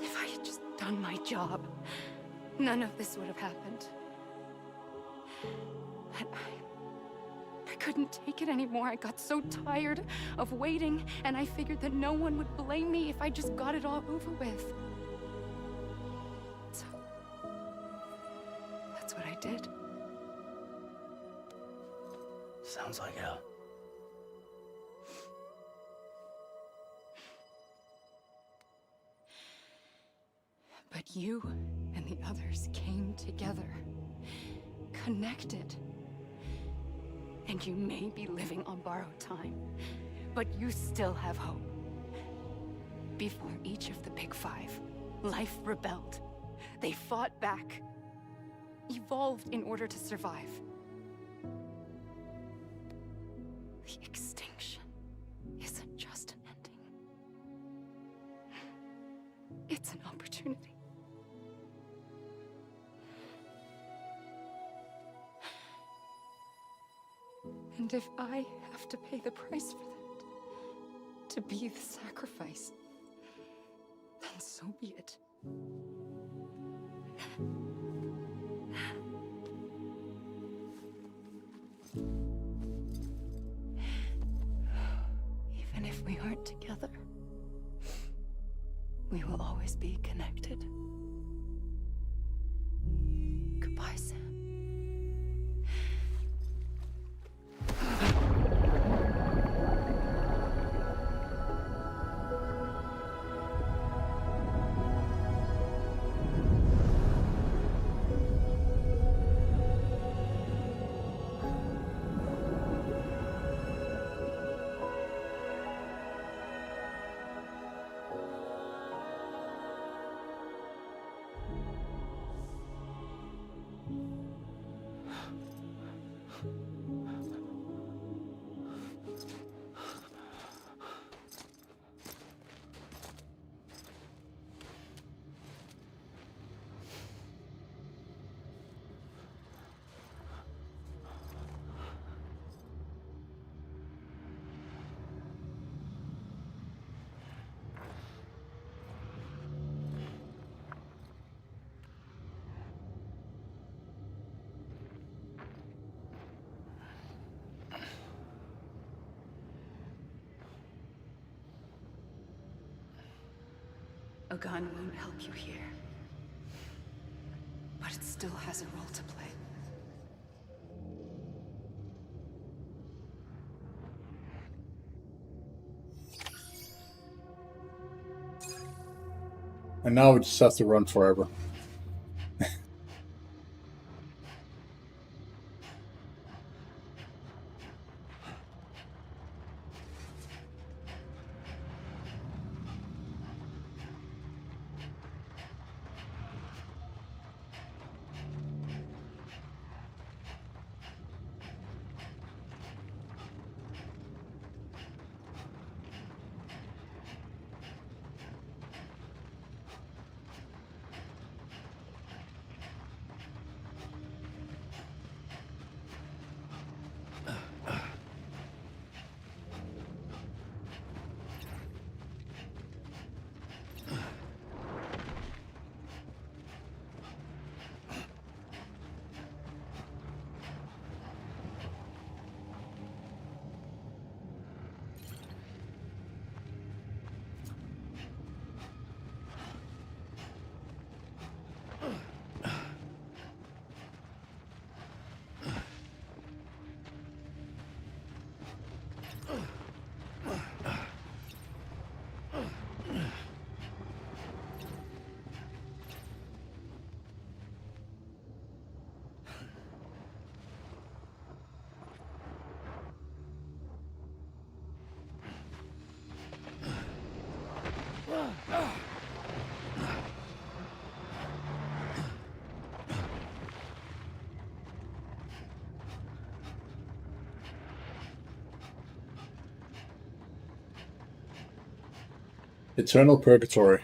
If I had just done my job, none of this would have happened. But I couldn't take it anymore. I got so tired of waiting, and I figured that no one would blame me if I just got it all over with. So, that's what I did. Sounds like hell. But you and the others came together, connected. And you may be living on borrowed time, but you still have hope. Before each of the Big Five, life rebelled. They fought back, evolved in order to survive. The extinction isn't just an ending. It's an opportunity. And if I have to pay the price for that, to be the sacrifice, then so be it. Even if we aren't together, we will always be connected. Goodbye, Sam. A gun won't help you here. But it still has a role to play. And now we just have to run forever. Eternal Purgatory.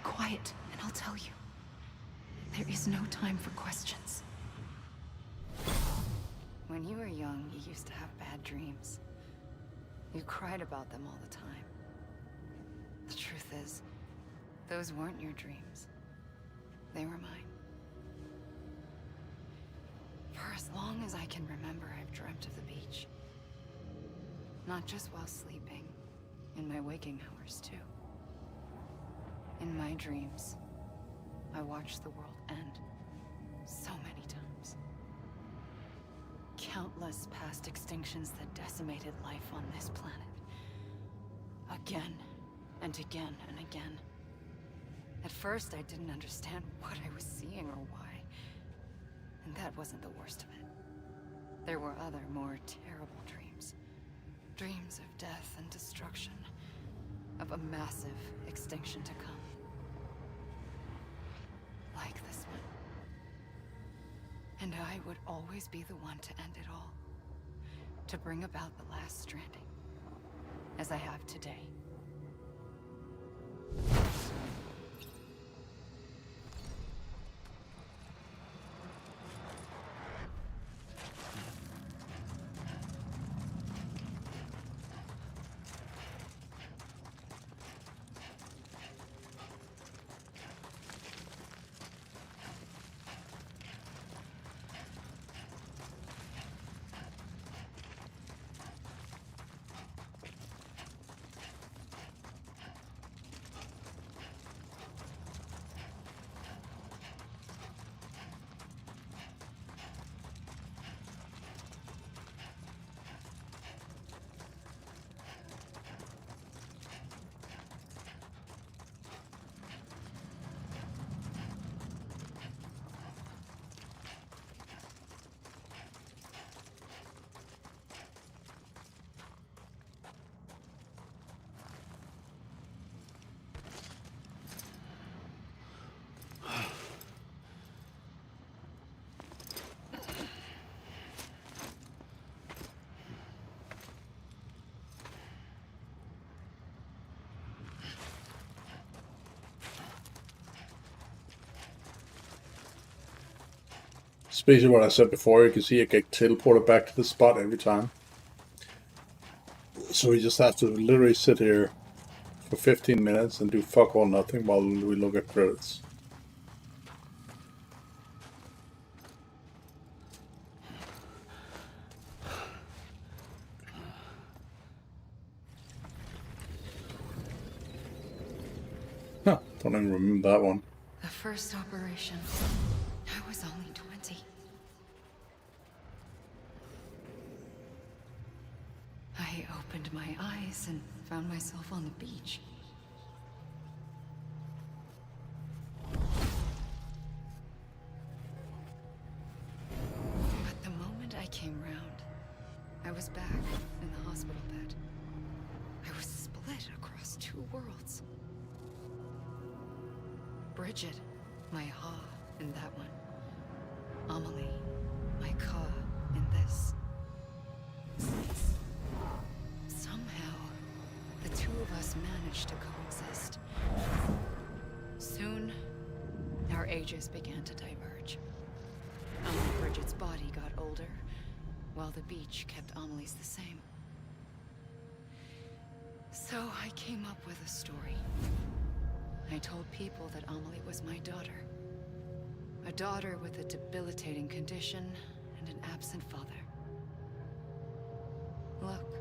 Quiet, and I'll tell you. There is no time for questions. When you were young, you used to have bad dreams. You cried about them all the time. The truth is, those weren't your dreams. They were mine. For as long as I can remember, I've dreamt of the beach. Not just while sleeping, in my waking hours too. In my dreams, I watched the world end so many times. Countless past extinctions that decimated life on this planet. Again, and again, and again. At first, I didn't understand what I was seeing or why. And that wasn't the worst of it. There were other, more terrible dreams. Dreams of death and destruction. Of a massive extinction to come. Like this one. And I would always be the one to end it all. To bring about the last stranding. As I have today. Especially what I said before, you can see it get teleported back to the spot every time. So we just have to literally sit here for 15 minutes and do fuck all nothing while we look at credits. Huh, don't even remember that one. The first operation, I was only 20. I opened my eyes and found myself on the beach. But the moment I came round, I was back in the hospital bed. I was split across two worlds. Bridget, my Ha in that one. Amelie, my Ka in this. Somehow, the two of us managed to coexist. Soon, our ages began to diverge. Bridget's body got older, while the beach kept Amelie's the same. So I came up with a story. I told people that Amelie was my daughter. A daughter with a debilitating condition and an absent father. Look.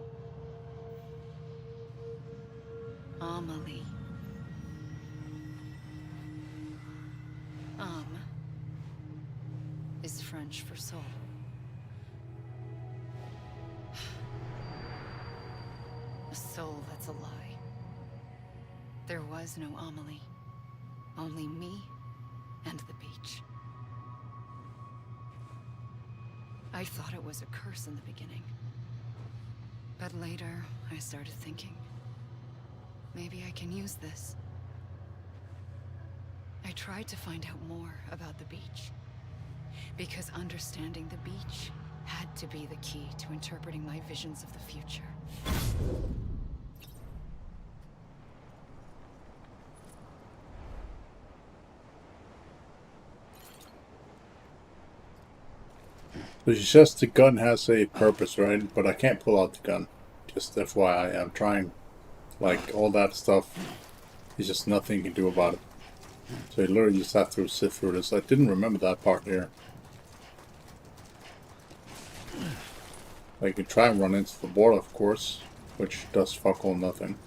Amelie. Is French for soul. A soul that's a lie. There was no Amelie. Only me and the beach. I thought it was a curse in the beginning. But later, I started thinking, maybe I can use this. I tried to find out more about the beach. Because understanding the beach had to be the key to interpreting my visions of the future. So she says the gun has a purpose, right? But I can't pull out the gun. Just FYI, I'm trying. Like, all that stuff is just nothing you can do about it. So you literally just have to sit through this. I didn't remember that part here. Like, you try and run into the border, of course, which does fuck all nothing.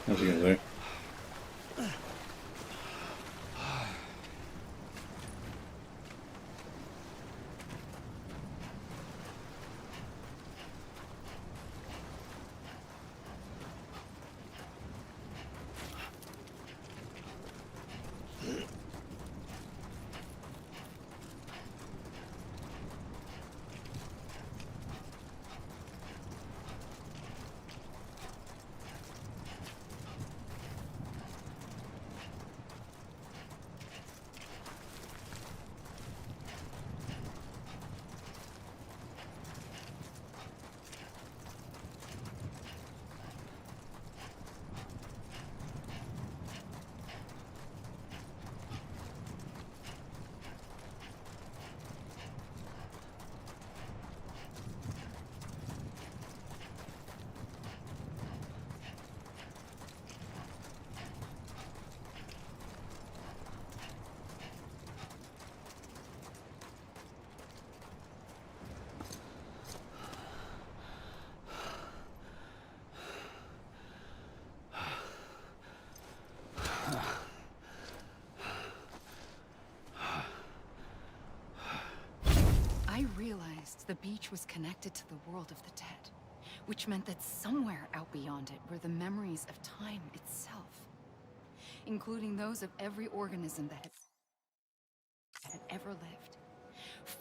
As you can see. I realized the beach was connected to the world of the dead, which meant that somewhere out beyond it were the memories of time itself, including those of every organism that had ever lived.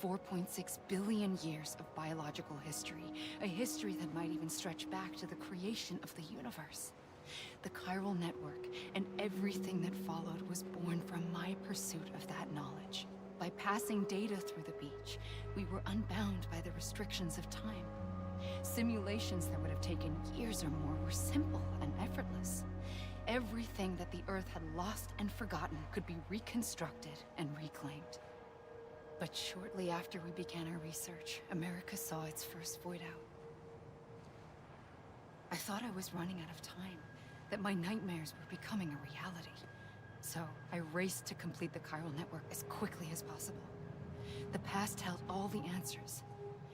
4.6 billion years of biological history, a history that might even stretch back to the creation of the universe. The chiral network and everything that followed was born from my pursuit of that knowledge. By passing data through the beach, we were unbound by the restrictions of time. Simulations that would have taken years or more were simple and effortless. Everything that the Earth had lost and forgotten could be reconstructed and reclaimed. But shortly after we began our research, America saw its first void out. I thought I was running out of time, that my nightmares were becoming a reality. So I raced to complete the chiral network as quickly as possible. The past held all the answers.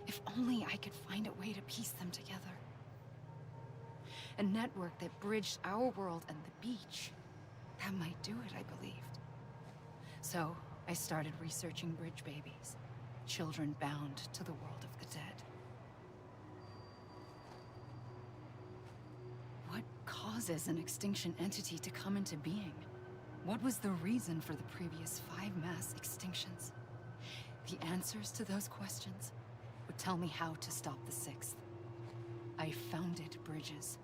If only I could find a way to piece them together. A network that bridged our world and the beach. That might do it, I believed. So I started researching bridge babies, children bound to the world of the dead. What causes an extinction entity to come into being? What was the reason for the previous 5 mass extinctions? The answers to those questions would tell me how to stop the 6th. I founded bridges,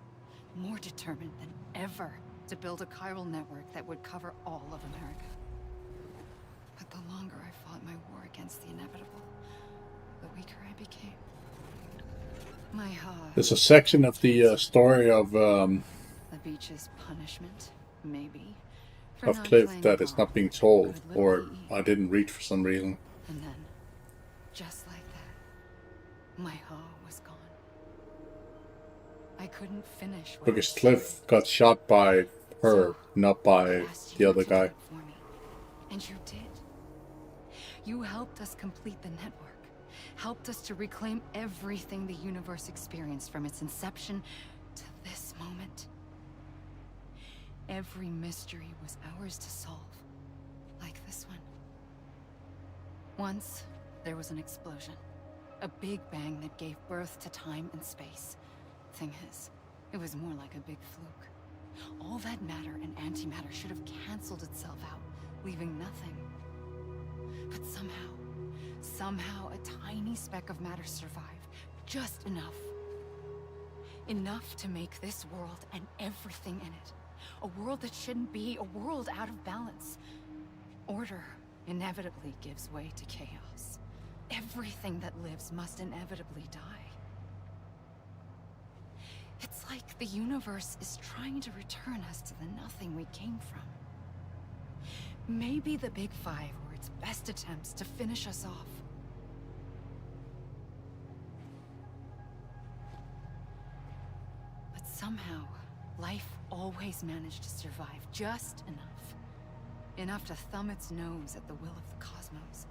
more determined than ever to build a chiral network that would cover all of America. But the longer I fought my war against the inevitable, the weaker I became. My There's a section of the story of the beach's punishment, maybe, for of not Cliff playing that is ball. not being told, Good little or E. I didn't read for some reason. And then, just like that, my Ha was gone. I couldn't finish what Because I Cliff started. got shot by her, So, not by asked the you other to guy. do it for me. And you did. You helped us complete the network. Helped us to reclaim everything the universe experienced from its inception to this moment. Every mystery was ours to solve. Like this one. Once, there was an explosion. A big bang that gave birth to time and space. Thing is, it was more like a big fluke. All that matter and antimatter should have canceled itself out, leaving nothing. But somehow a tiny speck of matter survived. Just enough. Enough to make this world and everything in it. A world that shouldn't be, a world out of balance. Order inevitably gives way to chaos. Everything that lives must inevitably die. It's like the universe is trying to return us to the nothing we came from. Maybe the Big Five were its best attempts to finish us off. But somehow, life always managed to survive just enough. Enough to thumb its nose at the will of the cosmos.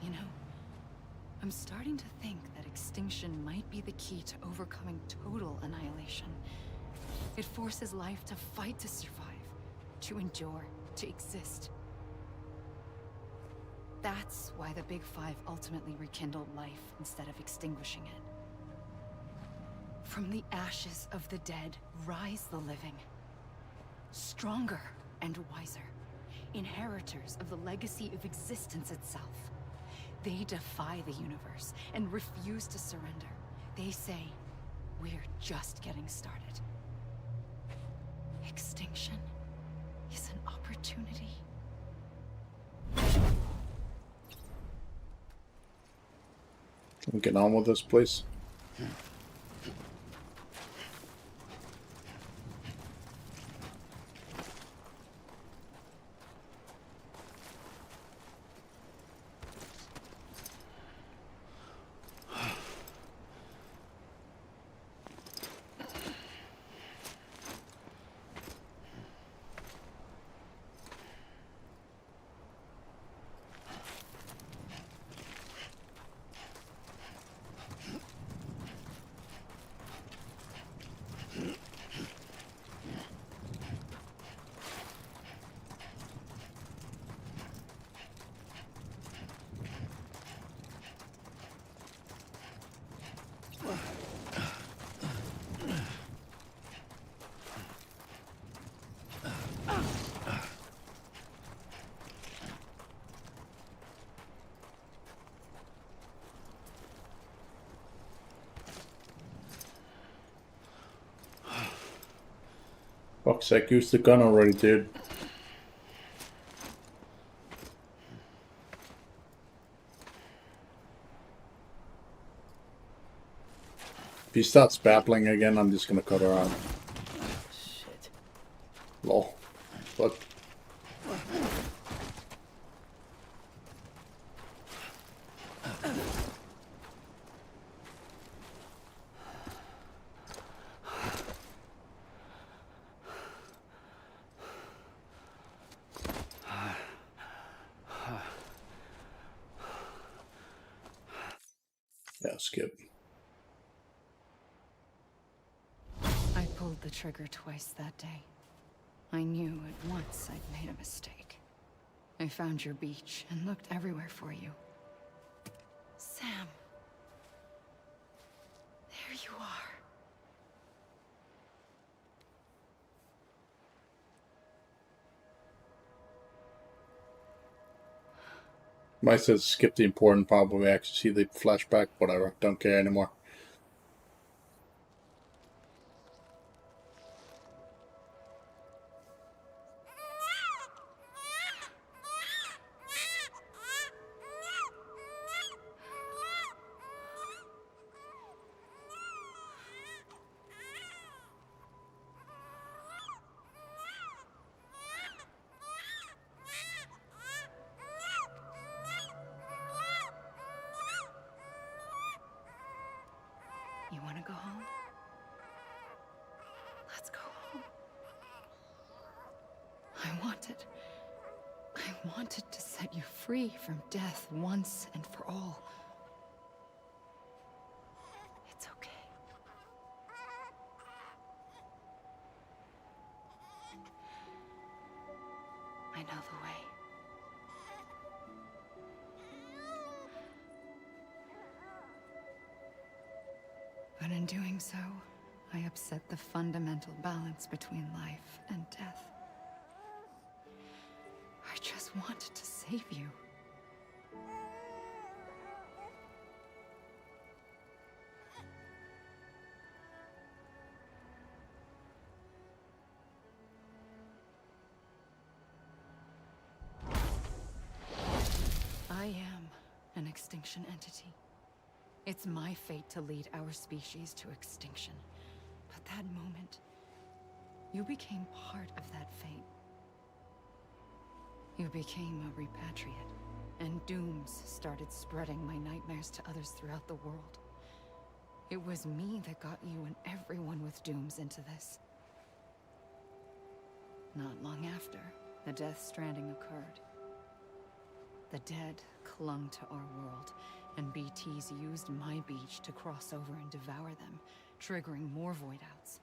You know, I'm starting to think that extinction might be the key to overcoming total annihilation. It forces life to fight to survive, to endure, to exist. That's why the Big Five ultimately rekindled life instead of extinguishing it. From the ashes of the dead rise the living. Stronger and wiser. Inheritors of the legacy of existence itself. They defy the universe and refuse to surrender. They say, we're just getting started. Extinction is an opportunity. Can we get on with this, please? Fuck's sake, use the gun already, dude. he starts babbling again, I'm just gonna cut her out. Shit. Lol. But yeah, skip. I pulled the trigger twice that day. I knew at once I'd made a mistake. I found your beach and looked everywhere for you. Sam. There you are. Might says skip the important part where we actually see the flashback. Whatever, don't care anymore. You want to go home? Let's go home. I wanted to set you free from death once and for all. It's okay. I know the way. But in doing so, I upset the fundamental balance between life and death. I just wanted to save you. I am an extinction entity. It's my fate to lead our species to extinction. But that moment, you became part of that fate. You became a repatriate, and dooms started spreading my nightmares to others throughout the world. It was me that got you and everyone with dooms into this. Not long after, the Death Stranding occurred. The dead clung to our world, and BTs used my beach to cross over and devour them, triggering more void outs.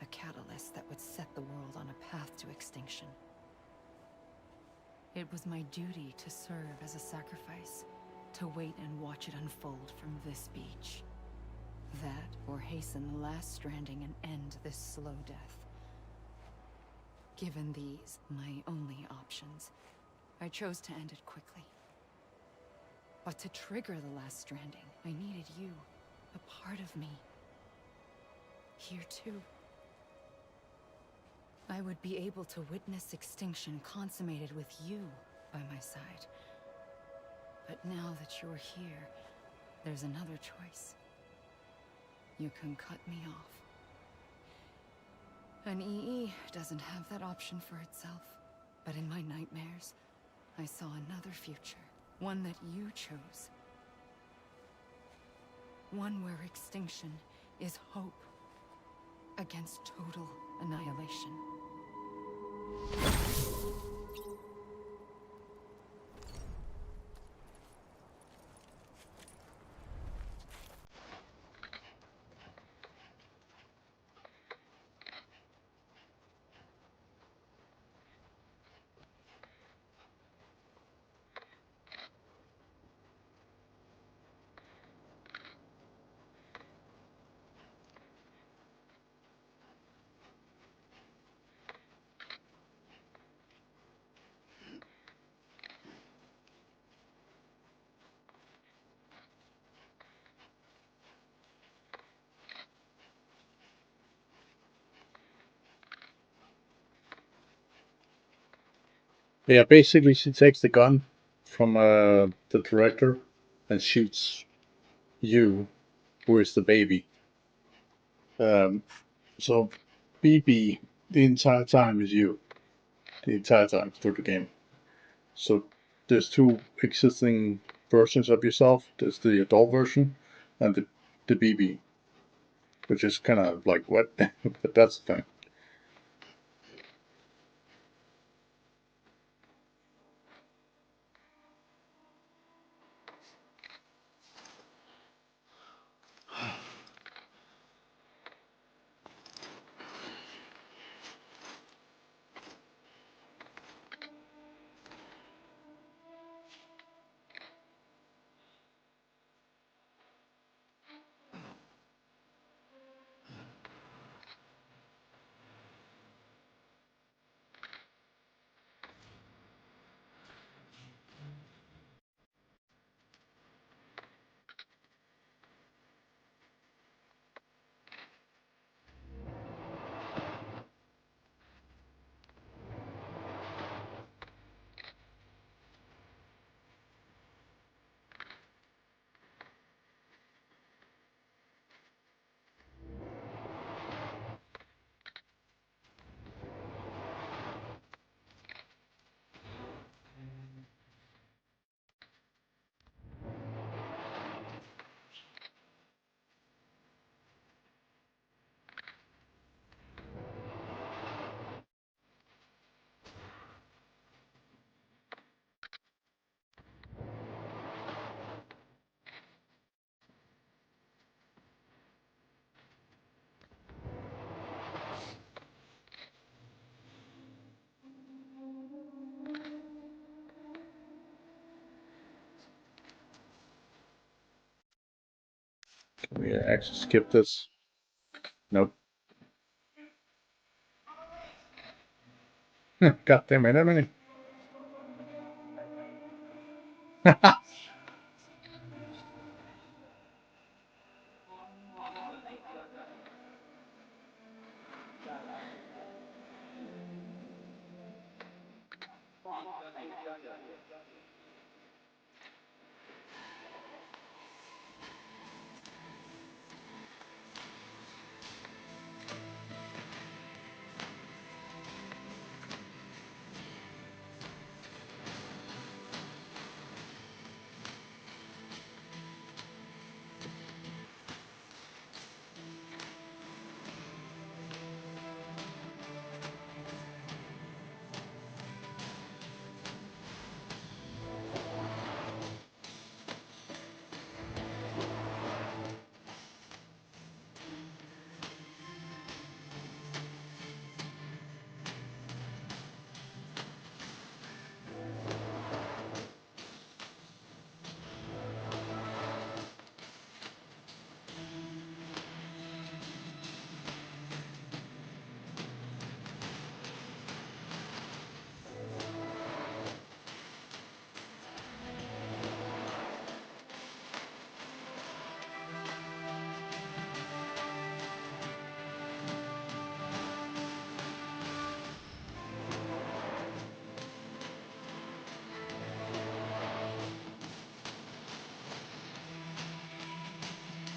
A catalyst that would set the world on a path to extinction. It was my duty to serve as a sacrifice, to wait and watch it unfold from this beach. That, or hasten the last stranding and end this slow death. Given these, my only options, I chose to end it quickly. But to trigger the last stranding, I needed you, a part of me. Here too. I would be able to witness extinction consummated with you by my side. But now that you're here, there's another choice. You can cut me off. An EE doesn't have that option for itself. But in my nightmares, I saw another future. One that you chose. One where extinction is hope against total annihilation. Yeah, basically she takes the gun from the director and shoots you, who is the baby. So BB the entire time is you. The entire time through the game. So there's two existing versions of yourself. There's the adult version and the BB. Which is kind of like, what? But that's the thing. Can we actually skip this? Nope. God damn it, Emily.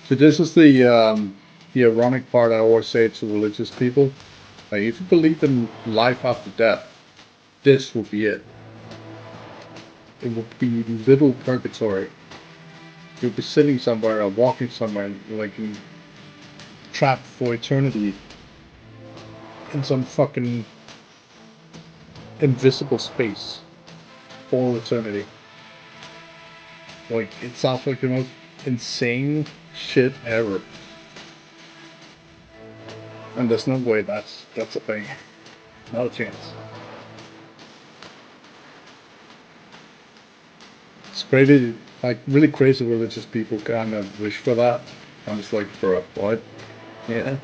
So this is the ironic part I always say to religious people. Like, if you believe in life after death, this will be it. It will be little purgatory. You'll be sitting somewhere or walking somewhere, like trapped for eternity in some fucking invisible space for eternity. Like, it sounds like the most insane shit ever. And there's no way that's a thing. Not a chance. It's crazy, like really crazy religious people kind of wish for that. I'm just like, bro, what? Yeah.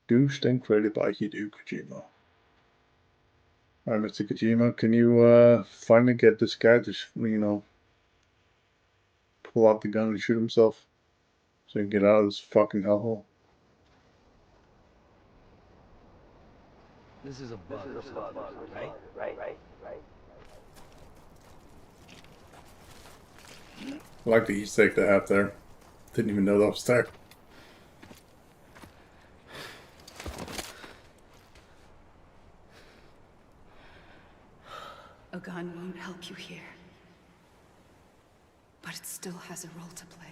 Doomsday created by Hideo Kojima. Alright, Mr. Kojima, can you finally get this guy to, pull out the gun and shoot himself so he can get out of this fucking hellhole? This is a bug, right? I like the Easter egg they have there. Didn't even know that was there. A gun won't help you here. But it still has a role to play.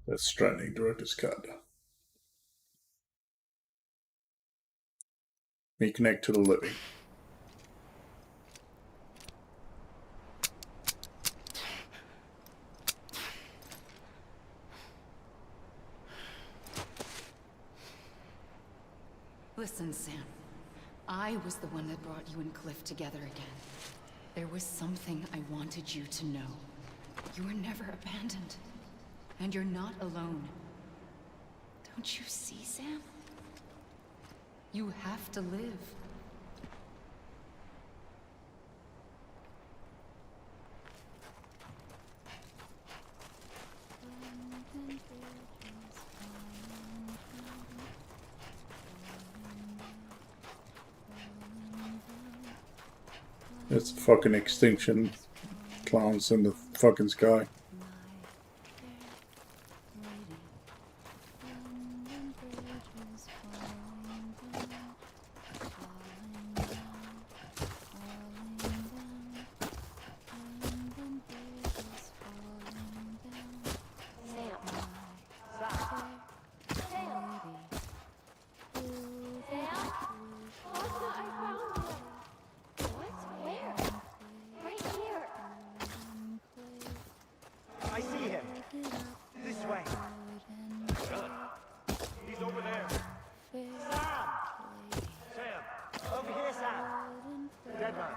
That's Stranding Director's Cut. Reconnect to the living. Listen, Sam. I was the one that brought you and Cliff together again. There was something I wanted you to know. You were never abandoned. And you're not alone. Don't you see, Sam? You have to live. It's fucking extinction clowns in the fucking sky. I see him. This way. He's over there. Sam! Sam! Over here, Sam! Dead man.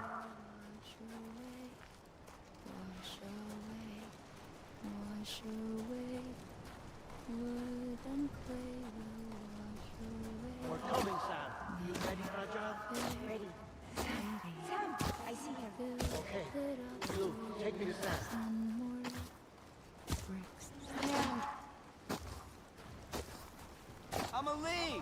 We're coming, Sam. You ready for our job? Ready. Sam, I see him. Okay. Blue, take me to Sam. Amelie!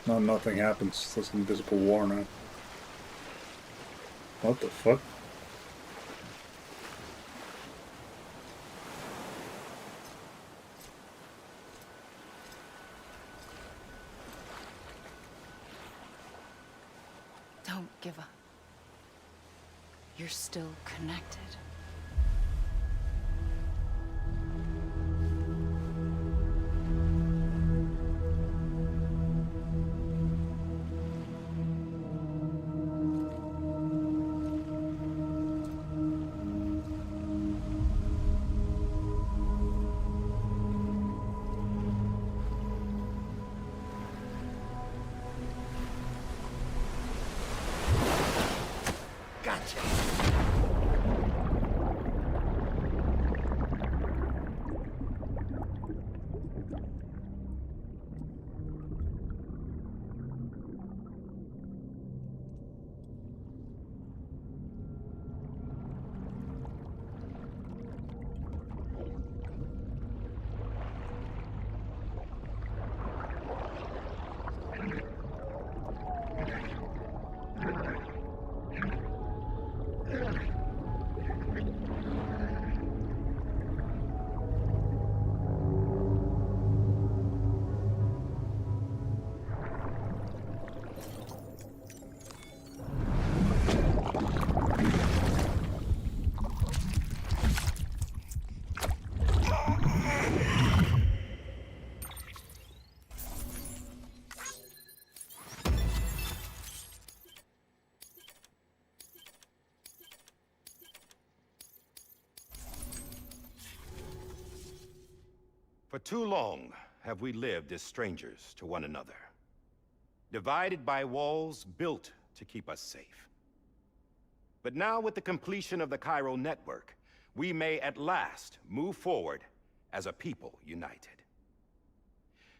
No, nothing happens. There's an invisible war now. What the fuck? Don't give up. You're still connected. Gotcha. For too long have we lived as strangers to one another, divided by walls built to keep us safe. But now, with the completion of the Chiral network, we may at last move forward as a people united.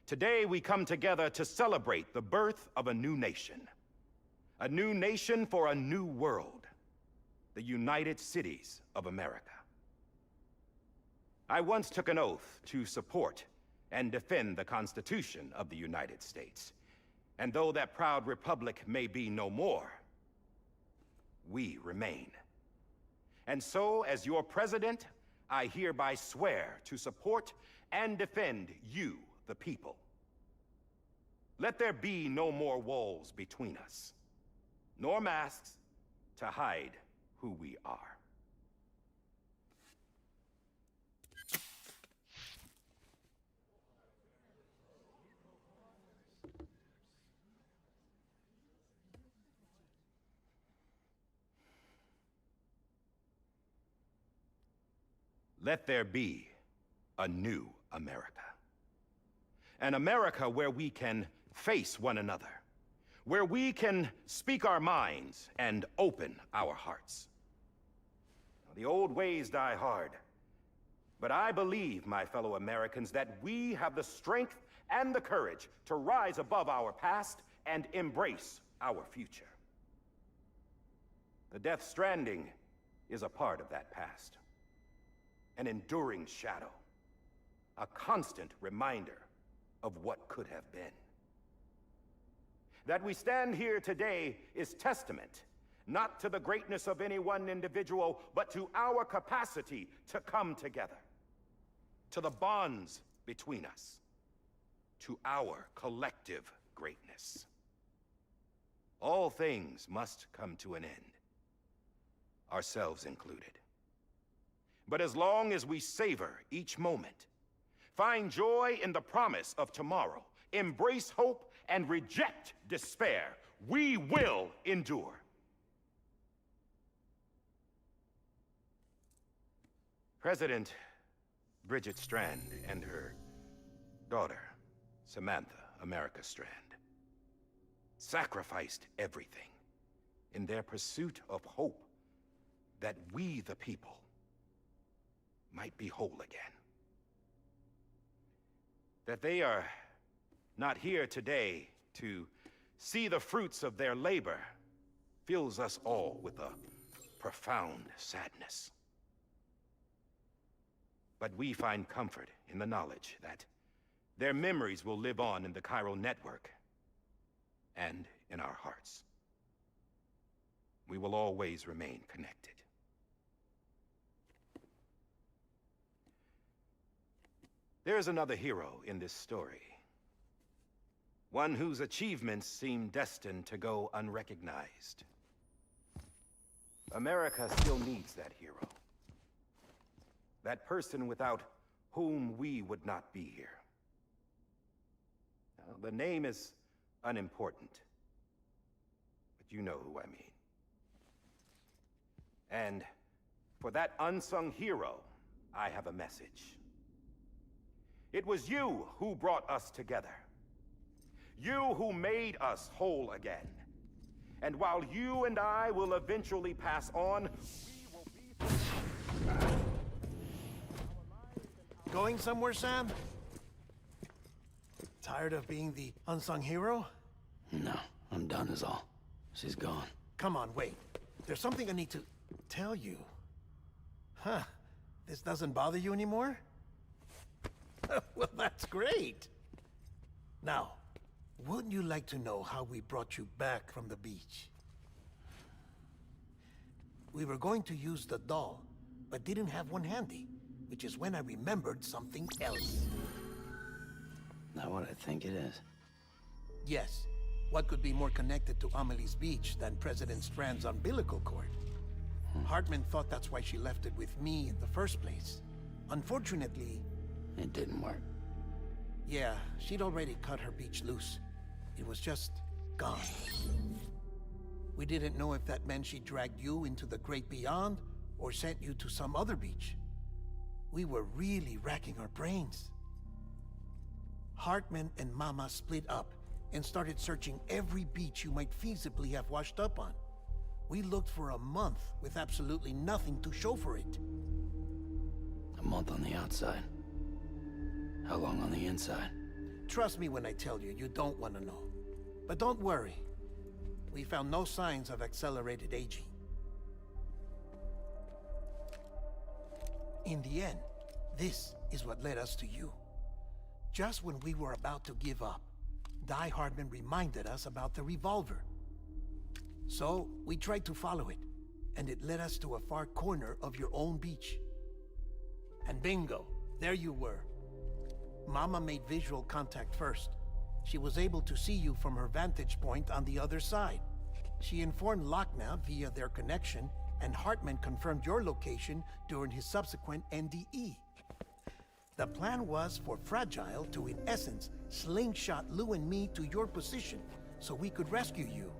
Today, we come together to celebrate the birth of a new nation. A new nation for a new world. The United Cities of America. I once took an oath to support and defend the Constitution of the United States. And though that proud republic may be no more, we remain. And so, as your president, I hereby swear to support and defend you, the people. Let there be no more walls between us, nor masks to hide who we are. Let there be a new America. An America where we can face one another, where we can speak our minds and open our hearts. Now, the old ways die hard, but I believe, my fellow Americans, that we have the strength and the courage to rise above our past and embrace our future. The Death Stranding is a part of that past. An enduring shadow, a constant reminder of what could have been. That we stand here today is testament, not to the greatness of any one individual, but to our capacity to come together, to the bonds between us, to our collective greatness. All things must come to an end, ourselves included. But as long as we savor each moment, find joy in the promise of tomorrow, embrace hope, and reject despair, we will endure. President Bridget Strand and her daughter, Samantha America Strand, sacrificed everything in their pursuit of hope that we, the people, might be whole again. That they are not here today to see the fruits of their labor fills us all with a profound sadness. But we find comfort in the knowledge that their memories will live on in the Chiral network and in our hearts. We will always remain connected. There's another hero in this story. One whose achievements seem destined to go unrecognized. America still needs that hero. That person without whom we would not be here. Now, the name is unimportant, but you know who I mean. And for that unsung hero, I have a message. It was you who brought us together. You who made us whole again. And while you and I will eventually pass on, we will be... Going somewhere, Sam? Tired of being the unsung hero? No, I'm done is all. She's gone. Come on, wait. There's something I need to tell you. Huh. This doesn't bother you anymore? Well, that's great. Now, wouldn't you like to know how we brought you back from the beach? We were going to use the doll, but didn't have one handy, which is when I remembered something else. Not what I think it is. Yes. What could be more connected to Amelie's beach than President Strand's umbilical cord? Hartman thought that's why she left it with me in the first place. Unfortunately... It didn't work. Yeah, she'd already cut her beach loose. It was just gone. We didn't know if that meant she dragged you into the great beyond, or sent you to some other beach. We were really racking our brains. Hartman and Mama split up and started searching every beach you might feasibly have washed up on. We looked for a month with absolutely nothing to show for it. A month on the outside. How long on the inside? Trust me when I tell you, you don't want to know. But don't worry. We found no signs of accelerated aging. In the end, this is what led us to you. Just when we were about to give up, Die Hardman reminded us about the revolver. So, we tried to follow it, and it led us to a far corner of your own beach. And bingo, there you were. Mama made visual contact first. She was able to see you from her vantage point on the other side. She informed Lochna via their connection, and Hartman confirmed your location during his subsequent NDE. The plan was for Fragile to, in essence, slingshot Lou and me to your position so we could rescue you.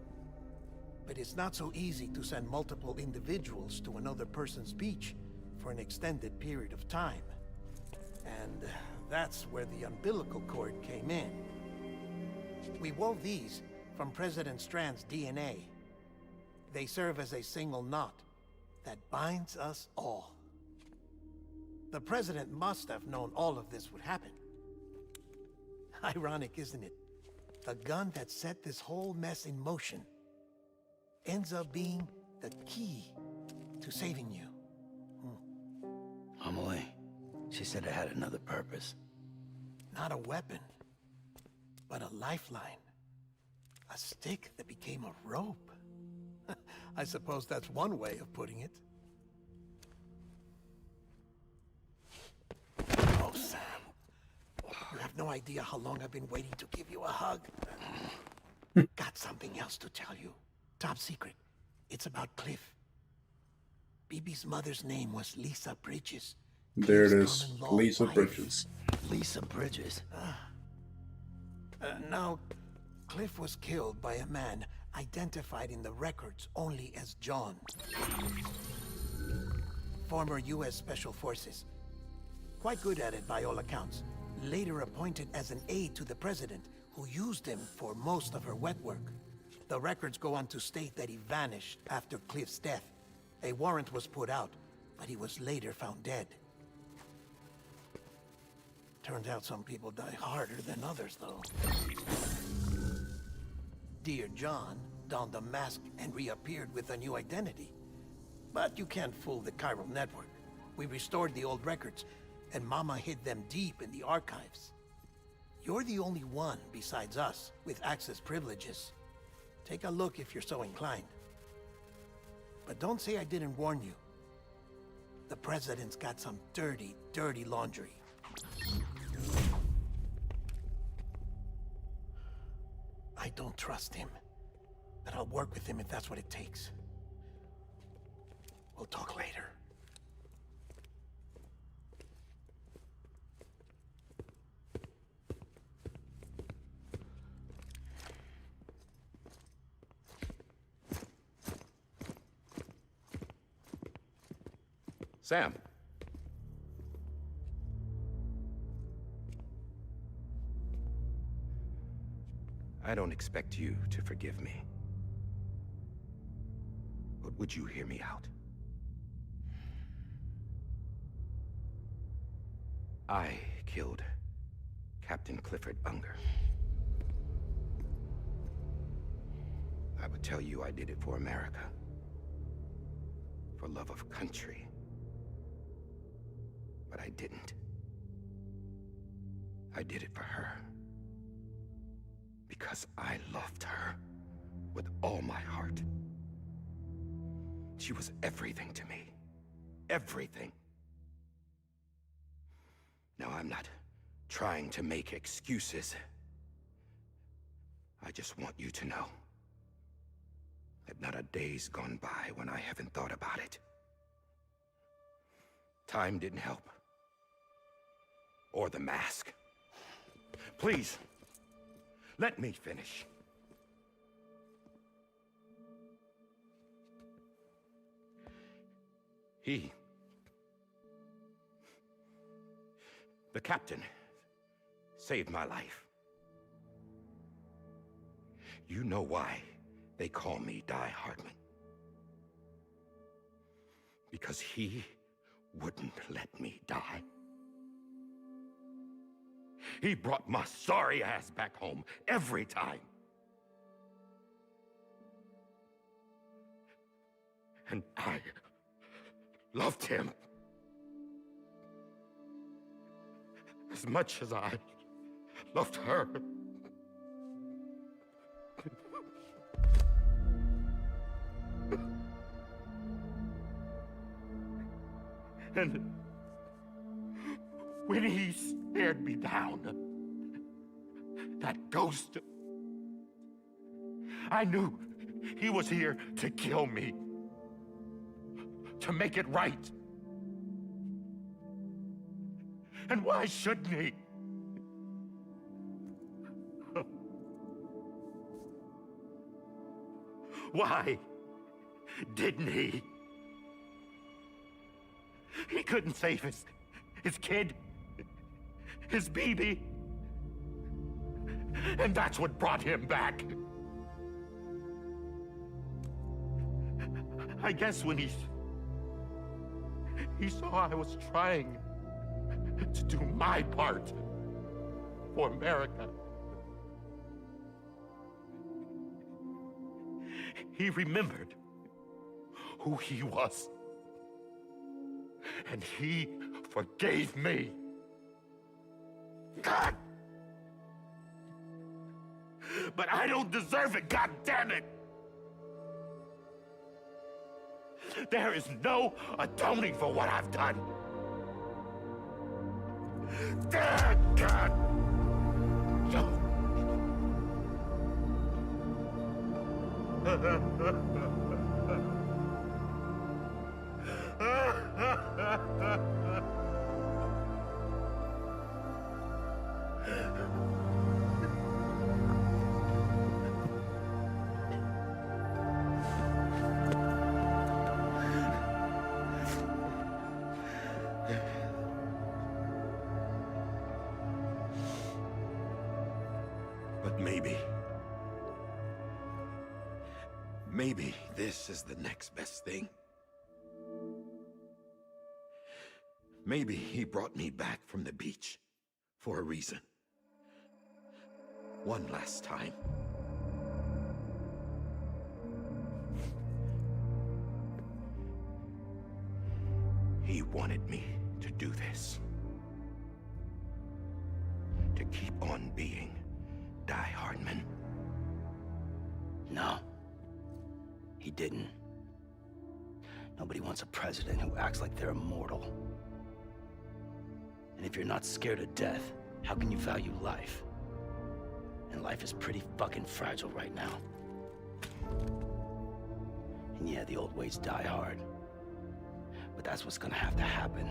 But it's not so easy to send multiple individuals to another person's beach for an extended period of time. And that's where the umbilical cord came in. We wove these from President Strand's DNA. They serve as a single knot that binds us all. The President must have known all of this would happen. Ironic, isn't it? The gun that set this whole mess in motion ends up being the key to saving you. Amelie, she said it had another purpose. Not a weapon, but a lifeline. A stick that became a rope. I suppose that's one way of putting it. Oh, Sam. You have no idea how long I've been waiting to give you a hug. Got something else to tell you. Top secret. It's about Cliff. BB's mother's name was Lisa Bridges. There it is. Lisa Bridges. Lisa Bridges? Now, Cliff was killed by a man identified in the records only as John. Former U.S. Special Forces. Quite good at it by all accounts. Later appointed as an aide to the president, who used him for most of her wet work. The records go on to state that he vanished after Cliff's death. A warrant was put out, but he was later found dead. Turns out some people die harder than others, though. Dear John donned a mask and reappeared with a new identity. But you can't fool the chiral network. We restored the old records, and Mama hid them deep in the archives. You're the only one, besides us, with access privileges. Take a look if you're so inclined. But don't say I didn't warn you. The President's got some dirty, dirty laundry. I don't trust him, but I'll work with him if that's what it takes. We'll talk later. Sam. I don't expect you to forgive me. But would you hear me out? I killed Captain Clifford Unger. I would tell you I did it for America. For love of country. But I didn't. I did it for her. Because I loved her with all my heart. She was everything to me. Everything. Now, I'm not trying to make excuses. I just want you to know that not a day's gone by when I haven't thought about it. Time didn't help. Or the mask. Please, let me finish. The captain saved my life. You know why they call me Die Hardman? Because he wouldn't let me die. He brought my sorry ass back home every time. And I loved him as much as I loved her. And when he stared me down, that ghost, I knew he was here to kill me, to make it right. And why shouldn't he? Why didn't he? He couldn't save his kid, his baby. And that's what brought him back. I guess when he saw I was trying to do my part for America, he remembered who he was. And he forgave me. God! But I don't deserve it, God damn it! There is no atoning for what I've done. God! But maybe this is the next best thing. Maybe he brought me back from the beach for a reason. One last time. He wanted me to do this. To keep on being Die Hardman. No. He didn't. Nobody wants a president who acts like they're immortal. And if you're not scared of death, how can you value life? And life is pretty fucking fragile right now. And yeah, the old ways die hard. But that's what's gonna have to happen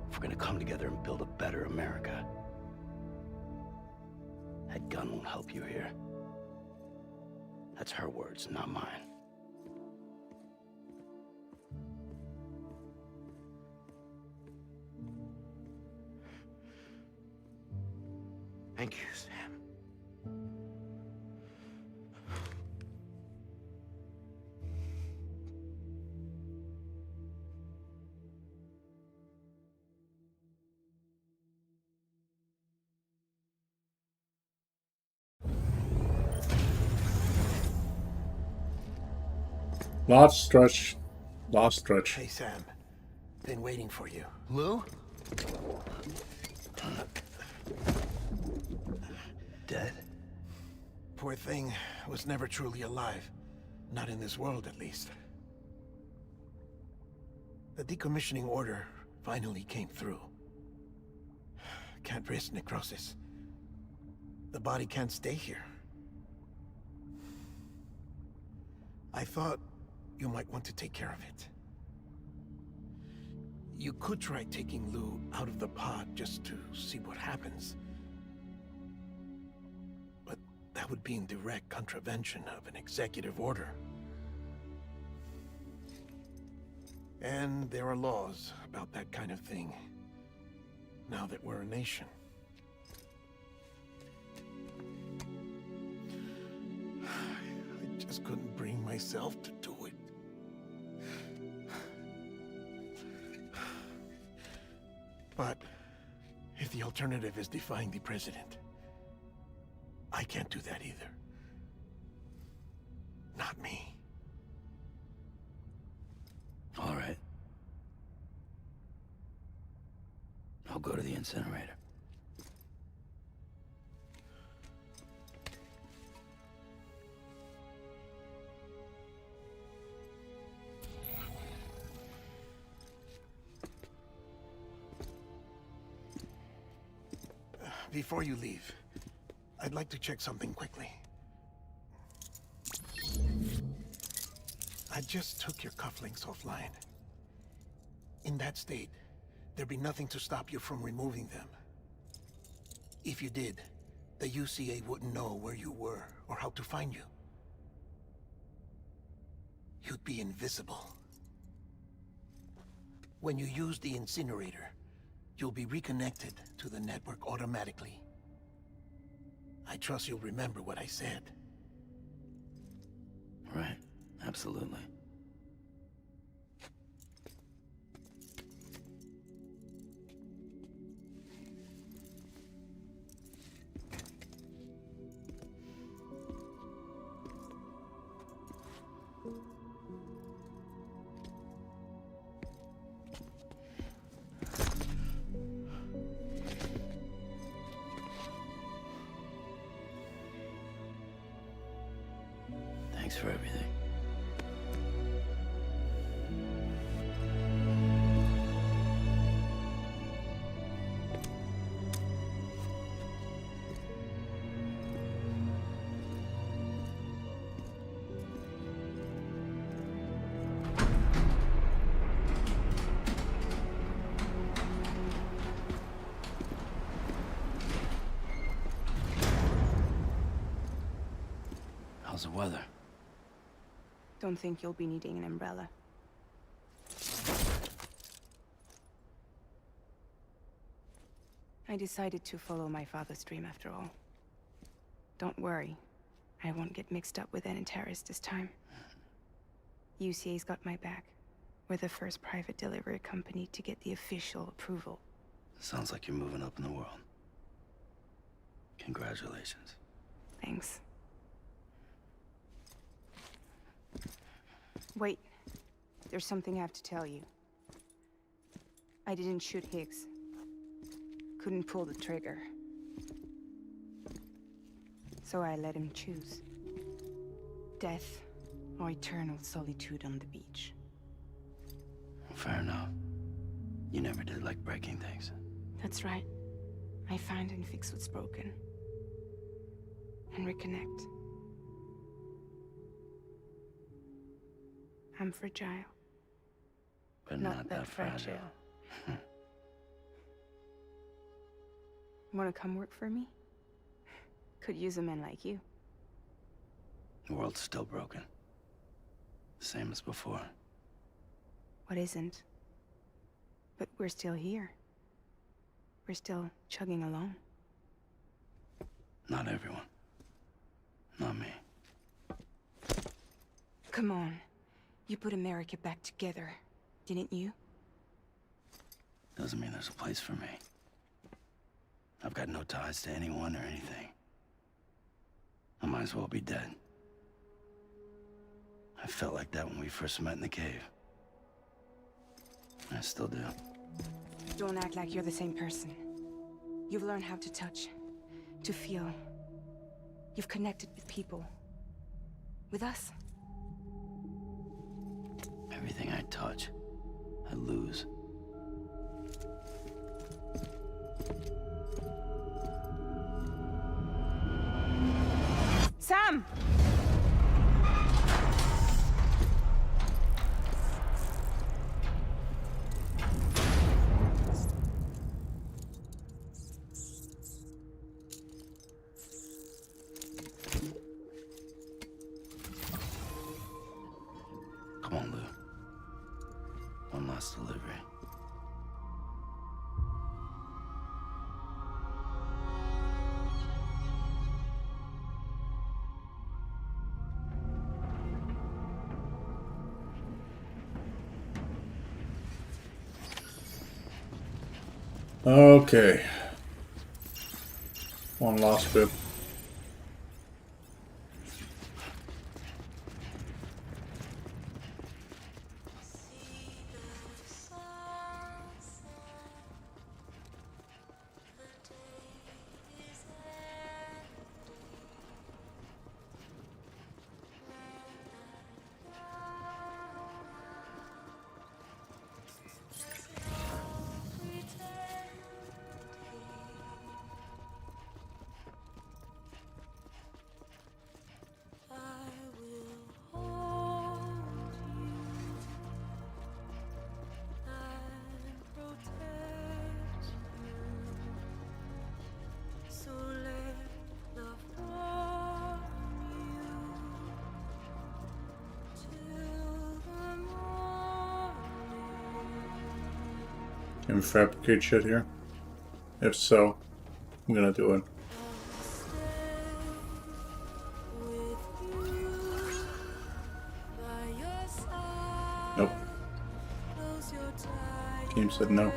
if we're gonna come together and build a better America. That gun won't help you here. That's her words, not mine. Thank you, Sam. Last stretch. Last stretch. Hey, Sam. Been waiting for you. Lou? Dead? Poor thing was never truly alive. Not in this world, at least. The decommissioning order finally came through. Can't risk necrosis. The body can't stay here. I thought you might want to take care of it. You could try taking Lou out of the pod just to see what happens. But that would be in direct contravention of an executive order. And there are laws about that kind of thing, now that we're a nation. just couldn't bring myself to do it. But if the alternative is defying the president, I can't do that either. Not me. All right. I'll go to the incinerator. Before you leave, I'd like to check something quickly. I just took your cufflinks offline. In that state, there'd be nothing to stop you from removing them. If you did, the UCA wouldn't know where you were or how to find you. You'd be invisible. When you use the incinerator, you'll be reconnected to the network automatically. I trust you'll remember what I said. Right. Absolutely. Thanks for everything. How's the weather? Don't think you'll be needing an umbrella. I decided to follow my father's dream after all. Don't worry, I won't get mixed up with any terrorists this time. UCA's got my back. We're the first private delivery company to get the official approval. Sounds like you're moving up in the world. Congratulations. Thanks. Wait, there's something I have to tell you. I didn't shoot Higgs. Couldn't pull the trigger. So I let him choose. Death or eternal solitude on the beach. Fair enough. You never did like breaking things. That's right. I find and fix what's broken. And reconnect. I'm fragile. But not that fragile. Wanna come work for me? Could use a man like you. The world's still broken. Same as before. What isn't? But we're still here. We're still chugging along. Not everyone. Not me. Come on. You put America back together, didn't you? Doesn't mean there's a place for me. I've got no ties to anyone or anything. I might as well be dead. I felt like that when we first met in the cave. I still do. Don't act like you're the same person. You've learned how to touch, to feel. You've connected with people. With us. Everything I touch, I lose. Sam! Come on, Lou. One last delivery. Okay. One last bit. Can we fabricate shit here? If so, I'm gonna do it. Nope. Game said no.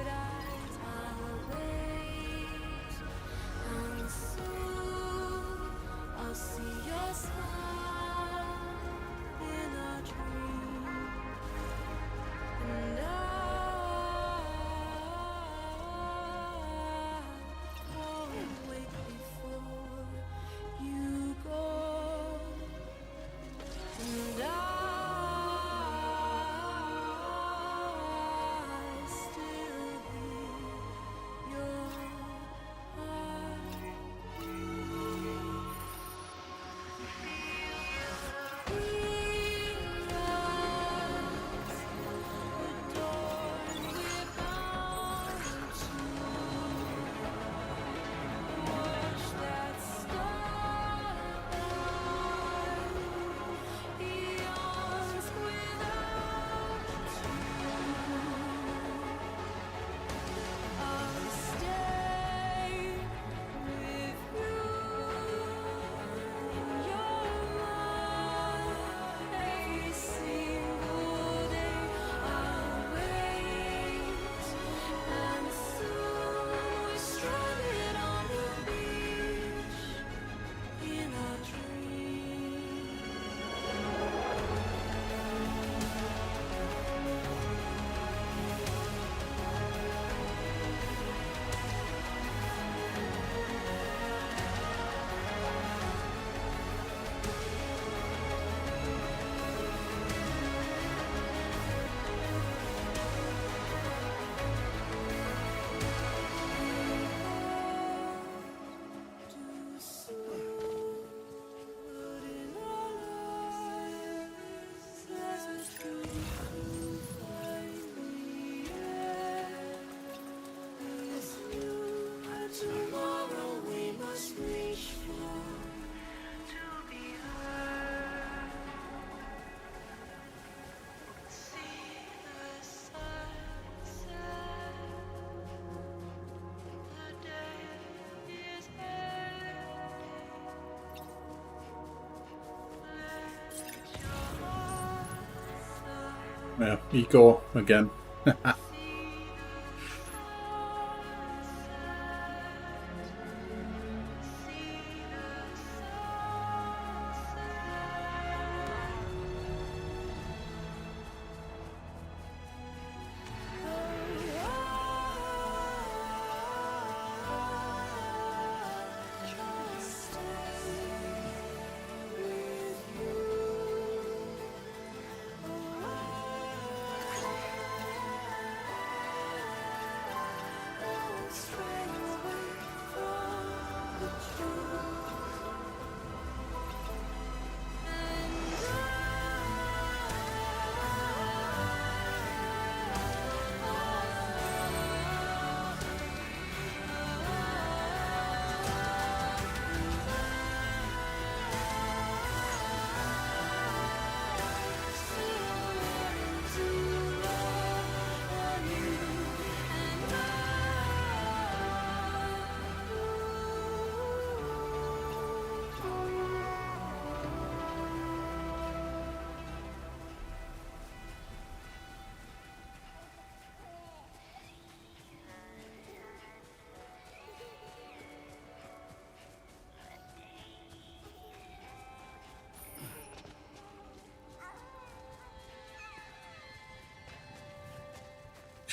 Yeah, eco again.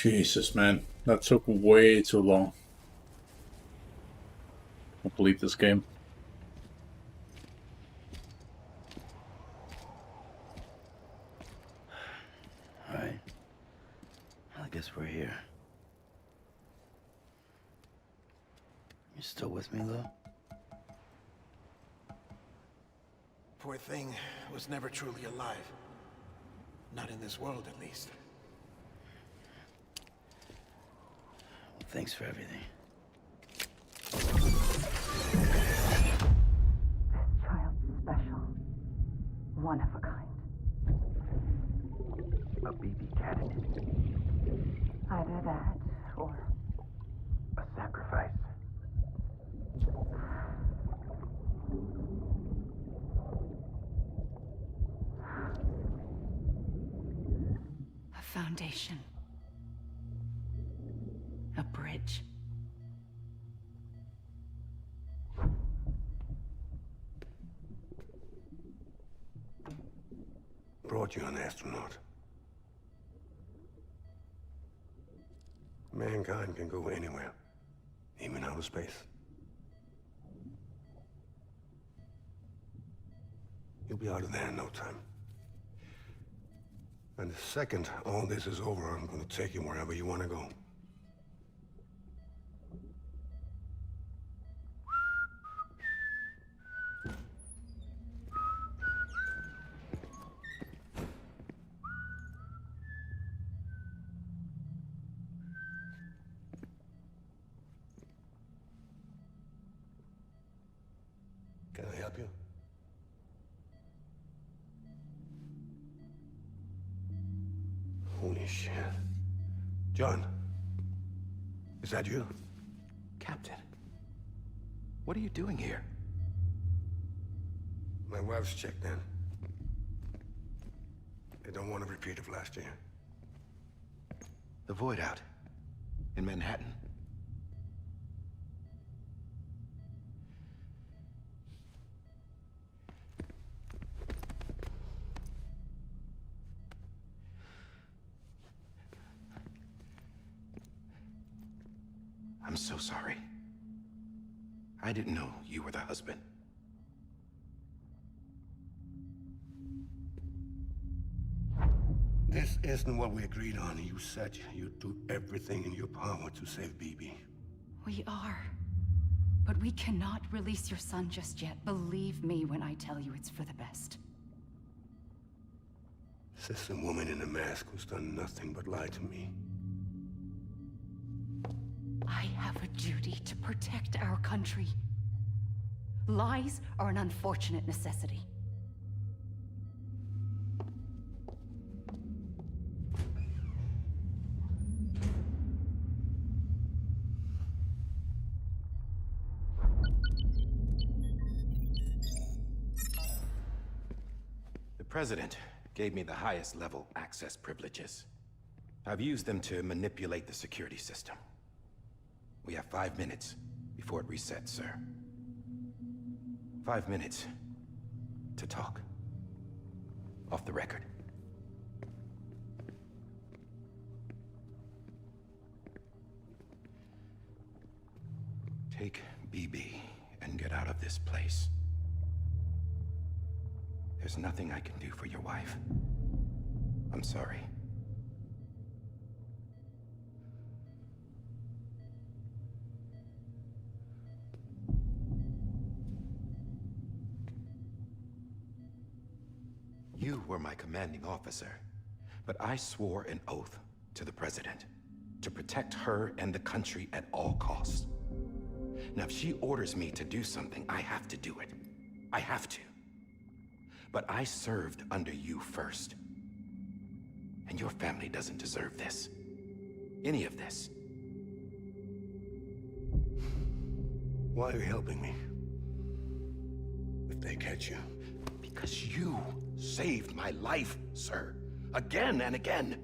Jesus, man. That took way too long. Complete this game. Alright. I guess we're here. You still with me, though? Poor thing was never truly alive. Not in this world, at least. Well, thanks for everything. Child's special. One of a kind. A BB candidate. Either that, or... A sacrifice. A foundation. A bridge. Brought you an astronaut. Mankind can go anywhere, even outer space. You'll be out of there in no time. And the second all this is over, I'm gonna take you wherever you want to go. Can I help you? Holy shit. John, is that you? Captain, what are you doing here? My wife's checked in. They don't want a repeat of last year. The Void Out in Manhattan. I'm so sorry. I didn't know you were the husband. This isn't what we agreed on. You said you'd do everything in your power to save BB. We are. But we cannot release your son just yet. Believe me when I tell you it's for the best. This is a woman in a mask who's done nothing but lie to me. I have a duty to protect our country. Lies are an unfortunate necessity. The President gave me the highest level access privileges. I've used them to manipulate the security system. We have 5 minutes before it resets, sir. 5 minutes to talk. Off the record. Take BB and get out of this place. There's nothing I can do for your wife. I'm sorry. You were my commanding officer, but I swore an oath to the President to protect her and the country at all costs. Now, if she orders me to do something, I have to do it. I have to. But I served under you first. And your family doesn't deserve this. Any of this. Why are you helping me? If they catch you. Because you saved my life, sir. Again and again.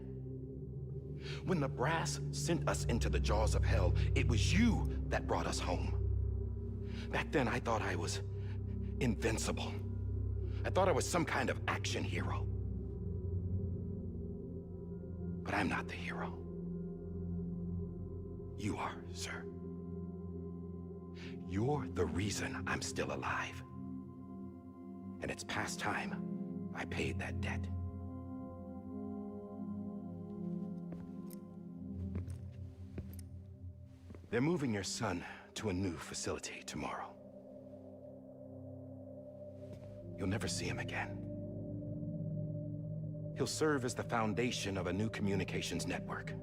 When the brass sent us into the jaws of hell, it was you that brought us home. Back then, I thought I was invincible. I thought I was some kind of action hero. But I'm not the hero. You are, sir. You're the reason I'm still alive. And it's past time I paid that debt. They're moving your son to a new facility tomorrow. You'll never see him again. He'll serve as the foundation of a new communications network.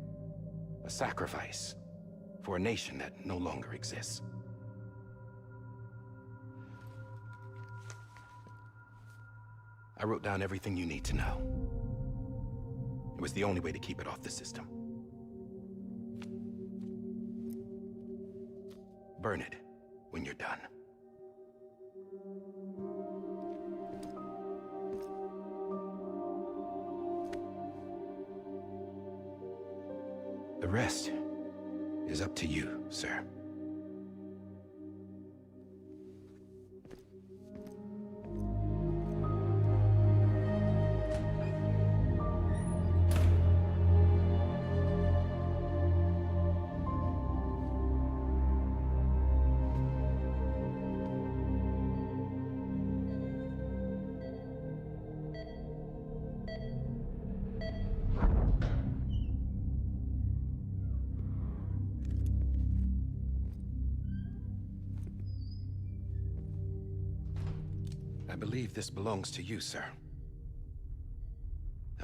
A sacrifice for a nation that no longer exists. I wrote down everything you need to know. It was the only way to keep it off the system. Burn it when you're done. The rest is up to you, sir. I believe this belongs to you, sir.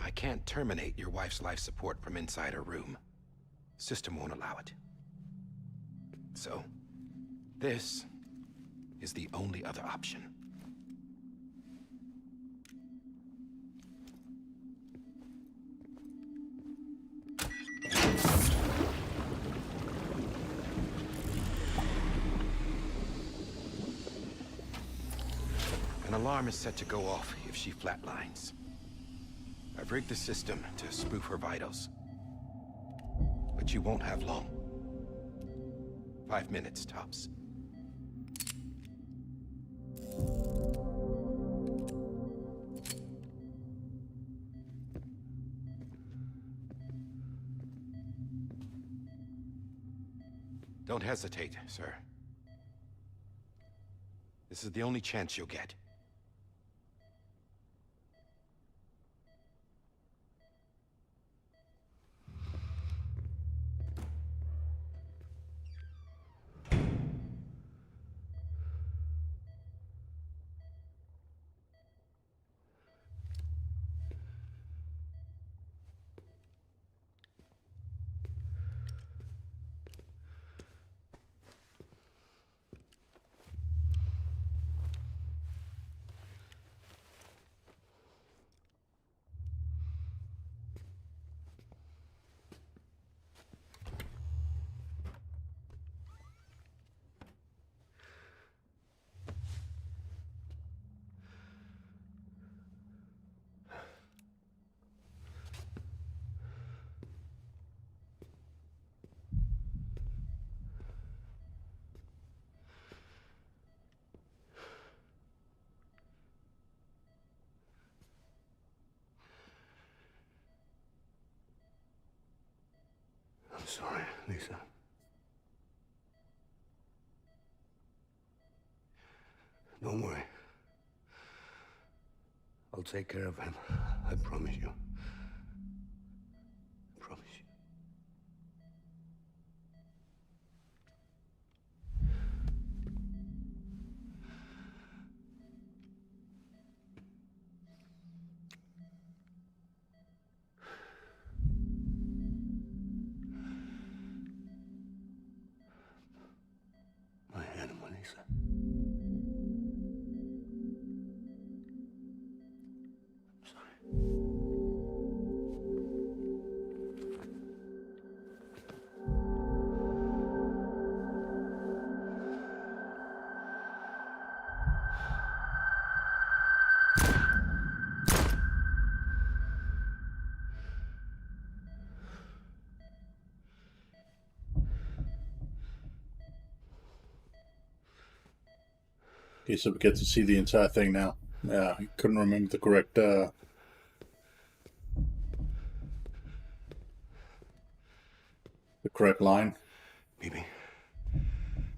I can't terminate your wife's life support from inside her room. The system won't allow it. So, this is the only other option. An alarm is set to go off if she flatlines. I've rigged the system to spoof her vitals. But you won't have long. 5 minutes, tops. Don't hesitate, sir. This is the only chance you'll get. I'm sorry, Lisa. Don't worry. I'll take care of him. I promise you. I promise you. My animal, Lisa. Okay, so we get to see the entire thing now. Yeah, I couldn't remember the correct line. BB?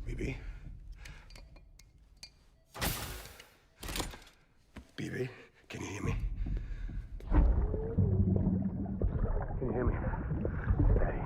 BB? BB? Can you hear me? Can you hear me? Steady.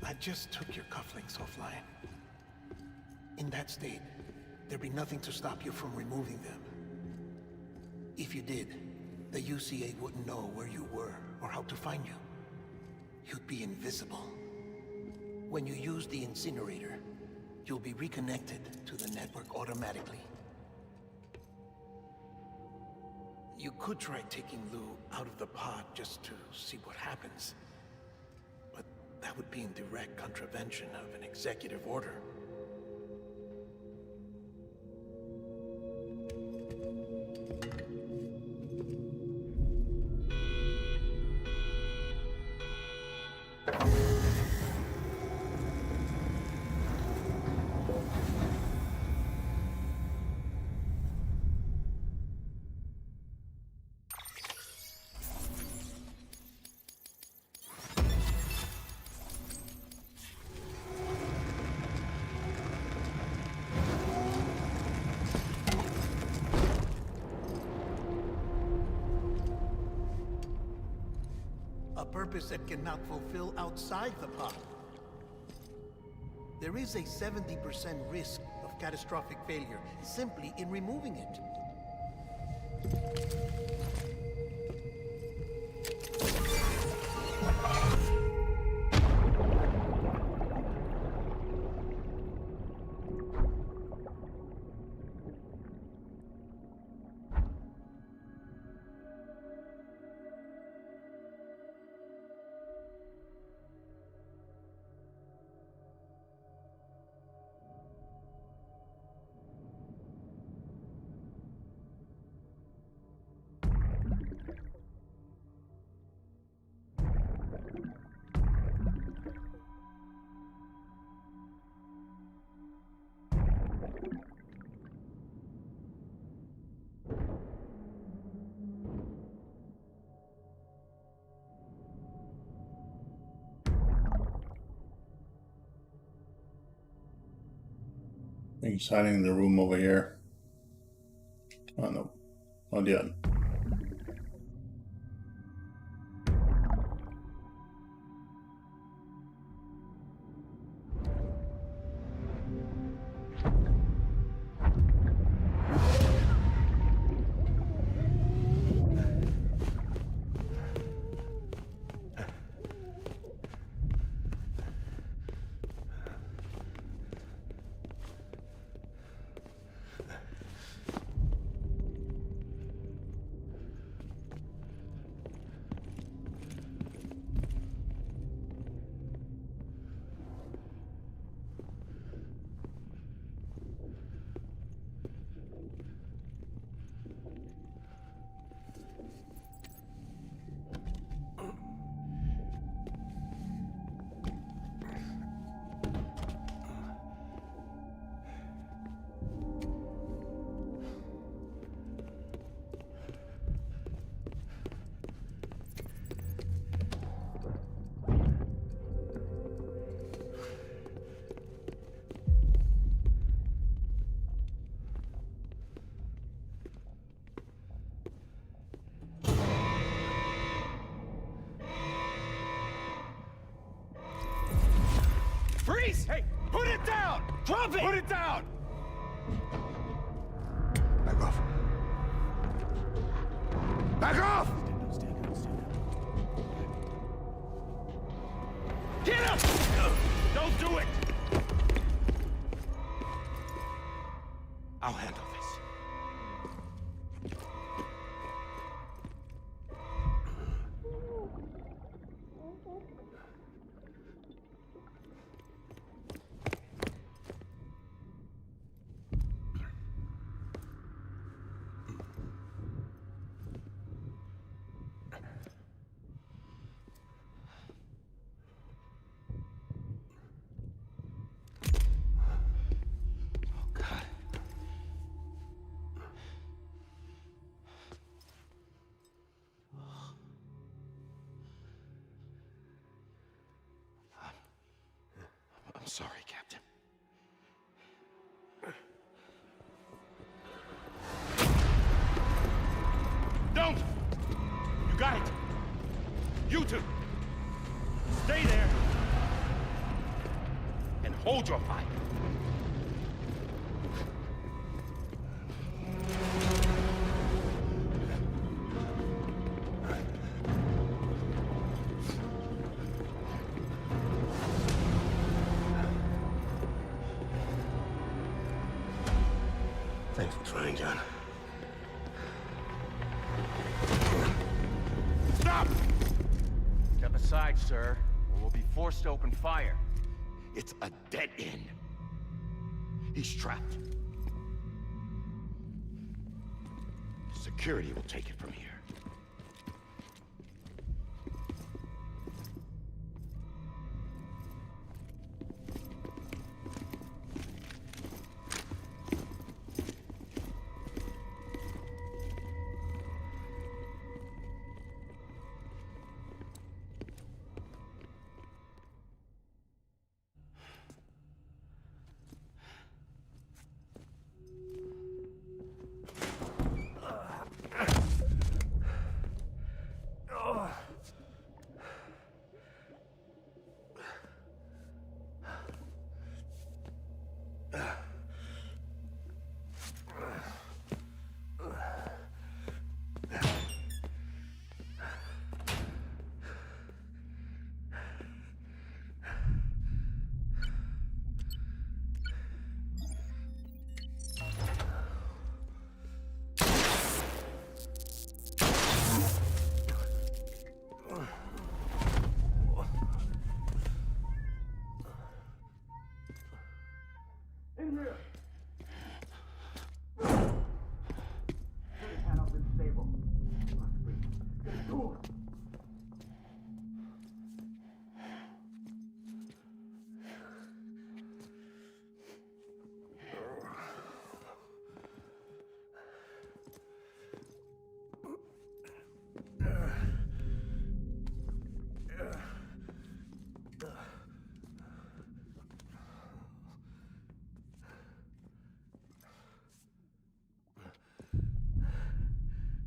I just took your cufflinks offline. In that state, there'd be nothing to stop you from removing them. If you did, the UCA wouldn't know where you were or how to find you. You'd be invisible. When you use the incinerator, you'll be reconnected to the network automatically. You could try taking Lou out of the pod just to see what happens. But that would be in direct contravention of an executive order. A purpose that cannot fulfill outside the pod. There is a 70% risk of catastrophic failure simply in removing it. He's hiding in the room over here. Oh no, not yet. Freeze! Hey, put it down! Drop it! Put it down! I Back off. Back off! Get him! Don't do it! I'll handle this. I'm sorry, Captain. Don't! You got it! You two! Stay there! And hold your fire! Thanks for trying, John. Stop! Step aside, sir, or we'll be forced to open fire. It's a dead end. He's trapped. Security will take it from here. In here! Get his hand up in stable. Get it to him.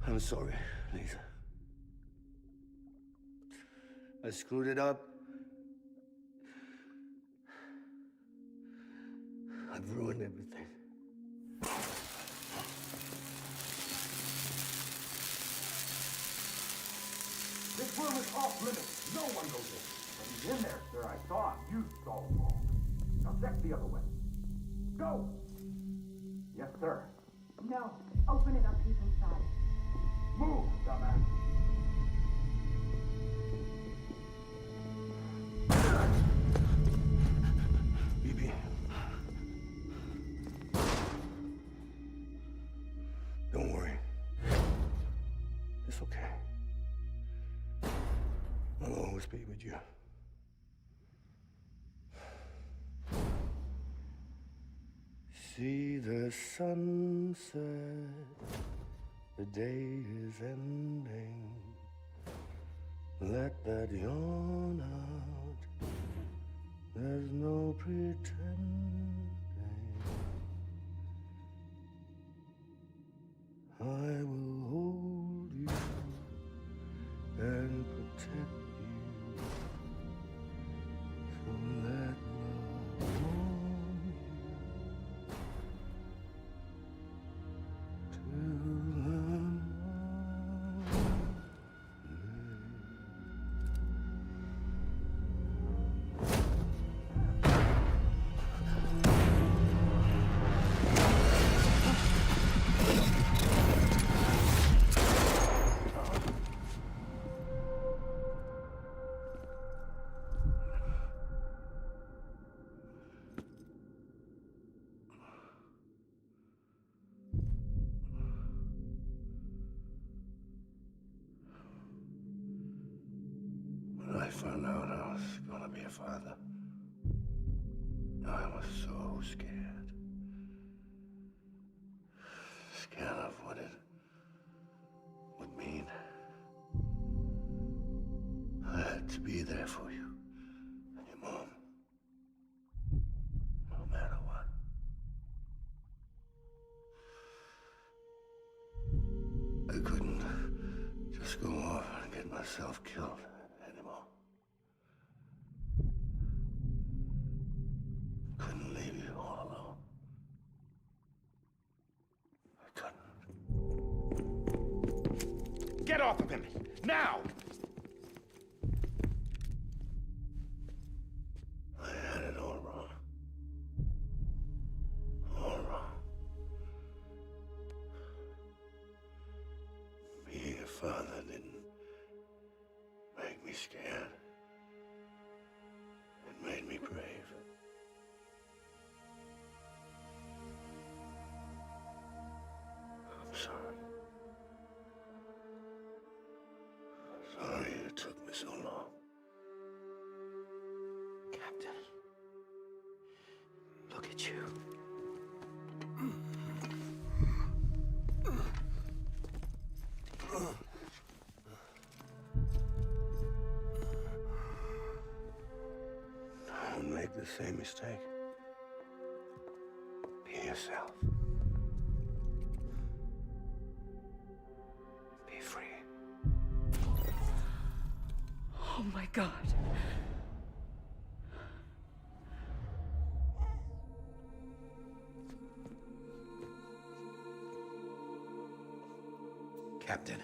I'm sorry, Lisa. I screwed it up. I've ruined everything. This room is off limits. No one goes in. But he's in there, sir. I saw him. You saw him all. Now check the other way. Go! Yes, sir. No. Open it up. He's inside. Move, dumbass. BB. Don't worry. It's okay. I'll always be with you. See the sunset. The day is ending. Let that yawn out. There's no pretending. I will hold you and protect you. So let love warm you to be a father. I was so scared. Scared of what it would mean. I had to be there for you and your mom. No matter what. I couldn't just go off and get myself killed anymore. Couldn't leave you all alone. I couldn't. Get off of him! Now! I had it all wrong. All wrong. Being a father didn't make me scared. It made me brave. I'm sorry. Sorry it took me so long. Captain, look at you. Don't make the same mistake. Be yourself. Be free. Oh my God. Captain,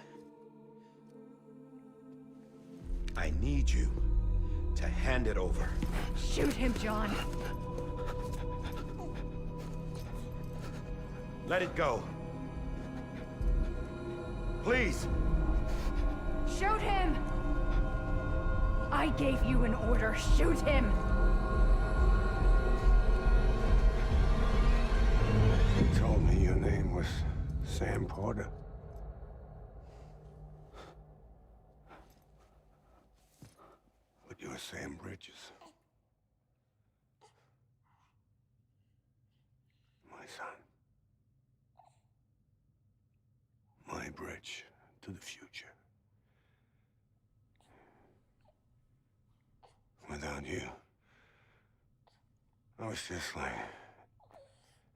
I need you to hand it over. Shoot him, John. Let it go. Please. Shoot him! I gave you an order. Shoot him! You told me your name was Sam Porter. But you're Sam Bridges. My son. My bridge to the future. Without you, I was just like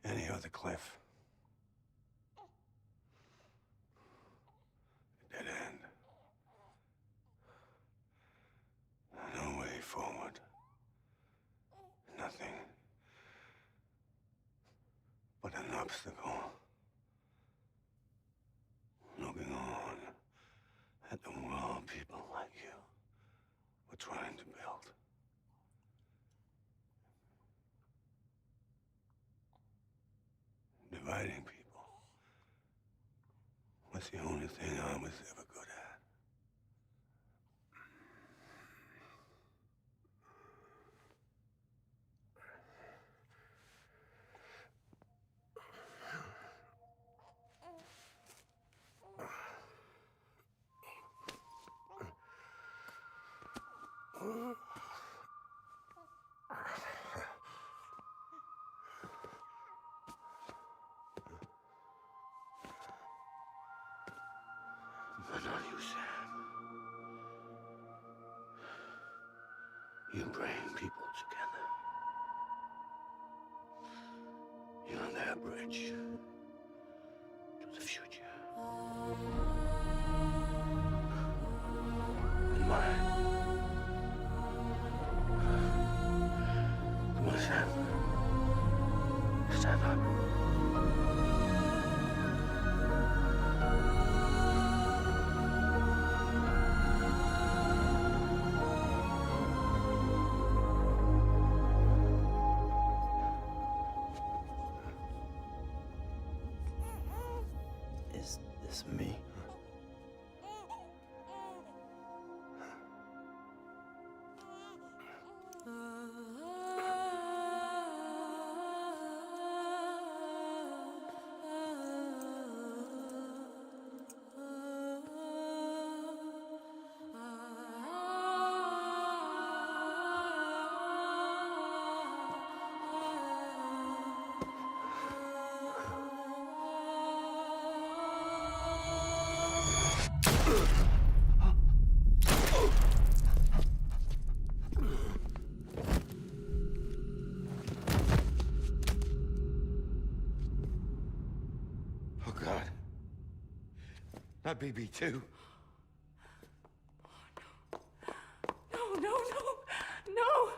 any other Cliff. A dead end. No way forward. Nothing but an obstacle. Looking on at the world people like you were trying to build. Dividing people was the only thing I was ever good at. But not you, Sam. You bring people together. You're their bridge to the future. And mine. Come on, Sam. Stand up. Is this me? Not BB2. No, no, no, no!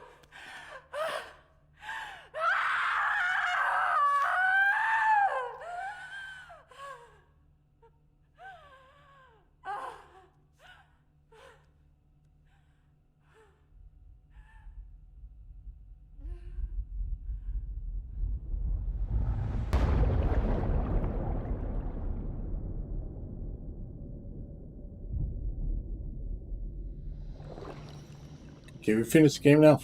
Okay, we finished the game now.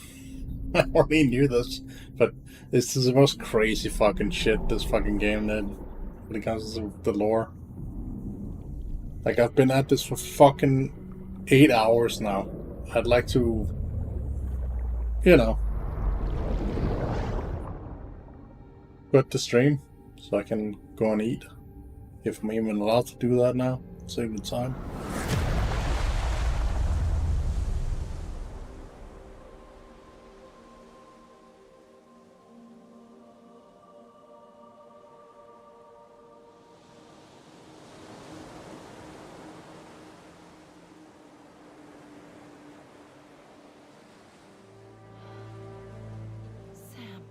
I already knew this, but this is the most crazy fucking shit, this fucking game, that when it comes to the lore. Like, I've been at this for fucking 8 hours now. I'd like to, you know, quit the stream so I can go and eat. If I'm even allowed to do that now, save the time. Sam.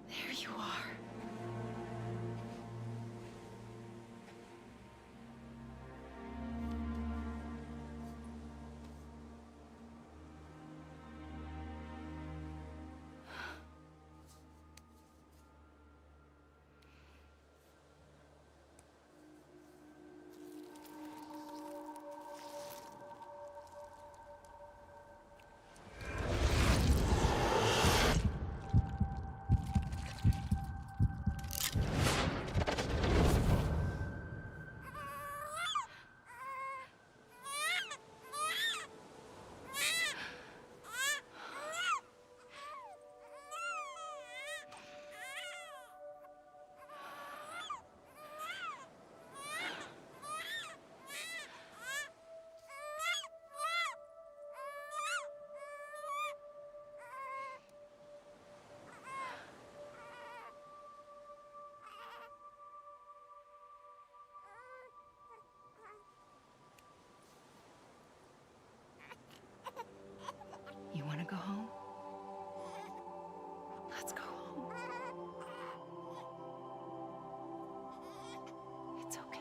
There you are. You want to go home? Let's go home. It's okay.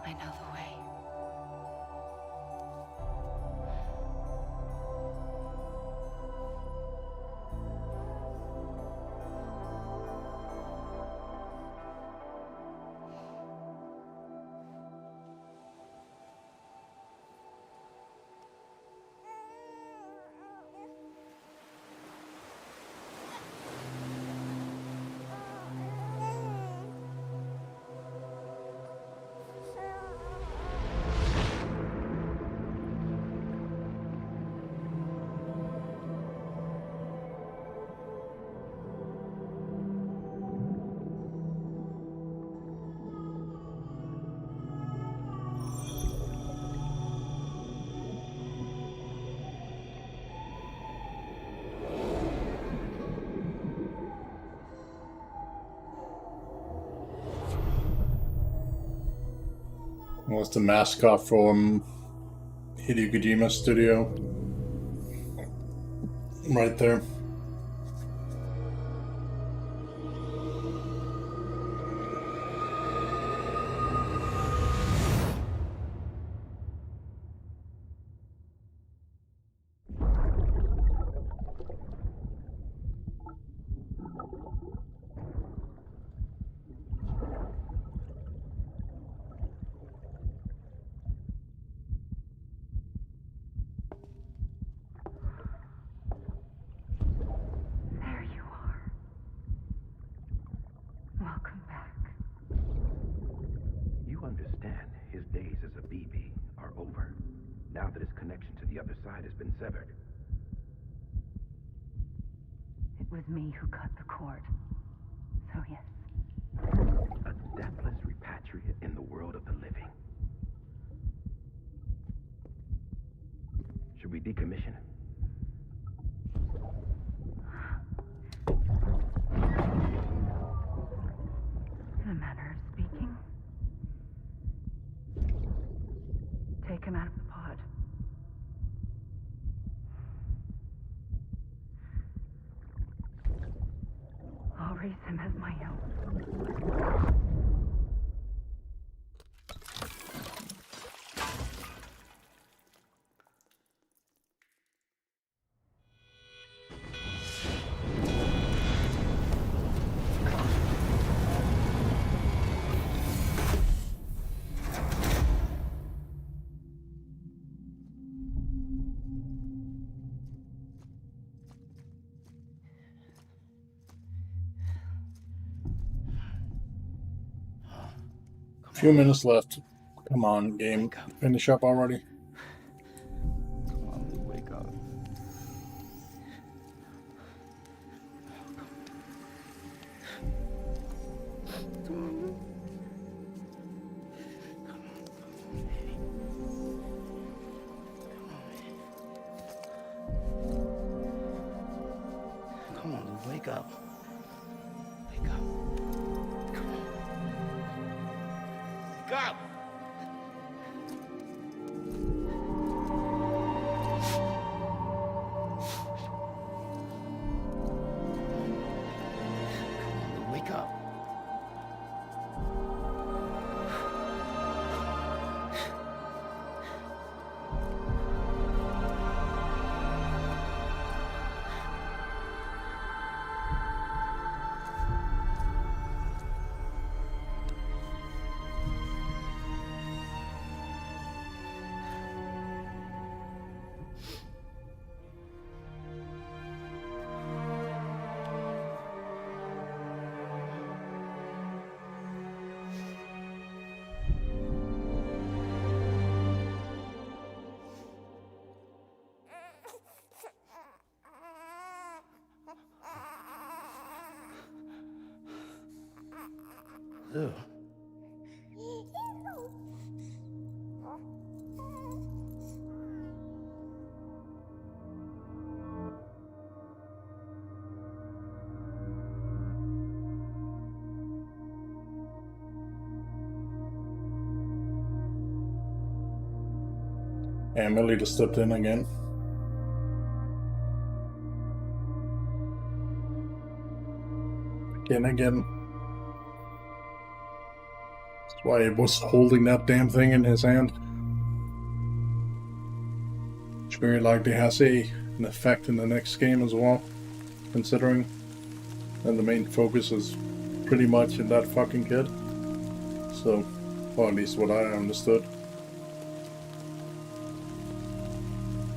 I know the way. Was the mascot from Hideo Kojima Studio. Right there. There you are. Welcome back. You understand his days as a BB are over, now that his connection to the other side has been severed. It was me who cut the cord. So yes. A deathless repatriate in the world of the living. Should we decommission him? him out of the pod. I'll raise him as my own. Few minutes left. Come on, game. Finish up already. Come on, Lee, wake up. Come on, Lee. Come on, Lee, wake up. Wake up. Come on. Wake up! Wake up. Lou. Emily just stepped in again. Again. That's why he was holding that damn thing in his hand. Which very likely has an effect in the next game as well, considering. And the main focus is pretty much in that fucking kid. So, or at least what I understood.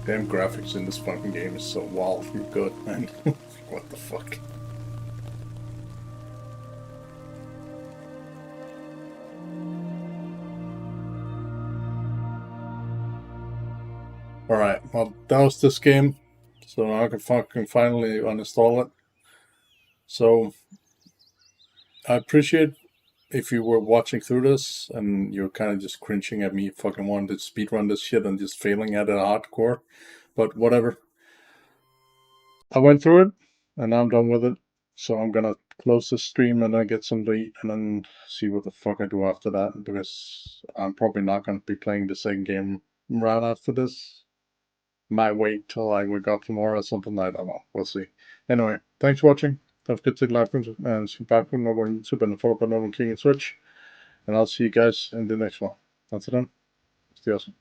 Damn graphics in this fucking game is so wildly good, man. What the fuck? Alright, well, that was this game. So now I can fucking finally uninstall it. So, I appreciate if you were watching through this and you're kind of just cringing at me fucking wanting to speedrun this shit and just failing at it hardcore. But whatever. I went through it and now I'm done with it. So I'm gonna close the stream and then get some to eat and then see what the fuck I do after that, because I'm probably not gonna be playing the second game right after this. Might wait till I wake up tomorrow or something, I don't know. We'll see. Anyway, thanks for watching. Don't forget to like and subscribe over on YouTube and follow button over on King and Switch. And I'll see you guys in the next one. Until then, stay awesome.